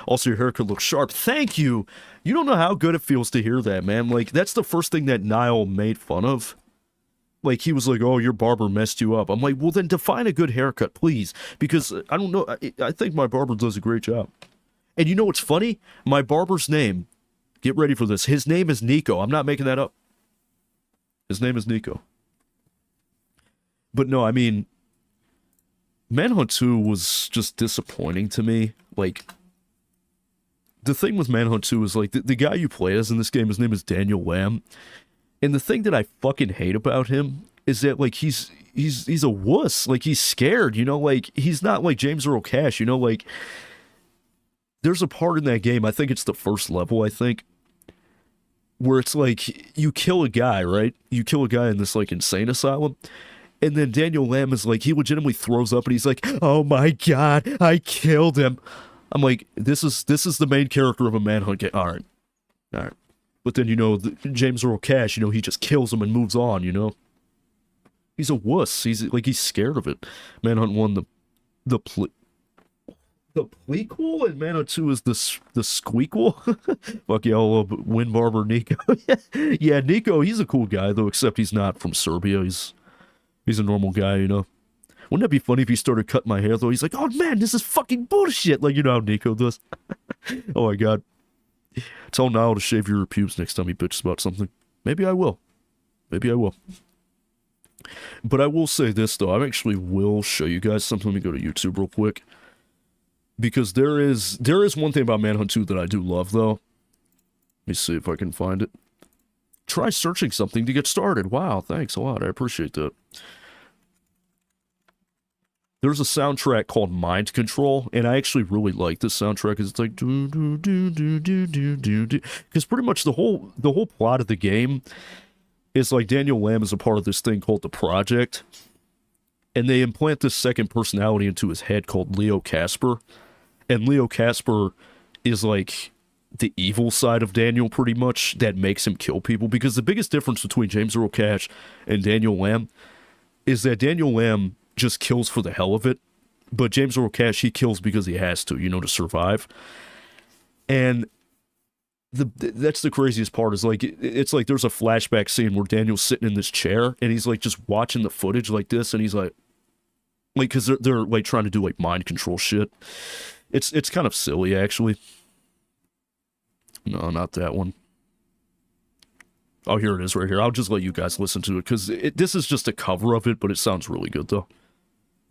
Also, your haircut looks sharp. Thank you. You don't know how good it feels to hear that, man. Like, that's the first thing that Niall made fun of. Like, he was like, oh, your barber messed you up. I'm like, well, then define a good haircut, please. Because, I don't know, I think my barber does a great job. And you know what's funny? My barber's name, get ready for this, his name is Nico. I'm not making that up. His name is Nico. But no, I mean, Manhunt 2 was just disappointing to me. Like, the thing with Manhunt 2 is, like, the guy you play as in this game, his name is Daniel Lamb. And the thing that I fucking hate about him is that, like, he's a wuss. Like, he's scared, you know? Like, he's not like James Earl Cash, you know? Like, there's a part in that game, I think it's the first level, I think, where it's like, you kill a guy, right? You kill a guy in this, like, insane asylum. And then Daniel Lamb is like, he legitimately throws up and he's like, oh my god, I killed him. I'm like, this is the main character of a Manhunt game. Alright. Alright. But then, you know, James Earl Cash, you know, he just kills him and moves on, you know? He's a wuss. He's scared of it. Manhunt 1, the plequel, and Manhunt 2 is the squeakquel. Fuck yeah, I love Wind Barber Nico. Yeah, Nico, he's a cool guy, though, except he's not from Serbia. He's a normal guy, you know? Wouldn't that be funny if he started cutting my hair, though? He's like, oh, man, this is fucking bullshit. Like, you know how Nico does. Oh, my God. Tell Niall to shave your pubes next time he bitches about something. Maybe I will. Maybe I will. But I will say this, though. I actually will show you guys something. Let me go to YouTube real quick. Because there is one thing about Manhunt 2 that I do love, though. Let me see if I can find it. Try searching something to get started. Wow, thanks a lot. I appreciate that. There's a soundtrack called Mind Control, and I actually really like this soundtrack because it's like do do do do do do do do. Because pretty much the whole plot of the game is like Daniel Lamb is a part of this thing called the Project, and they implant this second personality into his head called Leo Casper, and Leo Casper is like the evil side of Daniel pretty much that makes him kill people. Because the biggest difference between James Earl Cash and Daniel Lamb is that Daniel Lamb just kills for the hell of it, but James Earl Cash, he kills because he has to, you know, to survive. And that's the craziest part is like, it's like there's a flashback scene where Daniel's sitting in this chair and he's like just watching the footage like this, and he's like because they're like trying to do like mind control shit. It's kind of silly, actually. No, not that one. Oh, here it is right here. I'll just let you guys listen to it, because this is just a cover of it, but it sounds really good, though.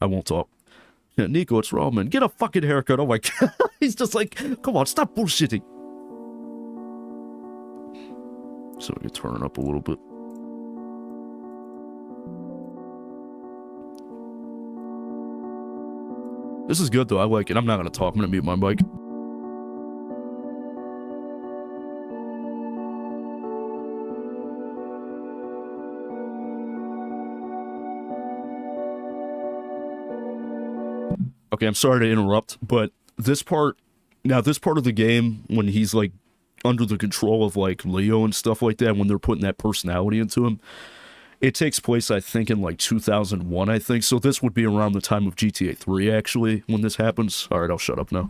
I won't talk. Yeah, Nico, what's wrong, man? Get a fucking haircut. Oh my god. He's just like, come on, stop bullshitting. So we can turn it up a little bit. This is good, though. I like it. I'm not going to talk. I'm going to mute my mic. Okay, I'm sorry to interrupt, but this part of the game, when he's, like, under the control of, like, Leo and stuff like that, when they're putting that personality into him, it takes place, I think, in, like, 2001, I think. So this would be around the time of GTA 3, actually, when this happens. Alright, I'll shut up now.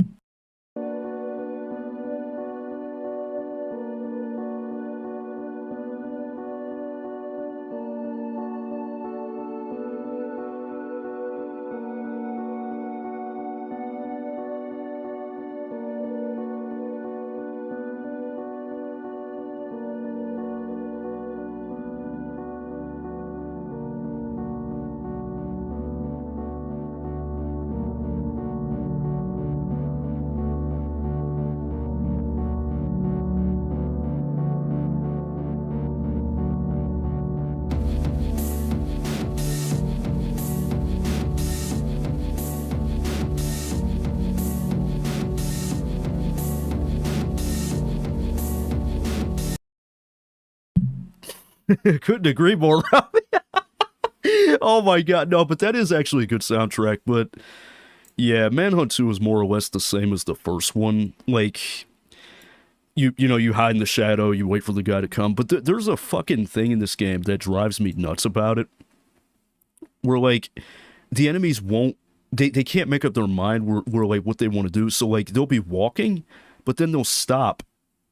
Couldn't agree more, Robbie. Oh my god, no, but that is actually a good soundtrack. But yeah, Manhunt 2 is more or less the same as the first one. Like, you know, you hide in the shadow, you wait for the guy to come. But there's a fucking thing in this game that drives me nuts about it, where, like, the enemies won't they can't make up their mind where like what they want to do. So like they'll be walking, but then they'll stop,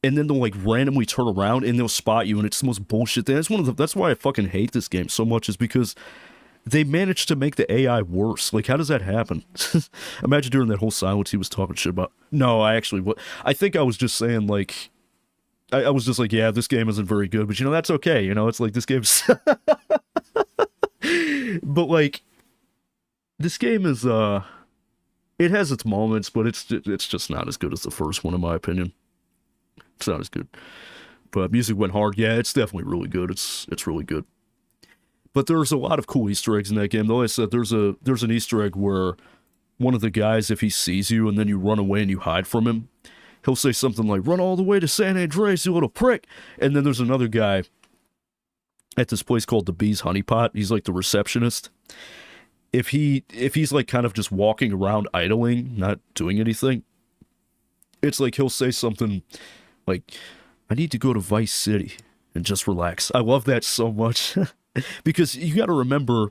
and then they'll like randomly turn around and they'll spot you, and it's the most bullshit thing. That's why I fucking hate this game so much, is because they managed to make the AI worse. Like, how does that happen? Imagine during that whole silence he was talking shit about. No, I think I was just saying, like, I was just like, yeah, this game isn't very good, but that's okay. It's like this game's. But like, this game is it has its moments, but it's just not as good as the first one, in my opinion. It's not as good. But music went hard. Yeah, it's definitely really good. It's really good. But there's a lot of cool Easter eggs in that game. Though I said there's an Easter egg where one of the guys, if he sees you and then you run away and you hide from him, he'll say something like, "Run all the way to San Andreas, you little prick." And then there's another guy at this place called the Bee's Honey Pot. He's like the receptionist. If he's like kind of just walking around idling, not doing anything, it's like he'll say something like, "I need to go to Vice City and just relax." I love that so much. Because you got to remember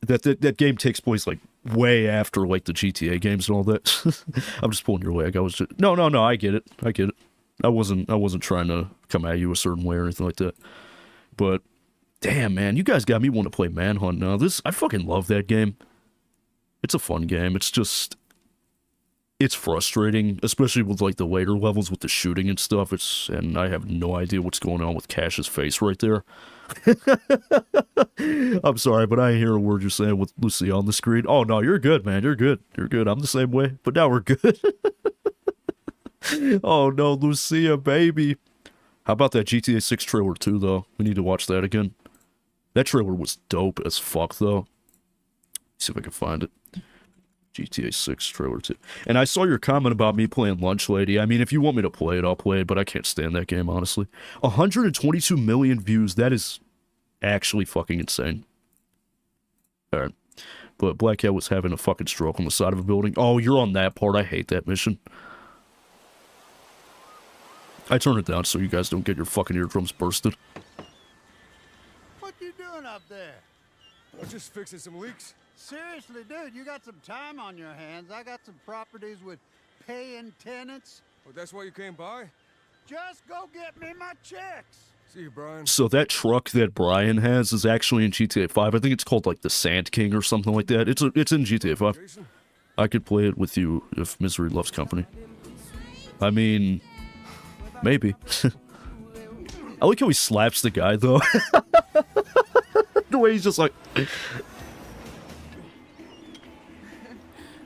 that game takes place like way after like the GTA games and all that. I'm just pulling your leg. No, I get it. I wasn't trying to come at you a certain way or anything like that. But damn, man, you guys got me want to play Manhunt now. I fucking love that game. It's a fun game. It's frustrating, especially with like the later levels with the shooting and stuff. And I have no idea what's going on with Cash's face right there. I'm sorry, but I hear a word you're saying with Lucy on the screen. Oh no, you're good, man. You're good. I'm the same way, but now we're good. Oh no, Lucia, baby. How about that GTA 6 trailer too, though? We need to watch that again. That trailer was dope as fuck, though. See if I can find it. GTA 6 trailer too. And I saw your comment about me playing Lunch Lady. I mean, if you want me to play it, I'll play it, but I can't stand that game, honestly. 122 million views. That is actually fucking insane. Alright. But Black Cat was having a fucking stroke on the side of a building. Oh, you're on that part. I hate that mission. I turn it down so you guys don't get your fucking eardrums bursted. What you doing up there? I'm just fixing some leaks. Seriously, dude, you got some time on your hands. I got some properties with paying tenants. Oh, that's why you came by? Just go get me my checks. See you, Brian. So that truck that Brian has is actually in GTA 5. I think it's called like the Sand King or something like that. It's in GTA 5. Jason? I could play it with you if Misery loves company. I mean, maybe. I like how he slaps the guy though. The way he's just like...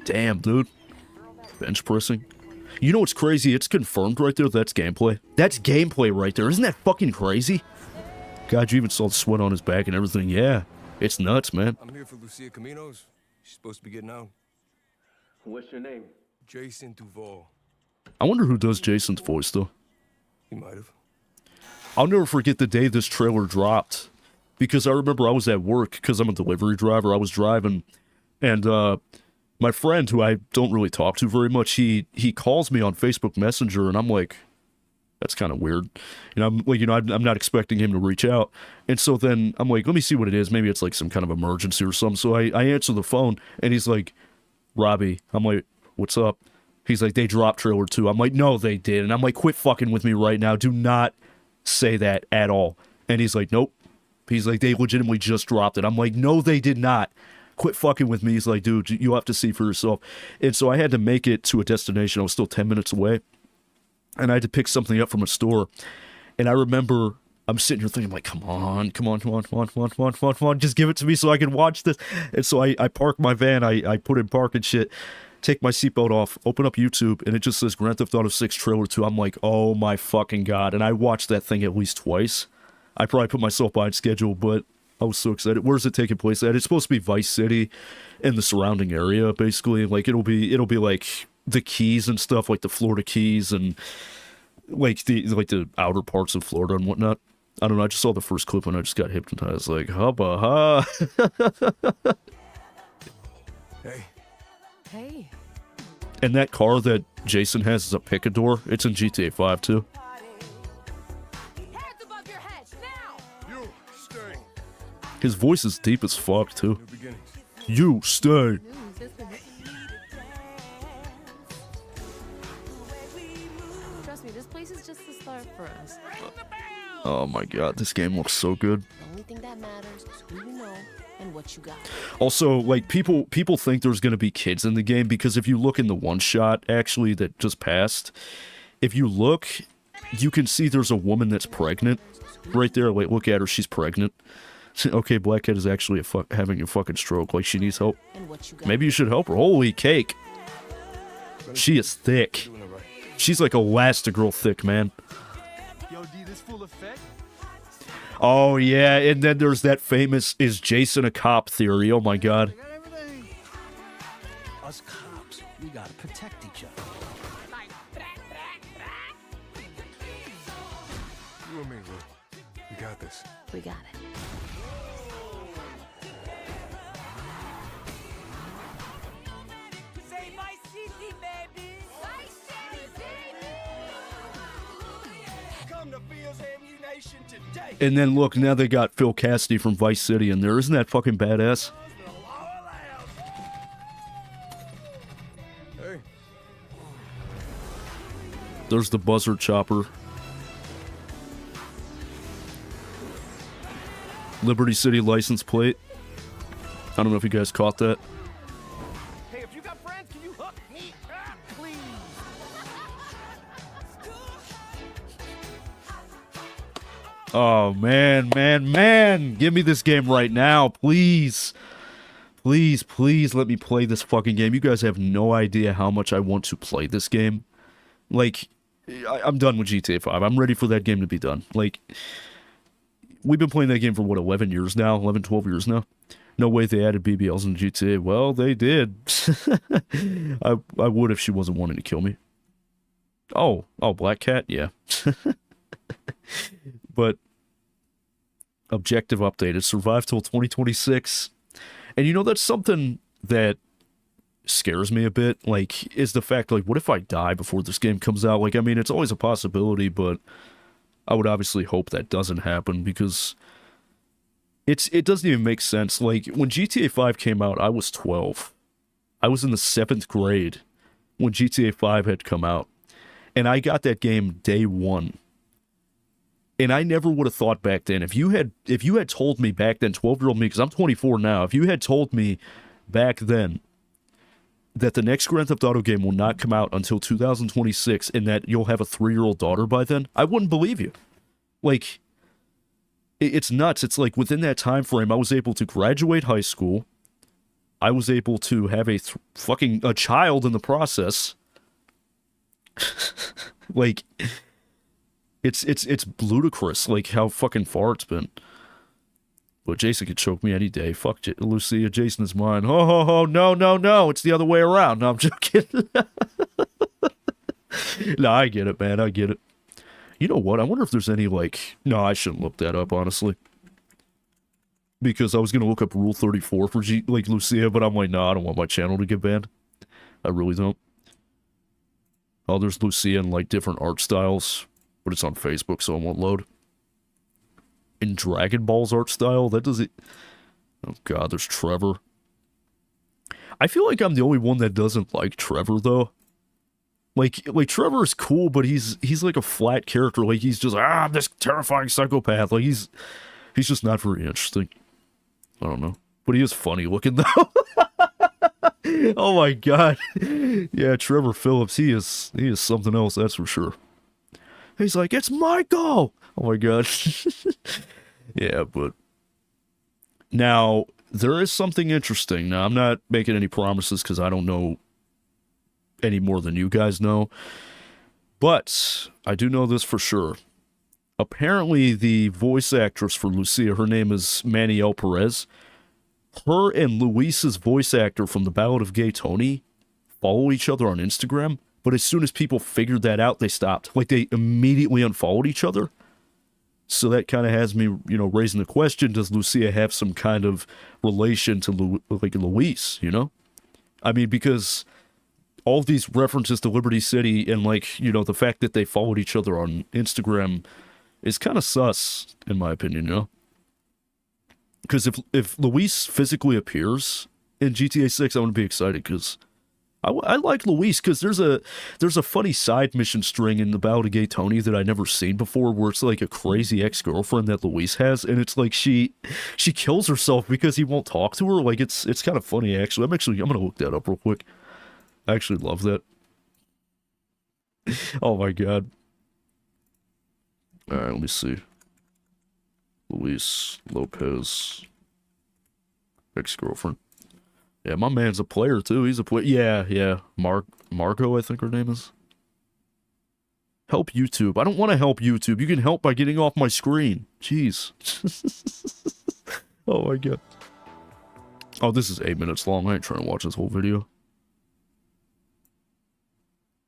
Damn, dude. Bench pressing. You know what's crazy? It's confirmed right there. That's gameplay. That's gameplay right there. Isn't that fucking crazy? God, you even saw the sweat on his back and everything. Yeah. It's nuts, man. I'm here for Lucia Caminos. She's supposed to be getting out. What's your name? Jason Duval. I wonder who does Jason's voice, though. He might have. I'll never forget the day this trailer dropped. Because I remember I was at work, because I'm a delivery driver. I was driving, and, my friend, who I don't really talk to very much, he calls me on Facebook Messenger, and I'm like, that's kind of weird. I'm like, I'm not expecting him to reach out. And so then I'm like, let me see what it is. Maybe it's like some kind of emergency or something. So I answer the phone, and he's like, Robbie. I'm like, what's up? He's like, they dropped trailer 2. I'm like, no, they did. And I'm like, quit fucking with me right now. Do not say that at all. And he's like, nope. He's like, they legitimately just dropped it. I'm like, no, they did not. Quit fucking with me. He's like, dude, you have to see for yourself. And so I had to make it to a destination. I was still 10 minutes away. And I had to pick something up from a store. And I remember I'm sitting here thinking, like, come on. Just give it to me so I can watch this. And so I park my van. I put in park and shit. Take my seatbelt off. Open up YouTube. And it just says Grand Theft Auto 6 trailer 2. I'm like, oh my fucking God. And I watched that thing at least twice. I probably put myself behind schedule, but... I was so excited. Where's it taking place at? It's supposed to be Vice City and the surrounding area, basically. Like, it'll be like the Keys and stuff, like the Florida Keys and like the outer parts of Florida and whatnot. I don't know. I just saw the first clip and I just got hypnotized. Like, hubba ha. Hey. And that car that Jason has is a Picador. It's in GTA 5 too. His voice is deep as fuck, too. You stay. Trust me, this place is just the start for us. Oh my god, this game looks so good. The only thing that matters is who you know and what you got. Also, like, people think there's gonna be kids in the game because if you look in the one shot, actually, that just passed, if you look, you can see there's a woman that's pregnant. Right there, wait, look at her, she's pregnant. Okay, Black Cat is actually having a fucking stroke, like she needs help. Maybe you should help her. Holy cake. She is thick. She's like Elastigirl thick, man. Oh, yeah, and then there's that famous, is Jason a cop theory. Oh, my God. Us cops, we gotta protect each other. You and me, Will. We got this. We got it. And then look, now they got Phil Cassidy from Vice City in there. Isn't that fucking badass? Hey. There's the Buzzard Chopper. Liberty City license plate. I don't know if you guys caught that. Hey, if you got friends, can you hook me up, please? Oh, man. Give me this game right now, please. Please let me play this fucking game. You guys have no idea how much I want to play this game. Like, I'm done with GTA 5. I'm ready for that game to be done. Like, we've been playing that game for, what, 11 years now? 11, 12 years now? No way they added BBLs in GTA. Well, they did. I would if she wasn't wanting to kill me. Oh, Black Cat? Yeah. But objective updated, survive till 2026. And you know, that's something that scares me a bit, like, is the fact, like, what if I die before this game comes out? Like, I mean, it's always a possibility, but I would obviously hope that doesn't happen, because it doesn't even make sense. Like, when GTA 5 came out, I was 12. I was in the 7th grade when GTA 5 had come out, and I got that game day one. And I never would have thought back then, if you had told me back then, 12-year-old me, because I'm 24 now, if you had told me back then that the next Grand Theft Auto game will not come out until 2026 and that you'll have a 3-year-old daughter by then, I wouldn't believe you. Like, it's nuts. It's like within that time frame, I was able to graduate high school. I was able to have a child in the process. Like, it's ludicrous, like, how fucking far it's been. But Jason could choke me any day. Fuck Lucia, Jason is mine. No, it's the other way around. No, I'm joking. No, I get it, man, I get it. You know what, I wonder if there's any, like... No, I shouldn't look that up, honestly. Because I was gonna look up Rule 34 for Lucia, but I'm like, no, I don't want my channel to get banned. I really don't. Oh, there's Lucia in, like, different art styles. But it's on Facebook, so it won't load. In Dragon Ball's art style? That doesn't... Oh god, there's Trevor. I feel like I'm the only one that doesn't like Trevor, though. Like Trevor is cool, but he's like a flat character. Like, he's just, I'm this terrifying psychopath. Like, he's just not very interesting. I don't know. But he is funny looking, though. Oh my god. Yeah, Trevor Phillips, he is something else, that's for sure. He's like, it's Michael! Oh my god. Yeah, but... Now, there is something interesting. Now, I'm not making any promises because I don't know any more than you guys know. But, I do know this for sure. Apparently, the voice actress for Lucia, her name is Maniel Perez. Her and Luis's voice actor from The Ballad of Gay Tony follow each other on Instagram. But as soon as people figured that out, they stopped. Like, they immediately unfollowed each other. So that kind of has me, raising the question, does Lucia have some kind of relation to, Luis, I mean, because all of these references to Liberty City and, the fact that they followed each other on Instagram is kind of sus, in my opinion, Because if Luis physically appears in GTA 6, I want to be excited, because I like Luis because there's a funny side mission string in the Battle to Gay Tony that I never seen before, where it's like a crazy ex-girlfriend that Luis has, and it's like she kills herself because he won't talk to her. Like it's kind of funny actually. I'm gonna look that up real quick. I actually love that. Oh my god. All right, let me see. Luis Lopez, ex-girlfriend. Yeah, my man's a player too. He's a player. Yeah. Marco, I think her name is. Help YouTube. I don't want to help YouTube. You can help by getting off my screen. Jeez. Oh my god. Oh, this is 8 minutes long. I ain't trying to watch this whole video.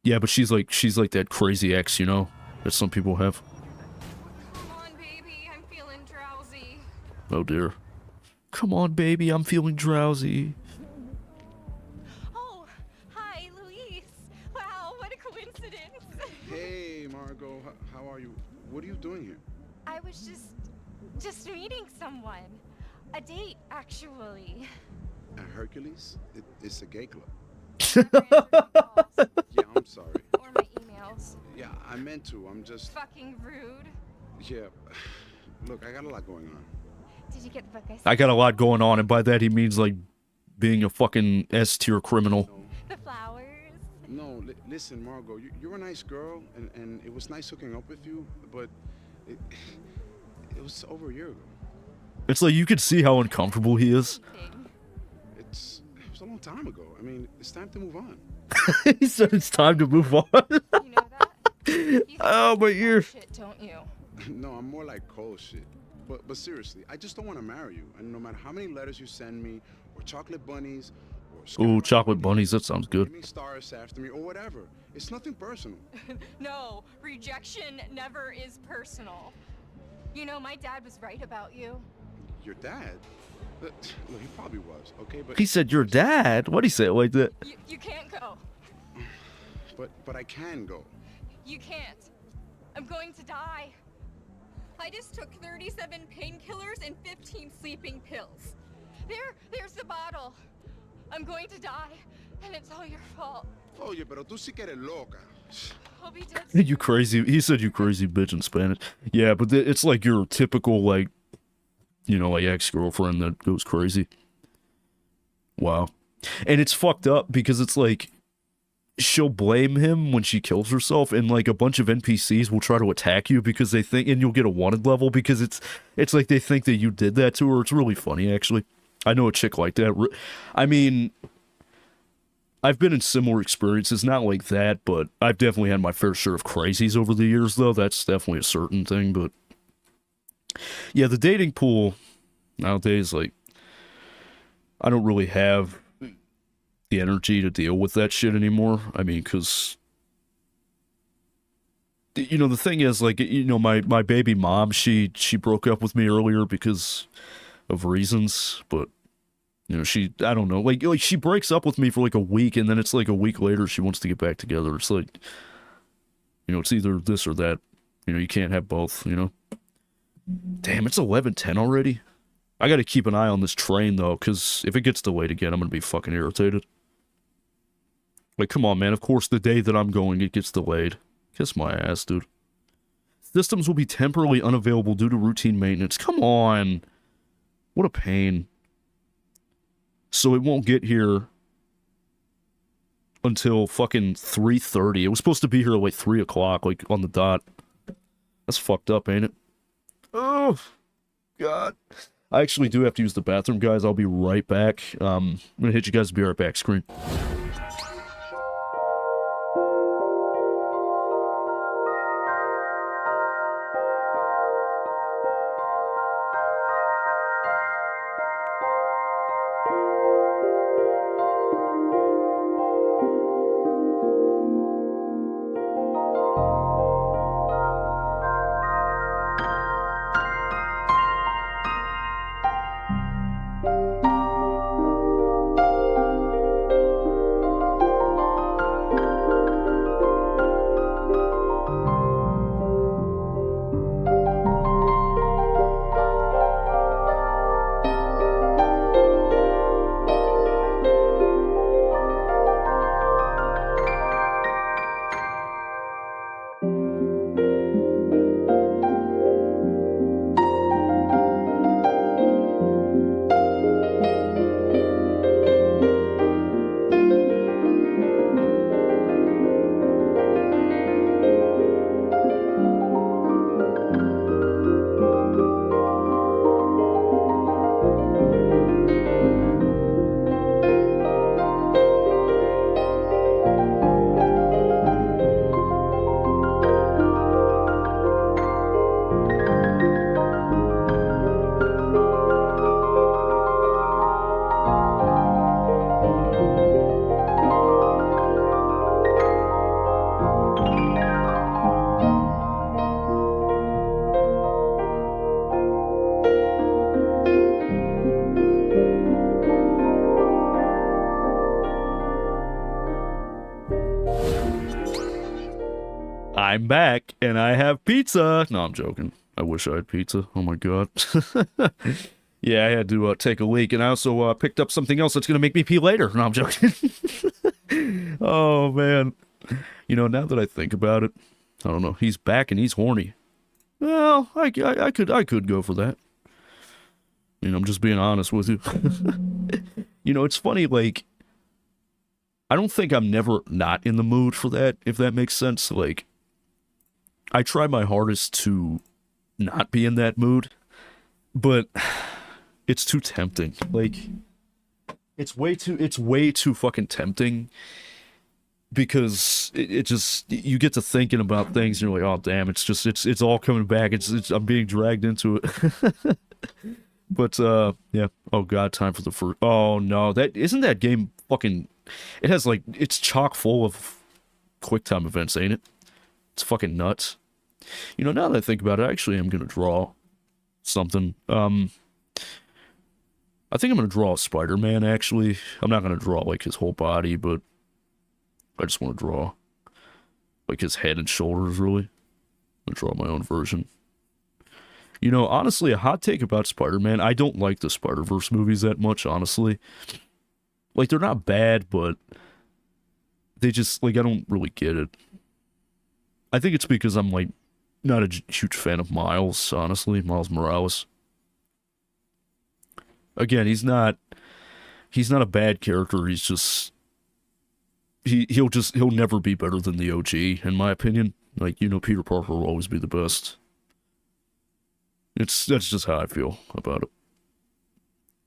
Yeah, but she's like that crazy ex, you know, that some people have. Come on, baby. I'm feeling drowsy. Oh dear. Come on, baby. I'm feeling drowsy. Oh, hi, Luis. Wow, what a coincidence. Hey, Margot. How are you? What are you doing here? I was just meeting someone. A date, actually. At Hercules? It's a gay club. Yeah, Yeah, I'm sorry. or my emails. Yeah, I meant to. I'm just... Fucking rude. Yeah. Look, I got a lot going on. Did you get the book I sent? I got a lot going on, and by that he means like being a fucking S-tier criminal. The flowers. No, listen, Margot. You're a nice girl, and it was nice hooking up with you, but it was over a year ago. It's like you could see how uncomfortable he is. It was a long time ago. I mean, it's time to move on. He said it's time to move on. You know that? You Oh, my ear. shit, don't you? No, I'm more like cold shit. But seriously, I just don't want to marry you. And no matter how many letters you send me, or chocolate bunnies, or Ooh, chocolate bunnies. That sounds good. naming stars after me, or whatever, it's nothing personal. No, rejection never is personal. You know, my dad was right about you. Your dad? Look, he probably was, okay? But He said your dad. What'd he say it like that? You can't go. but I can go. You can't. I'm going to die. I just took 37 painkillers and 15 sleeping pills. There's the bottle. I'm going to die, and it's all your fault. Oye, pero tú sí que eres loca. I'll be dead soon. You crazy. He said you crazy bitch in Spanish. Yeah, but it's like your typical, like, you know, like ex-girlfriend that goes crazy. Wow. And it's fucked up because it's like she'll blame him when she kills herself, and like a bunch of NPCs will try to attack you because they think, and you'll get a wanted level because it's like they think that you did that to her. It's really funny, actually. I know a chick like that. I mean, I've been in similar experiences, not like that, but I've definitely had my fair share of crazies over the years, though. That's definitely a certain thing, but yeah, the dating pool nowadays, like, I don't really have the energy to deal with that shit anymore. I mean, because, you know, the thing is, like, you know, my baby mom, she broke up with me earlier because of reasons, but, you know, I don't know, like she breaks up with me for like a week, and then it's like a week later she wants to get back together. It's like, you know, it's either this or that. You know, you can't have both, you know? Damn, it's 11:10 already. I gotta keep an eye on this train, though, because if it gets delayed again, I'm gonna be fucking irritated. Like, come on, man. Of course, the day that I'm going, it gets delayed. Kiss my ass, dude. Systems will be temporarily unavailable due to routine maintenance. Come on. What a pain. So it won't get here until fucking 3:30. It was supposed to be here at like 3 o'clock, like on the dot. That's fucked up, ain't it? Oh, God. I actually do have to use the bathroom, guys. I'll be right back. I'm gonna hit you guys to be right back screen. I'm back, and I have pizza. No, I'm joking. I wish I had pizza. Oh my god. Yeah, I had to take a leak, and I also picked up something else that's gonna make me pee later. No, I'm joking. Oh, man. You know, now that I think about it, I don't know. He's back, and he's horny. Well, I could go for that. You know, I'm just being honest with you. You know, it's funny, like, I don't think I'm never not in the mood for that, if that makes sense. Like, I try my hardest to not be in that mood, but it's too tempting. Like, it's way too fucking tempting, because it just, you get to thinking about things, and you're like, oh, damn, it's all coming back. I'm being dragged into it. But, yeah. Oh, God, time for the first... Oh, no. Isn't that game fucking... It has, like... It's chock full of quick time events, ain't it? It's fucking nuts. You know, now that I think about it, I actually am gonna draw something. I think I'm gonna draw Spider-Man, actually. I'm not gonna draw, like, his whole body, but... I just want to draw, like, his head and shoulders, really. I'm gonna draw my own version. You know, honestly, a hot take about Spider-Man, I don't like the Spider-Verse movies that much, honestly. Like, they're not bad, but they just, like, I don't really get it. I think it's because I'm, like, not a huge fan of Miles, honestly, Miles Morales. Again, he's not a bad character, he's just, he'll never be better than the OG, in my opinion. Like, you know, Peter Parker will always be the best. That's just how I feel about it.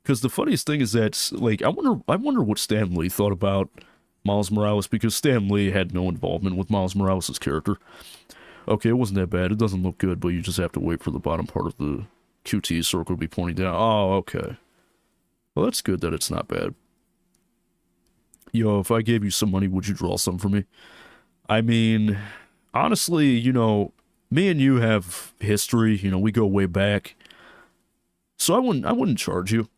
Because the funniest thing is that, like, I wonder what Stan Lee thought about Miles Morales, because Stan Lee had no involvement with Miles Morales' character. Okay, it wasn't that bad. It doesn't look good, but you just have to wait for the bottom part of the QT circle to be pointing down. Oh, okay. Well, that's good that it's not bad. Yo, if I gave you some money, would you draw some for me? I mean, honestly, you know, me and you have history, you know, we go way back. So I wouldn't charge you.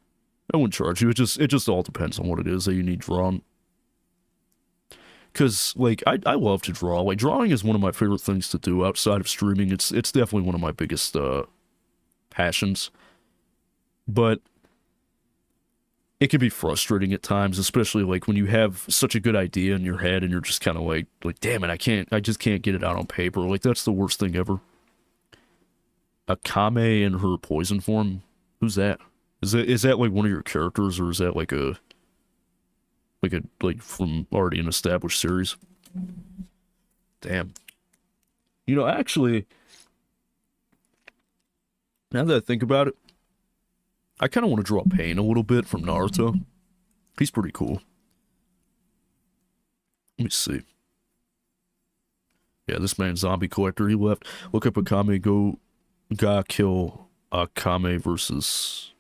I wouldn't charge you. It just all depends on what it is that you need drawn. Cause, like, I love to draw. Like, drawing is one of my favorite things to do outside of streaming. It's definitely one of my biggest passions. But it can be frustrating at times, especially like when you have such a good idea in your head and you're just kind of like, damn it, I just can't get it out on paper. Like, that's the worst thing ever. Akame in her poison form? Who's that? Is that like one of your characters, or is that like from already an established series? Damn. You know, actually, now that I think about it, I kind of want to draw Pain a little bit from Naruto. He's pretty cool. Let me see. Yeah, this man's zombie collector. He left. Look up Akame. Go kill Akame versus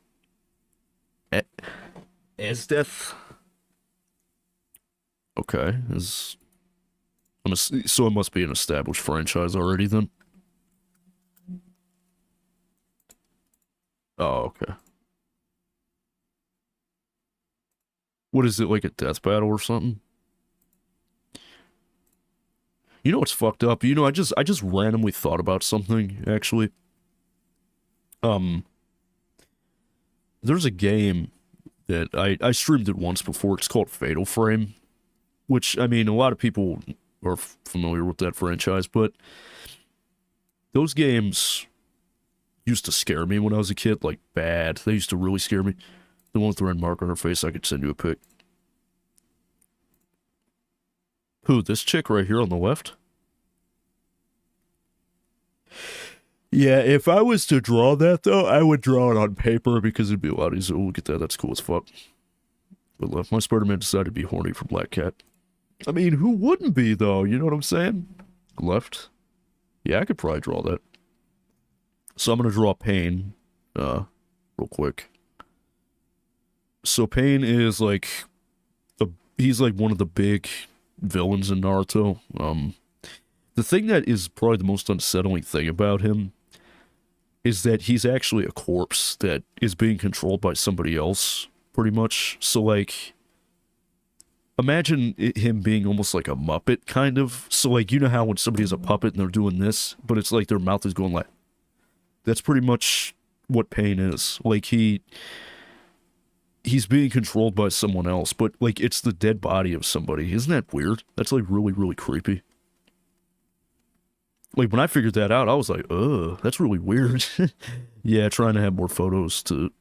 Esdeath. Okay. So it must be an established franchise already then. Oh, okay. What is it, like a death battle or something? You know what's fucked up? You know, I just randomly thought about something, actually. There's a game that I streamed it once before. It's called Fatal Frame, which, I mean, a lot of people are familiar with that franchise, but those games used to scare me when I was a kid, like, bad. They used to really scare me. The one with the red mark on her face, I could send you a pic. Who, this chick right here on the left? Yeah, if I was to draw that, though, I would draw it on paper because it'd be a lot easier. Look at that, that's cool as fuck. But left, my Spider-Man decided to be horny for Black Cat. I mean, who wouldn't be, though? You know what I'm saying? Left. Yeah, I could probably draw that. So I'm gonna draw Pain, real quick. So Pain is like he's like one of the big villains in Naruto. The thing that is probably the most unsettling thing about him is that he's actually a corpse that is being controlled by somebody else, pretty much. So, like, imagine him being almost like a Muppet, kind of. So, like, you know how when somebody is a puppet and they're doing this, but it's like their mouth is going like... That's pretty much what Pain is. Like, he's being controlled by someone else, but, like, it's the dead body of somebody. Isn't that weird? That's, like, really, really creepy. Like, when I figured that out, I was like, ugh, that's really weird. Yeah, trying to have more photos to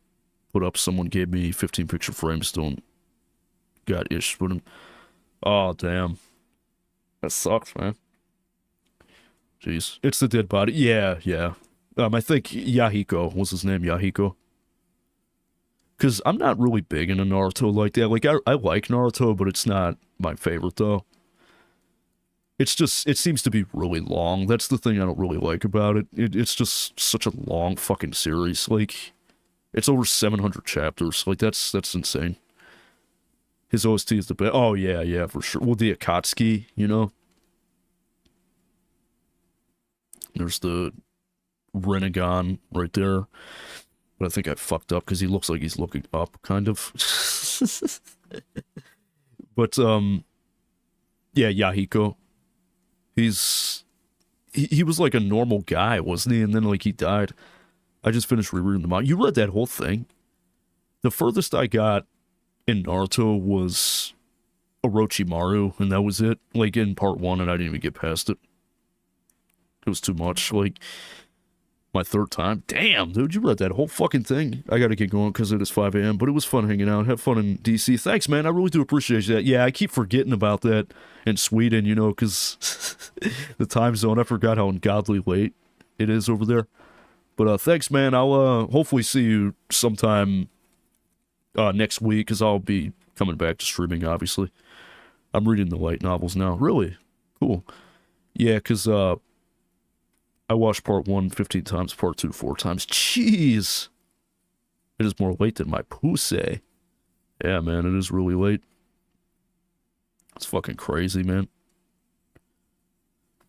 put up. Someone gave me 15 picture frames, got issues with them. Oh, damn. That sucks, man. Jeez. It's the dead body. Yeah. I think Yahiko was his name, Yahiko. Because I'm not really big into Naruto like that. Like, I like Naruto, but it's not my favorite, though. It's just, it seems to be really long. That's the thing I don't really like about it. It's just such a long fucking series. Like, it's over 700 chapters. Like, that's insane. His OST is the best. Oh, yeah, for sure. Well, the Akatsuki, you know? There's the Renegon right there. But I think I fucked up because he looks like he's looking up, kind of. But, yeah, Yahiko. He was like a normal guy, wasn't he? And then, like, he died. I just finished rereading the manga. You read that whole thing? The furthest I got in Naruto was Orochimaru, and that was it. Like, in part 1, and I didn't even get past it. It was too much. Like, my third time. Damn, dude, you read that whole fucking thing. I gotta get going because it is 5 a.m., but it was fun hanging out. Have fun in DC. Thanks, man. I really do appreciate that. Yeah, I keep forgetting about that in Sweden, you know, because the time zone. I forgot how ungodly late it is over there. But thanks, man. I'll hopefully see you sometime next week, because I'll be coming back to streaming, obviously. I'm reading the light novels now. Really? Cool. Yeah, because I watched part 1 15 times, part 2 4 times. Jeez! It is more late than my pussy. Yeah, man, it is really late. It's fucking crazy, man.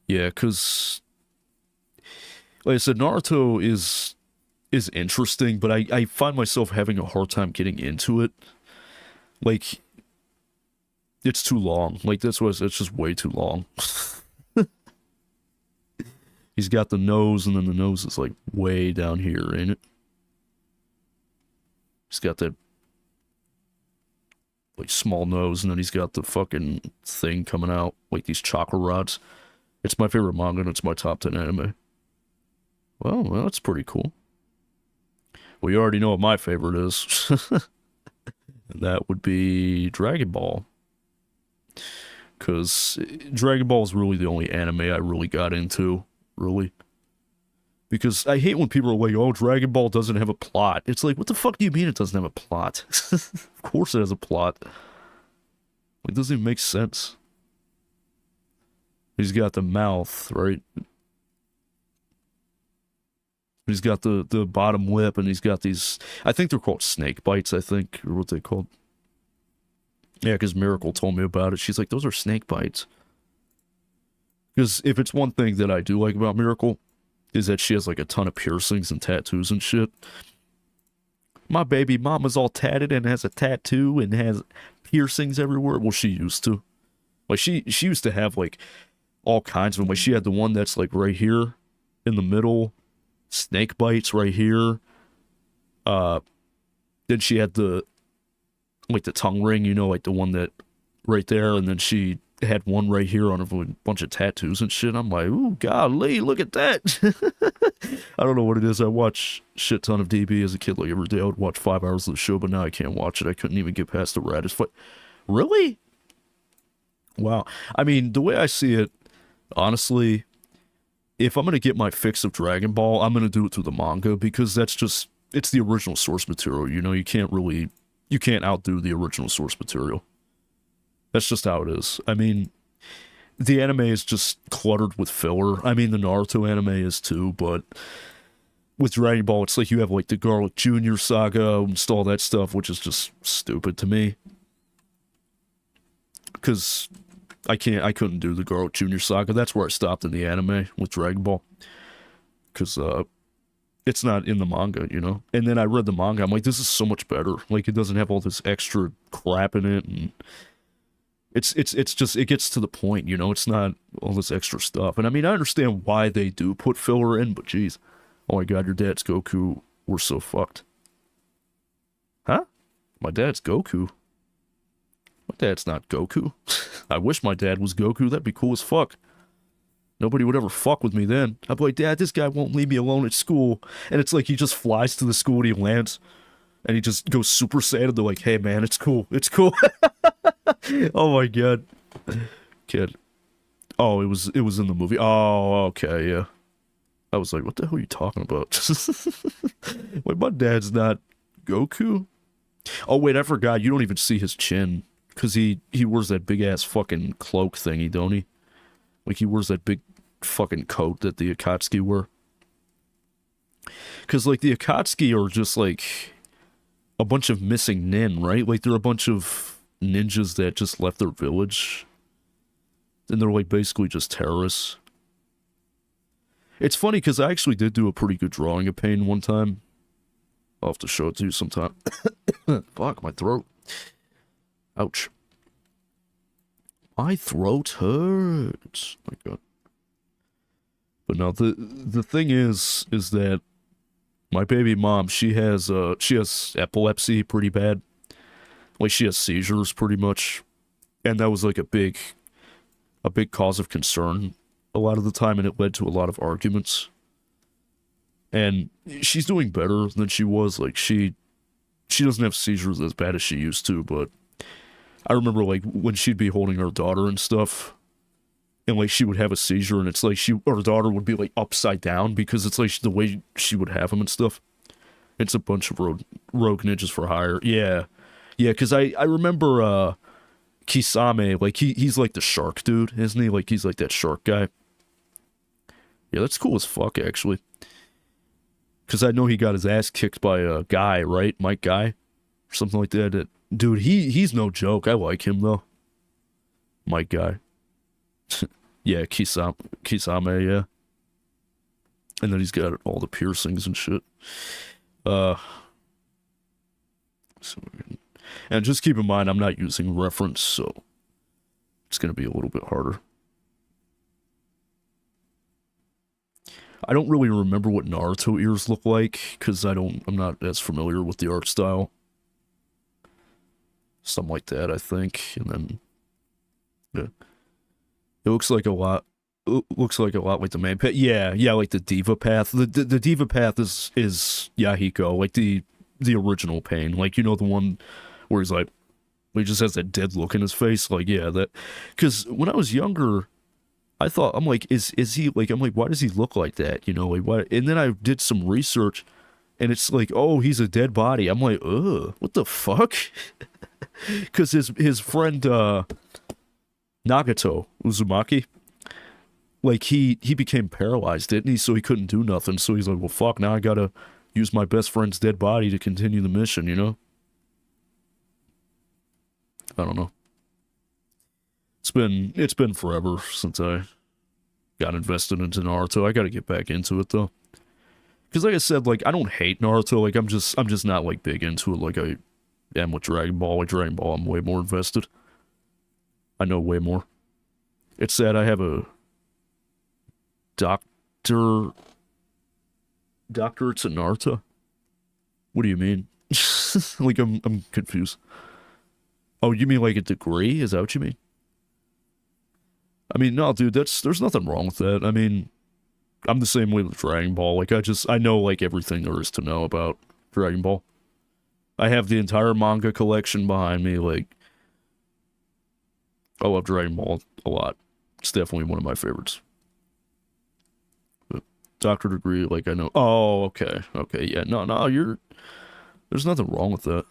Yeah, because... Like I said, Naruto is interesting, but I find myself having a hard time getting into it. Like, it's too long. Like, it's just way too long. He's got the nose, and then the nose is, like, way down here, ain't it? He's got that, like, small nose, and then he's got the fucking thing coming out, like these chakra rods. It's my favorite manga, and it's my top 10 anime. Well, that's pretty cool. Well, you already know what my favorite is. And that would be Dragon Ball. Because Dragon Ball is really the only anime I really got into. Really. Because I hate when people are like, oh, Dragon Ball doesn't have a plot. It's like, what the fuck do you mean it doesn't have a plot? Of course it has a plot. It doesn't even make sense. He's got the mouth, right? He's got the bottom lip, and he's got these... I think they're called snake bites, I think, or what they called. Yeah, because Miracle told me about it. She's like, those are snake bites. Because if it's one thing that I do like about Miracle, is that she has like a ton of piercings and tattoos and shit. My baby mama's all tatted and has a tattoo and has piercings everywhere. Well, she used to. Like, she used to have like all kinds of them. Like, she had the one that's like right here in the middle. Snake bites right here. Then she had the like the tongue ring, you know, like the one that right there, and then she had one right here on a bunch of tattoos and shit. I'm like, ooh, golly, look at that. I don't know what it is. I watch shit ton of DB as a kid. Like, every day I would watch 5 hours of the show, but now I can't watch it. I couldn't even get past the Radish fight. Really? Wow. I mean, the way I see it, honestly, if I'm going to get my fix of Dragon Ball, I'm going to do it through the manga, because that's just, it's the original source material, you know? You can't outdo the original source material. That's just how it is. I mean, the anime is just cluttered with filler. I mean, the Naruto anime is too, but with Dragon Ball, it's like you have like the Garlic Jr. saga and all that stuff, which is just stupid to me. Because I couldn't do the Garlic Jr. saga. That's where I stopped in the anime with Dragon Ball. Because it's not in the manga, you know? And then I read the manga, I'm like, this is so much better. Like, it doesn't have all this extra crap in it, and It's just, it gets to the point, you know? It's not all this extra stuff. And I mean, I understand why they do put filler in, but geez. Oh my god, your dad's Goku. We're so fucked. Huh? My dad's Goku? My dad's not Goku. I wish my dad was Goku. That'd be cool as fuck. Nobody would ever fuck with me then. I'd be like, Dad, this guy won't leave me alone at school. And it's like he just flies to the school and he lands. And he just goes Super Saiyan. They're like, hey man, it's cool. It's cool. Oh my god. Kid. Oh, it was in the movie. Oh, okay, yeah. I was like, what the hell are you talking about? Wait, my dad's not Goku? Oh wait, I forgot. You don't even see his chin. Because he wears that big-ass fucking cloak thingy, don't he? Like, he wears that big fucking coat that the Akatsuki wear. Because, like, the Akatsuki are just, like, a bunch of missing nin, right? Like, they're a bunch of ninjas that just left their village. And they're, like, basically just terrorists. It's funny, because I actually did do a pretty good drawing of Pain one time. I'll have to show it to you sometime. Fuck, my throat. Ouch. My throat hurts. My god. But no, the thing is that my baby mom, she has epilepsy pretty bad. Like, she has seizures pretty much. And that was like a big cause of concern a lot of the time, and it led to a lot of arguments. And she's doing better than she was. Like, she doesn't have seizures as bad as she used to, but I remember, like, when she'd be holding her daughter and stuff, and, like, she would have a seizure, and it's like her daughter would be, like, upside down, because it's, like, the way she would have them and stuff. It's a bunch of rogue ninjas for hire. Yeah. Yeah, because I remember, Kisame, like, he's, like, the shark dude, isn't he? Like, he's, like, that shark guy. Yeah, that's cool as fuck, actually. Because I know he got his ass kicked by a guy, right? Mike Guy? Or something like that. Dude, he's no joke. I like him, though. Mike Guy. Yeah, Kisame, yeah. And then he's got all the piercings and shit. And just keep in mind, I'm not using reference, so it's going to be a little bit harder. I don't really remember what Naruto ears look like, because I'm not as familiar with the art style. Something like that, I think. And then, yeah. It looks like a lot. It looks like a lot like the main path. Yeah, like the Diva path. The Diva path is Yahiko, like the original Pain. Like, you know, the one where he's like, he just has that dead look in his face. Like, yeah, that. Because when I was younger, I thought, I'm like, is he, like, I'm like, why does he look like that? You know, like, why? And then I did some research, and it's like, oh, he's a dead body. I'm like, ugh, what the fuck? Because his friend, Nagato Uzumaki, like, he became paralyzed, didn't he? So he couldn't do nothing. So he's like, well, fuck, now I gotta use my best friend's dead body to continue the mission, you know? I don't know. It's been forever since I got invested into Naruto. I gotta get back into it, though. Because like I said, like, I don't hate Naruto. Like, I'm just not, like, big into it like I am with Dragon Ball. Like, Dragon Ball, I'm way more invested. I know way more. It's sad I have a doctorate to Naruto. What do you mean? Like, I'm confused. Oh, you mean like a degree? Is that what you mean? I mean, no, dude, there's nothing wrong with that. I mean, I'm the same way with Dragon Ball. Like, I know, like, everything there is to know about Dragon Ball. I have the entire manga collection behind me. Like, I love Dragon Ball a lot. It's definitely one of my favorites. But doctorate degree, like, I know. Oh, okay. Okay, yeah. No, there's nothing wrong with that.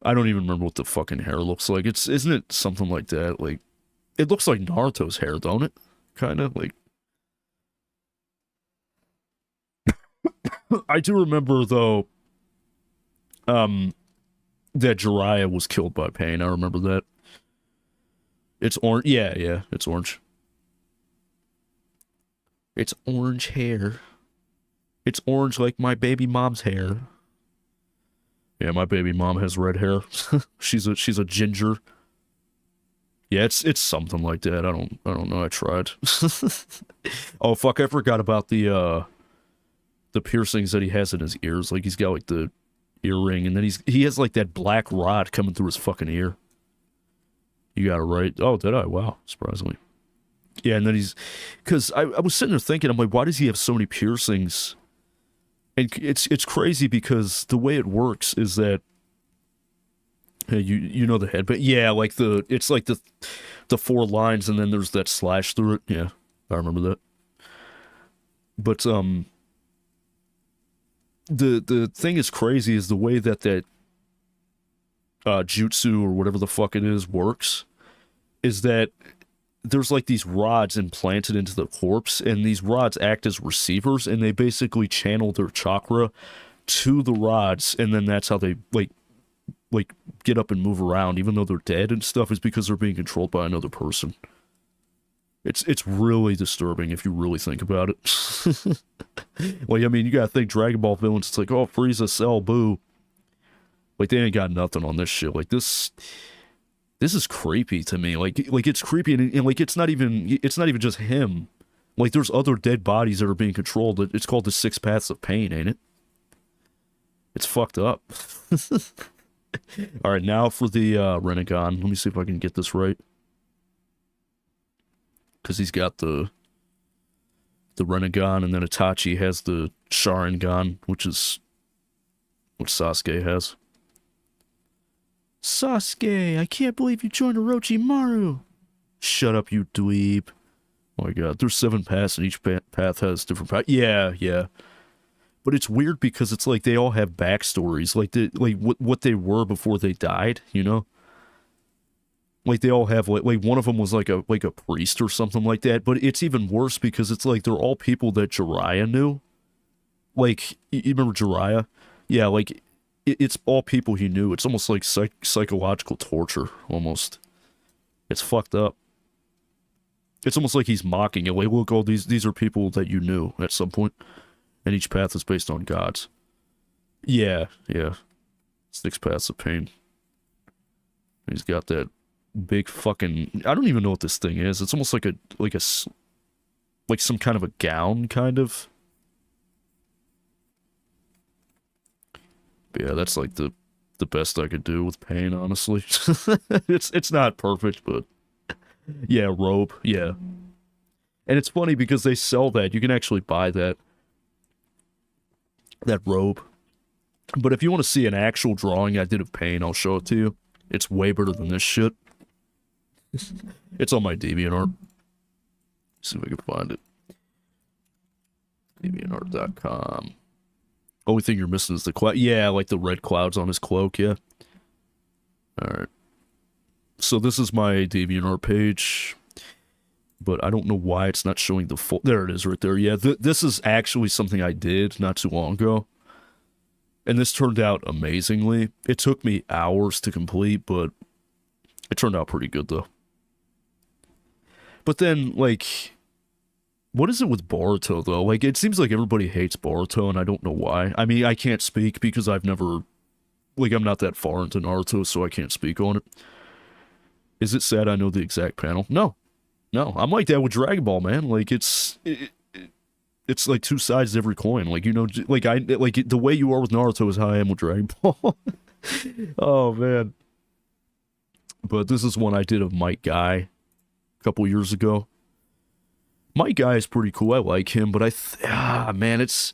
I don't even remember what the fucking hair looks like. Isn't it something like that? Like, it looks like Naruto's hair, don't it? Kind of, like. I do remember, though, that Jiraiya was killed by Pain. I remember that. It's orange. Yeah, it's orange. It's orange hair. It's orange like my baby mom's hair. Yeah, my baby mom has red hair. She's a ginger Yeah, it's something like that. I don't know. I tried. Oh fuck! I forgot about the piercings that he has in his ears. Like he's got like the earring, and then he has like that black rod coming through his fucking ear. You got it right. Oh, did I? Wow, surprisingly. Yeah, and then because I was sitting there thinking, I'm like, why does he have so many piercings? And it's crazy because the way it works is that you know the head, but yeah, like it's like the 4 lines, and then there's that slash through it. Yeah, I remember that. But the thing is crazy is the way that jutsu or whatever the fuck it is works, is that there's like these rods implanted into the corpse, and these rods act as receivers, and they basically channel their chakra to the rods, and then that's how they like get up and move around, even though they're dead and stuff, is because they're being controlled by another person. It's really disturbing if you really think about it. Like, I mean, you gotta think Dragon Ball villains, it's like, oh, Frieza, Cell, Boo. Like, they ain't got nothing on this shit. Like, this is creepy to me. Like it's creepy, and like, it's not even just him. Like, there's other dead bodies that are being controlled. It's called the 6 Paths of Pain, ain't it? It's fucked up. Alright, now for the Renegon. Let me see if I can get this right. Because he's got the Renegon, and then Itachi has the Sharingan, which is what Sasuke has. Sasuke, I can't believe you joined Orochimaru. Shut up, you dweeb. Oh my god, there's 7 paths, and each path has different paths. Yeah. But it's weird because it's like they all have backstories, like what they were before they died, you know? Like they all have like one of them was like a priest or something like that. But it's even worse because it's like they're all people that Jiraiya knew. Like, you remember Jiraiya? Yeah, like it's all people he knew. It's almost like psychological torture, almost. It's fucked up. It's almost like he's mocking it. Like, look, all these are people that you knew at some point. And each path is based on gods. Yeah. 6 Paths of Pain. He's got that big fucking... I don't even know what this thing is. It's almost like some kind of a gown, kind of. But yeah, that's like the best I could do with Pain, honestly. It's not perfect, but... Yeah, robe, yeah. And it's funny because they sell that. You can actually buy that robe. But if you want to see an actual drawing I did of Pain, I'll show it to you. It's way better than this shit. It's on my DeviantArt. See if I can find it. DeviantArt.com. Only thing you're missing is the cloud. Yeah, like the red clouds on his cloak, yeah. Alright. So this is my DeviantArt page. But I don't know why it's not showing the full... There it is right there. Yeah, this is actually something I did not too long ago. And this turned out amazingly. It took me hours to complete, but it turned out pretty good, though. But then, like... What is it with Boruto, though? Like, it seems like everybody hates Boruto, and I don't know why. I mean, I can't speak because I've never... Like, I'm not that far into Naruto, so I can't speak on it. Is it sad I know the exact panel? No, I'm like that with Dragon Ball, man. Like, it's like 2 sides to every coin. Like, you know, like the way you are with Naruto is how I am with Dragon Ball. Oh man. But this is one I did of Might Guy a couple years ago. Might Guy is pretty cool. I like him, but man, it's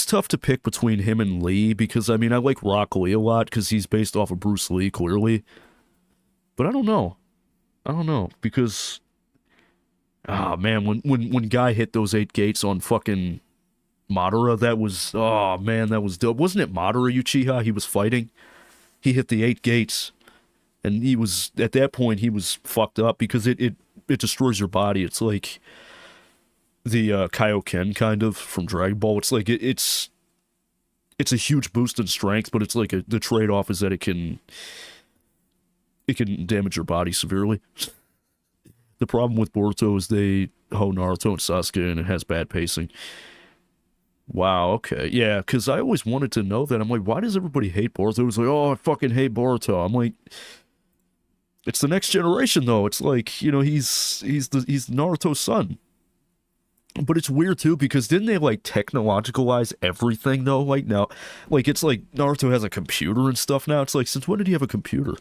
tough to pick between him and Lee because I mean I like Rock Lee a lot because he's based off of Bruce Lee clearly. But I don't know because. Ah, man, when Guy hit those 8 gates on fucking Madara, that was... Oh, man, that was dope. Wasn't it Madara Uchiha he was fighting? He hit the 8 gates, and he was... At that point, he was fucked up because it destroys your body. It's like the Kaioken, kind of, from Dragon Ball. It's like... It's a huge boost in strength, but it's like the trade-off is that it can damage your body severely. The problem with Boruto is they hoe Naruto and Sasuke, and it has bad pacing. Wow, okay. Yeah, because I always wanted to know that. I'm like, why does everybody hate Boruto? It was like, oh, I fucking hate Boruto. I'm like, It's the next generation, though. It's like, you know, he's Naruto's son. But it's weird, too, because didn't they, like, technologicalize everything, though? Like, now, like, it's like Naruto has a computer and stuff now. It's like, since when did he have a computer?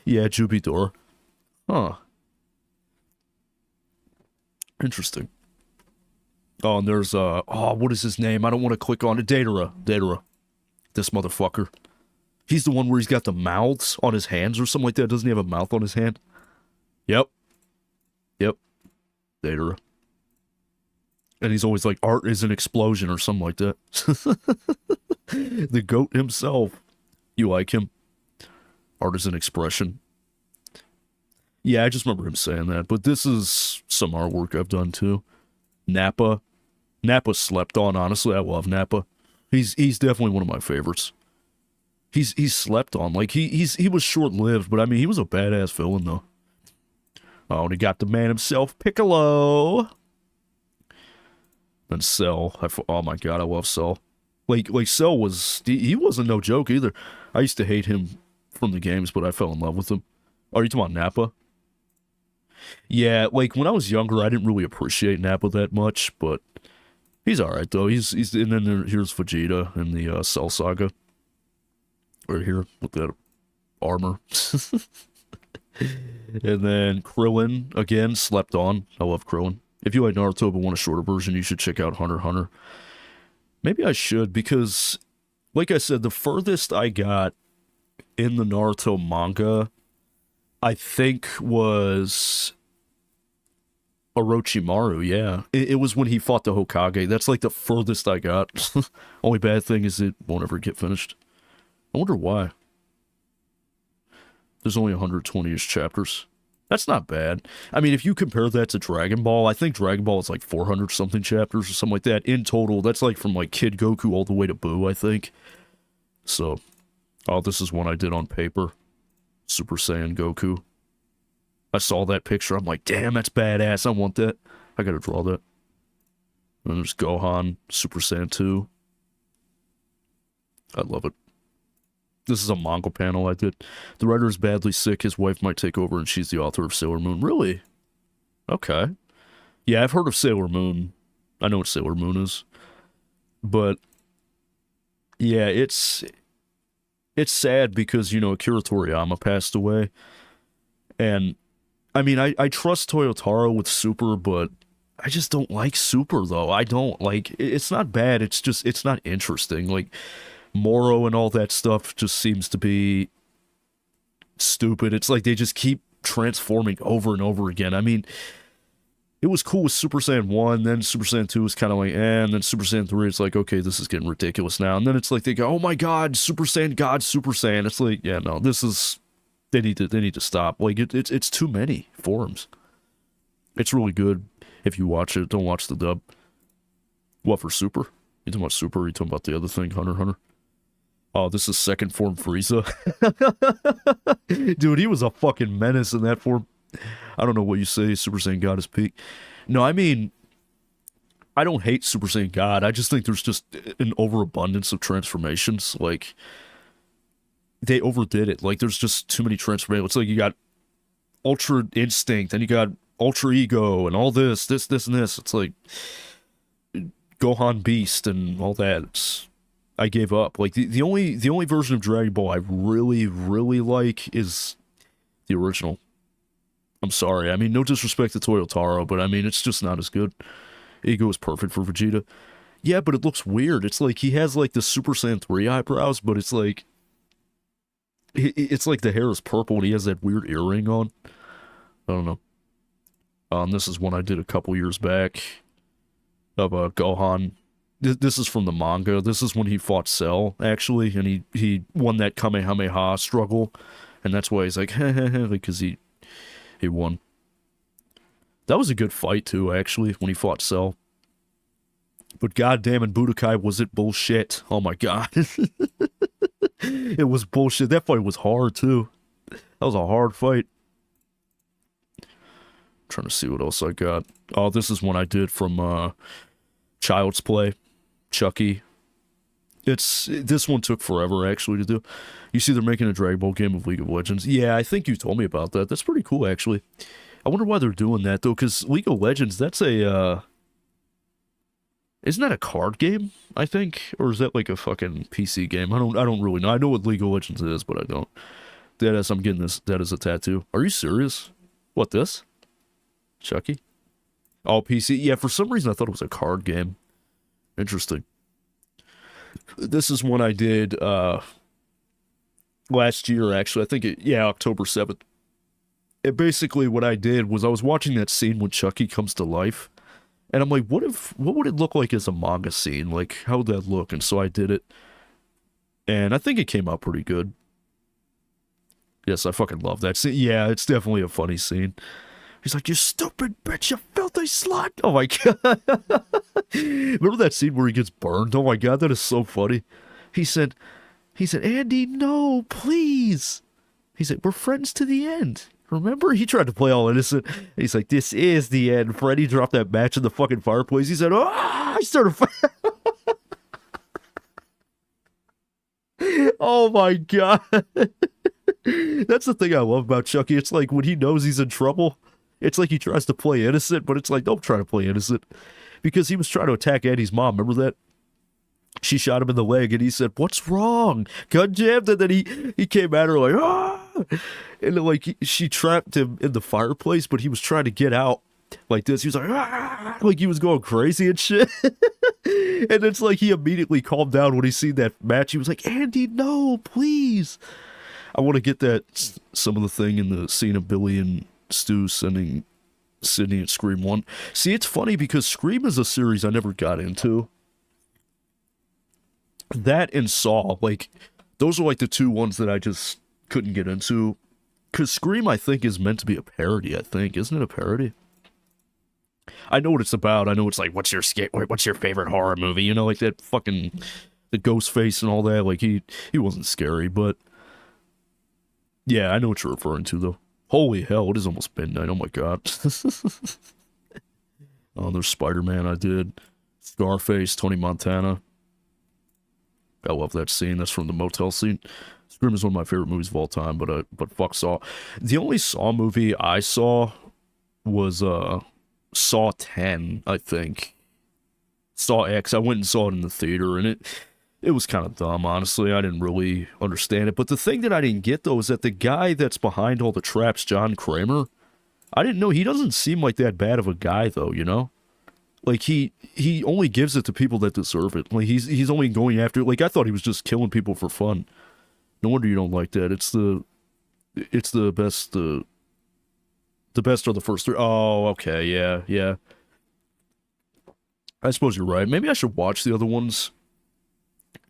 Yeah, Jubidor. Huh. Interesting. Oh, and there's, oh, what is his name? I don't want to click on it. Datara. This motherfucker. He's the one where he's got the mouths on his hands or something like that. Doesn't he have a mouth on his hand? Yep. Datara. And he's always like, art is an explosion or something like that. The goat himself. You like him? Art is an expression. Yeah, I just remember him saying that. But this is some artwork I've done too. Nappa. Nappa slept on, honestly. I love Nappa. He's definitely one of my favorites. He's slept on. Like, he was short-lived, but I mean, he was a badass villain, though. Oh, and he got the man himself, Piccolo. And Cell. Oh my god, I love Cell. Like Cell was... He wasn't no joke, either. I used to hate him from the games, but I fell in love with him. Oh, are you talking about Nappa? Yeah, like, when I was younger, I didn't really appreciate Nappa that much, but... He's alright, though. He's and then here's Vegeta in the Cell Saga. Right here, with that armor. And then Krillin, again, slept on. I love Krillin. If you like Naruto but want a shorter version, you should check out Hunter x Hunter. Maybe I should, because, like I said, the furthest I got in the Naruto manga, I think, was Orochimaru, yeah. It was when he fought the Hokage. That's like the furthest I got. Only bad thing is it won't ever get finished. I wonder why. There's only 120-ish chapters. That's not bad. I mean, if you compare that to Dragon Ball, I think Dragon Ball is like 400-something chapters or something like that. In total, that's like from like Kid Goku all the way to Buu, I think. So, oh, this is one I did on paper. Super Saiyan Goku. I saw that picture. I'm like, damn, that's badass. I want that. I gotta draw that. And there's Gohan, Super Saiyan 2. I love it. This is a manga panel I did. The writer is badly sick. His wife might take over, and she's the author of Sailor Moon. Really? Okay. Yeah, I've heard of Sailor Moon. I know what Sailor Moon is. But, yeah, it's sad because, you know, Akira Toriyama passed away. And, I mean, I trust Toyotaro with Super, but I just don't like Super, though. I don't. Like, it's not bad. It's just, it's not interesting. Like, Moro and all that stuff just seems to be stupid. It's like they just keep transforming over and over again. I mean, it was cool with Super Saiyan 1, then Super Saiyan 2 was kind of like, and then Super Saiyan 3, it's like, okay, this is getting ridiculous now. And then it's like they go, oh my god, Super Saiyan God, Super Saiyan. It's like, yeah, no, this is, they need to stop. Like, it's too many forms. It's really good if you watch it. Don't watch the dub. What, for Super? You talking about Super, or you talking about the other thing, Hunter x Hunter? Oh, this is second form Frieza. Dude, he was a fucking menace in that form. I don't know what you say, Super Saiyan God is peak. No, I mean, I don't hate Super Saiyan God. I just think there's just an overabundance of transformations. Like, they overdid it. Like, there's just too many transformations. It's like you got Ultra Instinct, and you got Ultra Ego, and all this, and this. It's like Gohan Beast and all that. I gave up. Like, the only version of Dragon Ball I really, really like is the original. I'm sorry. I mean, no disrespect to Toyotaro, but I mean, it's just not as good. Ego is perfect for Vegeta. Yeah, but it looks weird. It's like he has like the Super Saiyan 3 eyebrows, but it's like the hair is purple and he has that weird earring on. I don't know. And this is one I did a couple years back of Gohan. This is from the manga. This is when he fought Cell, actually, and he won that Kamehameha struggle, and that's why he's like, because he won. That was a good fight, too, actually, when he fought Cell. But goddamn, in Budokai, was it bullshit? Oh my god. It was bullshit. That fight was hard, too. That was a hard fight. Trying to see what else I got. Oh, this is one I did from Child's Play. Chucky. This one took forever actually to do. You see, they're making a Dragon Ball game of League of Legends. Yeah, I think you told me about that. That's pretty cool actually. I wonder why they're doing that though, because League of Legends, that's a isn't that a card game? I think, or is that like a fucking PC game? I don't really know. I know what League of Legends is, but I don't. Deadass, I'm getting this. That is a tattoo. Are you serious? What, this? Chucky? Oh, PC. Yeah, for some reason I thought it was a card game. Interesting. This is one I did last year, actually. I think October 7th. And basically what I did was I was watching that scene when Chucky comes to life. And I'm like, what would it look like as a manga scene? Like, how would that look? And so I did it. And I think it came out pretty good. Yes, I fucking love that scene. Yeah, it's definitely a funny scene. He's like, you stupid bitch, you filthy slut. Oh my god. Remember that scene where he gets burned? Oh my god, that is so funny. He said, Andy, no, please. He said, we're friends to the end. Remember? He tried to play all innocent. He's like, this is the end. Freddy dropped that match in the fucking fireplace. He said, I started Oh my god. That's the thing I love about Chucky. It's like when he knows he's in trouble, it's like he tries to play innocent, but it's like, don't try to play innocent. Because he was trying to attack Eddie's mom. Remember that? She shot him in the leg, and he said, what's wrong? Gun jammed, and then he came at her like, ah! And then, like, she trapped him in the fireplace, but he was trying to get out like this. He was like, ah! Like he was going crazy and shit. And it's like he immediately calmed down when he seen that match. He was like, Andy, no, please. I want to get that, some of the thing in the scene of Billy and Stu sending Sydney at Scream 1. See, it's funny because Scream is a series I never got into. That and Saw, like, those are like the two ones that I just couldn't get into. Because Scream, I think, is meant to be a parody, I think. Isn't it a parody? I know what it's about. I know it's like, what's your favorite horror movie? You know, like that fucking, the ghost face and all that. Like, he wasn't scary, but yeah, I know what you're referring to, though. Holy hell, it is almost midnight. Oh my god. Oh, there's Spider-Man I did. Scarface, Tony Montana. I love that scene. That's from the motel scene. Scream is one of my favorite movies of all time, but fuck Saw. The only Saw movie I saw was Saw 10, I think. Saw X. I went and saw it in the theater, and it was kind of dumb, honestly. I didn't really understand it. But the thing that I didn't get, though, is that the guy that's behind all the traps, John Kramer, I didn't know. He doesn't seem like that bad of a guy, though, you know? Like, he only gives it to people that deserve it. Like, he's only going after... Like, I thought he was just killing people for fun. No wonder you don't like that. It's the best... The best are the first three. Oh, okay, yeah. I suppose you're right. Maybe I should watch the other ones.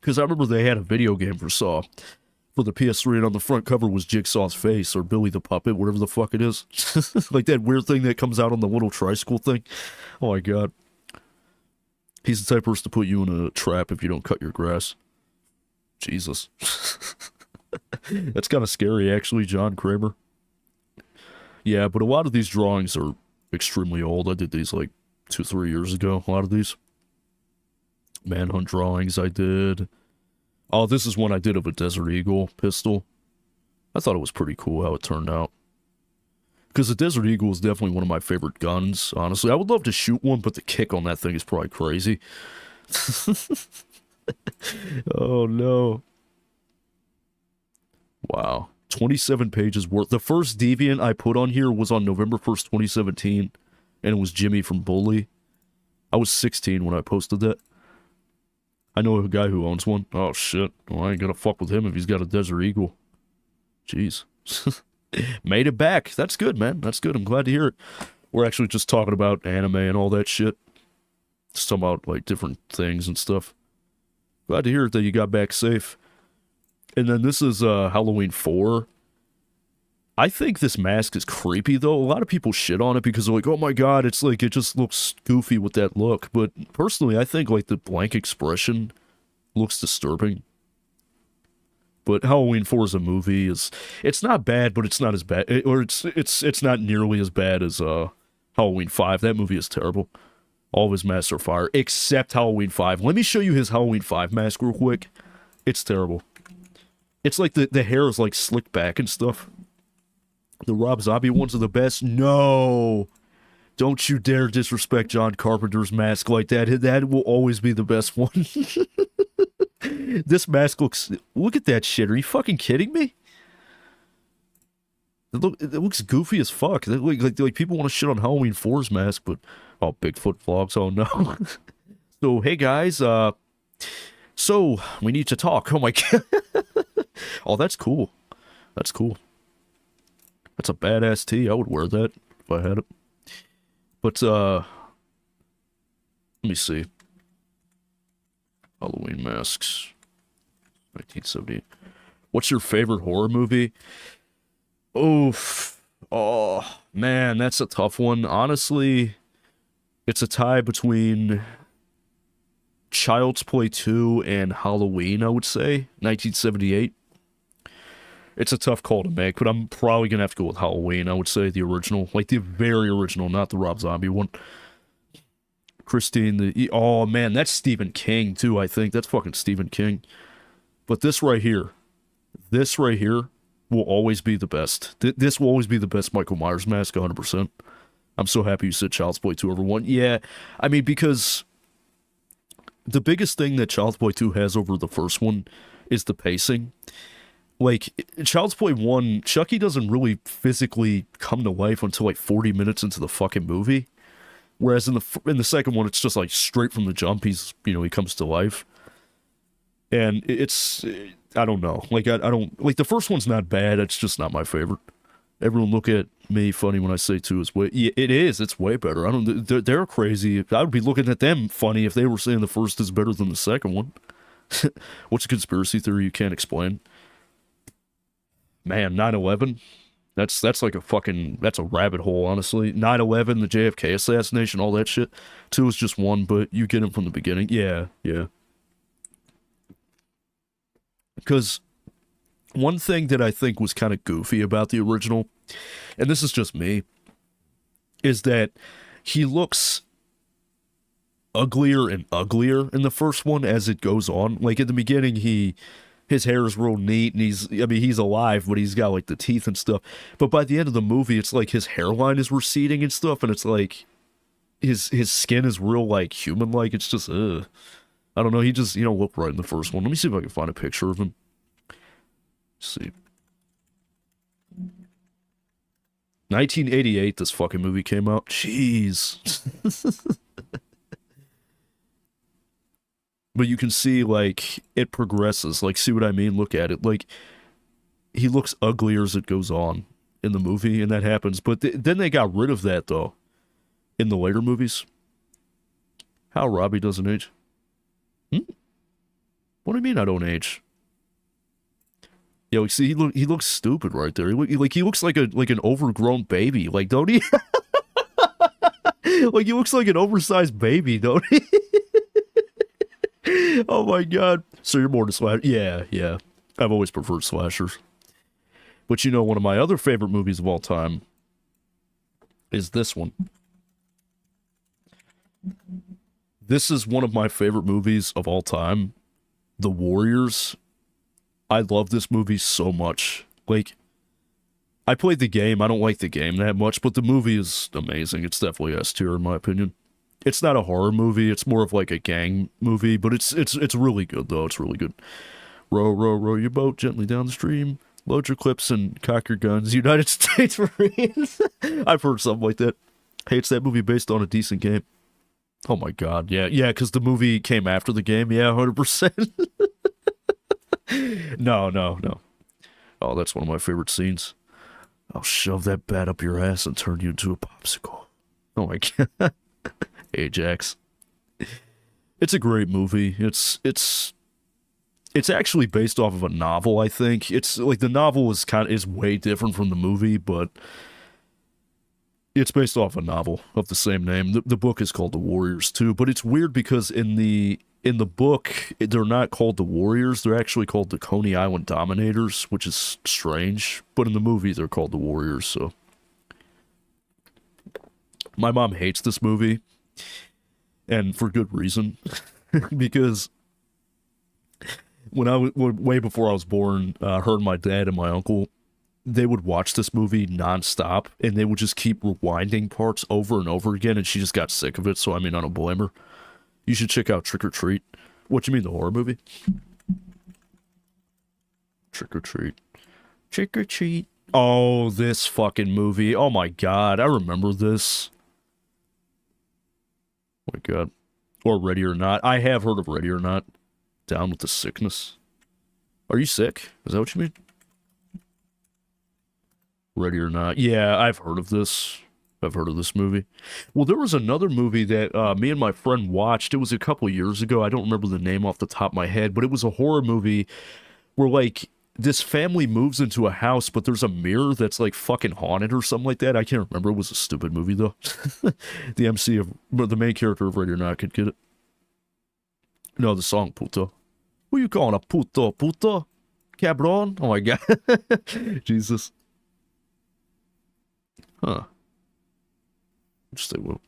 Because I remember they had a video game for Saw. For the PS3, and on the front cover was Jigsaw's face, or Billy the Puppet, whatever the fuck it is. Like that weird thing that comes out on the little tricycle thing. Oh my god. He's the type of person to put you in a trap if you don't cut your grass. Jesus. That's kind of scary, actually, John Kramer. Yeah, but a lot of these drawings are extremely old. I did these like 2-3 years ago, a lot of these. Manhunt drawings I did. Oh, this is one I did of a Desert Eagle pistol. I thought it was pretty cool how it turned out. Because the Desert Eagle is definitely one of my favorite guns, honestly. I would love to shoot one, but the kick on that thing is probably crazy. Oh, no. Wow. 27 pages worth. The first Deviant I put on here was on November 1st, 2017, and it was Jimmy from Bully. I was 16 when I posted that. I know a guy who owns one. Oh, shit. Well, I ain't gonna fuck with him if he's got a Desert Eagle. Jeez. Made it back. That's good, man. That's good. I'm glad to hear it. We're actually just talking about anime and all that shit. Just talking about, like, different things and stuff. Glad to hear it that you got back safe. And then this is Halloween 4. I think this mask is creepy, though. A lot of people shit on it because they're like, oh my god, it's like, it just looks goofy with that look. But personally, I think, like, the blank expression looks disturbing. But Halloween 4 as a movie it's not bad, but it's not as bad, or it's not nearly as bad as Halloween 5. That movie is terrible. All of his masks are fire, except Halloween 5. Let me show you his Halloween 5 mask real quick. It's terrible. It's like the hair is like slicked back and stuff. The Rob Zombie ones are the best. No! Don't you dare disrespect John Carpenter's mask like that. That will always be the best one. This mask looks... Look at that shit. Are you fucking kidding me? It looks goofy as fuck. Like people want to shit on Halloween 4's mask, but... Oh, Bigfoot vlogs. Oh, no. So, hey, guys. So, we need to talk. Oh, my God. Oh, that's cool. That's cool. That's a badass tee. I would wear that if I had it. But, let me see. Halloween masks. 1978. What's your favorite horror movie? Oof. Oh, man, that's a tough one. Honestly, it's a tie between Child's Play 2 and Halloween, I would say. 1978. It's a tough call to make, but I'm probably going to have to go with Halloween. I would say the original. Like, the very original, not the Rob Zombie one. Christine, oh, man, that's Stephen King, too, I think. That's fucking Stephen King. But this right here will always be the best. This will always be the best Michael Myers mask, 100%. I'm so happy you said Child's Play 2 over 1. Yeah, I mean, because the biggest thing that Child's Play 2 has over the first one is the pacing. Like, Child's Play 1, Chucky doesn't really physically come to life until like 40 minutes into the fucking movie. Whereas in the second one, it's just like straight from the jump, he comes to life. And it's, I don't know. Like, I don't, like, the first one's not bad, it's just not my favorite. Everyone look at me funny when I say 2 is way, yeah, it is, it's way better. They're crazy. I would be looking at them funny if they were saying the first is better than the second one. What's a conspiracy theory you can't explain? Man, 9/11? That's like a fucking, that's a rabbit hole, honestly. 9/11, the JFK assassination, all that shit. 2 is just 1, but you get him from the beginning. Yeah. Because one thing that I think was kind of goofy about the original, and this is just me, is that he looks uglier and uglier in the first one as it goes on. Like, at the beginning, his hair is real neat, and he's alive, but he's got, like, the teeth and stuff. But by the end of the movie, it's like his hairline is receding and stuff, and it's like his skin is real, like, human-like. It's just, I don't know, he don't look right in the first one. Let me see if I can find a picture of him. Let's see. 1988, this fucking movie came out. Jeez. But you can see, like, it progresses. Like, see what I mean? Look at it. Like, he looks uglier as it goes on in the movie, and that happens. But then they got rid of that, though, in the later movies. How Robbie doesn't age? What do you mean I don't age? Yeah, like, see, he looks stupid right there. He looks like an overgrown baby. Like, don't he? Like, he looks like an oversized baby, don't he? Oh my god. So you're more to slash? Yeah. I've always preferred slashers. But you know, one of my other favorite movies of all time is this one. This is one of my favorite movies of all time. The Warriors. I love this movie so much. Like, I played the game. I don't like the game that much, but the movie is amazing. It's definitely S tier in my opinion. It's not a horror movie. It's more of like a gang movie, but it's really good though. It's really good. Row, row, row your boat gently down the stream. Load your clips and cock your guns. United States Marines. I've heard something like that. Hey, it's that movie based on a decent game. Oh my god, yeah, because the movie came after the game. Yeah, 100%. No. Oh, that's one of my favorite scenes. I'll shove that bat up your ass and turn you into a popsicle. Oh my god. Ajax. It's a great movie. It's actually based off of a novel, I think. It's like the novel is way different from the movie, but it's based off a novel of the same name. The book is called The Warriors too, but it's weird because in the book they're not called the Warriors, they're actually called the Coney Island Dominators, which is strange, but in the movie they're called the Warriors. So my mom hates this movie. And for good reason. Because when I was, way before I was born, her and my dad and my uncle, they would watch this movie nonstop, and they would just keep rewinding parts over and over again, and she just got sick of it, so I mean, I don't blame her. You should check out Trick or Treat. What, you mean the horror movie? Trick or Treat. Trick or Treat. Oh, this fucking movie. Oh my god, I remember this. Oh my god. Or Ready or Not. I have heard of Ready or Not. Down with the Sickness. Are you sick? Is that what you mean? Ready or Not. Yeah, I've heard of this. I've heard of this movie. Well, there was another movie that me and my friend watched. It was a couple years ago. I don't remember the name off the top of my head, but it was a horror movie where, like, this family moves into a house, but there's a mirror that's, like, fucking haunted or something like that. I can't remember. It was a stupid movie, though. The main character of Ready or Not could get it. No, the song, puto. Who you calling a puto? Puto? Cabron? Oh my god. Jesus. Huh. Interesting. Well,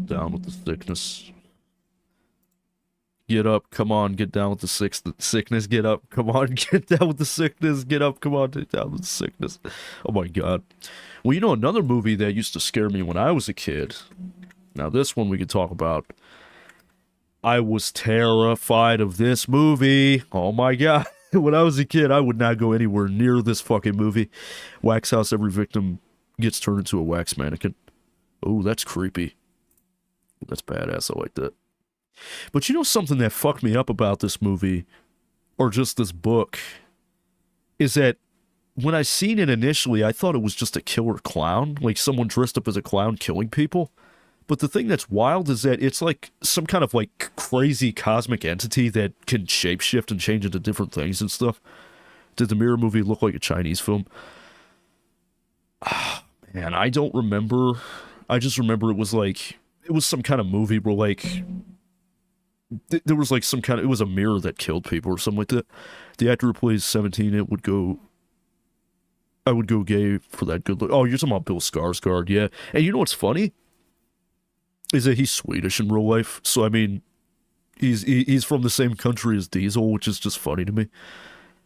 down with the sickness. Get up, come on, get down with the sickness. Get up, come on, get down with the sickness. Get up, come on, get down with the sickness. Oh my god. Well, you know, another movie that used to scare me when I was a kid. Now, this one we could talk about. I was terrified of this movie. Oh my god. When I was a kid, I would not go anywhere near this fucking movie. Wax House, every victim gets turned into a wax mannequin. Oh, that's creepy. That's badass. I like that. But you know something that fucked me up about this movie, or just this book, is that when I seen it initially, I thought it was just a killer clown, like someone dressed up as a clown killing people. But the thing that's wild is that it's like some kind of like crazy cosmic entity that can shapeshift and change into different things and stuff. Did the Mirror movie look like a Chinese film? Man, I don't remember. I just remember it was some kind of movie where like there was like some kind of, it was a mirror that killed people or something like that. The actor who plays 17, I would go gay for that good look. Oh, you're talking about Bill Skarsgård, yeah. And you know what's funny? Is that he's Swedish in real life. So, I mean, he's from the same country as Diesel, which is just funny to me.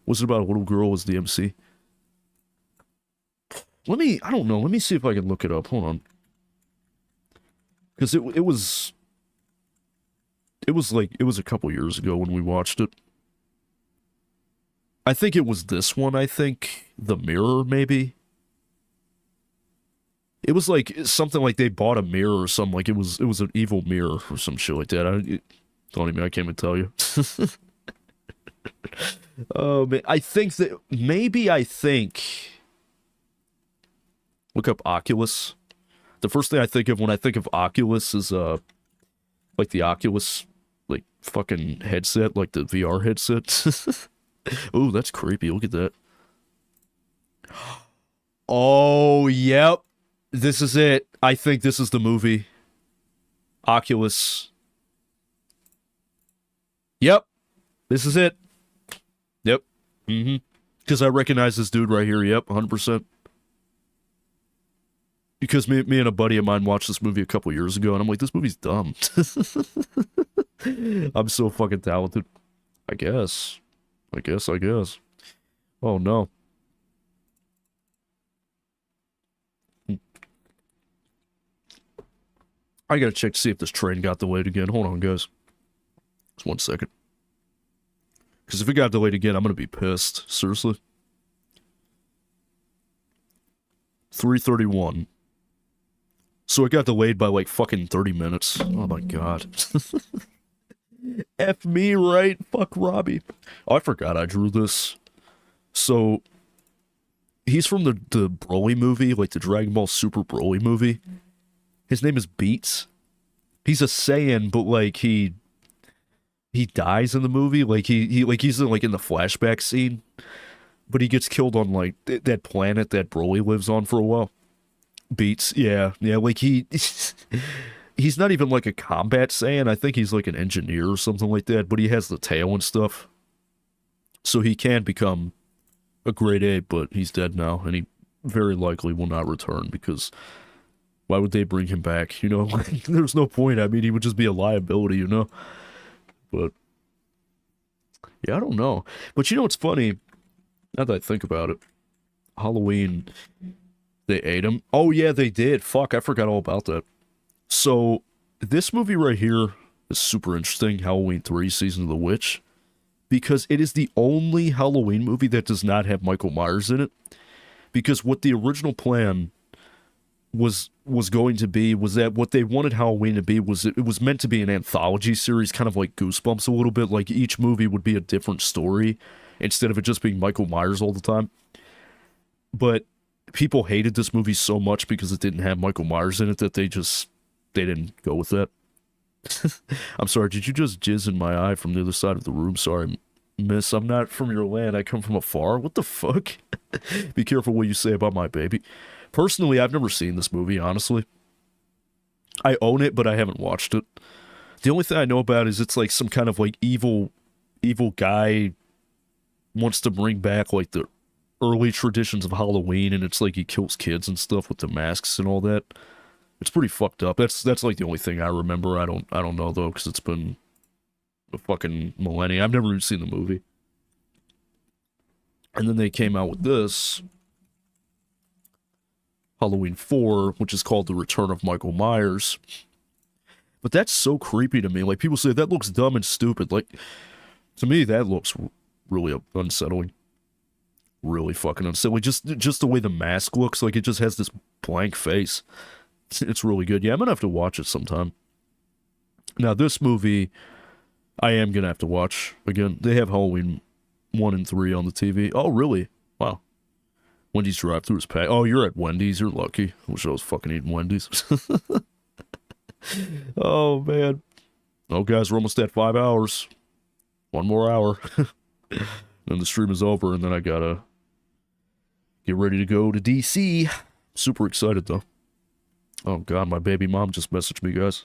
Was it about a little girl as the MC? I don't know. Let me see if I can look it up. Hold on. Because it was a couple years ago when we watched it. I think it was this one, I think. The Mirror, maybe? It was like something like they bought a mirror or something. Like it was an evil mirror or some shit like that. I can't even tell you. Oh man, I think. Look up Oculus. The first thing I think of when I think of Oculus is like the Oculus like fucking headset, like the VR headset. Oh, that's creepy. Look at that. Oh, yep. This is it. I think this is the movie. Oculus. Yep. This is it. Yep. Mm-hmm. Because I recognize this dude right here. Yep, 100%. Because me and a buddy of mine watched this movie a couple years ago, and I'm like, this movie's dumb. I'm so fucking talented. I guess. Oh, no. I gotta check to see if this train got delayed again. Hold on, guys. Just 1 second. Because if it got delayed again, I'm gonna be pissed. Seriously. 3:31. So it got delayed by like fucking 30 minutes. Oh my god. F me, right? Fuck Robbie. Oh, I forgot I drew this. So, he's from the Broly movie, like the Dragon Ball Super Broly movie. His name is Beats. He's a Saiyan, but like he dies in the movie. Like he's in, like in the flashback scene, but he gets killed on like that planet that Broly lives on for a while. Beats, yeah. Like he's not even like a combat Saiyan. I think he's like an engineer or something like that. But he has the tail and stuff, so he can become a great ape. But he's dead now, and he very likely will not return because Why would they bring him back? You know, there's no point. I mean, he would just be a liability, you know? But, yeah, I don't know. But you know what's funny? Now that I think about it, Halloween, they ate him. Oh, yeah, they did. Fuck, I forgot all about that. So, this movie right here is super interesting, Halloween 3, Season of the Witch, because it is the only Halloween movie that does not have Michael Myers in it. Because what the original plan was going to be was that what they wanted Halloween to be was it was meant to be an anthology series, kind of like Goosebumps a little bit, like each movie would be a different story instead of it just being Michael Myers all the time. But people hated this movie so much because it didn't have Michael Myers in it that they didn't go with that. I'm sorry, did you just jizz in my eye from the other side of the room? Sorry, miss, I'm not from your land, I come from afar. What the fuck? Be careful what you say about my baby. Personally, I've never seen this movie, honestly. I own it, but I haven't watched it. The only thing I know about is it's like some kind of like evil guy wants to bring back like the early traditions of Halloween, and it's like he kills kids and stuff with the masks and all that. It's pretty fucked up. That's like the only thing I remember. I don't know though, because it's been a fucking millennia. I've never even seen the movie. And then they came out with this Halloween 4, which is called The Return of Michael Myers. But that's so creepy to me. Like, people say, that looks dumb and stupid. Like, to me, that looks really unsettling. Really fucking unsettling. Just the way the mask looks, like, it just has this blank face. It's really good. Yeah, I'm gonna have to watch it sometime. Now, this movie, I am gonna have to watch. Again, they have Halloween 1 and 3 on the TV. Oh, really? Wow. Wendy's drive-thru is packed. Oh, you're at Wendy's. You're lucky. I wish I was fucking eating Wendy's. Oh, man. Oh, guys, we're almost at 5 hours. One more hour. Then the stream is over, and then I gotta get ready to go to DC. Super excited, though. Oh, God, my baby mom just messaged me, guys.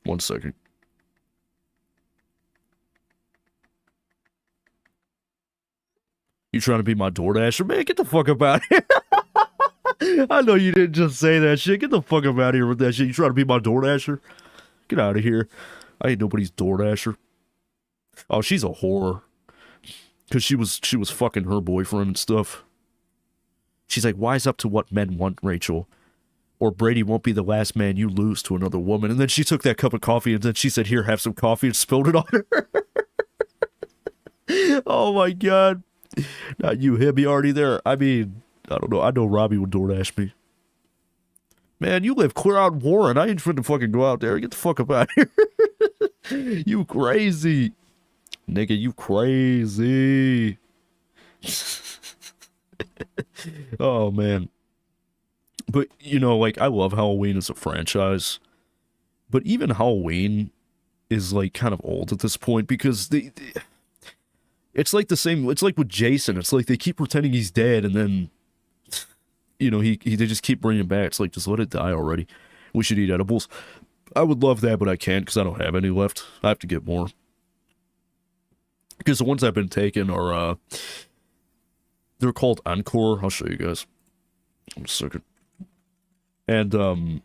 1 second. You trying to be my DoorDasher? Man, get the fuck up out of here. I know you didn't just say that shit. Get the fuck up out of here with that shit. You trying to be my DoorDasher? Get out of here. I ain't nobody's DoorDasher. Oh, she's a whore. Because she was fucking her boyfriend and stuff. She's like, wise up to what men want, Rachel. Or Brady won't be the last man you lose to another woman. And then she took that cup of coffee and then she said, here, have some coffee, and spilled it on her. Oh my God. Not you, him, he already there. I mean, I don't know. I know Robbie would DoorDash me. Man, you live clear out in Warren. I ain't trying to fucking go out there. Get the fuck up out of here. You crazy. Nigga, you crazy. Oh, man. But, you know, like, I love Halloween as a franchise. But even Halloween is, like, kind of old at this point because it's like the same, it's like with Jason. It's like they keep pretending he's dead and then, you know, they just keep bringing him back. It's like, just let it die already. We should eat edibles. I would love that, but I can't because I don't have any left. I have to get more. Because the ones I've been taking are, they're called Encore. I'll show you guys. In a second. And,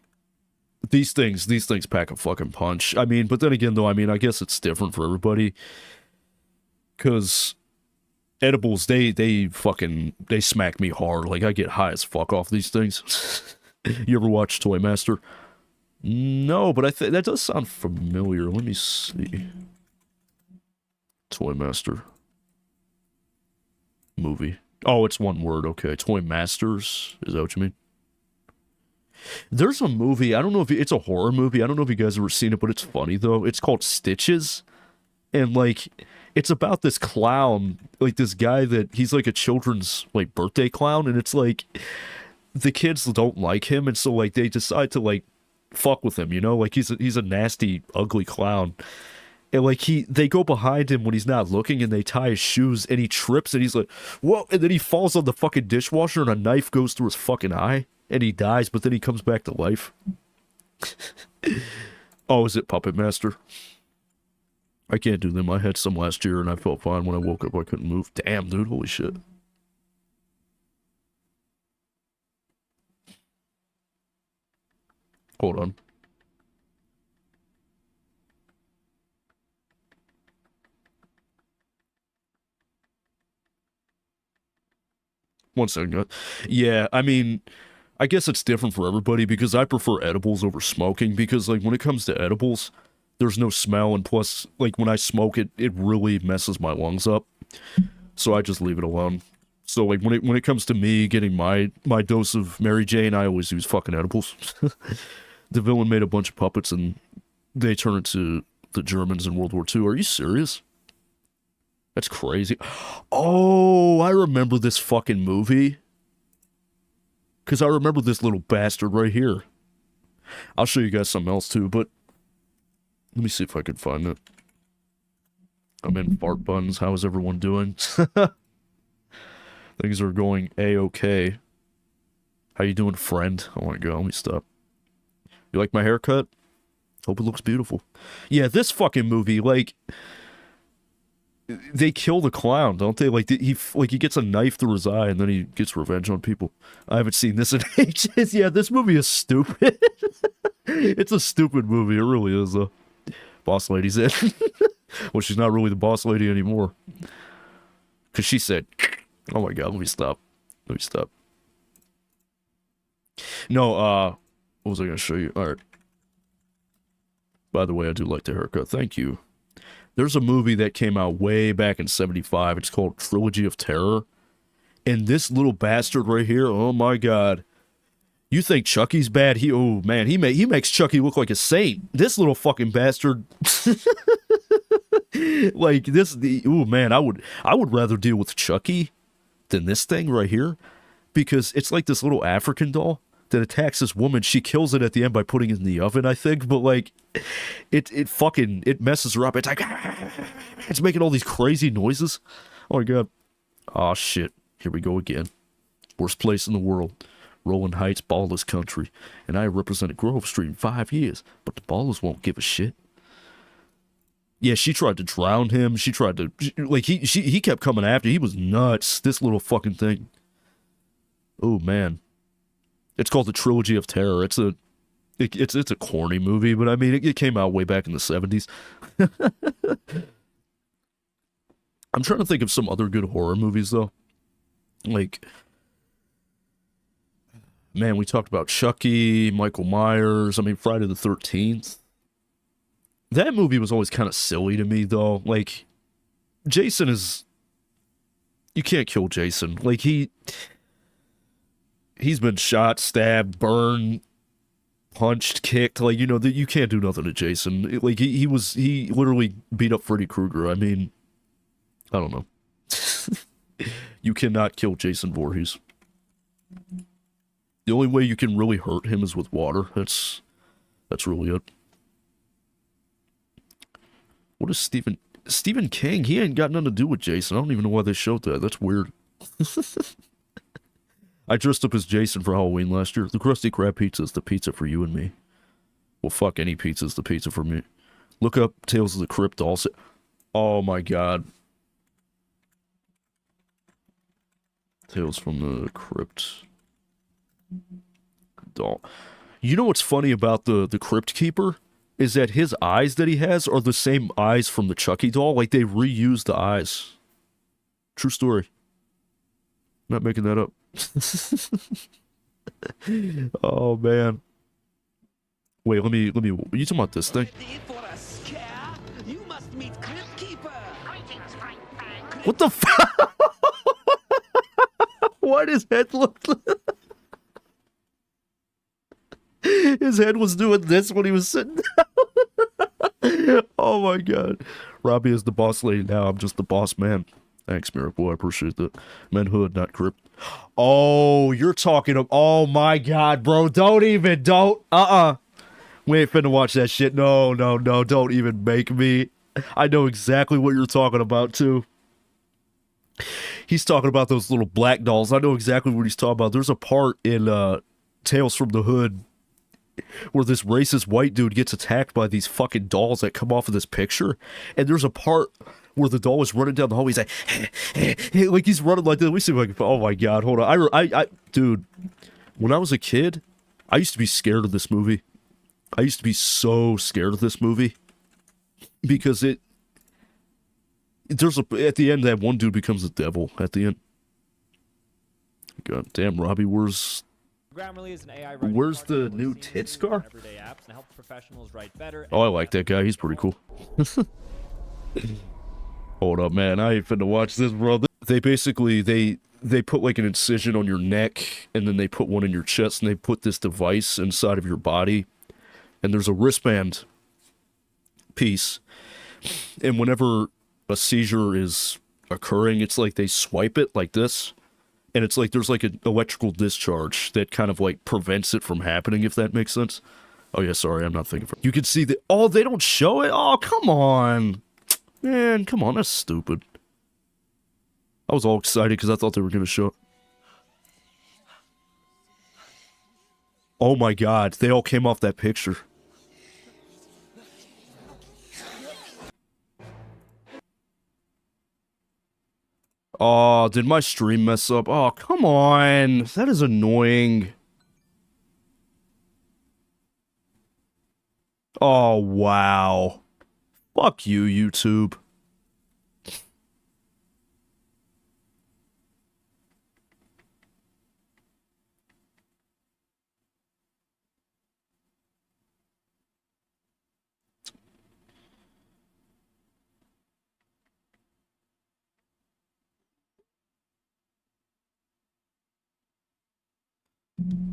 these things pack a fucking punch. I mean, but then again, though, I mean, I guess it's different for everybody. Because edibles, they smack me hard. Like, I get high as fuck off these things. You ever watch Toy Master? No, but I think that does sound familiar. Let me see. Toy Master. Movie. Oh, it's one word. Okay. Toy Masters. Is that what you mean? There's a movie. I don't know if it's a horror movie. I don't know if you guys have ever seen it, but it's funny, though. It's called Stitches. And, like, it's about this clown, like this guy that he's like a children's like birthday clown, and it's like the kids don't like him, and so like they decide to like fuck with him, you know, like he's a nasty, ugly clown, and like they go behind him when he's not looking, and they tie his shoes, and he trips, and he's like, whoa, and then he falls on the fucking dishwasher, and a knife goes through his fucking eye, and he dies, but then he comes back to life. Oh, is it Puppet Master? I can't do them. I had some last year, and I felt fine when I woke up. I couldn't move. Damn, dude. Holy shit. Hold on. One second. Yeah, I mean, I guess it's different for everybody because I prefer edibles over smoking because, like, when it comes to edibles, there's no smell, and plus, like, when I smoke it, it really messes my lungs up. So I just leave it alone. So, like, when it comes to me getting my dose of Mary Jane, I always use fucking edibles. The villain made a bunch of puppets, and they turned into the Germans in World War II. Are you serious? That's crazy. Oh, I remember this fucking movie. Because I remember this little bastard right here. I'll show you guys something else too, but let me see if I can find it. I'm in fart buns. How is everyone doing? Things are going A-okay. How you doing, friend? Oh my god, let me stop. You like my haircut? Hope it looks beautiful. Yeah, this fucking movie, like... They kill the clown, don't they? Like he gets a knife through his eye and then he gets revenge on people. I haven't seen this in ages. Yeah, this movie is stupid. It's a stupid movie. It really is. Boss lady's in. Well, she's not really the boss lady anymore. Because she said, oh my god, let me stop. Let me stop. No, what was I going to show you? Alright. By the way, I do like the haircut. Thank you. There's a movie that came out way back in 75. It's called Trilogy of Terror. And this little bastard right here, oh my god. You think Chucky's bad? Oh man, he makes Chucky look like a saint. This little fucking bastard. Like this, oh man, I would rather deal with Chucky than this thing right here. Because it's like this little African doll that attacks this woman. She kills it at the end by putting it in the oven, I think, but like it messes her up. It's like it's making all these crazy noises. Oh my god. Oh shit. Here we go again. Worst place in the world. Rolling Heights, ballless country. And I represented Grove Street in 5 years, but the ballers won't give a shit. Yeah, she tried to drown him. She tried to, like, he kept coming after. He was nuts. This little fucking thing. Oh man. It's called the Trilogy of Terror. It's a corny movie, but I mean, it came out way back in the 70s. I'm trying to think of some other good horror movies, though. Like, man, we talked about Chucky, Michael Myers, I mean, Friday the 13th. That movie was always kind of silly to me, though. Like, Jason is... You can't kill Jason. Like, he's been shot, stabbed, burned, punched, kicked. Like, you know, you can't do nothing to Jason. Like, he literally beat up Freddy Krueger. I mean, I don't know. You cannot kill Jason Voorhees. The only way you can really hurt him is with water. That's really it. What is Stephen King? He ain't got nothing to do with Jason. I don't even know why they showed that. That's weird. I dressed up as Jason for Halloween last year. The Krusty Krab pizza is the pizza for you and me. Well, fuck, any pizza is the pizza for me. Look up Tales of the Crypt also. Oh my god. Tales from the Crypt. Doll. You know what's funny about the Crypt Keeper? Is that his eyes that he has are the same eyes from the Chucky doll. Like, they reused the eyes. True story. Not making that up. Oh man. Wait, let me are you talking about this thing? What the fuck? Why does his head look his head was doing this when he was sitting down. Oh my god. Robbie is the boss lady now. I'm just the boss man. Thanks, Miracle. I appreciate that. Manhood, not Crypt. Oh, you're talking of... Oh, my God, bro. Don't. We ain't finna watch that shit. No. Don't even make me. I know exactly what you're talking about, too. He's talking about those little black dolls. I know exactly what he's talking about. There's a part in Tales from the Hood where this racist white dude gets attacked by these fucking dolls that come off of this picture. And there's a part... where the doll is running down the hallway. He's like he's running like this. We see like, oh my god, hold on. I dude, when I was a kid, I used to be scared of this movie. I used to be so scared of this movie because at the end that one dude becomes the devil at the end. God damn, Robbie, where's the new tits car? Oh, I like that guy. He's pretty cool. Hold up, man. I ain't finna watch this, bro. They basically, they put like an incision on your neck, and then they put one in your chest, and they put this device inside of your body. And there's a wristband piece. And whenever a seizure is occurring, it's like they swipe it like this. And it's like there's like an electrical discharge that kind of like prevents it from happening, if that makes sense. Oh yeah, sorry, I'm not thinking for... You can see that... Oh, they don't show it? Oh, come on. Man, come on, that's stupid. I was all excited because I thought they were going to show it. Oh my god, they all came off that picture. Oh, did my stream mess up? Oh, come on. That is annoying. Oh, wow. Fuck you, YouTube.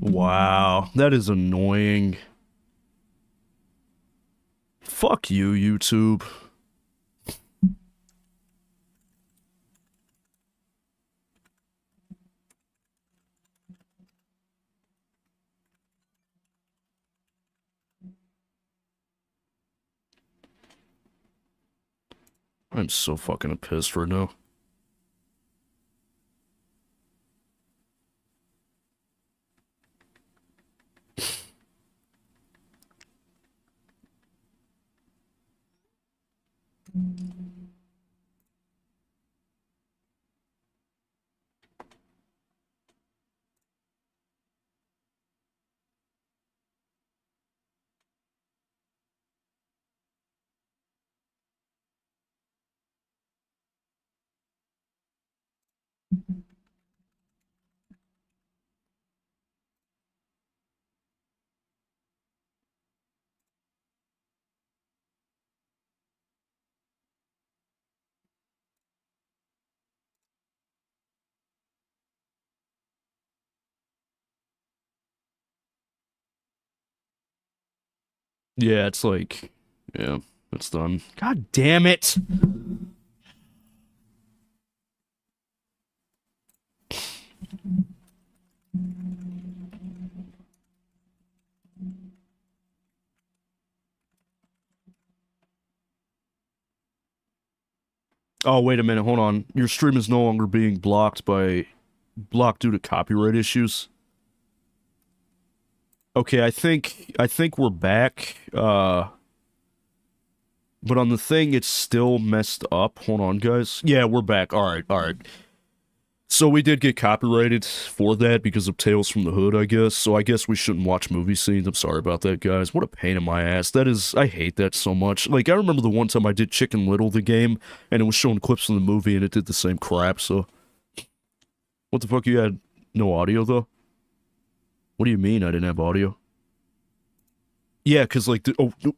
Wow, that is annoying. Fuck you, YouTube. I'm so fucking pissed right now. Yeah, it's like, yeah, it's done. God damn it! Oh, wait a minute, hold on. Your stream is no longer being blocked due to copyright issues. Okay, I think we're back. But on the thing, it's still messed up. Hold on, guys. Yeah, we're back. Alright. So we did get copyrighted for that because of Tales from the Hood, I guess. So I guess we shouldn't watch movie scenes. I'm sorry about that, guys. What a pain in my ass. I hate that so much. Like, I remember the one time I did Chicken Little, the game, and it was showing clips from the movie, and it did the same crap, so... What the fuck, you had no audio, though? What do you mean I didn't have audio? Yeah, because, like, oh, nope.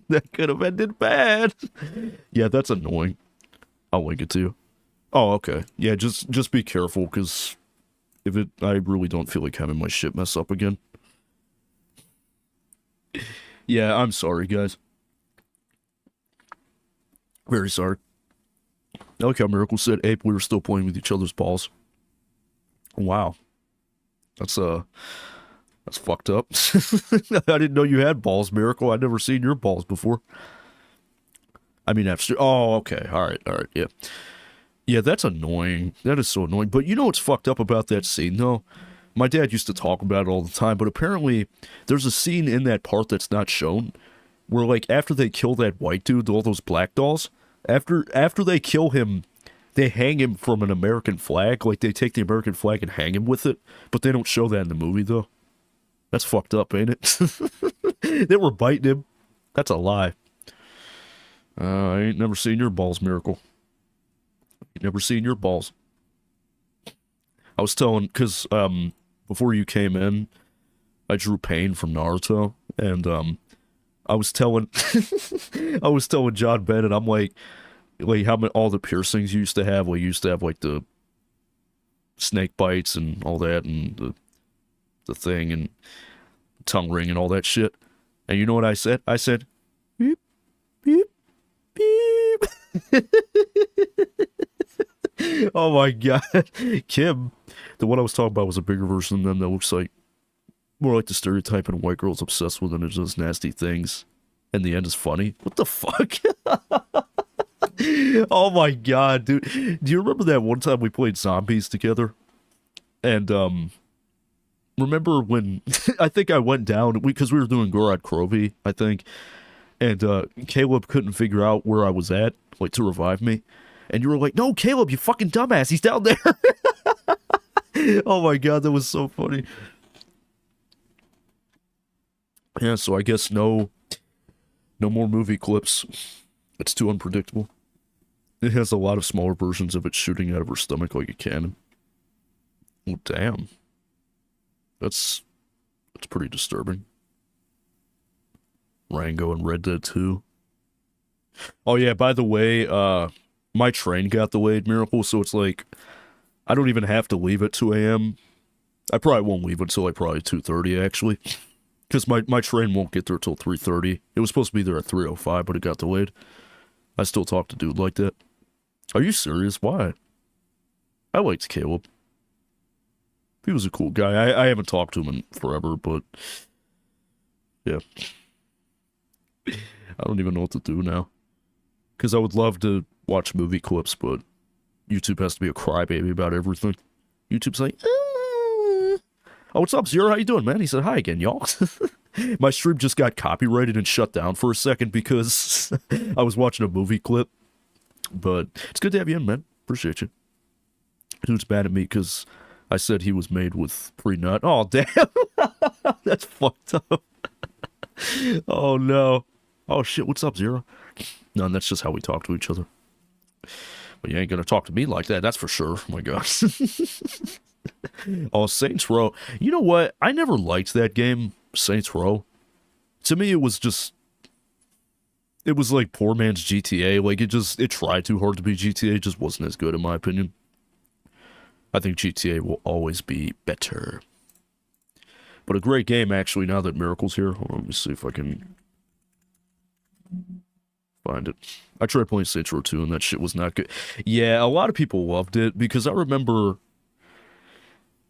That could have ended bad. Yeah, that's annoying. I'll link it to you. Oh, okay. Yeah, just be careful, because I really don't feel like having my shit mess up again. Yeah, I'm sorry, guys. Very sorry. I like how Miracle said, Ape, we were still playing with each other's balls. Wow. That's fucked up. I didn't know you had balls, Miracle. I'd never seen your balls before. I mean, oh, okay. Alright, yeah. Yeah, that's annoying. That is so annoying. But you know what's fucked up about that scene, though? My dad used to talk about it all the time, but apparently there's a scene in that part that's not shown where, like, after they kill that white dude, all those black dolls, after they kill him, they hang him from an American flag. Like, they take the American flag and hang him with it, but they don't show that in the movie, though. That's fucked up, ain't it? They were biting him. That's a lie. I ain't never seen your balls, Miracle. Ain't never seen your balls. I was telling, because before you came in, I drew Pain from Naruto, and I was telling John Bennett, I'm like how many, all the piercings you used to have. Like, you used to have like the snake bites and all that, and the thing and tongue ring and all that shit. And you know what I said? I said, beep, beep, beep. Oh my god. Kim, the one I was talking about was a bigger version of them that looks like more like the stereotype in white girls obsessed with and it does nasty things. And the end is funny. What the fuck? Oh my god, dude. Do you remember that one time we played zombies together? And remember when I think I went down because we were doing Gorod Krovi, I think, and Caleb couldn't figure out where I was at, like, to revive me, and you were like, "No, Caleb, you fucking dumbass, he's down there." Oh my god, that was so funny. Yeah, so I guess no more movie clips. It's too unpredictable. It has a lot of smaller versions of it shooting out of her stomach like a cannon. Oh damn. That's pretty disturbing. Rango and Red Dead 2. Oh yeah, by the way, my train got delayed, Miracle, so it's like, I don't even have to leave at 2 a.m. I probably won't leave until like probably 2:30 actually. Because my train won't get there till 3:30. It was supposed to be there at 3:05, but it got delayed. I still talk to dude like that. Are you serious? Why? I liked Caleb. He was a cool guy. I haven't talked to him in forever, but yeah. I don't even know what to do now. Because I would love to watch movie clips, but YouTube has to be a crybaby about everything. YouTube's like, oh, what's up, Zero? How you doing, man? He said, hi again, y'all. My stream just got copyrighted and shut down for a second because I was watching a movie clip. But it's good to have you in, man. Appreciate you. Dude's mad at me because I said he was made with pre-nut. Oh, damn. That's fucked up. Oh, no. Oh, shit. What's up, Zero? No, that's just how we talk to each other. But you ain't gonna talk to me like that, that's for sure. Oh, my God. Oh, Saints Row. You know what? I never liked that game, Saints Row. To me, it was just... It was like poor man's GTA. Like, it tried too hard to be GTA. It just wasn't as good, in my opinion. I think GTA will always be better. But a great game, actually, now that Miracle's here. Hold on, let me see if I can find it. I tried playing Saints Row 2, and that shit was not good. Yeah, a lot of people loved it, because I remember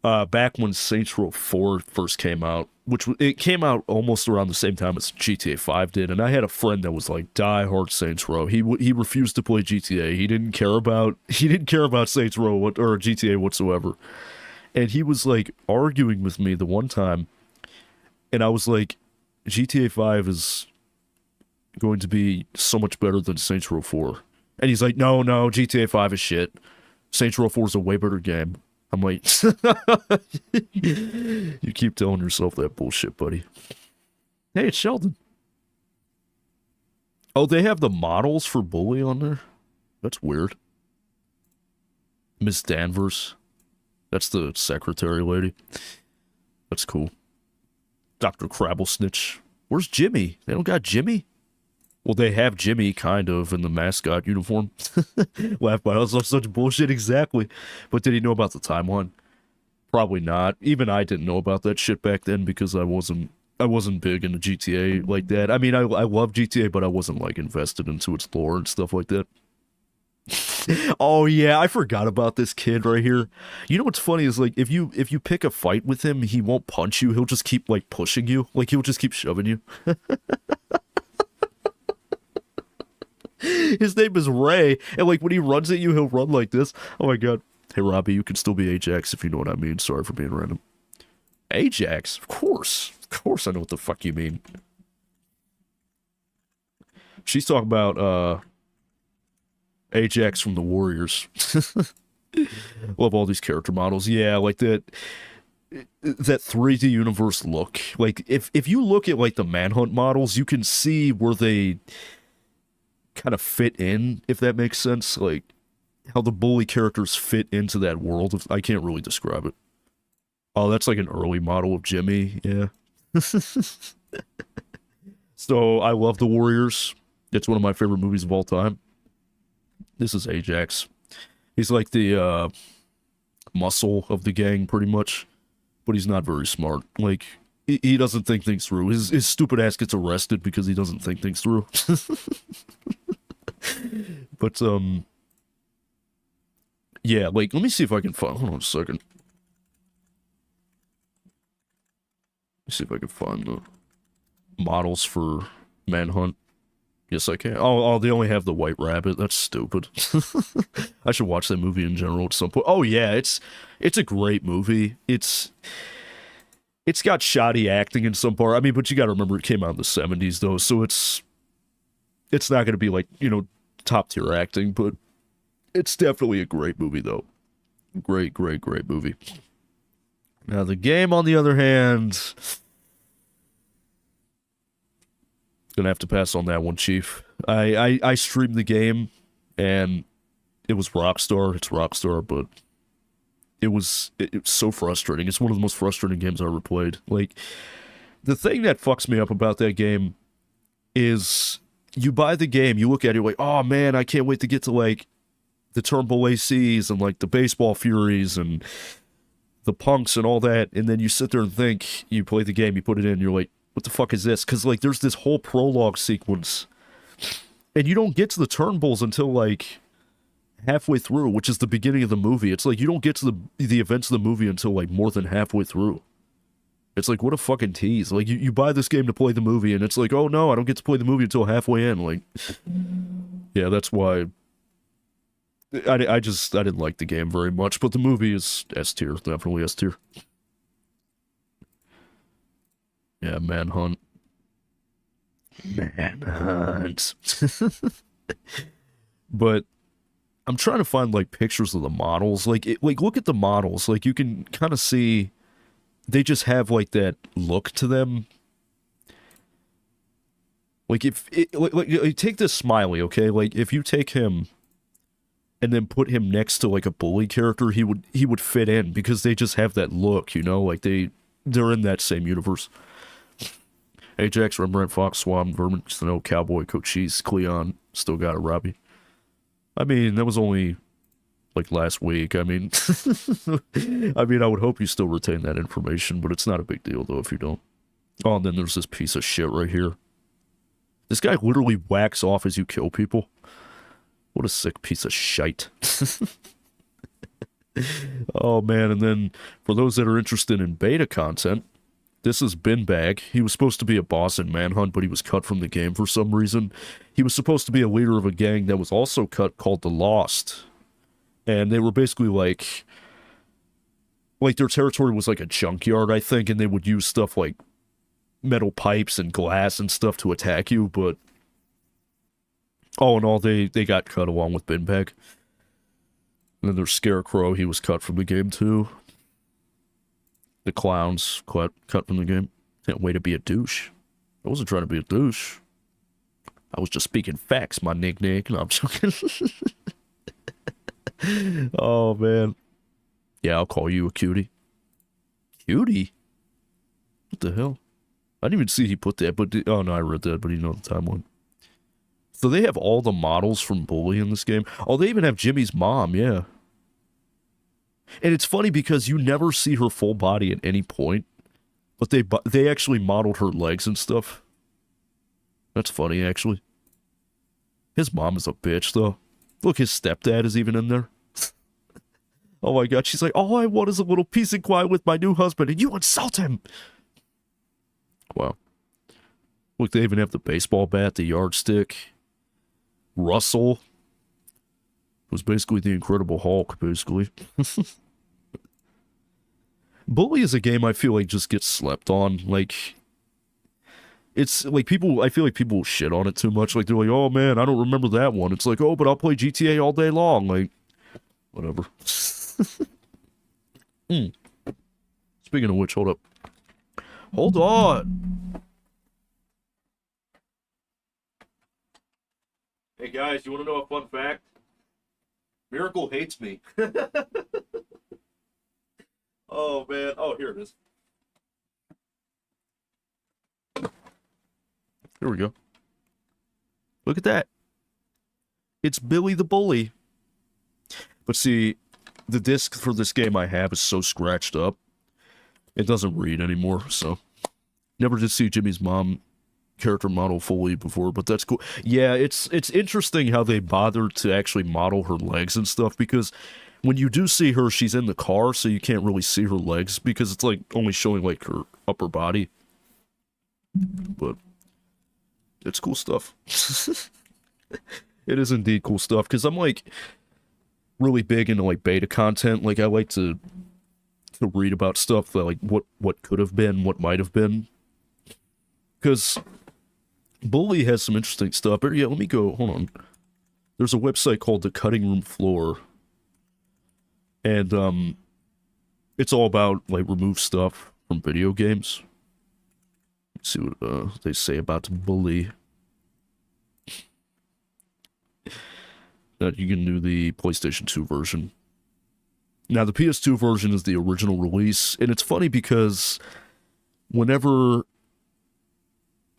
back when Saints Row 4 first came out, which it came out almost around the same time as GTA 5 did, and I had a friend that was like die-hard Saints Row. He refused to play GTA. He didn't care about Saints Row or GTA whatsoever. And he was like arguing with me the one time, and I was like, GTA 5 is going to be so much better than Saints Row 4. And he's like, no, GTA 5 is shit. Saints Row 4 is a way better game. I'm like, you keep telling yourself that bullshit, buddy. Hey, it's Sheldon. Oh, they have the models for Bully on there? That's weird. Miss Danvers. That's the secretary lady. That's cool. Dr. Crabblesnitch. Where's Jimmy? They don't got Jimmy? Well, they have Jimmy, kind of, in the mascot uniform. Laugh by us off such bullshit, exactly. But did he know about the timeline? Probably not. Even I didn't know about that shit back then because I wasn't big into GTA like that. I mean, I love GTA, but I wasn't, like, invested into its lore and stuff like that. Oh, yeah, I forgot about this kid right here. You know what's funny is, like, if you pick a fight with him, he won't punch you. He'll just keep, like, pushing you. Like, he'll just keep shoving you. His name is Ray, and like when he runs at you, he'll run like this. Oh my god. Hey Robbie, you can still be Ajax if you know what I mean. Sorry for being random. Ajax? Of course I know what the fuck you mean. She's talking about Ajax from the Warriors. Love all these character models. Yeah, like that. that 3D universe look. Like, if you look at, like, the Manhunt models, you can see where they kind of fit in, if that makes sense. Like, how the Bully characters fit into that world. I can't really describe it. Oh, that's like an early model of Jimmy, yeah. So, I love The Warriors. It's one of my favorite movies of all time. This is Ajax. He's like the, muscle of the gang, pretty much. But he's not very smart. Like, he doesn't think things through. His stupid ass gets arrested because he doesn't think things through. But, yeah, like, let me see if I can find... Hold on a second. Let me see if I can find the models for Manhunt. Yes, I can. Oh, they only have the White Rabbit. That's stupid. I should watch that movie in general at some point. Oh, yeah, it's a great movie. It's got shoddy acting in some part. I mean, but you gotta remember it came out in the 70s, though, so it's not gonna be, like, you know, top-tier acting, but it's definitely a great movie, though. Great, great, great movie. Now, the game, on the other hand... Gonna have to pass on that one, Chief. I streamed the game, and it was Rockstar. It's Rockstar, but it was so frustrating. It's one of the most frustrating games I ever played. Like, the thing that fucks me up about that game is you buy the game, you look at it, you're like, oh man, I can't wait to get to, like, the Turnbull ACs and, like, the Baseball Furies and the Punks and all that, and then you sit there and think, you play the game, you put it in, and you're like, what the fuck is this? Because, like, there's this whole prologue sequence, and you don't get to the Turnbulls until, like, halfway through, which is the beginning of the movie. It's like, you don't get to the events of the movie until, like, more than halfway through. It's like, what a fucking tease. Like, you buy this game to play the movie, and it's like, oh no, I don't get to play the movie until halfway in. Like, yeah, that's why I didn't like the game very much, but the movie is S tier, definitely S tier. Yeah, Manhunt. Manhunt. But I'm trying to find, like, pictures of the models. Like, look at the models. Like, you can kind of see they just have, like, that look to them. Like, like, take this Smiley, okay? Like, if you take him and then put him next to, like, a Bully character, he would fit in because they just have that look, you know? Like, they're in that same universe. Ajax, Rembrandt, Fox, Swam, Vermin, Snow, Cowboy, Cochise, Cleon, still got it, Robbie. I mean, that was only, like, last week. I mean, I would hope you still retain that information, but it's not a big deal, though, if you don't. Oh, and then there's this piece of shit right here. This guy literally whacks off as you kill people. What a sick piece of shite. Oh, man, and then, for those that are interested in beta content, this is Binbag. He was supposed to be a boss in Manhunt, but he was cut from the game for some reason. He was supposed to be a leader of a gang that was also cut called The Lost. And they were basically like their territory was like a junkyard, I think, and they would use stuff like metal pipes and glass and stuff to attack you, but all in all, they got cut along with Binbag. And then there's Scarecrow. He was cut from the game, too. The Clowns cut from the game. Can't wait to be a douche. I wasn't trying to be a douche. I was just speaking facts, my nick. No, I'm joking. Oh, man. Yeah, I'll call you a cutie. Cutie? What the hell? I didn't even see he put that, but... Oh, no, I read that, but you know the timeline. So they have all the models from Bully in this game. Oh, they even have Jimmy's mom, yeah. And it's funny because you never see her full body at any point, but they actually modeled her legs and stuff. That's funny, actually. His mom is a bitch, though. Look, his stepdad is even in there. Oh my god, she's like, all I want is a little peace and quiet with my new husband, and you insult him! Wow. Look, they even have the baseball bat, the yardstick. Russell was basically the Incredible Hulk, basically. Bully is a game I feel like just gets slept on. Like, it's like I feel like people shit on it too much. Like, they're like, oh man, I don't remember that one. It's like, oh, but I'll play GTA all day long. Like, whatever. It's Speaking of which, hold up. Hold on! Hey guys, you wanna know a fun fact? Miracle hates me. Oh man, oh here it is. Here we go. Look at that. It's Billy the Bully. But see, the disc for this game I have is so scratched up. It doesn't read anymore, so. Never did see Jimmy's mom character model fully before, but that's cool. Yeah, it's interesting how they bothered to actually model her legs and stuff, because when you do see her, she's in the car, so you can't really see her legs, because it's like only showing like her upper body. But it's cool stuff. It is indeed cool stuff, because I'm like really big into like beta content. Like I like to read about stuff that like what could have been, what might have been. Because Bully has some interesting stuff. But yeah, let me go, hold on. There's a website called The Cutting Room Floor. And it's all about like remove stuff from video games. Let's see what they say about Bully. That you can do the PlayStation 2 version. Now, the PS2 version is the original release, and it's funny because whenever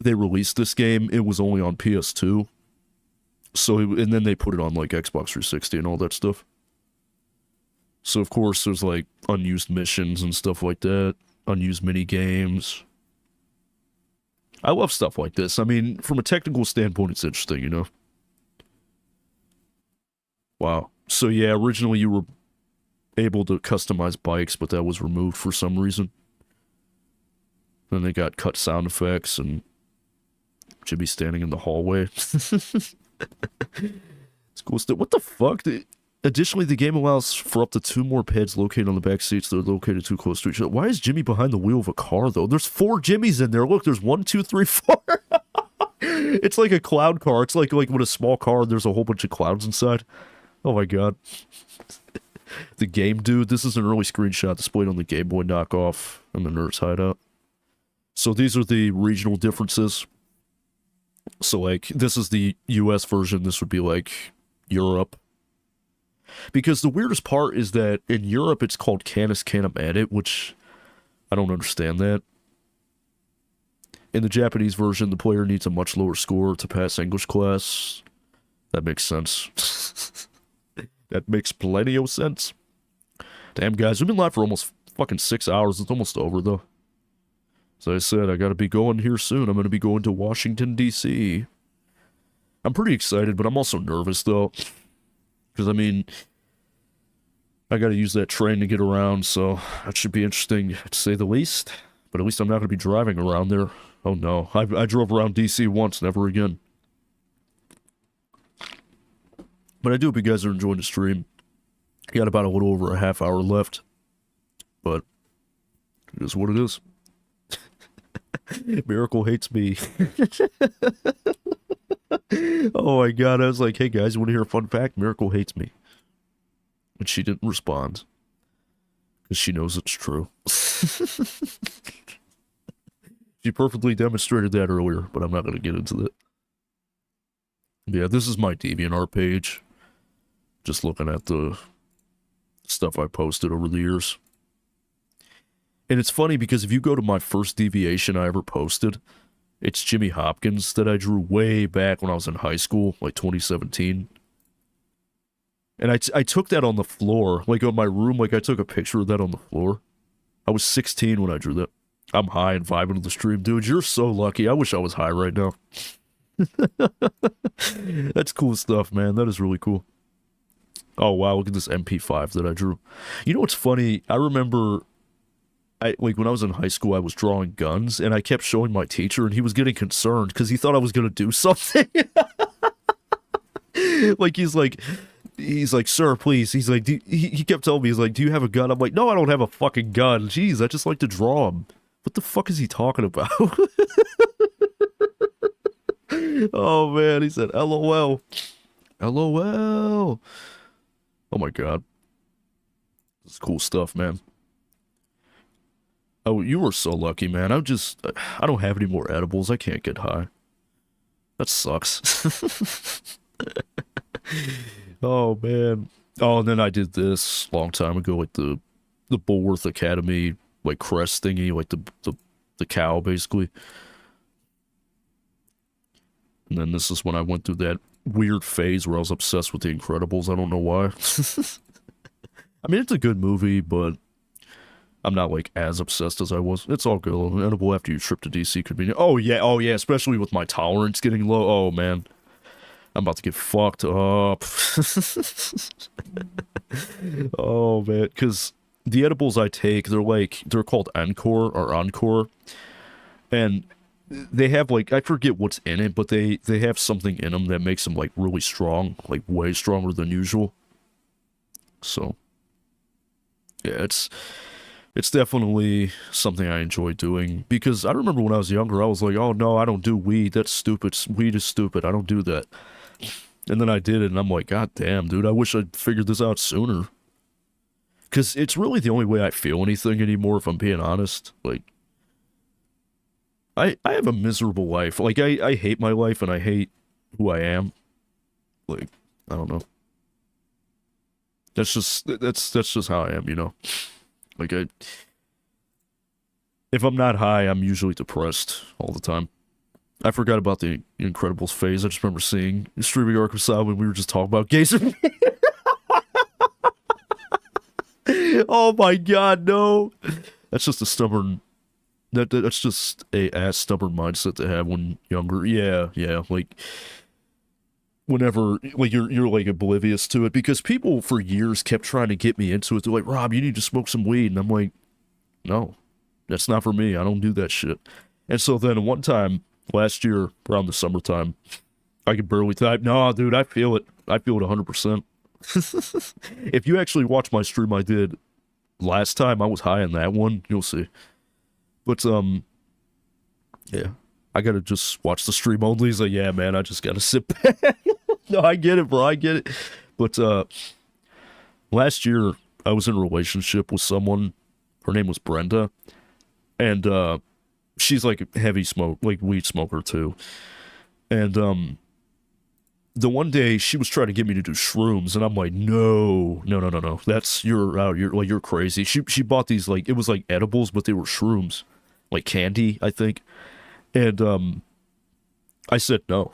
they released this game, it was only on PS2. So, and then they put it on, like, Xbox 360 and all that stuff. So, of course, there's, like, unused missions and stuff like that. Unused mini-games. I love stuff like this. I mean, from a technical standpoint, it's interesting, you know? Wow. So yeah, originally you were able to customize bikes, but that was removed for some reason. Then they got cut sound effects and Jimmy standing in the hallway. It's cool stuff. What the fuck? Additionally, the game allows for up to 2 more pads located on the back seats that are located too close to each other. Why is Jimmy behind the wheel of a car, though? There's 4 Jimmys in there. Look, there's 1, 2, 3, 4. It's like a cloud car. It's like with a small car, there's a whole bunch of clouds inside. Oh my god. The game dude. This is an early screenshot displayed on the Game Boy knockoff and the Nerd's Hideout. So these are the regional differences. So like, this is the US version. This would be like Europe. Because the weirdest part is that in Europe it's called Canis Canum Edit, which I don't understand that. In the Japanese version, the player needs a much lower score to pass English class. That makes sense. That makes plenty of sense. Damn, guys, we've been live for almost fucking 6 hours. It's almost over, though. As I said, I gotta be going here soon. I'm gonna be going to Washington, D.C. I'm pretty excited, but I'm also nervous, though. Because, I mean, I gotta use that train to get around, so that should be interesting, to say the least. But at least I'm not gonna be driving around there. Oh, no. I drove around D.C. once, never again. But I do hope you guys are enjoying the stream. I got about a little over a half hour left. But it is what it is. Miracle hates me. Oh my god, I was like, hey guys, you want to hear a fun fact? Miracle hates me. And she didn't respond. Because she knows it's true. She perfectly demonstrated that earlier, but I'm not going to get into that. Yeah, this is my DeviantArt page. Just looking at the stuff I posted over the years. And it's funny because if you go to my first deviation I ever posted, it's Jimmy Hopkins that I drew way back when I was in high school, like 2017. And I took that on the floor, like on my room, like I took a picture of that on the floor. I was 16 when I drew that. I'm high and vibing to the stream. Dude, you're so lucky. I wish I was high right now. That's cool stuff, man. That is really cool. Oh, wow. Look at this MP5 that I drew. You know what's funny? I remember, like, when I was in high school, I was drawing guns, and I kept showing my teacher, and he was getting concerned because he thought I was going to do something. Like, he's like, sir, please. He's like, he kept telling me, he's like, do you have a gun? I'm like, no, I don't have a fucking gun. Jeez, I just like to draw them. What the fuck is he talking about? Oh, man, he said, LOL. LOL. Oh, my God. This is cool stuff, man. Oh, you were so lucky, man. I don't have any more edibles. I can't get high. That sucks. Oh, man. Oh, and then I did this a long time ago, like the Bullworth Academy, like crest thingy, like the cow, basically. And then this is when I went through that weird phase where I was obsessed with The Incredibles. I don't know why. I mean, it's a good movie, but I'm not, like, as obsessed as I was. It's all good. An edible after you trip to DC could be... Oh, yeah, especially with my tolerance getting low. Oh, man. I'm about to get fucked up. Oh, man. Because the edibles I take, they're called Encore. And they have, like, I forget what's in it, but they have something in them that makes them, like, really strong. Like, way stronger than usual. So, yeah, it's definitely something I enjoy doing. Because I remember when I was younger, I was like, oh, no, I don't do weed. That's stupid. Weed is stupid. I don't do that. And then I did it, and I'm like, God damn, dude, I wish I'd figured this out sooner. Because it's really the only way I feel anything anymore, if I'm being honest. Like, I have a miserable life. Like, I hate my life, and I hate who I am. Like, I don't know. That's just how I am, you know? Like, if I'm not high, I'm usually depressed all the time. I forgot about the Incredibles phase. I just remember seeing Streaming Arkansas when we were just talking about gays. Oh my god, no. That's just a stubborn... That's just a stubborn mindset to have when younger. Yeah, like... Whenever, like, you're like, oblivious to it. Because people for years kept trying to get me into it. They're like, Rob, you need to smoke some weed. And I'm like, no. That's not for me. I don't do that shit. And so then one time... Last year, around the summertime, I could barely type. No, dude, I feel it. I feel it 100%. If you actually watch my stream I did last time, I was high in that one. You'll see. But, yeah. I gotta just watch the stream only. He's like, yeah, man, I just gotta sit back. No, I get it, bro. I get it. But, last year, I was in a relationship with someone. Her name was Brenda. And, she's like a heavy smoke, like weed smoker too. And the one day she was trying to get me to do shrooms, and I'm like, no. That's you're crazy. She bought these, like, it was like edibles, but they were shrooms, like candy, I think. And I said no.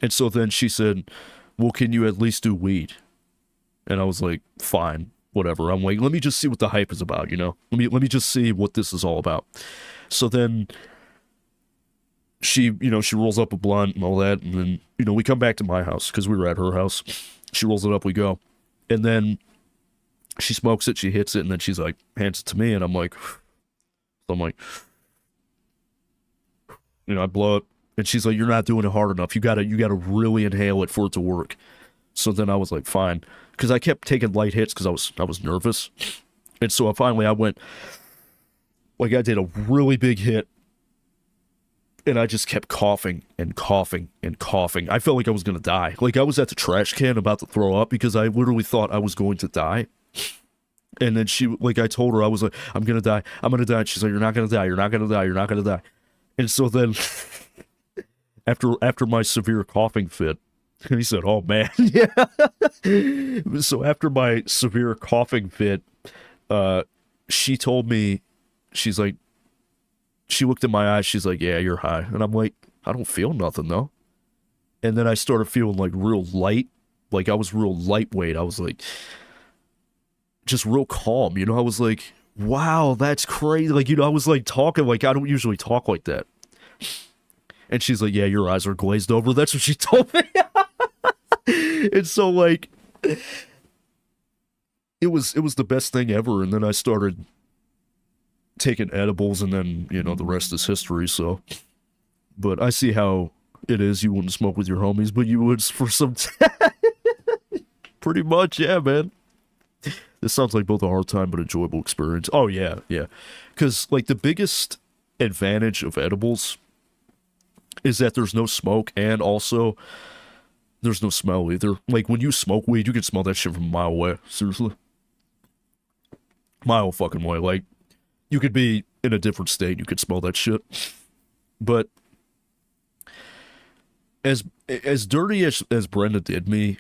And so then she said, well, can you at least do weed? And I was like, fine, whatever. I'm like, let me just see what the hype is about, you know? Let me just see what this is all about. So then she rolls up a blunt and all that, and then, we come back to my house, because we were at her house. She rolls it up, we go. And then she smokes it, she hits it, and then she's like, hands it to me, and I'm like, I blow it, and she's like, you're not doing it hard enough. You gotta really inhale it for it to work. So then I was like, fine. Because I kept taking light hits, because I was nervous. And so finally I went... Like, I did a really big hit, and I just kept coughing and coughing and coughing. I felt like I was going to die. Like, I was at the trash can about to throw up because I literally thought I was going to die. And then I told her, I was like, I'm going to die. I'm going to die. And she's like, you're not going to die. You're not going to die. You're not going to die. And so then, after my severe coughing fit, he said, oh, man. Yeah. So after my severe coughing fit, she told me, she's like, she looked in my eyes, she's like, yeah, you're high. And I'm like, I don't feel nothing, though. And then I started feeling, like, real light. Like, I was real lightweight. I was, like, just real calm, I was like, wow, that's crazy. Like, I was, like, talking like I don't usually talk like that. And she's like, yeah, your eyes are glazed over. That's what she told me. And so, like, it was the best thing ever. And then I started taking edibles, and then, the rest is history, so. But I see how it is. You wouldn't smoke with your homies, but you would for some time. Pretty much, yeah, man. This sounds like both a hard time but enjoyable experience. Oh, yeah. Because, like, the biggest advantage of edibles is that there's no smoke, and also there's no smell either. Like, when you smoke weed, you can smell that shit from a mile away. Seriously. Mile fucking way. Like, you could be in a different state, you could smell that shit. But as dirty as Brenda did me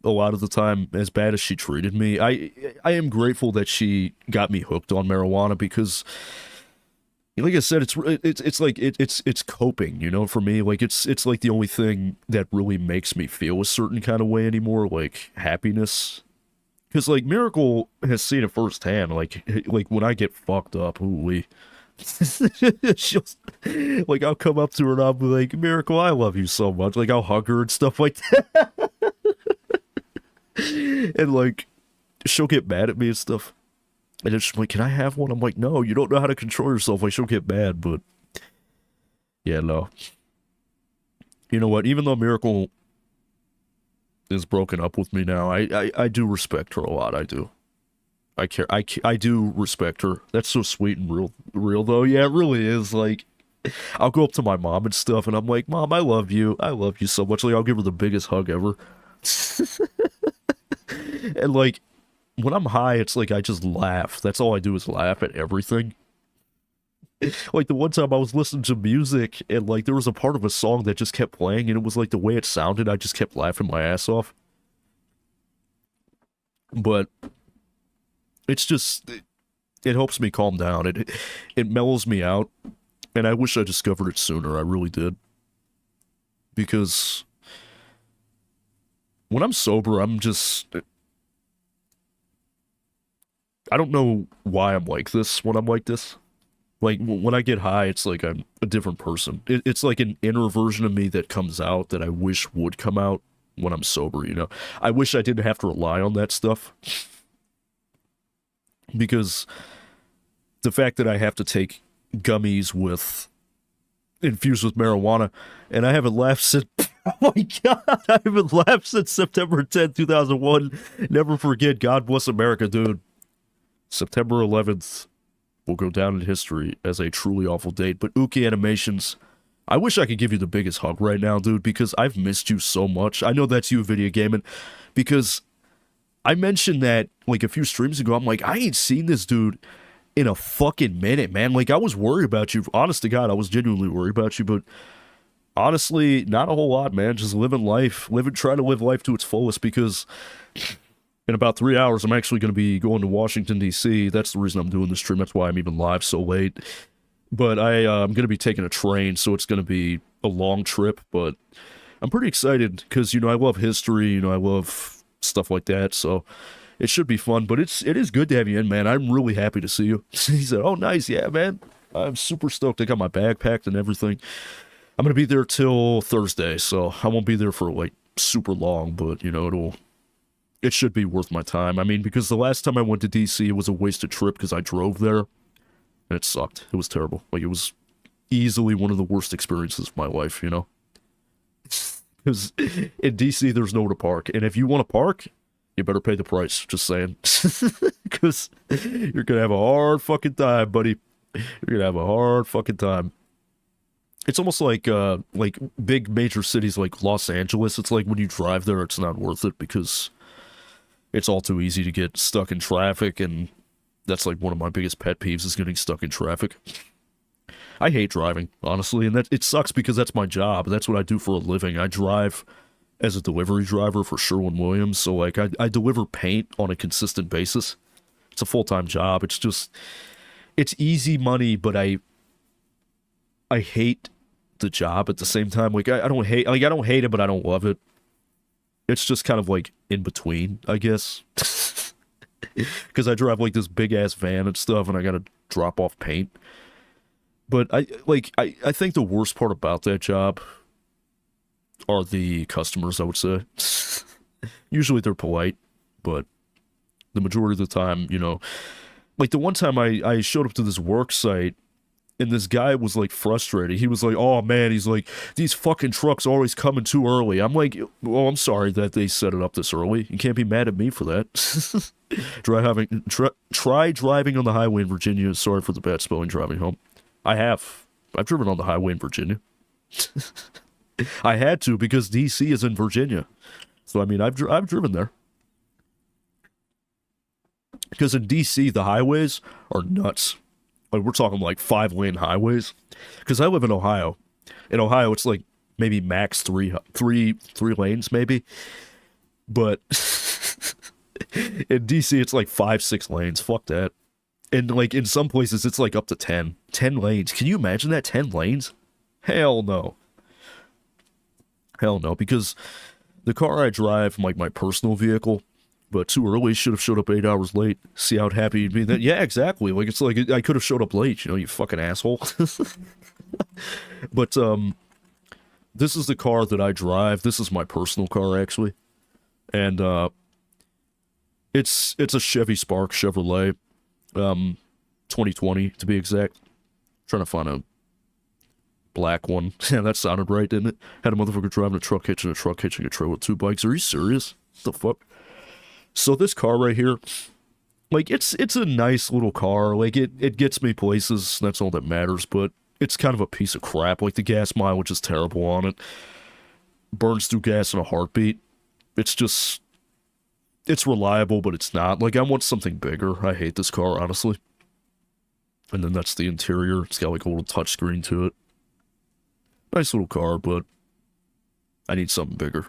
a lot of the time, as bad as she treated me, I am grateful that she got me hooked on marijuana because, like I said, it's coping, you know, for me. Like it's like the only thing that really makes me feel a certain kind of way anymore, like happiness. Because like Miracle has seen it firsthand. Like when I get fucked up, ooh-wee. She'll, like, I'll come up to her and I'll be like, Miracle, I love you so much. Like I'll hug her and stuff like that. And like she'll get mad at me and stuff. And then she's like, can I have one? I'm like, no, you don't know how to control yourself. Like, she'll get mad, but yeah, no. You know what? Even though Miracle is broken up with me now, I do respect her a lot. I do. I care. I do respect her. That's so sweet and real though. Yeah, it really is. Like, I'll go up to my mom and stuff, and I'm like, Mom, I love you. I love you so much. Like, I'll give her the biggest hug ever. And like, when I'm high, it's like I just laugh. That's all I do is laugh at everything. Like the one time I was listening to music and like there was a part of a song that just kept playing and it was like the way it sounded, I just kept laughing my ass off. But it's just, it helps me calm down. It mellows me out, and I wish I discovered it sooner. I really did. Because when I'm sober, I'm just, I don't know why I'm like this when I'm like this. Like, when I get high, it's like I'm a different person. It's like an inner version of me that comes out that I wish would come out when I'm sober, you know? I wish I didn't have to rely on that stuff. Because the fact that I have to take gummies infused with marijuana, and I haven't laughed since, oh my God, I haven't laughed since September 10th, 2001. Never forget, God bless America, dude. September 11th will go down in history as a truly awful date. But Uki Animations, I wish I could give you the biggest hug right now, dude, because I've missed you so much. I know that's you, Video Gaming, because I mentioned that like a few streams ago. I'm like, I ain't seen this dude in a fucking minute, man. Like, I was worried about you. Honest to God, I was genuinely worried about you, but honestly, not a whole lot, man. Just trying to live life to its fullest, because in about 3 hours, I'm actually going to be going to Washington, D.C. That's the reason I'm doing this stream. That's why I'm even live so late. But I'm going to be taking a train, so it's going to be a long trip. But I'm pretty excited because, you know, I love history. You know, I love stuff like that. So it should be fun. But it is good to have you in, man. I'm really happy to see you. He said, oh, nice. Yeah, man. I'm super stoked. I got my bag packed and everything. I'm going to be there till Thursday, so I won't be there for, like, super long. But, you know, it should be worth my time. I mean, because the last time I went to DC, it was a wasted trip because I drove there, and it sucked. It was terrible. Like, it was easily one of the worst experiences of my life, you know? Because in DC, there's nowhere to park. And if you want to park, you better pay the price. Just saying. Because you're going to have a hard fucking time, buddy. You're going to have a hard fucking time. It's almost like big major cities like Los Angeles. It's like when you drive there, it's not worth it because it's all too easy to get stuck in traffic, and that's like one of my biggest pet peeves is getting stuck in traffic. I hate driving, honestly, and it sucks because that's my job. That's what I do for a living. I drive as a delivery driver for Sherwin-Williams, so like I deliver paint on a consistent basis. It's a full-time job. It's easy money, but I hate the job at the same time. Like I don't hate it, but I don't love it. It's just kind of like in between, I guess. Because I drive like this big ass van and stuff, and I gotta drop off paint. But I think the worst part about that job are the customers, I would say. Usually they're polite, but the majority of the time, you know, like the one time I showed up to this work site, and this guy was, like, frustrated. He was like, oh, man, he's like, these fucking trucks are always coming too early. I'm like, well, I'm sorry that they set it up this early. You can't be mad at me for that. Try driving on the highway in Virginia. Sorry for the bad spelling driving home. I've driven on the highway in Virginia. I had to because D.C. is in Virginia. So, I mean, I've driven there. Because in D.C., the highways are nuts. Like, we're talking like 5-lane highways. Because I live in Ohio. In Ohio, it's like maybe max three lanes, maybe. But in DC, it's like 5-6 lanes. Fuck that. And like in some places, it's like up to 10. 10 lanes. Can you imagine that? 10 lanes? Hell no. Hell no. Because the car I drive, like my personal vehicle, but too early, should have showed up 8 hours late. See how happy you'd be then? Yeah, exactly. Like, it's like I could have showed up late, you know, you fucking asshole. But this is the car that I drive. This is my personal car, actually. And it's a Chevy Spark Chevrolet, 2020 to be exact. Trying to find a black one. Yeah, that sounded right, didn't it? Had a motherfucker driving a truck hitching a trailer with 2 bikes. Are you serious? What the fuck? So this car right here, like, it's a nice little car. Like, it gets me places. That's all that matters. But it's kind of a piece of crap. Like, the gas mileage is terrible on it. Burns through gas in a heartbeat. It's just, it's reliable, but it's not. Like, I want something bigger. I hate this car, honestly. And then that's the interior. It's got like a little touchscreen to it. Nice little car, but I need something bigger.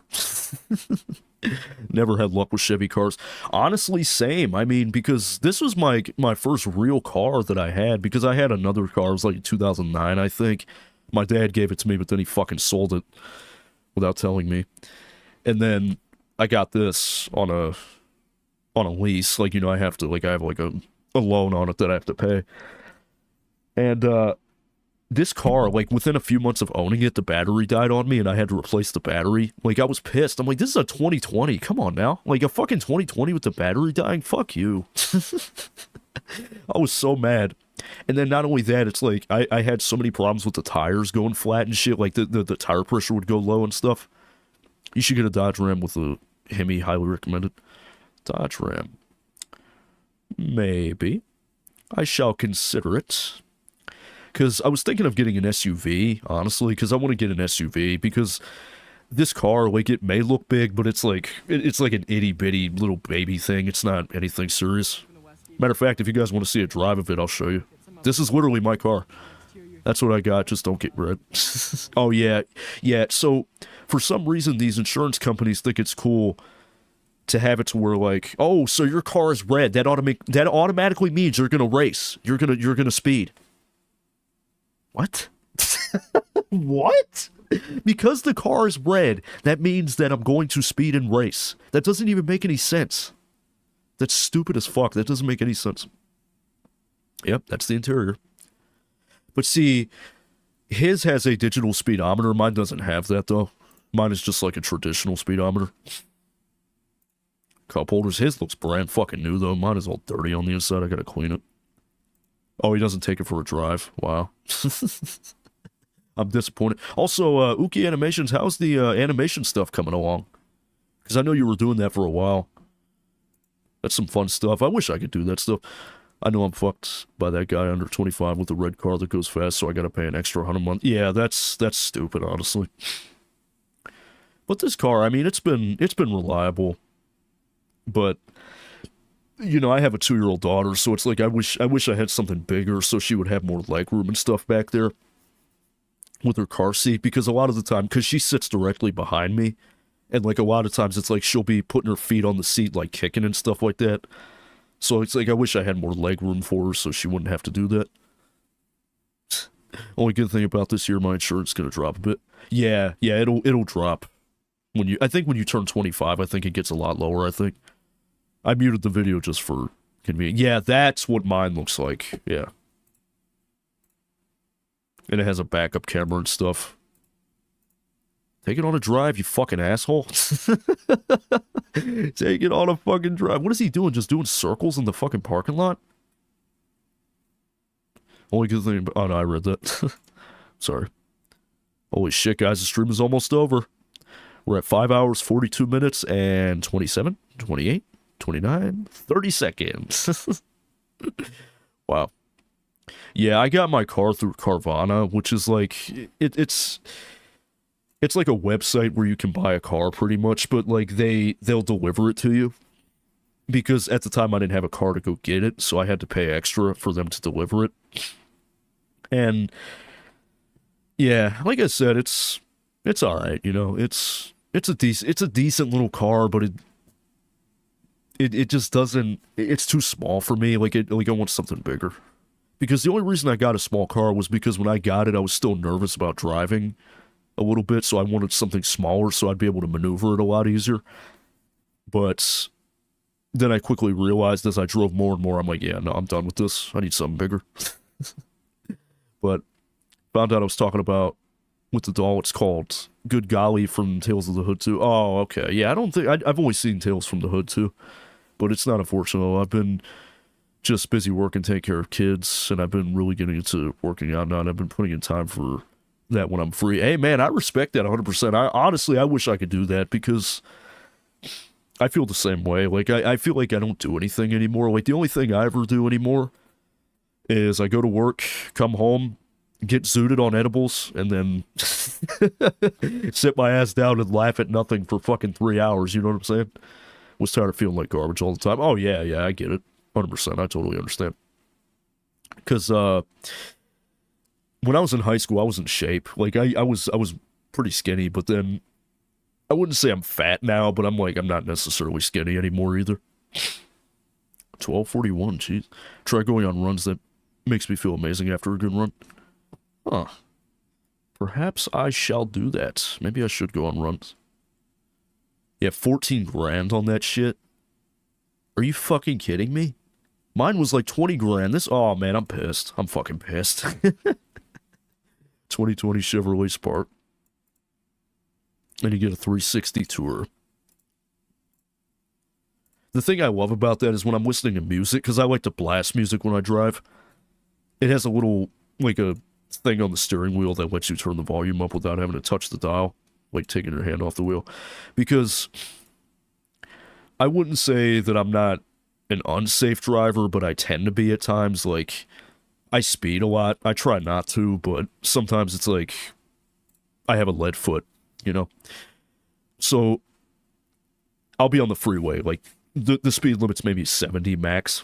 Never had luck with Chevy cars. Honestly, same. I mean, because this was my first real car that I had, because I had another car. It was like 2009, I think. My dad gave it to me, but then he fucking sold it without telling me. And then I got this on a lease. Like, you know, I have like a loan on it that I have to pay. And this car, like, within a few months of owning it, the battery died on me, and I had to replace the battery. Like, I was pissed. I'm like, this is a 2020. Come on now. Like, a fucking 2020 with the battery dying? Fuck you. I was so mad. And then not only that, it's like, I had so many problems with the tires going flat and shit. Like, the tire pressure would go low and stuff. You should get a Dodge Ram with a Hemi, highly recommended. Dodge Ram. Maybe. I shall consider it. Because I was thinking of getting an SUV, honestly, because I want to get an SUV, because this car, like, it may look big, but it's like an itty-bitty little baby thing. It's not anything serious. Matter of fact, if you guys want to see a drive of it, I'll show you. This is literally my car. That's what I got, just don't get red. Oh, yeah. Yeah, so, for some reason, these insurance companies think it's cool to have it to where, like, oh, so your car is red. That automatically means you're gonna race. You're gonna speed. What? What? Because the car is red, that means that I'm going to speed and race. That doesn't even make any sense. That's stupid as fuck. That doesn't make any sense. Yep, that's the interior. But see, his has a digital speedometer. Mine doesn't have that, though. Mine is just like a traditional speedometer. Cup holders. His looks brand fucking new, though. Mine is all dirty on the inside. I gotta clean it. Oh, he doesn't take it for a drive. Wow. I'm disappointed. Also, Uki Animations, how's the animation stuff coming along? Because I know you were doing that for a while. That's some fun stuff. I wish I could do that stuff. I know I'm fucked by that guy under 25 with the red car that goes fast, so I gotta pay an extra $100 a month. Yeah, that's stupid, honestly. But this car, I mean, it's been reliable. But you know, I have a 2-year-old daughter, so it's like I wish I had something bigger so she would have more legroom and stuff back there with her car seat, because a lot of the time, because she sits directly behind me, and like a lot of times it's like she'll be putting her feet on the seat, like kicking and stuff like that. So it's like I wish I had more legroom for her so she wouldn't have to do that. Only good thing about this year, my insurance is gonna drop a bit. Yeah, it'll drop I think when you turn 25, I think it gets a lot lower, I think. I muted the video just for convenience. Yeah, that's what mine looks like. Yeah. And it has a backup camera and stuff. Take it on a drive, you fucking asshole. Take it on a fucking drive. What is he doing? Just doing circles in the fucking parking lot? Only good thing... Oh, no, I read that. Sorry. Holy shit, guys. The stream is almost over. We're at 5 hours, 42 minutes, and 27, 28, 29, 30 seconds. Wow. Yeah, I got my car through Carvana, which is like... It's like a website where you can buy a car, pretty much, but like they'll deliver it to you. because at the time I didn't have a car to go get it, so I had to pay extra for them to deliver it. And yeah, like I said, it's all right, you know. It's a decent little car, but it just doesn't. It's too small for me. Like I want something bigger. Because the only reason I got a small car was because when I got it, I was still nervous about driving a little bit, so I wanted something smaller so I'd be able to maneuver it a lot easier. But then I quickly realized as I drove more and more, I'm like, yeah, no, I'm done with this. I need something bigger. But found out I was talking about with the doll, it's called Good Golly from Tales of the Hood 2. Oh, okay. Yeah, I don't think... I've only seen Tales from the Hood 2, but it's not unfortunate. I've been just busy working, taking care of kids, and I've been really getting into working out now, and I've been putting in time for that when I'm free. Hey, man, I respect that 100%. Honestly, I wish I could do that, because I feel the same way. Like, I feel like I don't do anything anymore. Like, the only thing I ever do anymore is I go to work, come home, get zooted on edibles, and then sit my ass down and laugh at nothing for fucking 3 hours, you know what I'm saying? Was tired of feeling like garbage all the time. Oh, yeah, I get it. 100%, I totally understand. Because, when I was in high school, I was in shape. Like, I was pretty skinny, but then, I wouldn't say I'm fat now, but I'm not necessarily skinny anymore either. 12:41, jeez. Try going on runs that makes me feel amazing after a good run. Huh. Perhaps I shall do that. Maybe I should go on runs. Yeah, 14 grand on that shit. Are you fucking kidding me? Mine was like 20 grand. Oh man, I'm pissed. I'm fucking pissed. 2020 Chevrolet Spark. And you get a 360 tour. The thing I love about that is when I'm listening to music, because I like to blast music when I drive, it has a little, like a thing on the steering wheel that lets you turn the volume up without having to touch the dial, like taking your hand off the wheel. Because I wouldn't say that I'm not an unsafe driver, but I tend to be at times. Like, I speed a lot. I try not to, but sometimes it's like I have a lead foot, you know? So I'll be on the freeway, like the speed limit's maybe 70 max,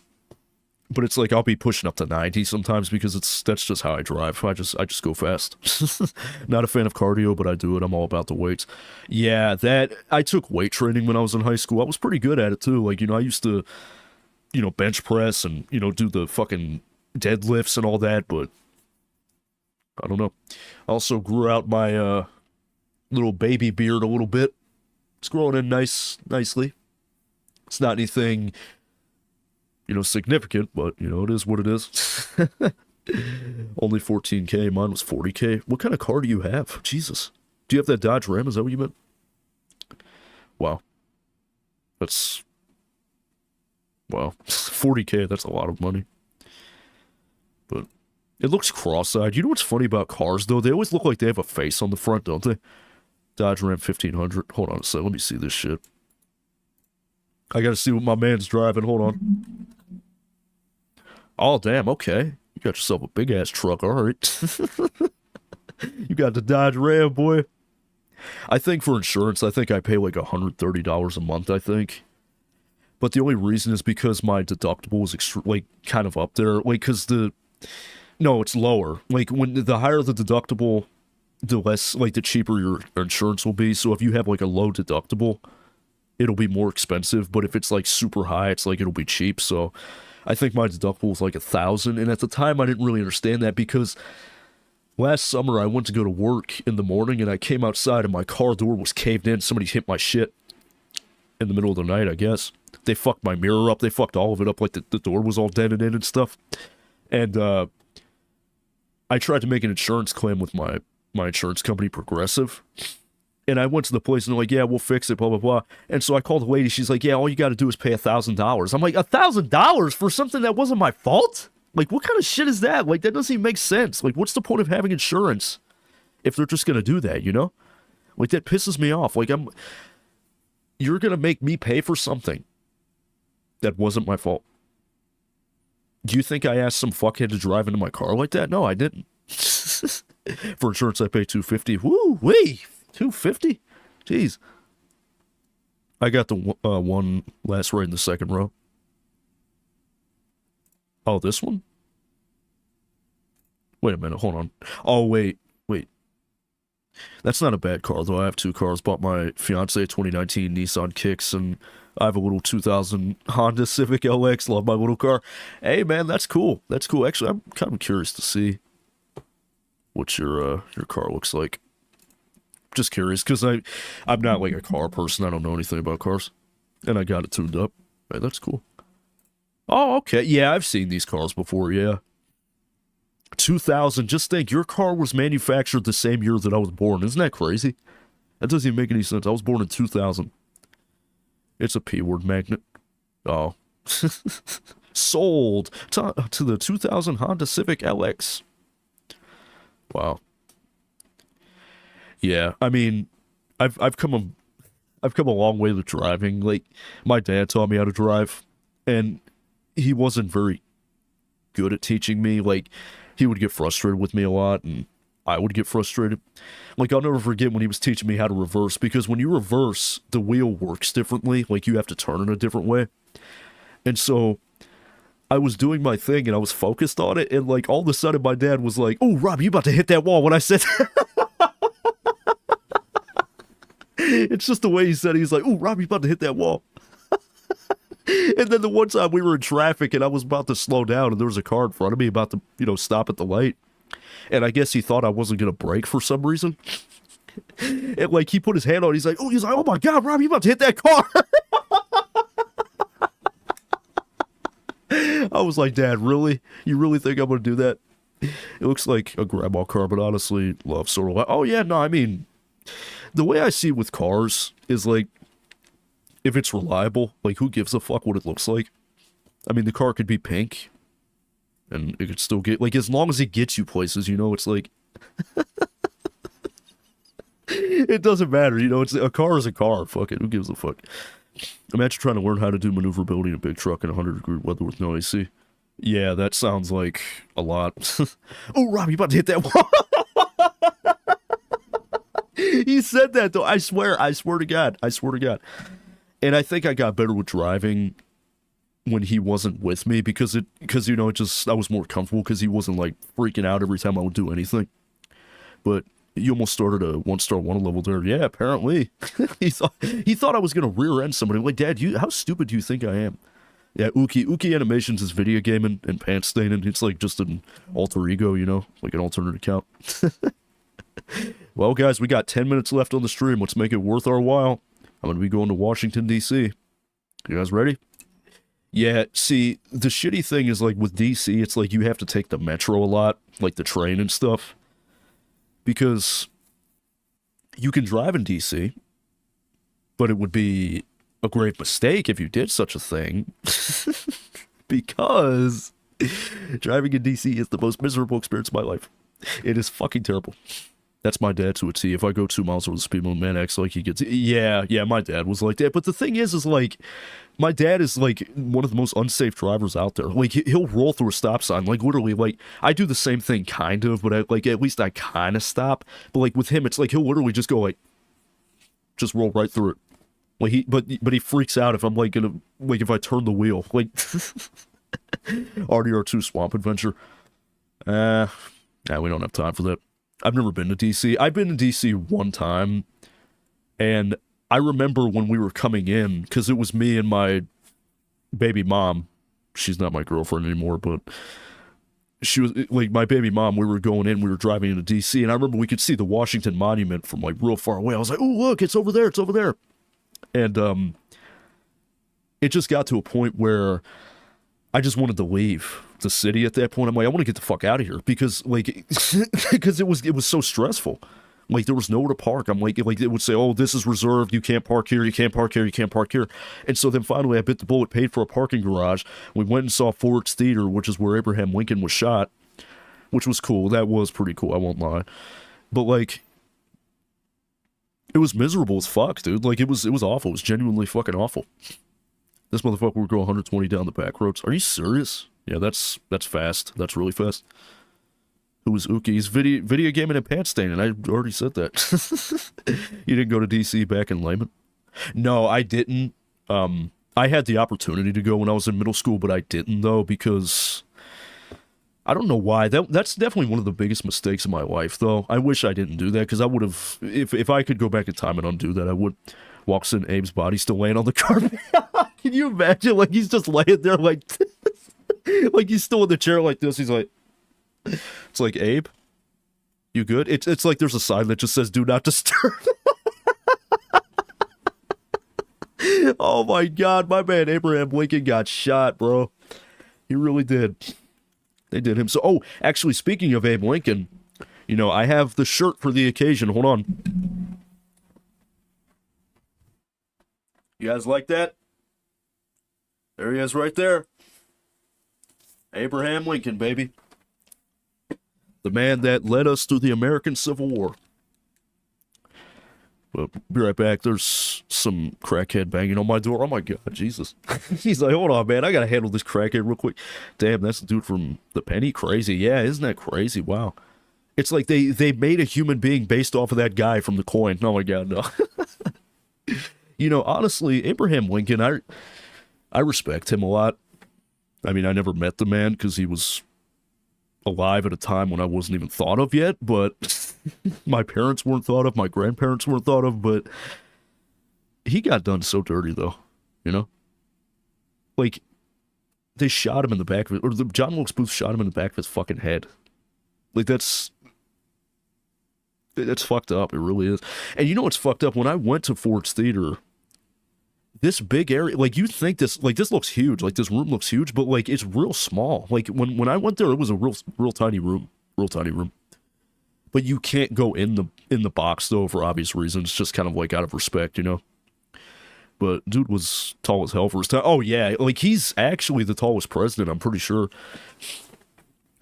but it's like I'll be pushing up to 90 sometimes because that's just how I drive. I just go fast. Not a fan of cardio, but I do it. I'm all about the weights. Yeah, I took weight training when I was in high school. I was pretty good at it too. Like, you know, I used to, you know, bench press and, you know, do the fucking deadlifts and all that, but I don't know. I also grew out my little baby beard a little bit. It's growing in nicely. It's not anything, you know, significant, but, you know, it is what it is. Only 14K. Mine was 40K. What kind of car do you have? Jesus. Do you have that Dodge Ram? Is that what you meant? Wow. Wow. 40K, that's a lot of money. But it looks cross-eyed. You know what's funny about cars, though? They always look like they have a face on the front, don't they? Dodge Ram 1500. Hold on a second. Let me see this shit. I gotta see what my man's driving. Hold on. Oh, damn. Okay. You got yourself a big-ass truck. All right. You got the Dodge Ram, boy. I think for insurance, I think I pay like $130 a month, I think. But the only reason is because my deductible is like kind of up there. Like, because no, it's lower. Like, when the higher the deductible, the less, like, the cheaper your insurance will be. So if you have like a low deductible, it'll be more expensive. But if it's like super high, it's like it'll be cheap. So I think my deductible was like $1,000. And at the time, I didn't really understand that because last summer I went to go to work in the morning and I came outside and my car door was caved in. Somebody hit my shit in the middle of the night, I guess. They fucked my mirror up. They fucked all of it up. Like, the door was all dented in and stuff. And I tried to make an insurance claim with my insurance company, Progressive. And I went to the place and they're like, yeah, we'll fix it, blah, blah, blah. And so I called the lady. She's like, yeah, all you got to do is pay $1,000. I'm like, $1,000 for something that wasn't my fault? Like, what kind of shit is that? Like, that doesn't even make sense. Like, what's the point of having insurance if they're just going to do that, you know? Like, that pisses me off. Like, you're going to make me pay for something that wasn't my fault. Do you think I asked some fuckhead to drive into my car like that? No, I didn't. For insurance, I pay $250. Woo, wee, $250? Jeez. I got the one last right in the second row. Oh, this one? Wait a minute, hold on. Oh, wait. That's not a bad car, though. I have two cars. Bought my fiance a 2019 Nissan Kicks, and I have a little 2000 Honda Civic LX. Love my little car. Hey, man, that's cool. That's cool. Actually, I'm kind of curious to see what your car looks like. Just curious, because I'm not like a car person. I don't know anything about cars. And I got it tuned up. Hey, that's cool. Oh, okay. Yeah, I've seen these cars before, yeah. 2000, just think, your car was manufactured the same year that I was born. Isn't that crazy? That doesn't even make any sense. I was born in 2000. It's a P-word magnet. Oh. Sold to the 2000 Honda Civic LX. Wow. Yeah, I mean, I've come a long way with driving. Like, my dad taught me how to drive, and he wasn't very good at teaching me. Like, he would get frustrated with me a lot, and I would get frustrated. Like, I'll never forget when he was teaching me how to reverse, because when you reverse, the wheel works differently. Like, you have to turn in a different way. And so, I was doing my thing, and I was focused on it, and, like, all of a sudden, my dad was like, "Oh, Rob, you about to hit that wall," when I said it's just the way he said it. He's like, "Oh, Rob, you about to hit that wall." And then the one time we were in traffic and I was about to slow down and there was a car in front of me about to, stop at the light. And I guess he thought I wasn't going to brake for some reason. And like he put his hand on it. He's like, "Oh my God, Rob, you about to hit that car." I was like, "Dad, really? You really think I'm going to do that?" It looks like a grandma car, but honestly, love sort of like, oh yeah, no, I mean, the way I see it with cars is like, if it's reliable, like, who gives a fuck what it looks like? I mean, the car could be pink, and it could still get, like, as long as it gets you places, it's like, it doesn't matter, it's, a car is a car, fuck it, who gives a fuck? Imagine trying to learn how to do maneuverability in a big truck in 100-degree weather with no AC. Yeah, that sounds like a lot. Oh, Rob, you about to hit that wall? He said that, though, I swear to God. And I think I got better with driving when he wasn't with me because I was more comfortable because he wasn't like freaking out every time I would do anything. But you almost started a 1-star 1 level there. Yeah, apparently. he thought I was gonna rear end somebody. I'm like, "Dad, how stupid do you think I am?" Yeah, Uki Animations is video gaming and pants staining. It's like just an alter ego, like an alternate account. Well, guys, we got 10 minutes left on the stream. Let's make it worth our while. I'm going to be going to Washington, D.C. You guys ready? Yeah, see, the shitty thing is, like, with D.C., it's like you have to take the metro a lot, like the train and stuff. Because you can drive in D.C., but it would be a great mistake if you did such a thing. Because driving in D.C. is the most miserable experience of my life. It is fucking terrible. That's my dad to a T. If I go 2 miles over the speed limit, man acts like he gets... Yeah, my dad was like that. But the thing is like, my dad is, like, one of the most unsafe drivers out there. Like, he'll roll through a stop sign. Like, literally, like, I do the same thing, kind of, but, at least I kind of stop. But, like, with him, it's like, he'll literally just go, like, just roll right through it. Like, but he freaks out if I'm, like, gonna... Like, if I turn the wheel. Like, RDR2 Swamp Adventure. Nah, we don't have time for that. I've never been to D.C. I've been to D.C. one time, and I remember when we were coming in, because it was me and my baby mom. She's not my girlfriend anymore, but she was, like, my baby mom. We were going in, we were driving into D.C., and I remember we could see the Washington Monument from, like, real far away. I was like, "Oh, look, it's over there, And, it just got to a point where I just wanted to leave the city at that point. I'm like, I want to get the fuck out of here because, like, because it was so stressful. Like, there was nowhere to park. I'm like, it would say, "Oh, this is reserved. You can't park here. You can't park here. You can't park here." And so then finally I bit the bullet, paid for a parking garage. We went and saw Ford's Theater, which is where Abraham Lincoln was shot, which was cool. That was pretty cool. I won't lie. But, like, it was miserable as fuck, dude. Like, it was awful. It was genuinely fucking awful. This motherfucker would go 120 down the back roads. Are you serious? Yeah, that's fast. That's really fast. Who was Uki? He's video gaming and pants staining. I already said that. You didn't go to DC back in Layman. No, I didn't. I had the opportunity to go when I was in middle school, but I didn't though because I don't know why. That's definitely one of the biggest mistakes of my life, though. I wish I didn't do that because I would have, if I could go back in time and undo that, I would. Walks in, Abe's body still laying on the carpet. Can you imagine? Like he's just laying there like this. Like he's still in the chair like this. He's like, it's like, Abe, you good? It's like there's a sign that just says "Do not disturb." Oh my God, my man Abraham Lincoln got shot, bro. He really did. They did him so. Oh, actually, speaking of Abe Lincoln, you know, I have the shirt for the occasion. Hold on. You guys like that? There he is right there. Abraham Lincoln, baby. The man that led us through the American Civil War. But be right back. There's some crackhead banging on my door. Oh my God, Jesus. He's like, hold on, man. I gotta handle this crackhead real quick. Damn, that's the dude from The Penny. Crazy. Yeah, isn't that crazy? Wow. It's like they made a human being based off of that guy from the coin. Oh my God, no. You know, honestly, Abraham Lincoln, I respect him a lot. I mean, I never met the man because he was alive at a time when I wasn't even thought of yet, but my parents weren't thought of, my grandparents weren't thought of, but he got done so dirty, though, you know? Like, they shot him in the back of it, or John Wilkes Booth shot him in the back of his fucking head. Like, that's fucked up, it really is. And you know what's fucked up? When I went to Ford's Theater, this big area, like, you think this, like, this looks huge, like, this room looks huge, but, like, it's real small. Like, when I went there, it was a real tiny room. But you can't go in the box, though, for obvious reasons, just kind of, like, out of respect, you know? But dude was tall as hell for his time. Oh, yeah, like, he's actually the tallest president, I'm pretty sure.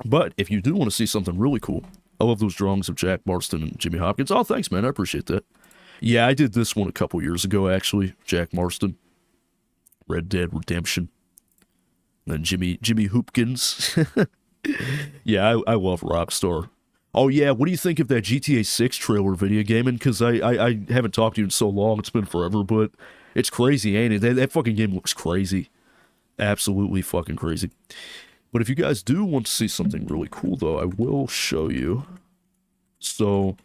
But if you do want to see something really cool, I love those drawings of Jack Marston and Jimmy Hopkins. Oh, thanks, man, I appreciate that. Yeah, I did this one a couple years ago, actually. Jack Marston. Red Dead Redemption. And then Jimmy Hoopkins. Yeah, I love Rockstar. Oh, yeah, what do you think of that GTA 6 trailer video gaming? Because I haven't talked to you in so long. It's been forever, but it's crazy, ain't it? That fucking game looks crazy. Absolutely fucking crazy. But if you guys do want to see something really cool, though, I will show you. So,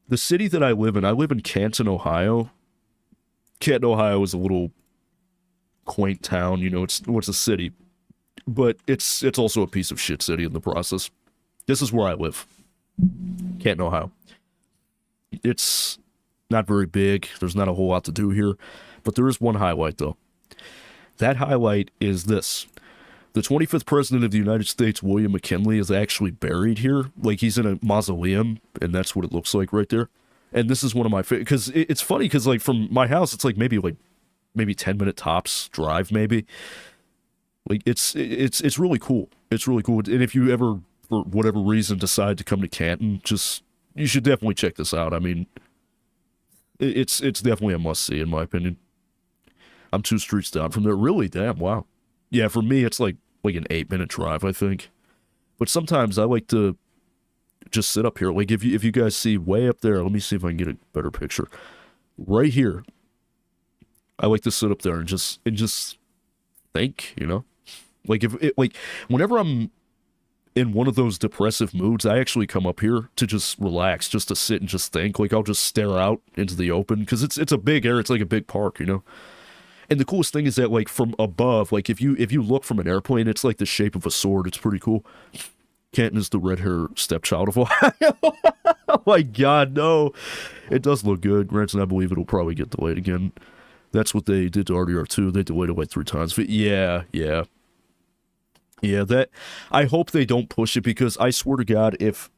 the city that I live in Canton, Ohio. Canton, Ohio is a little quaint town, you know, it's a city. But it's also a piece of shit city in the process. This is where I live. Canton, Ohio. It's not very big. There's not a whole lot to do here. But there is one highlight, though. That highlight is this. The 25th president of the United States, William McKinley, is actually buried here. Like, he's in a mausoleum, and that's what it looks like right there. And this is one of my favorite, because it's funny, because, like, from my house, it's like maybe 10-minute tops drive, maybe. Like, it's really cool. It's really cool. And if you ever, for whatever reason, decide to come to Canton, you should definitely check this out. I mean, it's definitely a must-see, in my opinion. I'm 2 streets down from there. Really? Damn, wow. Yeah, for me, it's like an 8-minute drive, I think. But sometimes I like to just sit up here. Like, if you guys see way up there, let me see if I can get a better picture. Right here, I like to sit up there and just think, you know? Like, whenever I'm in one of those depressive moods, I actually come up here to just relax, just to sit and just think. Like, I'll just stare out into the open, because it's a big area, it's like a big park, you know? And the coolest thing is that, like, from above, like, if you look from an airplane, it's like the shape of a sword. It's pretty cool. Canton is the red hair stepchild of Ohio. Oh my God, no. It does look good. Granted, I believe it'll probably get delayed again. That's what they did to RDR2. They delayed it like 3 times. But yeah. Yeah, that, I hope they don't push it, because I swear to God, if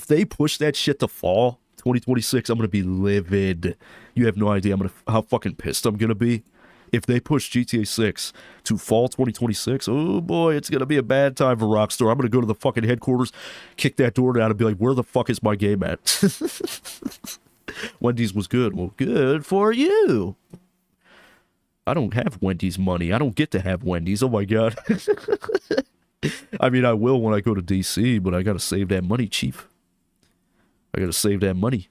they push that shit to fall 2026, I'm going to be livid. You have no idea how fucking pissed I'm going to be. If they push GTA 6 to fall 2026, oh boy, it's going to be a bad time for Rockstar. I'm going to go to the fucking headquarters, kick that door down, and be like, where the fuck is my game at? Wendy's was good. Well, good for you. I don't have Wendy's money. I don't get to have Wendy's. Oh my God. I mean, I will when I go to DC, but I got to save that money, chief. I got to save that money.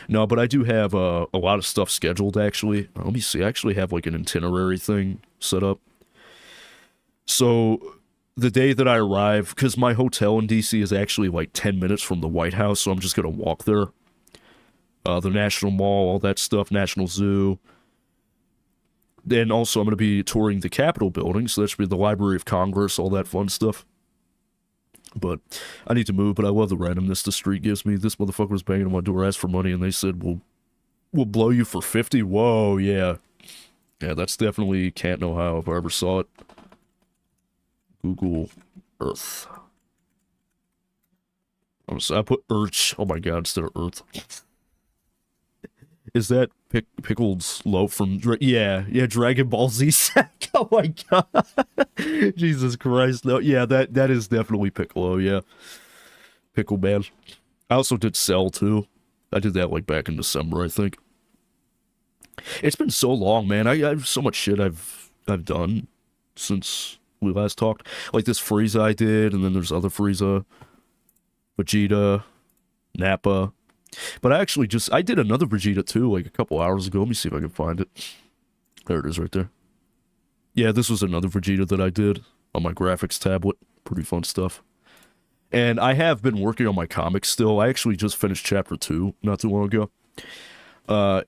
No, but I do have a lot of stuff scheduled, actually. Let me see. I actually have, like, an itinerary thing set up. So, the day that I arrive, because my hotel in D.C. is actually, like, 10 minutes from the White House, so I'm just going to walk there. The National Mall, all that stuff, National Zoo. Then also, I'm going to be touring the Capitol building, so that should be the Library of Congress, all that fun stuff. But I need to move, but I love the randomness the street gives me. This motherfucker was banging on my door, asked for money, and they said, we'll blow you for 50. Whoa, yeah. Yeah, that's definitely Can't Know How if I ever saw it. Google Earth. I put Urch, oh my god, instead of Earth. Is that Pickled Loaf from... Yeah, Dragon Ball Z sack. Oh my god. Jesus Christ. No, yeah, that is definitely Piccolo, yeah. Pickle Man. I also did Cell, too. I did that, like, back in December, I think. It's been so long, man. I have so much shit I've done since we last talked. Like, this Frieza I did, and then there's other Frieza. Vegeta. Nappa. But I did another Vegeta too, like a couple hours ago. Let me see if I can find it. There it is right there. Yeah, this was another Vegeta that I did on my graphics tablet. Pretty fun stuff. And I have been working on my comics still. I actually just finished chapter 2 not too long ago.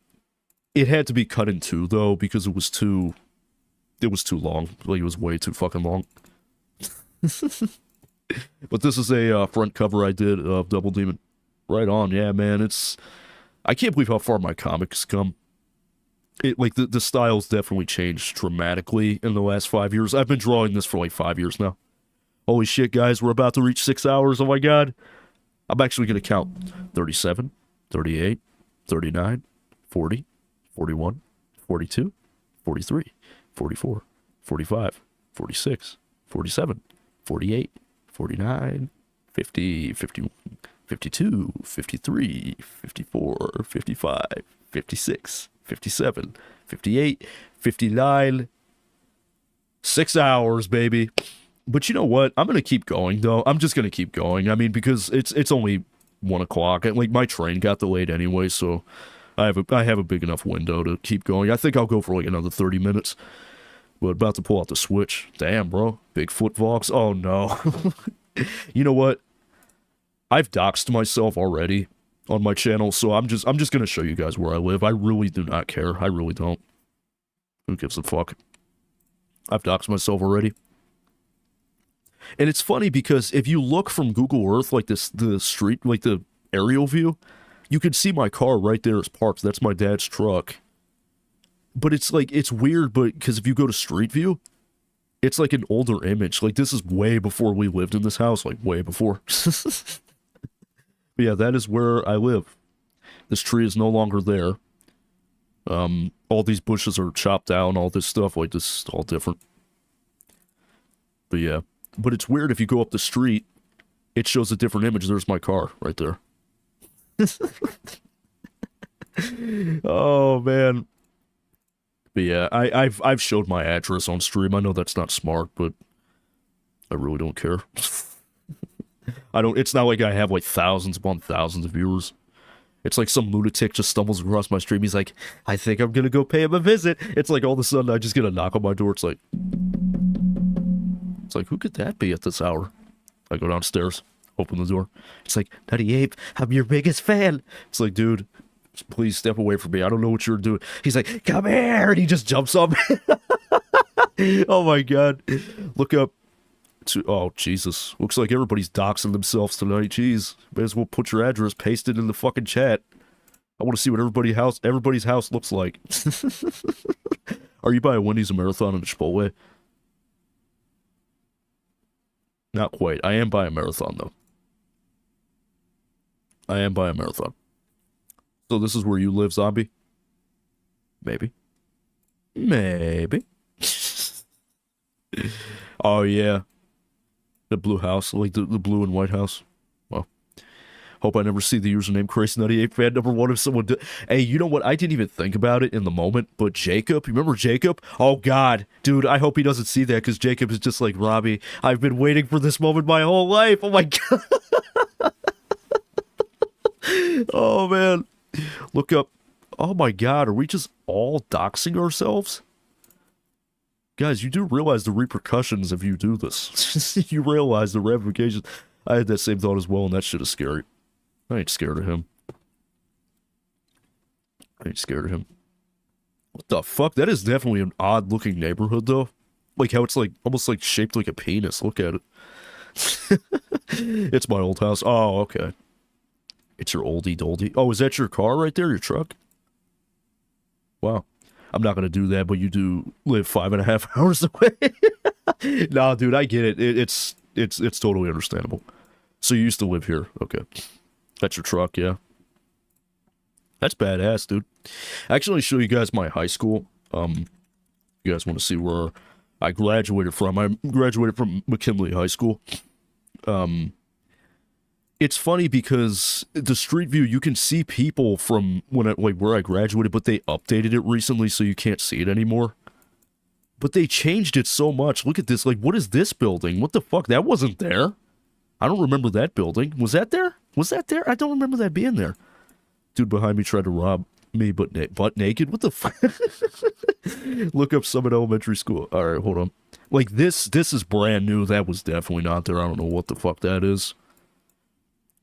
It had to be cut in 2 though, because it was too long. Like, it was way too fucking long. But this is a front cover I did of Double Demon. Right on, yeah, man. I can't believe how far my comics come. Like, the style's definitely changed dramatically in the last 5 years. I've been drawing this for like 5 years now. Holy shit, guys, we're about to reach 6 hours. Oh my god. I'm actually going to count 37, 38, 39, 40, 41, 42, 43, 44, 45, 46, 47, 48, 49, 50, 51. 52, 53, 54, 55, 56, 57, 58, 59. 6 hours, baby. But you know what? I'm going to keep going, though. I'm just going to keep going. I mean, because it's only 1 o'clock. And, like, my train got delayed anyway, so I have a big enough window to keep going. I think I'll go for, like, another 30 minutes. But about to pull out the Switch. Damn, bro. Bigfoot Vox. Oh, no. You know what? I've doxed myself already on my channel, so I'm just gonna show you guys where I live. I really do not care. I really don't. Who gives a fuck? I've doxed myself already. And it's funny because if you look from Google Earth, like the street, like the aerial view, you can see my car right there is parked. That's my dad's truck. But it's like, it's weird, but because if you go to Street View, it's like an older image. Like, this is way before we lived in this house, like way before. But yeah, that is where I live. This tree is no longer there. All these bushes are chopped down, all this stuff, like, this is all different. But yeah. But it's weird, if you go up the street, it shows a different image. There's my car, right there. Oh, man. But yeah, I've showed my address on stream. I know that's not smart, but I really don't care. It's not like I have like thousands upon thousands of viewers. It's like some lunatic just stumbles across my stream. He's like, I think I'm gonna go pay him a visit. It's like all of a sudden I just get a knock on my door. It's like, who could that be at this hour? I go downstairs, open the door. It's like, Nutty Ape, I'm your biggest fan. It's like, dude, please step away from me. I don't know what you're doing. He's like, come here, and he just jumps on me. Oh my god. Look up. Oh, Jesus. Looks like everybody's doxing themselves tonight. Jeez. May as well put your address, paste it in the fucking chat. I want to see what everybody's house looks like. Are you by a Wendy's, a Marathon, and a Chipotle? Not quite. I am by a Marathon, though. I am by a Marathon. So this is where you live, zombie? Maybe. Maybe. Oh, yeah. The blue house, like the blue and white house. Well, hope I never see the username Crazy Nutty Ape fan #1 if someone did. Hey, you know what? I didn't even think about it in the moment, but Jacob, you remember Jacob? Oh, God. Dude, I hope he doesn't see that, because Jacob is just like, Robbie, I've been waiting for this moment my whole life. Oh, my God. Oh, man. Look up. Oh my god, are we just all doxing ourselves? Guys, you do realize the repercussions if you do this. You realize the ramifications. I had that same thought as well, and that shit is scary. I ain't scared of him. I ain't scared of him. What the fuck? That is definitely an odd-looking neighborhood, though. Like how it's like, almost like shaped like a penis. Look at it. It's my old house. Oh, okay. It's your oldie doldie. Oh, is that your car right there? Your truck? Wow. I'm not gonna do that, but you do live 5.5 hours away. Nah, dude, I get it. It's totally understandable. So you used to live here. Okay. That's your truck, yeah. That's badass, dude. Actually, show you guys my high school. You guys want to see where I graduated from? I graduated from McKinley High School. It's funny because the street view, you can see people from where I graduated, but they updated it recently, so you can't see it anymore. But they changed it so much. Look at this. Like, what is this building? What the fuck? That wasn't there. I don't remember that building. Was that there? Was that there? I don't remember that being there. Dude behind me tried to rob me, but butt naked? What the fuck? Look up Summit Elementary School. All right, hold on. Like, this is brand new. That was definitely not there. I don't know what the fuck that is.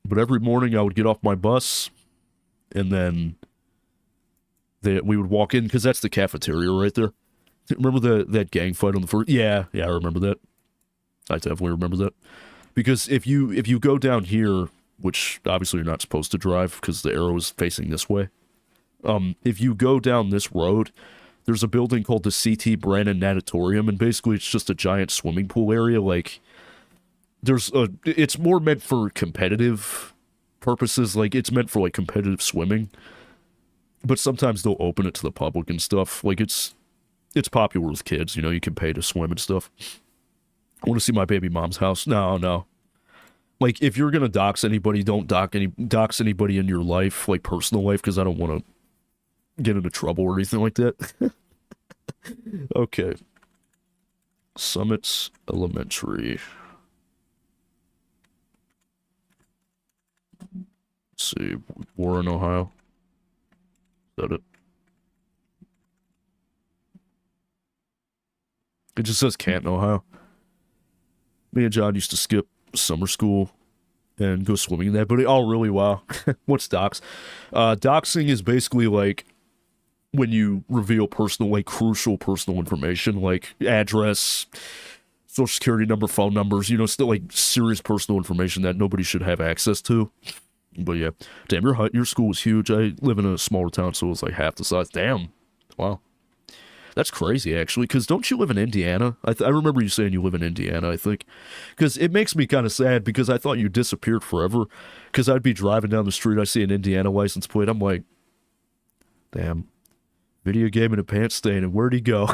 But every morning I would get off my bus, and then we would walk in, because that's the cafeteria right there. Remember that gang fight on the first? Yeah, I remember that. I definitely remember that. Because if you go down here, which obviously you're not supposed to drive because the arrow is facing this way. If you go down this road, there's a building called the CT Brannon Natatorium, and basically it's just a giant swimming pool area. Like, it's more meant for competitive purposes. Like, it's meant for like competitive swimming, but sometimes they'll open it to the public and stuff. Like, it's popular with kids, you know, you can pay to swim and stuff. I want to see my baby mom's house. No. Like, if you're gonna dox anybody, don't dox anybody in your life, like personal life, because I don't want to get into trouble or anything like that. Okay. Summits Elementary. Let's see, Warren, Ohio. Is that it? It just says Canton, Ohio. Me and John used to skip summer school and go swimming in that, but oh, really? Wow. What's dox? Doxing is basically like when you reveal personal, like crucial personal information, like address, social security number, phone numbers, you know, still like serious personal information that nobody should have access to. But yeah, damn, your school was huge. I live in a smaller town, so it was like half the size. Damn. Wow. That's crazy, actually, because don't you live in Indiana? I remember you saying you live in Indiana, I think. Because it makes me kind of sad, because I thought you disappeared forever. Because I'd be driving down the street, I see an Indiana license plate, I'm like, damn, video game in a pants stain, and where'd he go?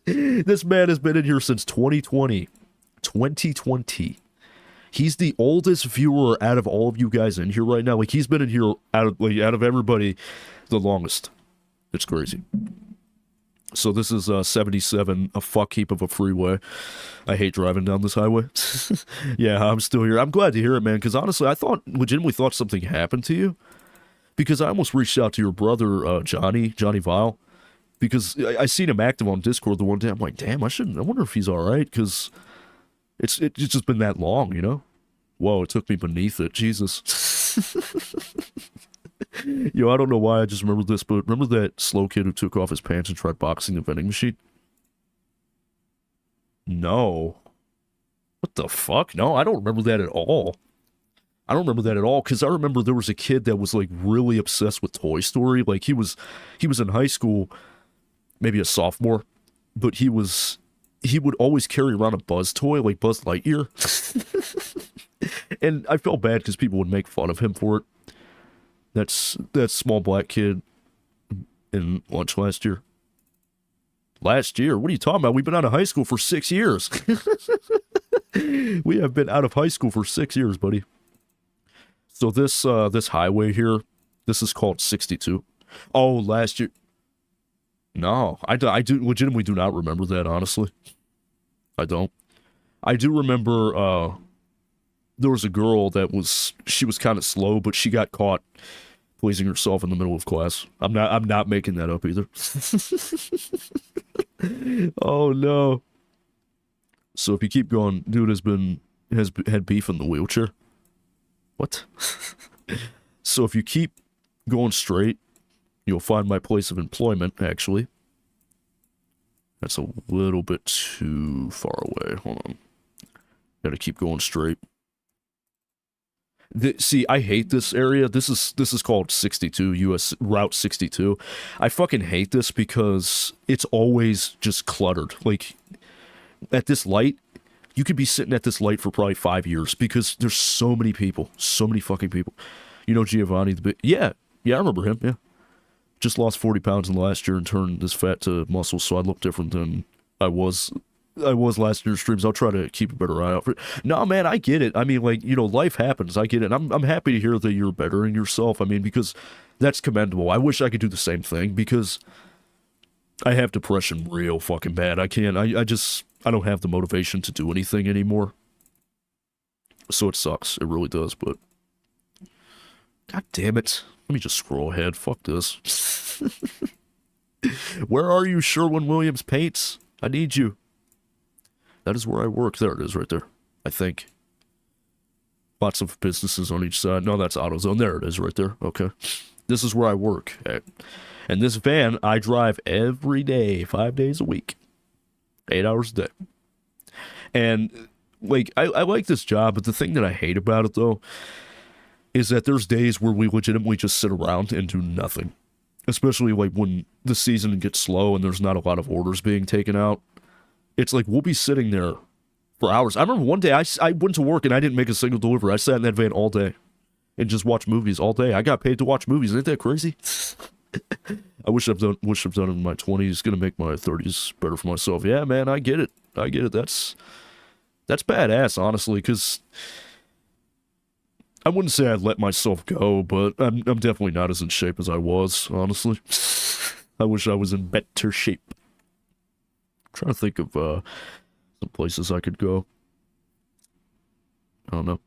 This man has been in here since 2020. 2020. He's the oldest viewer out of all of you guys in here right now. Like, he's been in here out of everybody the longest. It's crazy. So this is 77, a fuck heap of a freeway. I hate driving down this highway. Yeah, I'm still here. I'm glad to hear it, man, because honestly, I legitimately thought something happened to you. Because I almost reached out to your brother, Johnny Vile, because I seen him active on Discord the one day. I'm like, damn, I wonder if he's alright, because it's just been that long, you know? Whoa, it took me beneath it. Jesus. Yo, I don't know why I just remember this, but remember that slow kid who took off his pants and tried boxing the vending machine? No. What the fuck? No, I don't remember that at all. I don't remember that at all, because I remember there was a kid that was, like, really obsessed with Toy Story. Like, he was in high school, maybe a sophomore, but he would always carry around a Buzz toy, like Buzz Lightyear. And I felt bad because people would make fun of him for it. That small black kid in lunch last year. Last year? What are you talking about? We've been out of high school for 6 years. We have been out of high school for 6 years, buddy. So this highway here, this is called 62. Oh, last year. No, I do legitimately do not remember that, honestly. I don't. I do remember, there was a girl she was kind of slow, but she got caught Placing yourself in the middle of class. I'm not making that up either. Oh no. So if you keep going, dude has had beef in the wheelchair. What? So if you keep going straight, you'll find my place of employment, actually. That's a little bit too far away. Hold on. Gotta keep going straight. See, I hate this area. This is called 62, US Route 62. I fucking hate this because it's always just cluttered. Like, at this light, you could be sitting at this light for probably 5 years because there's so many people. So many fucking people. You know Giovanni, yeah, I remember him, yeah. Just lost 40 pounds in the last year and turned this fat to muscle, so I look different than I was last year's streams. I'll try to keep a better eye out for it. No, man, I get it. I mean, like, you know, life happens. I get it. I'm happy to hear that you're bettering yourself. I mean, because that's commendable. I wish I could do the same thing because I have depression real fucking bad. I can't. I don't have the motivation to do anything anymore. So it sucks. It really does, but God damn it. Let me just scroll ahead. Fuck this. Where are you, Sherwin-Williams Paints? I need you. That is where I work. There it is right there. I think. Lots of businesses on each side. No, that's AutoZone. There it is right there. Okay. This is where I work at. And this van, I drive every day, 5 days a week. 8 hours a day. And, like, I like this job, but the thing that I hate about it, though, is that there's days where we legitimately just sit around and do nothing. Especially, like, when the season gets slow and there's not a lot of orders being taken out. It's like, we'll be sitting there for hours. I remember one day, I went to work and I didn't make a single delivery. I sat in that van all day and just watched movies all day. I got paid to watch movies. Ain't that crazy? I wish I've done it in my 20s. Gonna make my 30s better for myself. Yeah, man, I get it. That's badass, honestly, because I wouldn't say I'd let myself go, but I'm definitely not as in shape as I was, honestly. I wish I was in better shape. I'm trying to think of some places I could go. I don't know.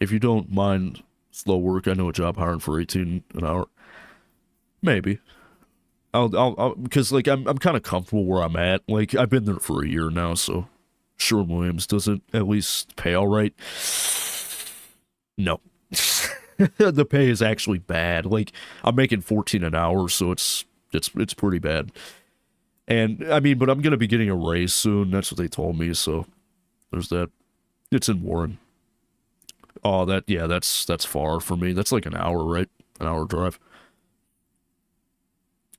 If you don't mind slow work, I know a job hiring for 18 an hour. Maybe. I'll because, like, I'm kind of comfortable where I'm at. Like, I've been there for a year now, so Sherwin-Williams doesn't at least pay all right. No. The pay is actually bad. Like, I'm making 14 an hour, so it's pretty bad. And, I mean, but I'm going to be getting a raise soon. That's what they told me, so there's that. It's in Warren. Oh, that's far for me. That's like an hour, right? An hour drive.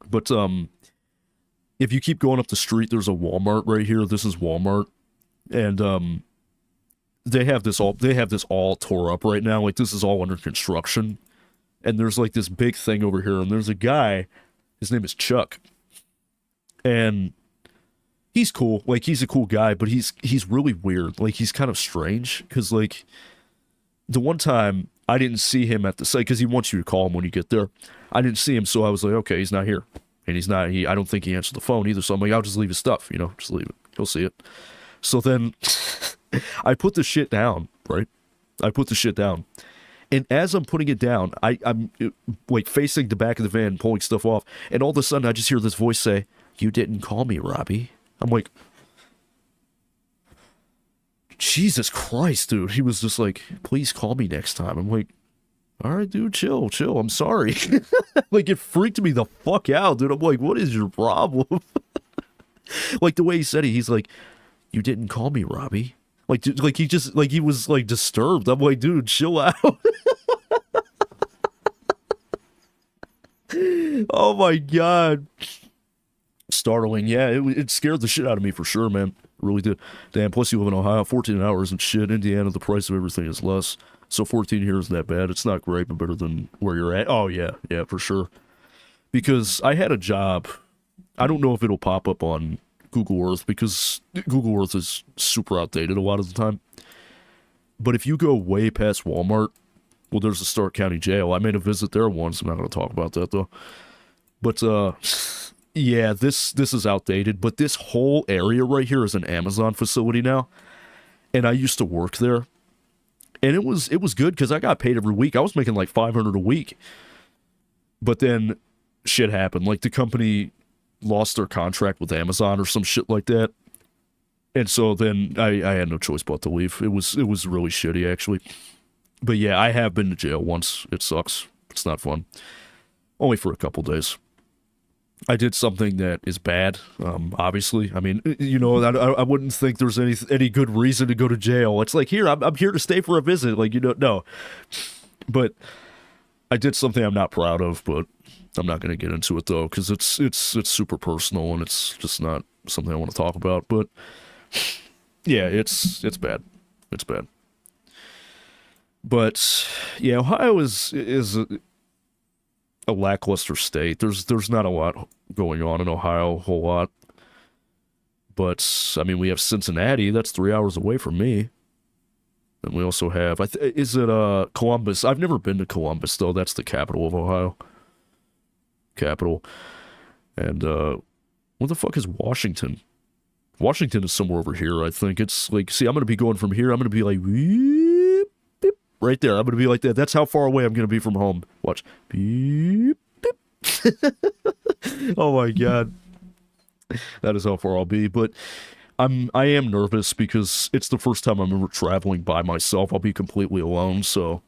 But, if you keep going up the street, there's a Walmart right here. This is Walmart. And, they have this all tore up right now. Like, this is all under construction. And there's, like, this big thing over here. And there's a guy, his name is Chuck. And he's cool. Like, he's a cool guy, but he's really weird. Like, he's kind of strange. Because, like, the one time I didn't see him at the site, because he wants you to call him when you get there. I didn't see him, so I was like, okay, he's not here. And I don't think he answered the phone either, so I'm like, I'll just leave his stuff, you know, just leave it. He'll see it. So then I put the shit down, right? I put the shit down. And as I'm putting it down, I'm like facing the back of the van, pulling stuff off, and all of a sudden I just hear this voice say, "You didn't call me, Robbie." I'm like, Jesus Christ, dude. He was just like, "Please call me next time." I'm like, all right, dude, chill. I'm sorry. Like, it freaked me the fuck out, dude. I'm like, what is your problem? Like, the way he said it, he's like, "You didn't call me, Robbie." Like, dude, like, he was, like, disturbed. I'm like, dude, chill out. Oh, my God. Startling. Yeah, it scared the shit out of me for sure, man. It really did. Damn, plus you live in Ohio. 14 hours and shit. Indiana, the price of everything is less. So 14 here isn't that bad. It's not great, but better than where you're at. Oh, yeah. Yeah, for sure. Because I had a job. I don't know if it'll pop up on Google Earth, because Google Earth is super outdated a lot of the time. But if you go way past Walmart, well, there's the Stark County Jail. I made a visit there once. I'm not going to talk about that, though. But, yeah, this is outdated. But this whole area right here is an Amazon facility now. And I used to work there. And it was good because I got paid every week. I was making like $500 a week. But then shit happened. Like, the company lost their contract with Amazon or some shit like that. And so then I had no choice but to leave. It was really shitty, actually. But yeah, I have been to jail once. It sucks. It's not fun. Only for a couple days. I did something that is bad, obviously. I mean, you know, I wouldn't think there's any good reason to go to jail. It's like, here, I'm here to stay for a visit. Like, you know, no. But I did something I'm not proud of, but I'm not going to get into it, though, because it's super personal, and it's just not something I want to talk about. But, yeah, it's bad. It's bad. But, yeah, Ohio is a lackluster state. There's not a lot going on in Ohio, a whole lot. But, I mean, we have Cincinnati. That's 3 hours away from me. And we also have, is it Columbus? I've never been to Columbus, though. That's the capital of Ohio. Capital. And, what the fuck is Washington? Washington is somewhere over here, I think. It's like, see, I'm going to be going from here. I'm going to be like, beep, beep, right there. I'm going to be like that. That's how far away I'm going to be from home. Watch. Beep, beep. Oh my God. That is how far I'll be. But I am nervous because it's the first time I'm ever traveling by myself. I'll be completely alone, so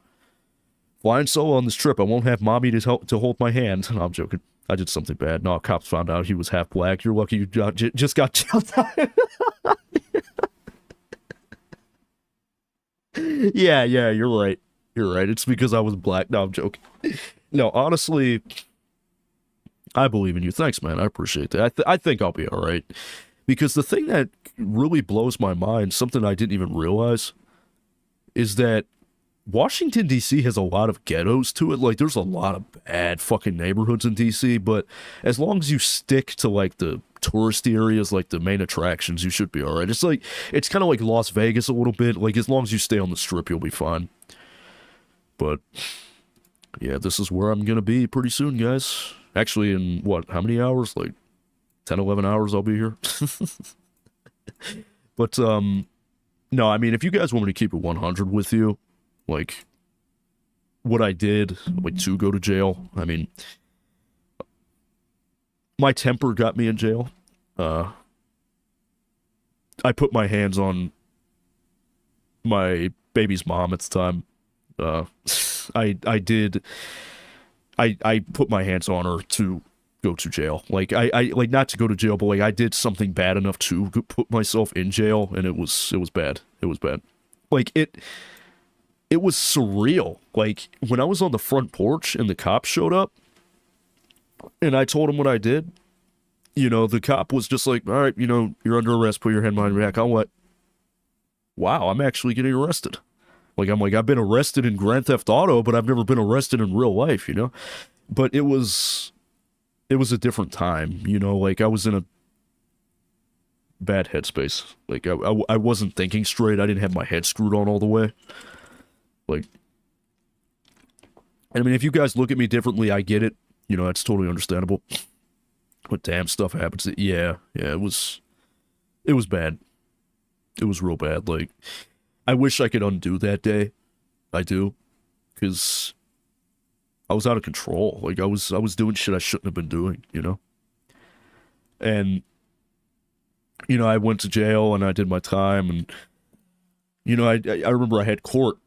flying solo on this trip, I won't have mommy to hold my hand. No, I'm joking. I did something bad. No, cops found out he was half black. You're lucky you just got jumped out. Yeah, you're right. You're right. It's because I was black. No, I'm joking. No, honestly, I believe in you. Thanks, man. I appreciate that. I think I'll be all right. Because the thing that really blows my mind, something I didn't even realize, is that Washington, D.C. has a lot of ghettos to it. Like, there's a lot of bad fucking neighborhoods in D.C., but as long as you stick to, like, the touristy areas, like the main attractions, you should be all right. It's like, it's kind of like Las Vegas a little bit. Like, as long as you stay on the strip, you'll be fine. But, yeah, this is where I'm gonna be pretty soon, guys. Actually, in, what, how many hours? Like, 10, 11 hours I'll be here. But, no, I mean, if you guys want me to keep it 100 with you, like, what I did, like, to go to jail, I mean, my temper got me in jail. I put my hands on my baby's mom at the time. I put my hands on her to go to jail. Like, I like, not to go to jail, but, like, I did something bad enough to put myself in jail, and it was bad. It was bad. Like, it was surreal. Like, when I was on the front porch and the cops showed up, and I told him what I did, you know, the cop was just like, all right, you know, you're under arrest, put your hand behind your back. I'm like, wow, I'm actually getting arrested. Like, I'm like, I've been arrested in Grand Theft Auto, but I've never been arrested in real life, you know? But it was a different time, you know? Like, I was in a bad headspace. Like, I wasn't thinking straight. I didn't have my head screwed on all the way. Like, I mean, if you guys look at me differently, I get it. You know, that's totally understandable. But damn, stuff happens. Yeah, it was bad. It was real bad. Like, I wish I could undo that day. I do. Because I was out of control. Like, I was doing shit I shouldn't have been doing, you know? And, you know, I went to jail and I did my time, and, you know, I remember I had court.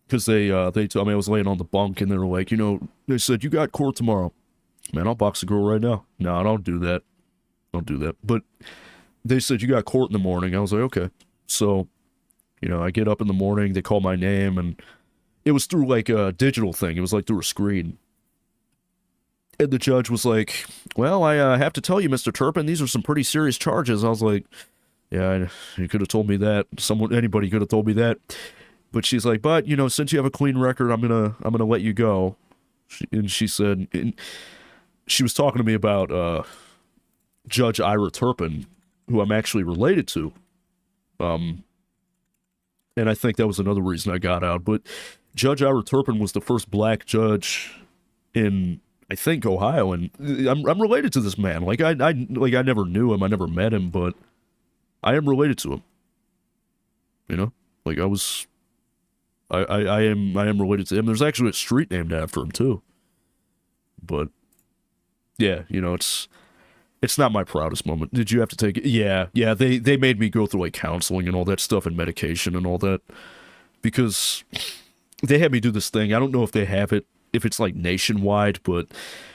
Because they told me, I was laying on the bunk, and they were like, you know, they said, you got court tomorrow. Man, I'll box a girl right now. No, I don't do that. Don't do that. But they said, you got court in the morning. I was like, okay. So, you know, I get up in the morning, they call my name, and it was through, like, a digital thing. It was, like, through a screen. And the judge was like, well, I have to tell you, Mr. Turpin, these are some pretty serious charges. I was like, yeah, you could have told me that. Anybody could have told me that. But she's like, but, you know, since you have a clean record, I'm gonna let you go. She said, she was talking to me about Judge Ira Turpin, who I'm actually related to. And I think that was another reason I got out. But Judge Ira Turpin was the first black judge in, I think, Ohio, and I'm related to this man. Like, I never knew him, I never met him, but I am related to him. You know, like, I am related to him. There's actually a street named after him too. But yeah, you know, it's not my proudest moment. Did you have to take it? Yeah, they made me go through like counseling and all that stuff and medication and all that because they had me do this thing. I don't know if they have it, if it's like nationwide, but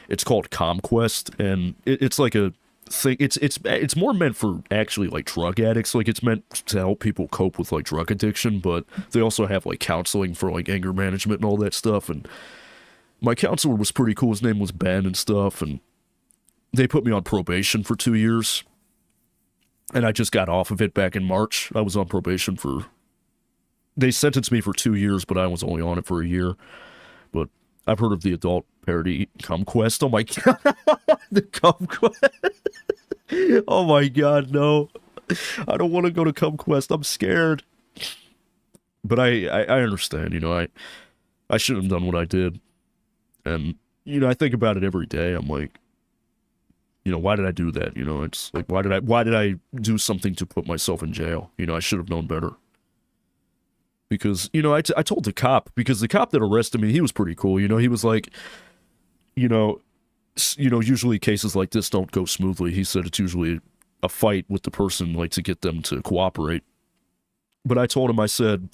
it's called ComQuest, and it's like a thing. It's more meant for actually like drug addicts. Like it's meant to help people cope with like drug addiction, but they also have like counseling for like anger management and all that stuff. And my counselor was pretty cool. His name was Ben and stuff, and they put me on probation for 2 years, and I just got off of it back in March. I was on probation for... They sentenced me for 2 years, but I was only on it for a year. But I've heard of the adult parody ComQuest. Oh my god. The ComQuest. Oh my god, no. I don't want to go to ComQuest. I'm scared. But I understand, you know, I shouldn't have done what I did. And, you know, I think about it every day. I'm like, you know, why did I do that? You know, it's like, why did I do something to put myself in jail? You know, I should have known better. Because, you know, I told the cop, because the cop that arrested me, he was pretty cool. You know, he was like, you know, usually cases like this don't go smoothly. He said it's usually a fight with the person, like, to get them to cooperate. But I told him, I said,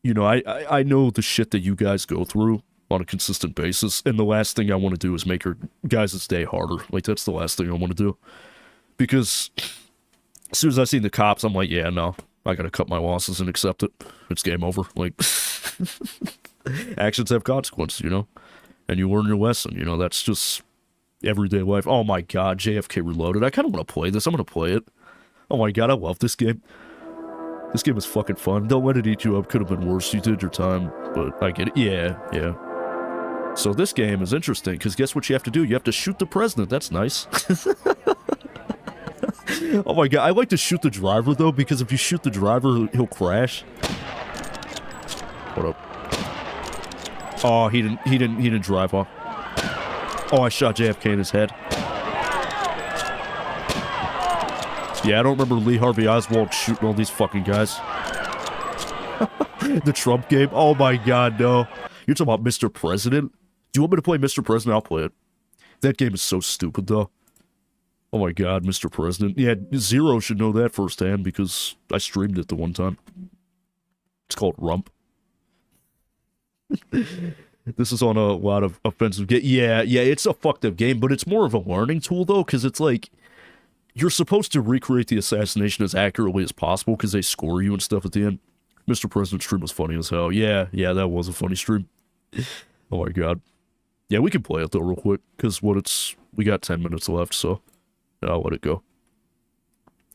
you know, I know the shit that you guys go through on a consistent basis, and the last thing I want to do is make your guys' day harder. Like, that's the last thing I want to do. Because as soon as I seen the cops, I'm like, yeah, no, I gotta cut my losses and accept it. It's game over. Like, actions have consequences, you know? And you learn your lesson, you know? That's just everyday life. Oh my god, JFK Reloaded. I kind of want to play this. I'm gonna play it. Oh my god, I love this game. This game is fucking fun. Don't let it eat you up. Could have been worse. You did your time, but I get it. Yeah. So this game is interesting, because guess what you have to do? You have to shoot the president. That's nice. Oh my god, I like to shoot the driver, though, because if you shoot the driver, he'll crash. What up? Oh, he didn't drive off. Oh, I shot JFK in his head. Yeah, I don't remember Lee Harvey Oswald shooting all these fucking guys. The Trump game? Oh my god, no. You're talking about Mr. President? Do you want me to play Mr. President? I'll play it. That game is so stupid, though. Oh my god, Mr. President. Yeah, Zero should know that firsthand, because I streamed it the one time. It's called Rump. This is on a lot of offensive game. Yeah, it's a fucked up game, but it's more of a learning tool, though, because it's like, you're supposed to recreate the assassination as accurately as possible, because they score you and stuff at the end. Mr. President's stream was funny as hell. Yeah, that was a funny stream. Oh my god. Yeah, we can play it, though, real quick, because we got 10 minutes left, so I'll let it go.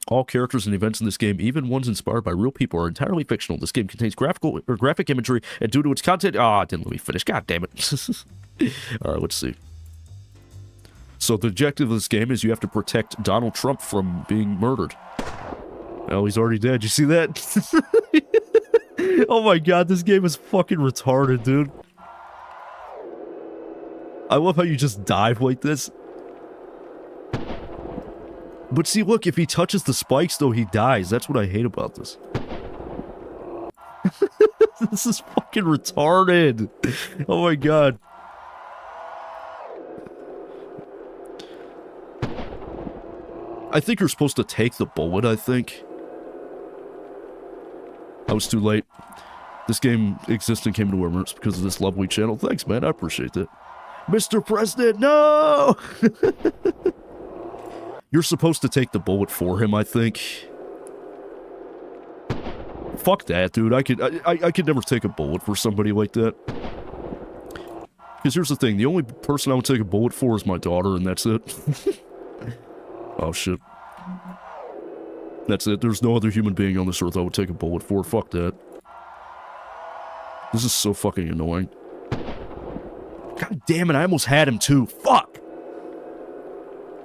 All characters and events in this game, even ones inspired by real people, are entirely fictional. This game contains graphic imagery, and due to its content... it didn't let me finish. God damn it. Alright, let's see. So the objective of this game is you have to protect Donald Trump from being murdered. Well, he's already dead. You see that? Oh my god, this game is fucking retarded, dude. I love how you just dive like this. But see, look, if he touches the spikes, though, he dies. That's what I hate about this. This is fucking retarded. Oh my god. I think you're supposed to take the bullet, I think. I was too late. This game exists and came to awareness because of this lovely channel. Thanks, man. I appreciate that. Mr. President, no! You're supposed to take the bullet for him, I think. Fuck that, dude. I could never take a bullet for somebody like that. Because here's the thing. The only person I would take a bullet for is my daughter, and that's it. Oh, shit. That's it. There's no other human being on this earth I would take a bullet for. Fuck that. This is so fucking annoying. God damn it, I almost had him too. Fuck!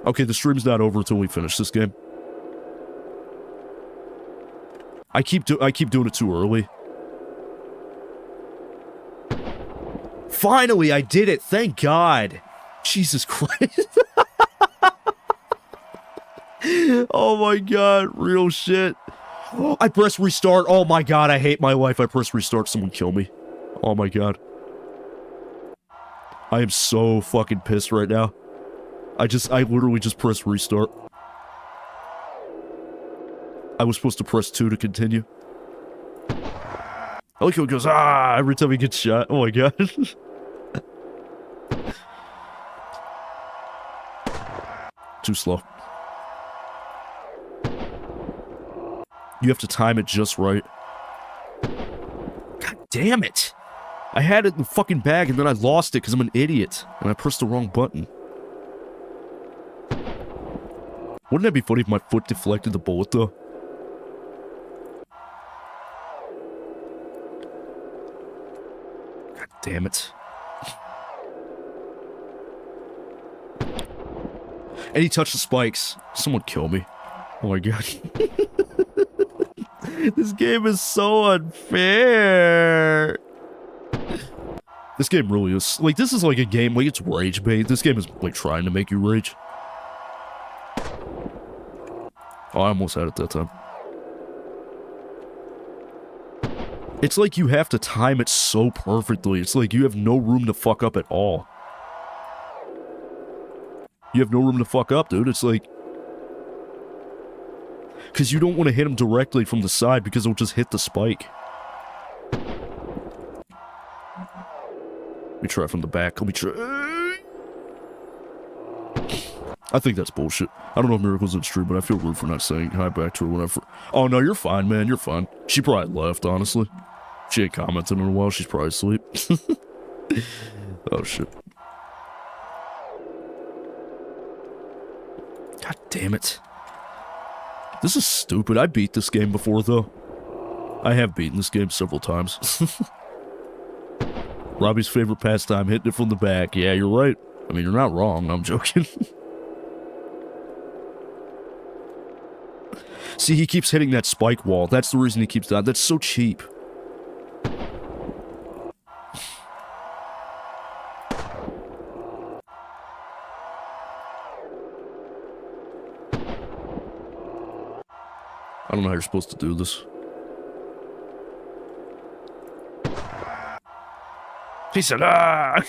Okay, the stream's not over until we finish this game. I keep doing it too early. Finally, I did it! Thank God! Jesus Christ. Oh my god, real shit. I pressed restart. Oh my god, I hate my life. I pressed restart. Someone kill me. Oh my god. I am so fucking pissed right now. I literally just pressed restart. I was supposed to press 2 to continue. I like how it goes, ah, every time he gets shot. Oh my god. Too slow. You have to time it just right. God damn it! I had it in the fucking bag and then I lost it because I'm an idiot. And I pressed the wrong button. Wouldn't that be funny if my foot deflected the bullet though? God damn it. And he touched the spikes. Someone kill me. Oh my god. This game is so unfair. This game really is. Like, this is like a game, like, it's rage bait. This game is, like, trying to make you rage. Oh, I almost had it that time. It's like you have to time it so perfectly. It's like you have no room to fuck up at all. You have no room to fuck up, dude. It's like... Because you don't want to hit him directly from the side because it'll just hit the spike. Let me try from the back. Let me try... I think that's bullshit. I don't know if Miracle's in stream, but I feel rude for not saying hi back to her whenever... Oh, no, you're fine, man. You're fine. She probably left, honestly. She ain't commented in a while. She's probably asleep. Oh, shit. God damn it. This is stupid. I beat this game before, though. I have beaten this game several times. Robbie's favorite pastime, hitting it from the back. Yeah, you're right. I mean, you're not wrong. I'm joking. See, he keeps hitting that spike wall. That's the reason he keeps that. That's so cheap. I don't know how you're supposed to do this. He said, ah!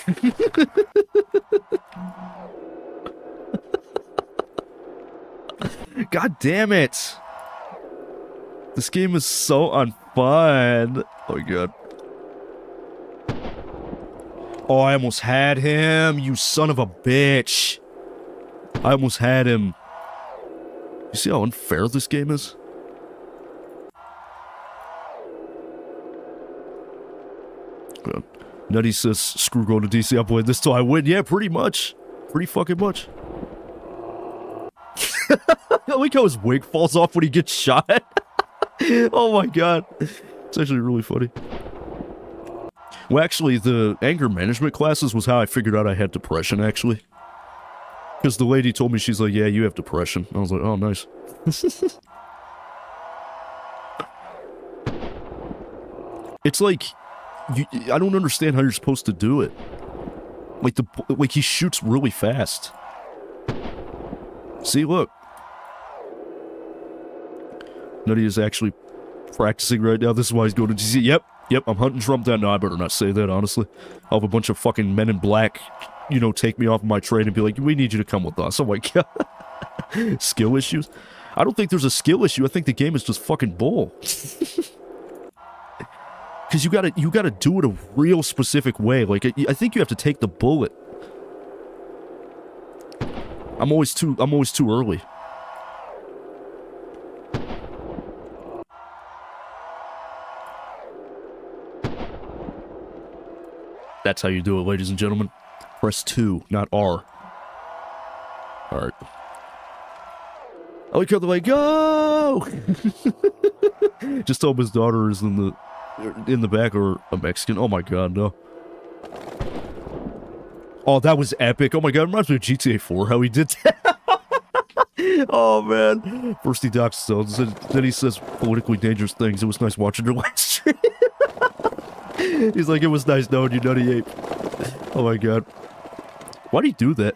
God damn it! This game is so unfun. Oh my god. Oh, I almost had him, you son of a bitch. I almost had him. You see how unfair this game is? God. Nutty says, screw going to DC, I'll play this till I win. Yeah, pretty much. Pretty fucking much. I like how his wig falls off when he gets shot. Oh my god. It's actually really funny. Well, actually, the anger management classes was how I figured out I had depression, actually. Because the lady told me, she's like, yeah, you have depression. I was like, oh, nice. It's like... I don't understand how you're supposed to do it. Like he shoots really fast. See, look. Nutty is actually practicing right now. This is why he's going to DC. Yep, I'm hunting Trump down. No, I better not say that, honestly. I'll have a bunch of fucking men in black, you know, take me off of my train and be like, we need you to come with us. Oh my god. Skill issues? I don't think there's a skill issue. I think the game is just fucking bull. Because you gotta do it a real specific way. Like, I think you have to take the bullet. I'm always too early. That's how you do it, ladies and gentlemen. Press 2, not R. Alright. I like how they're like, go! Just tell him his daughter is in the back, or a Mexican. Oh my god, no. Oh, that was epic. Oh my god, it reminds me of GTA 4, how he did that. Oh man. First he docks stones, then he says politically dangerous things. It was nice watching your live stream. He's like, it was nice knowing you, Nutty Ape. Oh my god. Why'd he do that?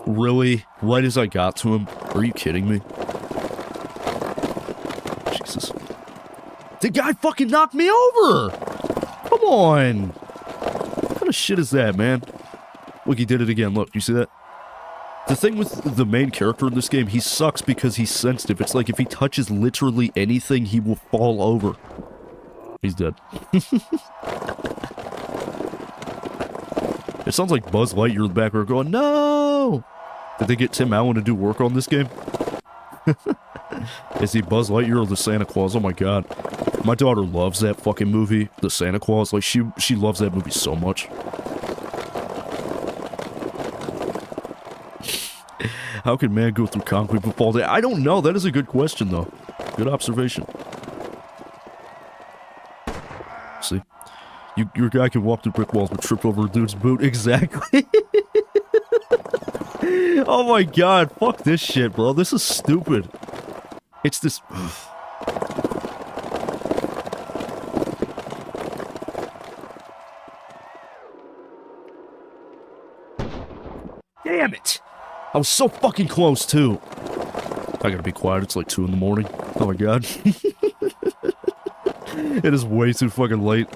Really? Right as I got to him? Are you kidding me? Jesus. The guy fucking knocked me over! Come on! What kind of of shit is that, man? Look, he did it again. Look, you see that? The thing with the main character in this game, he sucks because he's sensitive. It's like if he touches literally anything, he will fall over. He's dead. It sounds like Buzz Lightyear in the background going, no! Did they get Tim Allen to do work on this game? Is he Buzz Lightyear or the Santa Claus? Oh my god. My daughter loves that fucking movie, the Santa Claus. Like, she loves that movie so much. How can man go through concrete but fall down? I don't know. That is a good question, though. Good observation. See? Your guy can walk through brick walls but trip over a dude's boot. Exactly. Oh my god. Fuck this shit, bro. This is stupid. It's this... Damn it! I was so fucking close, too. I gotta be quiet. It's like 2 in the morning. Oh my god. It is way too fucking late.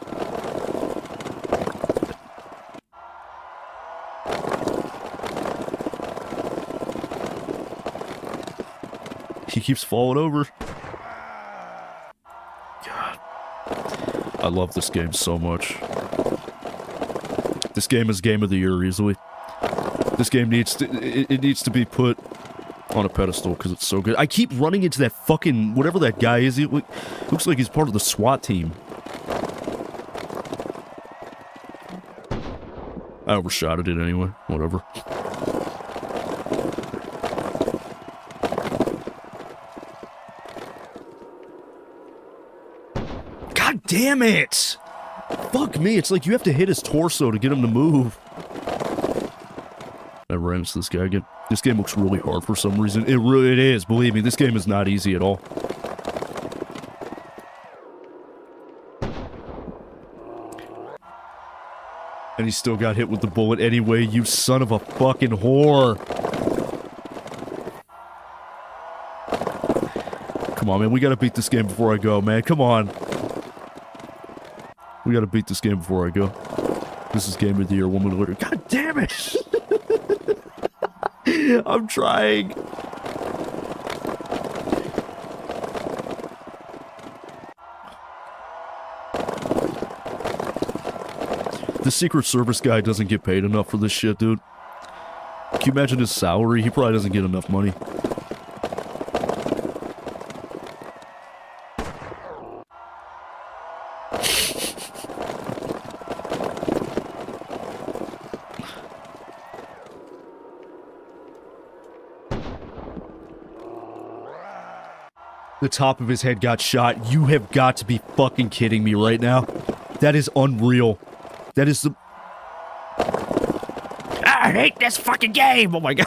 He keeps falling over. God. I love this game so much. This game is Game of the Year, easily. This game needs to... It needs to be put on a pedestal because it's so good. I keep running into that fucking... Whatever that guy is. He looks like he's part of the SWAT team. I overshotted it anyway. Whatever. God damn it! Fuck me, it's like you have to hit his torso to get him to move. I ran into this guy again. This game looks really hard for some reason. It is, believe me, this game is not easy at all. And he still got hit with the bullet anyway, you son of a fucking whore. Come on, man, we gotta beat this game before I go, man, come on. We gotta beat this game before I go. This is Game of the Year, 1 minute later. God damn it! I'm trying. The Secret Service guy doesn't get paid enough for this shit, dude. Can you imagine his salary? He probably doesn't get enough money. The top of his head got shot. You have got to be fucking kidding me right now. That is unreal. That is the... I hate this fucking game! Oh my god.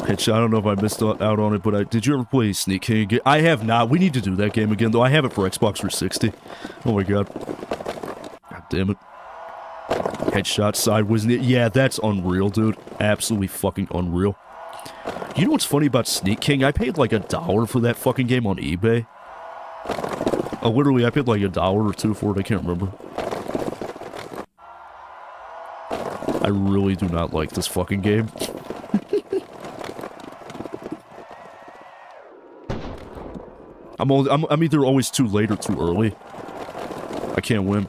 Headshot, I don't know if I missed out on it, but did you ever play Sneak King? I have not. We need to do that game again, though. I have it for Xbox 360. Oh my god. God damn it. Headshot sideways. Yeah, that's unreal, dude. Absolutely fucking unreal. You know what's funny about Sneak King? I paid like $1 for that fucking game on eBay. Literally, I paid like $1 or $2 for it. I can't remember. I really do not like this fucking game. I'm either always too late or too early. I can't win.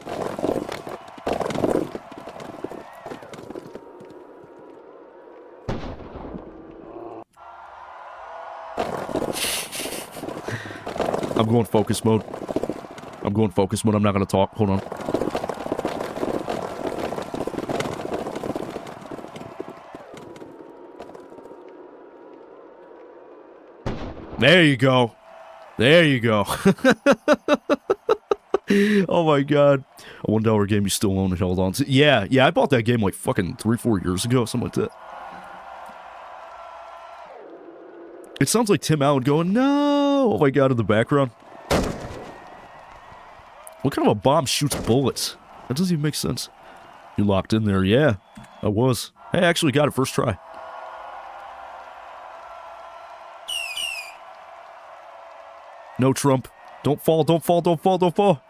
I'm going focus mode. I'm going focus mode. I'm not going to talk. Hold on. There you go. There you go. Oh my god. A $1 game you still own and held on to. Yeah, I bought that game like fucking 3-4 years ago. Something like that. It sounds like Tim Allen going, no! Oh my god, in the background. What kind of a bomb shoots bullets? That doesn't even make sense. You locked in there, yeah. I was. Hey, I actually got it first try. No Trump. Don't fall, don't fall, don't fall, don't fall.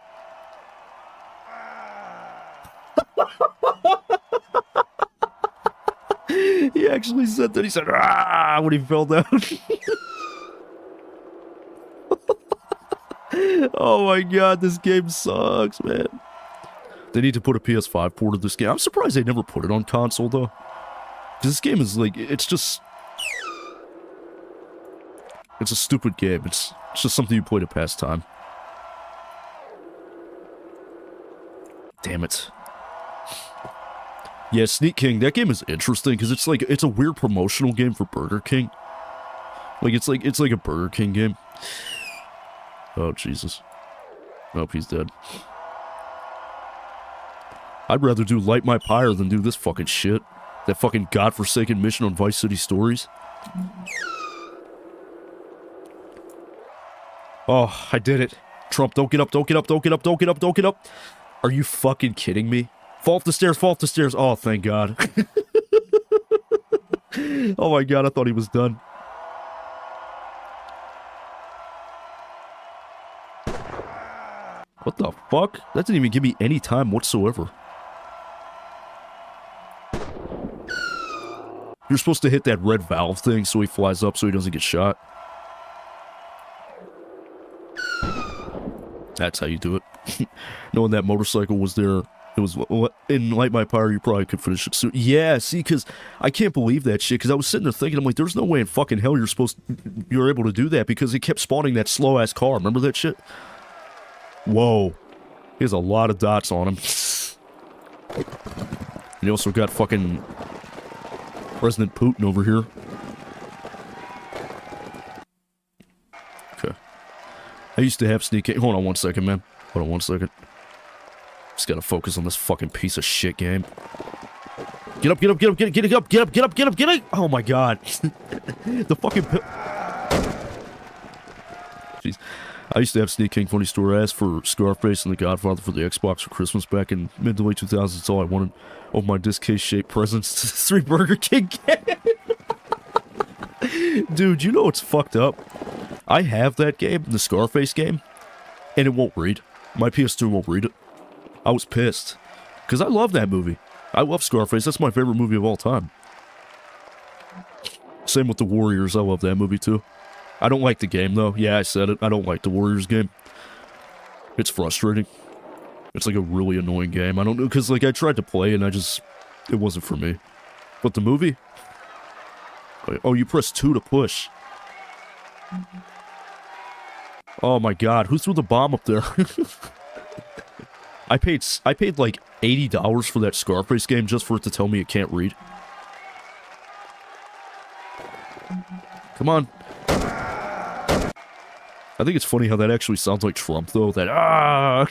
He actually said that. He said, ah, when he fell down. Oh my god, this game sucks, man. They need to put a PS5 port of this game. I'm surprised they never put it on console, though. Because this game is like, it's just... It's a stupid game. It's just something you play to pass time. Damn it. Yeah, Sneak King, that game is interesting because it's like, it's a weird promotional game for Burger King. Like, it's like a Burger King game. Oh, Jesus. Oh, he's dead. I'd rather do Light My Pyre than do this fucking shit. That fucking godforsaken mission on Vice City Stories. Oh, I did it. Trump, don't get up, don't get up, don't get up, don't get up, don't get up. Are you fucking kidding me? Fall off the stairs, fall off the stairs. Oh, thank God. Oh my God, I thought he was done. What the fuck? That didn't even give me any time whatsoever. You're supposed to hit that red valve thing so he flies up so he doesn't get shot. That's how you do it. Knowing that motorcycle was there, it was in Light My Pyre, you probably could finish it soon. Yeah, see, because I can't believe that shit, because I was sitting there thinking, I'm like, there's no way in fucking hell you're able to do that, because it kept spawning that slow-ass car. Remember that shit? Whoa. He has a lot of dots on him. And he also got fucking President Putin over here. Okay. I used to have Sneak King. Hold on one second, man. Hold on one second. Just gotta focus on this fucking piece of shit game. Get up, get up, get up, get up, get up, get up, get up, get up, get up! Oh my God. The fucking... Jeez. I used to have Sneak King Funny Store. I asked for Scarface and The Godfather for the Xbox for Christmas back in mid to late 2000s. That's all I wanted. Oh, my disc case-shaped presents. 3 Burger King game. Dude, you know what's fucked up? I have that game, the Scarface game, and it won't read. My PS2 won't read it. I was pissed. Because I love that movie. I love Scarface. That's my favorite movie of all time. Same with The Warriors. I love that movie, too. I don't like the game, though. Yeah, I said it. I don't like the Warriors game. It's frustrating. It's like a really annoying game. I don't know, because like I tried to play and it wasn't for me. But the movie? Oh, you press 2 to push. Oh my God, who threw the bomb up there? I paid like $80 for that Scarface game just for it to tell me it can't read. Come on. I think it's funny how that actually sounds like Trump, though. That, ah!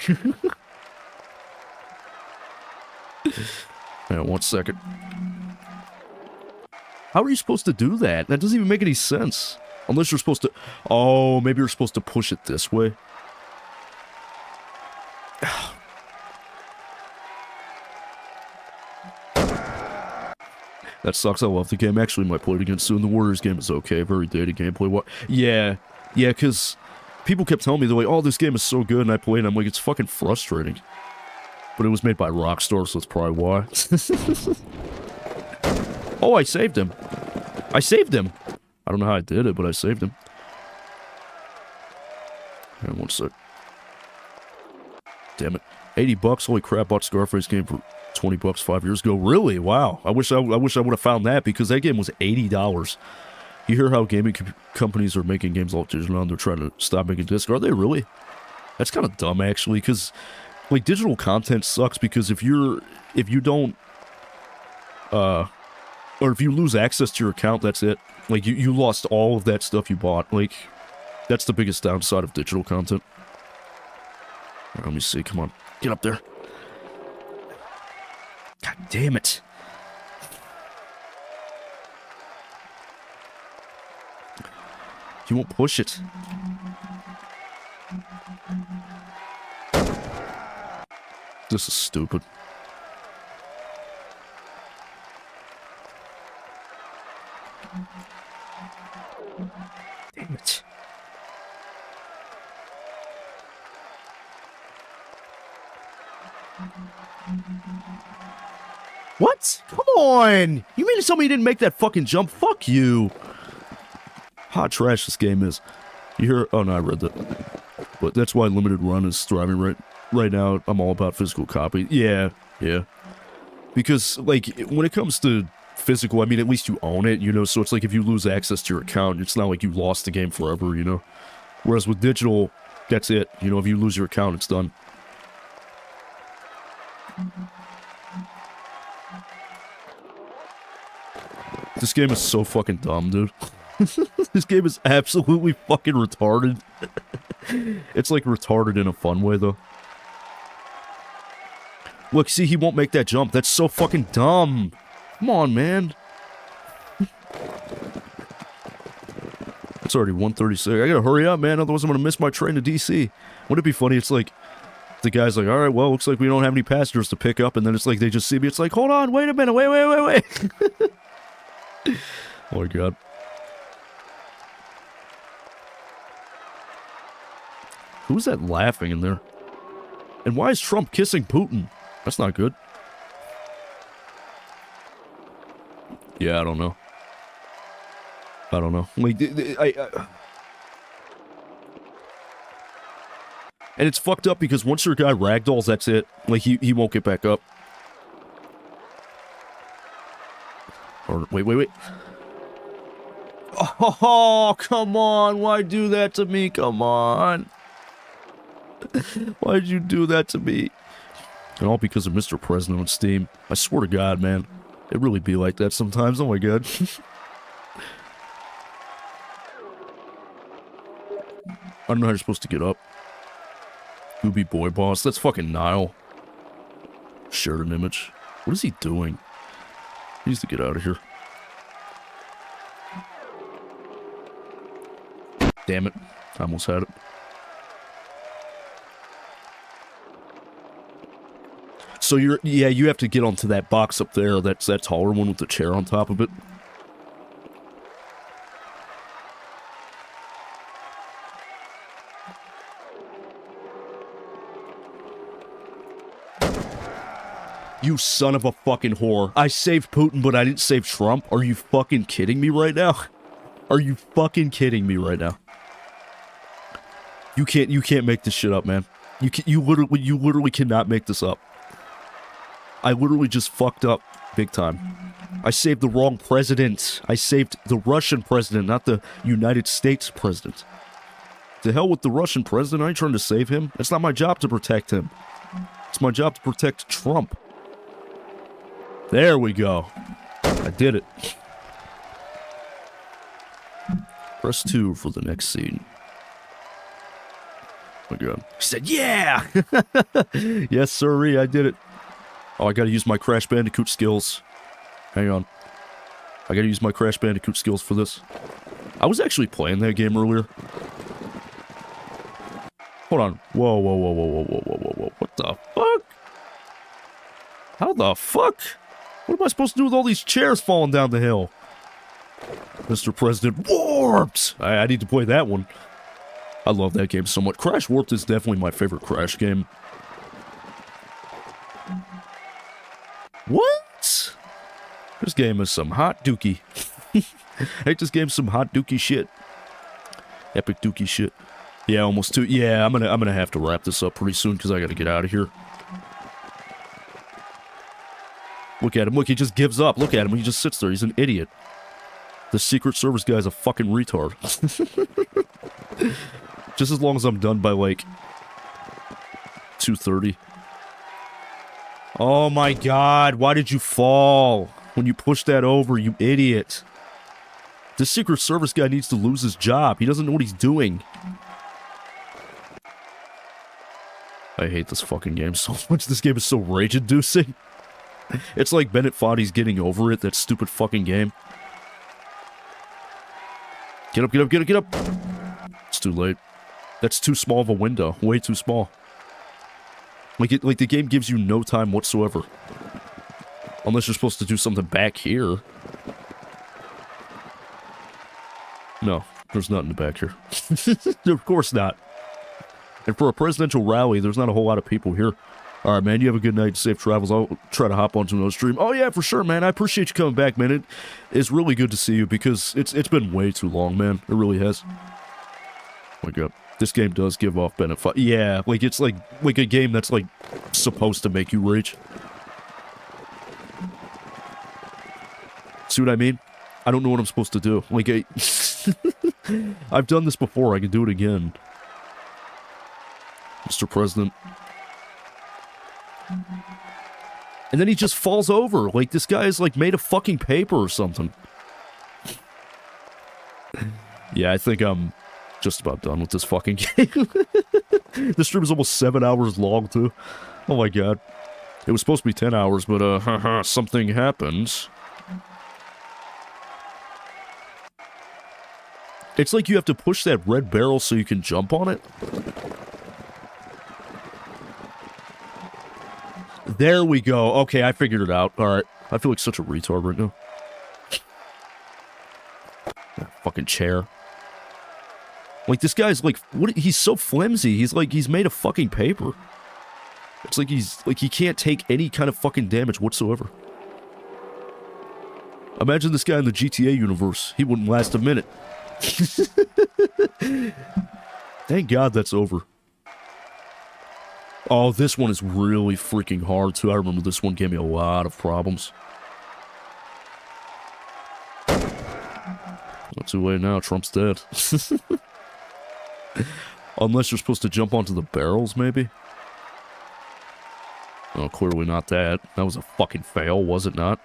Hang on 1 second. How are you supposed to do that? That doesn't even make any sense. Unless you're supposed to... Oh, maybe you're supposed to push it this way. That sucks. I love the game. Actually, might play it again soon. The Warriors game is okay. Very dated gameplay. What? Yeah. Yeah, because people kept telling me, they're like, oh, this game is so good, and I played it, and I'm like, it's fucking frustrating. But it was made by Rockstar, so that's probably why. Oh, I saved him. I saved him. I don't know how I did it, but I saved him. Hang on 1 sec. Damn it. $80. Holy crap, bought Scarface game for $20 5 years ago. Really? Wow. I wish I would have found that, because that game was $80. You hear how gaming companies are making games all digital and they're trying to stop making discs. Are they really? That's kind of dumb, actually, because like digital content sucks, because if you don't or if you lose access to your account, that's it. Like you lost all of that stuff you bought. Like that's the biggest downside of digital content. Right, let me see. Come on. Get up there. God damn it. You won't push it. This is stupid. Damn it. What? Come on! You mean to tell me you didn't make that fucking jump? Fuck you! Hot trash this game is. You hear? Oh no, I read that. But that's why limited run is thriving right now. I'm all about physical copy. Yeah. Because, like, when it comes to physical, I mean, at least you own it, you know? So it's like if you lose access to your account, it's not like you lost the game forever, you know? Whereas with digital, that's it. You know, if you lose your account, it's done. This game is so fucking dumb, dude. This game is absolutely fucking retarded. It's like retarded in a fun way, though. Look, see, he won't make that jump. That's so fucking dumb. Come on, man. It's already 1:36. I gotta hurry up, man. Otherwise, I'm gonna miss my train to DC. Wouldn't it be funny? It's like, the guy's like, all right, well, looks like we don't have any passengers to pick up. And then it's like, they just see me. It's like, hold on, wait a minute. Wait. Oh, my God. Who's that laughing in there? And why is Trump kissing Putin? That's not good. Yeah, I don't know. Like, and it's fucked up because once your guy ragdolls, that's it. Like, he won't get back up. Or, wait. Oh, come on. Why do that to me? Come on. Why'd you do that to me? And all because of Mr. President on Steam. I swear to God, man. It really be like that sometimes. Oh my God. I don't know how you're supposed to get up. Gooby Boy Boss. That's fucking Nile. Shared an image. What is he doing? He needs to get out of here. Damn it. I almost had it. So you have to get onto that box up there. That's that taller one with the chair on top of it. You son of a fucking whore. I saved Putin, but I didn't save Trump? Are you fucking kidding me right now? Are you fucking kidding me right now? You can't make this shit up, man. You literally cannot make this up. I literally just fucked up big time. I saved the wrong president. I saved the Russian president, not the United States president. To hell with the Russian president. I ain't trying to save him. It's not my job to protect him. It's my job to protect Trump. There we go. I did it. Press 2 for the next scene. Oh my God. He said, yeah! Yes, sirree, I did it. Oh, I gotta use my Crash Bandicoot skills. Hang on. I gotta use my Crash Bandicoot skills for this. I was actually playing that game earlier. Hold on. Whoa. What the fuck? How the fuck? What am I supposed to do with all these chairs falling down the hill? Mr. President Warped! I need to play that one. I love that game so much. Crash Warped is definitely my favorite Crash game. What? This game is some hot dookie. This game's some hot dookie shit. Epic dookie shit. Yeah, almost 2. Yeah, I'm gonna have to wrap this up pretty soon because I gotta get out of here. Look at him. Look, he just gives up. Look at him. He just sits there. He's an idiot. The Secret Service guy's a fucking retard. Just as long as I'm done by, like, 2:30. Oh my God, why did you fall? When you pushed that over, you idiot. The Secret Service guy needs to lose his job. He doesn't know what he's doing. I hate this fucking game so much. This game is so rage-inducing. It's like Bennett Foddy's getting over it, that stupid fucking game. Get up. It's too late. That's too small of a window. Way too small. Like the game gives you no time whatsoever. Unless you're supposed to do something back here. No, there's nothing back here. Of course not. And for a presidential rally, there's not a whole lot of people here. All right, man. You have a good night. Safe travels. I'll try to hop onto another stream. Oh yeah, for sure, man. I appreciate you coming back, man. It's really good to see you because it's been way too long, man. It really has. Oh my god, this game does give off benefit. Yeah, like it's like a game that's like supposed to make you rage. See what I mean? I don't know what I'm supposed to do. Like I've done this before. I can do it again. Mr. President. And then he just falls over. Like, this guy is, like, made of fucking paper or something. Yeah, I think I'm just about done with this fucking game. This stream is almost 7 hours long, too. Oh my god. It was supposed to be 10 hours, but, something happened. It's like you have to push that red barrel so you can jump on it. There we go. Okay, I figured it out. Alright. I feel like such a retard right now. That fucking chair. Like, this guy's like, what? He's so flimsy. He's made of fucking paper. It's like he can't take any kind of fucking damage whatsoever. Imagine this guy in the GTA universe. He wouldn't last a minute. Thank God that's over. Oh, this one is really freaking hard, too. I remember this one gave me a lot of problems. Not too late now. Trump's dead. Unless you're supposed to jump onto the barrels, maybe? Oh, clearly not that. That was a fucking fail, was it not?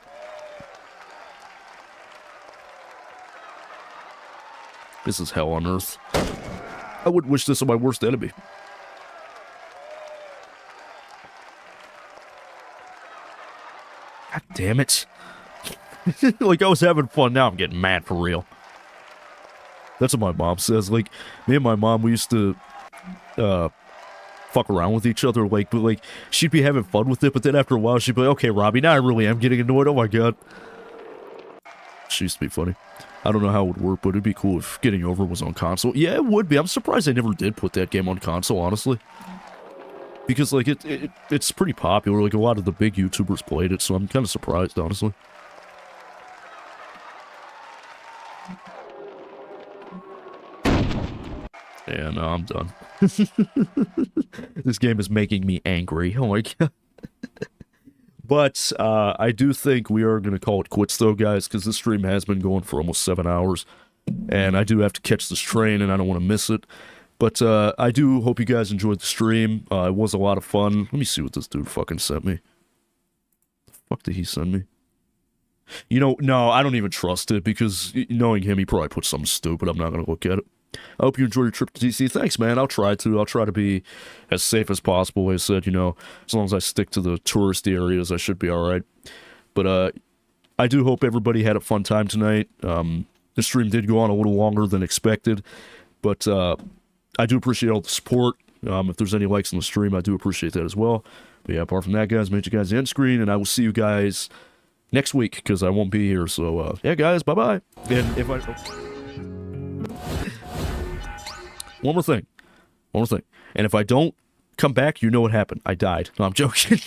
This is hell on earth. I wouldn't wish this on my worst enemy. God damn it. Like, I was having fun, now I'm getting mad for real. That's what my mom says. Like, me and my mom, we used to, fuck around with each other, like, but, like, she'd be having fun with it, but then after a while, she'd be like, okay, Robbie, now I really am getting annoyed, oh my god. She used to be funny. I don't know how it would work, but it'd be cool if Getting Over was on console. Yeah, it would be. I'm surprised I never did put that game on console, honestly. Because, like, it's pretty popular. Like, a lot of the big YouTubers played it, so I'm kind of surprised, honestly. Yeah, no, I'm done. This game is making me angry. Oh my god. But, I do think we are going to call it quits, though, guys, because this stream has been going for almost 7 hours. And I do have to catch this train, and I don't want to miss it. But, I do hope you guys enjoyed the stream. It was a lot of fun. Let me see what this dude fucking sent me. The fuck did he send me? You know, no, I don't even trust it, because knowing him, he probably put something stupid. I'm not going to look at it. I hope you enjoy your trip to DC. Thanks, man. I'll try to be as safe as possible. Like I said, you know, as long as I stick to the touristy areas, I should be alright. But, I do hope everybody had a fun time tonight. The stream did go on a little longer than expected. But, I do appreciate all the support. If there's any likes on the stream, I do appreciate that as well. But yeah, apart from that, guys, meet you guys end screen, and I will see you guys next week, because I won't be here. So, yeah, guys, bye-bye. And if I... One more thing. And if I don't come back, you know what happened. I died. No, I'm joking.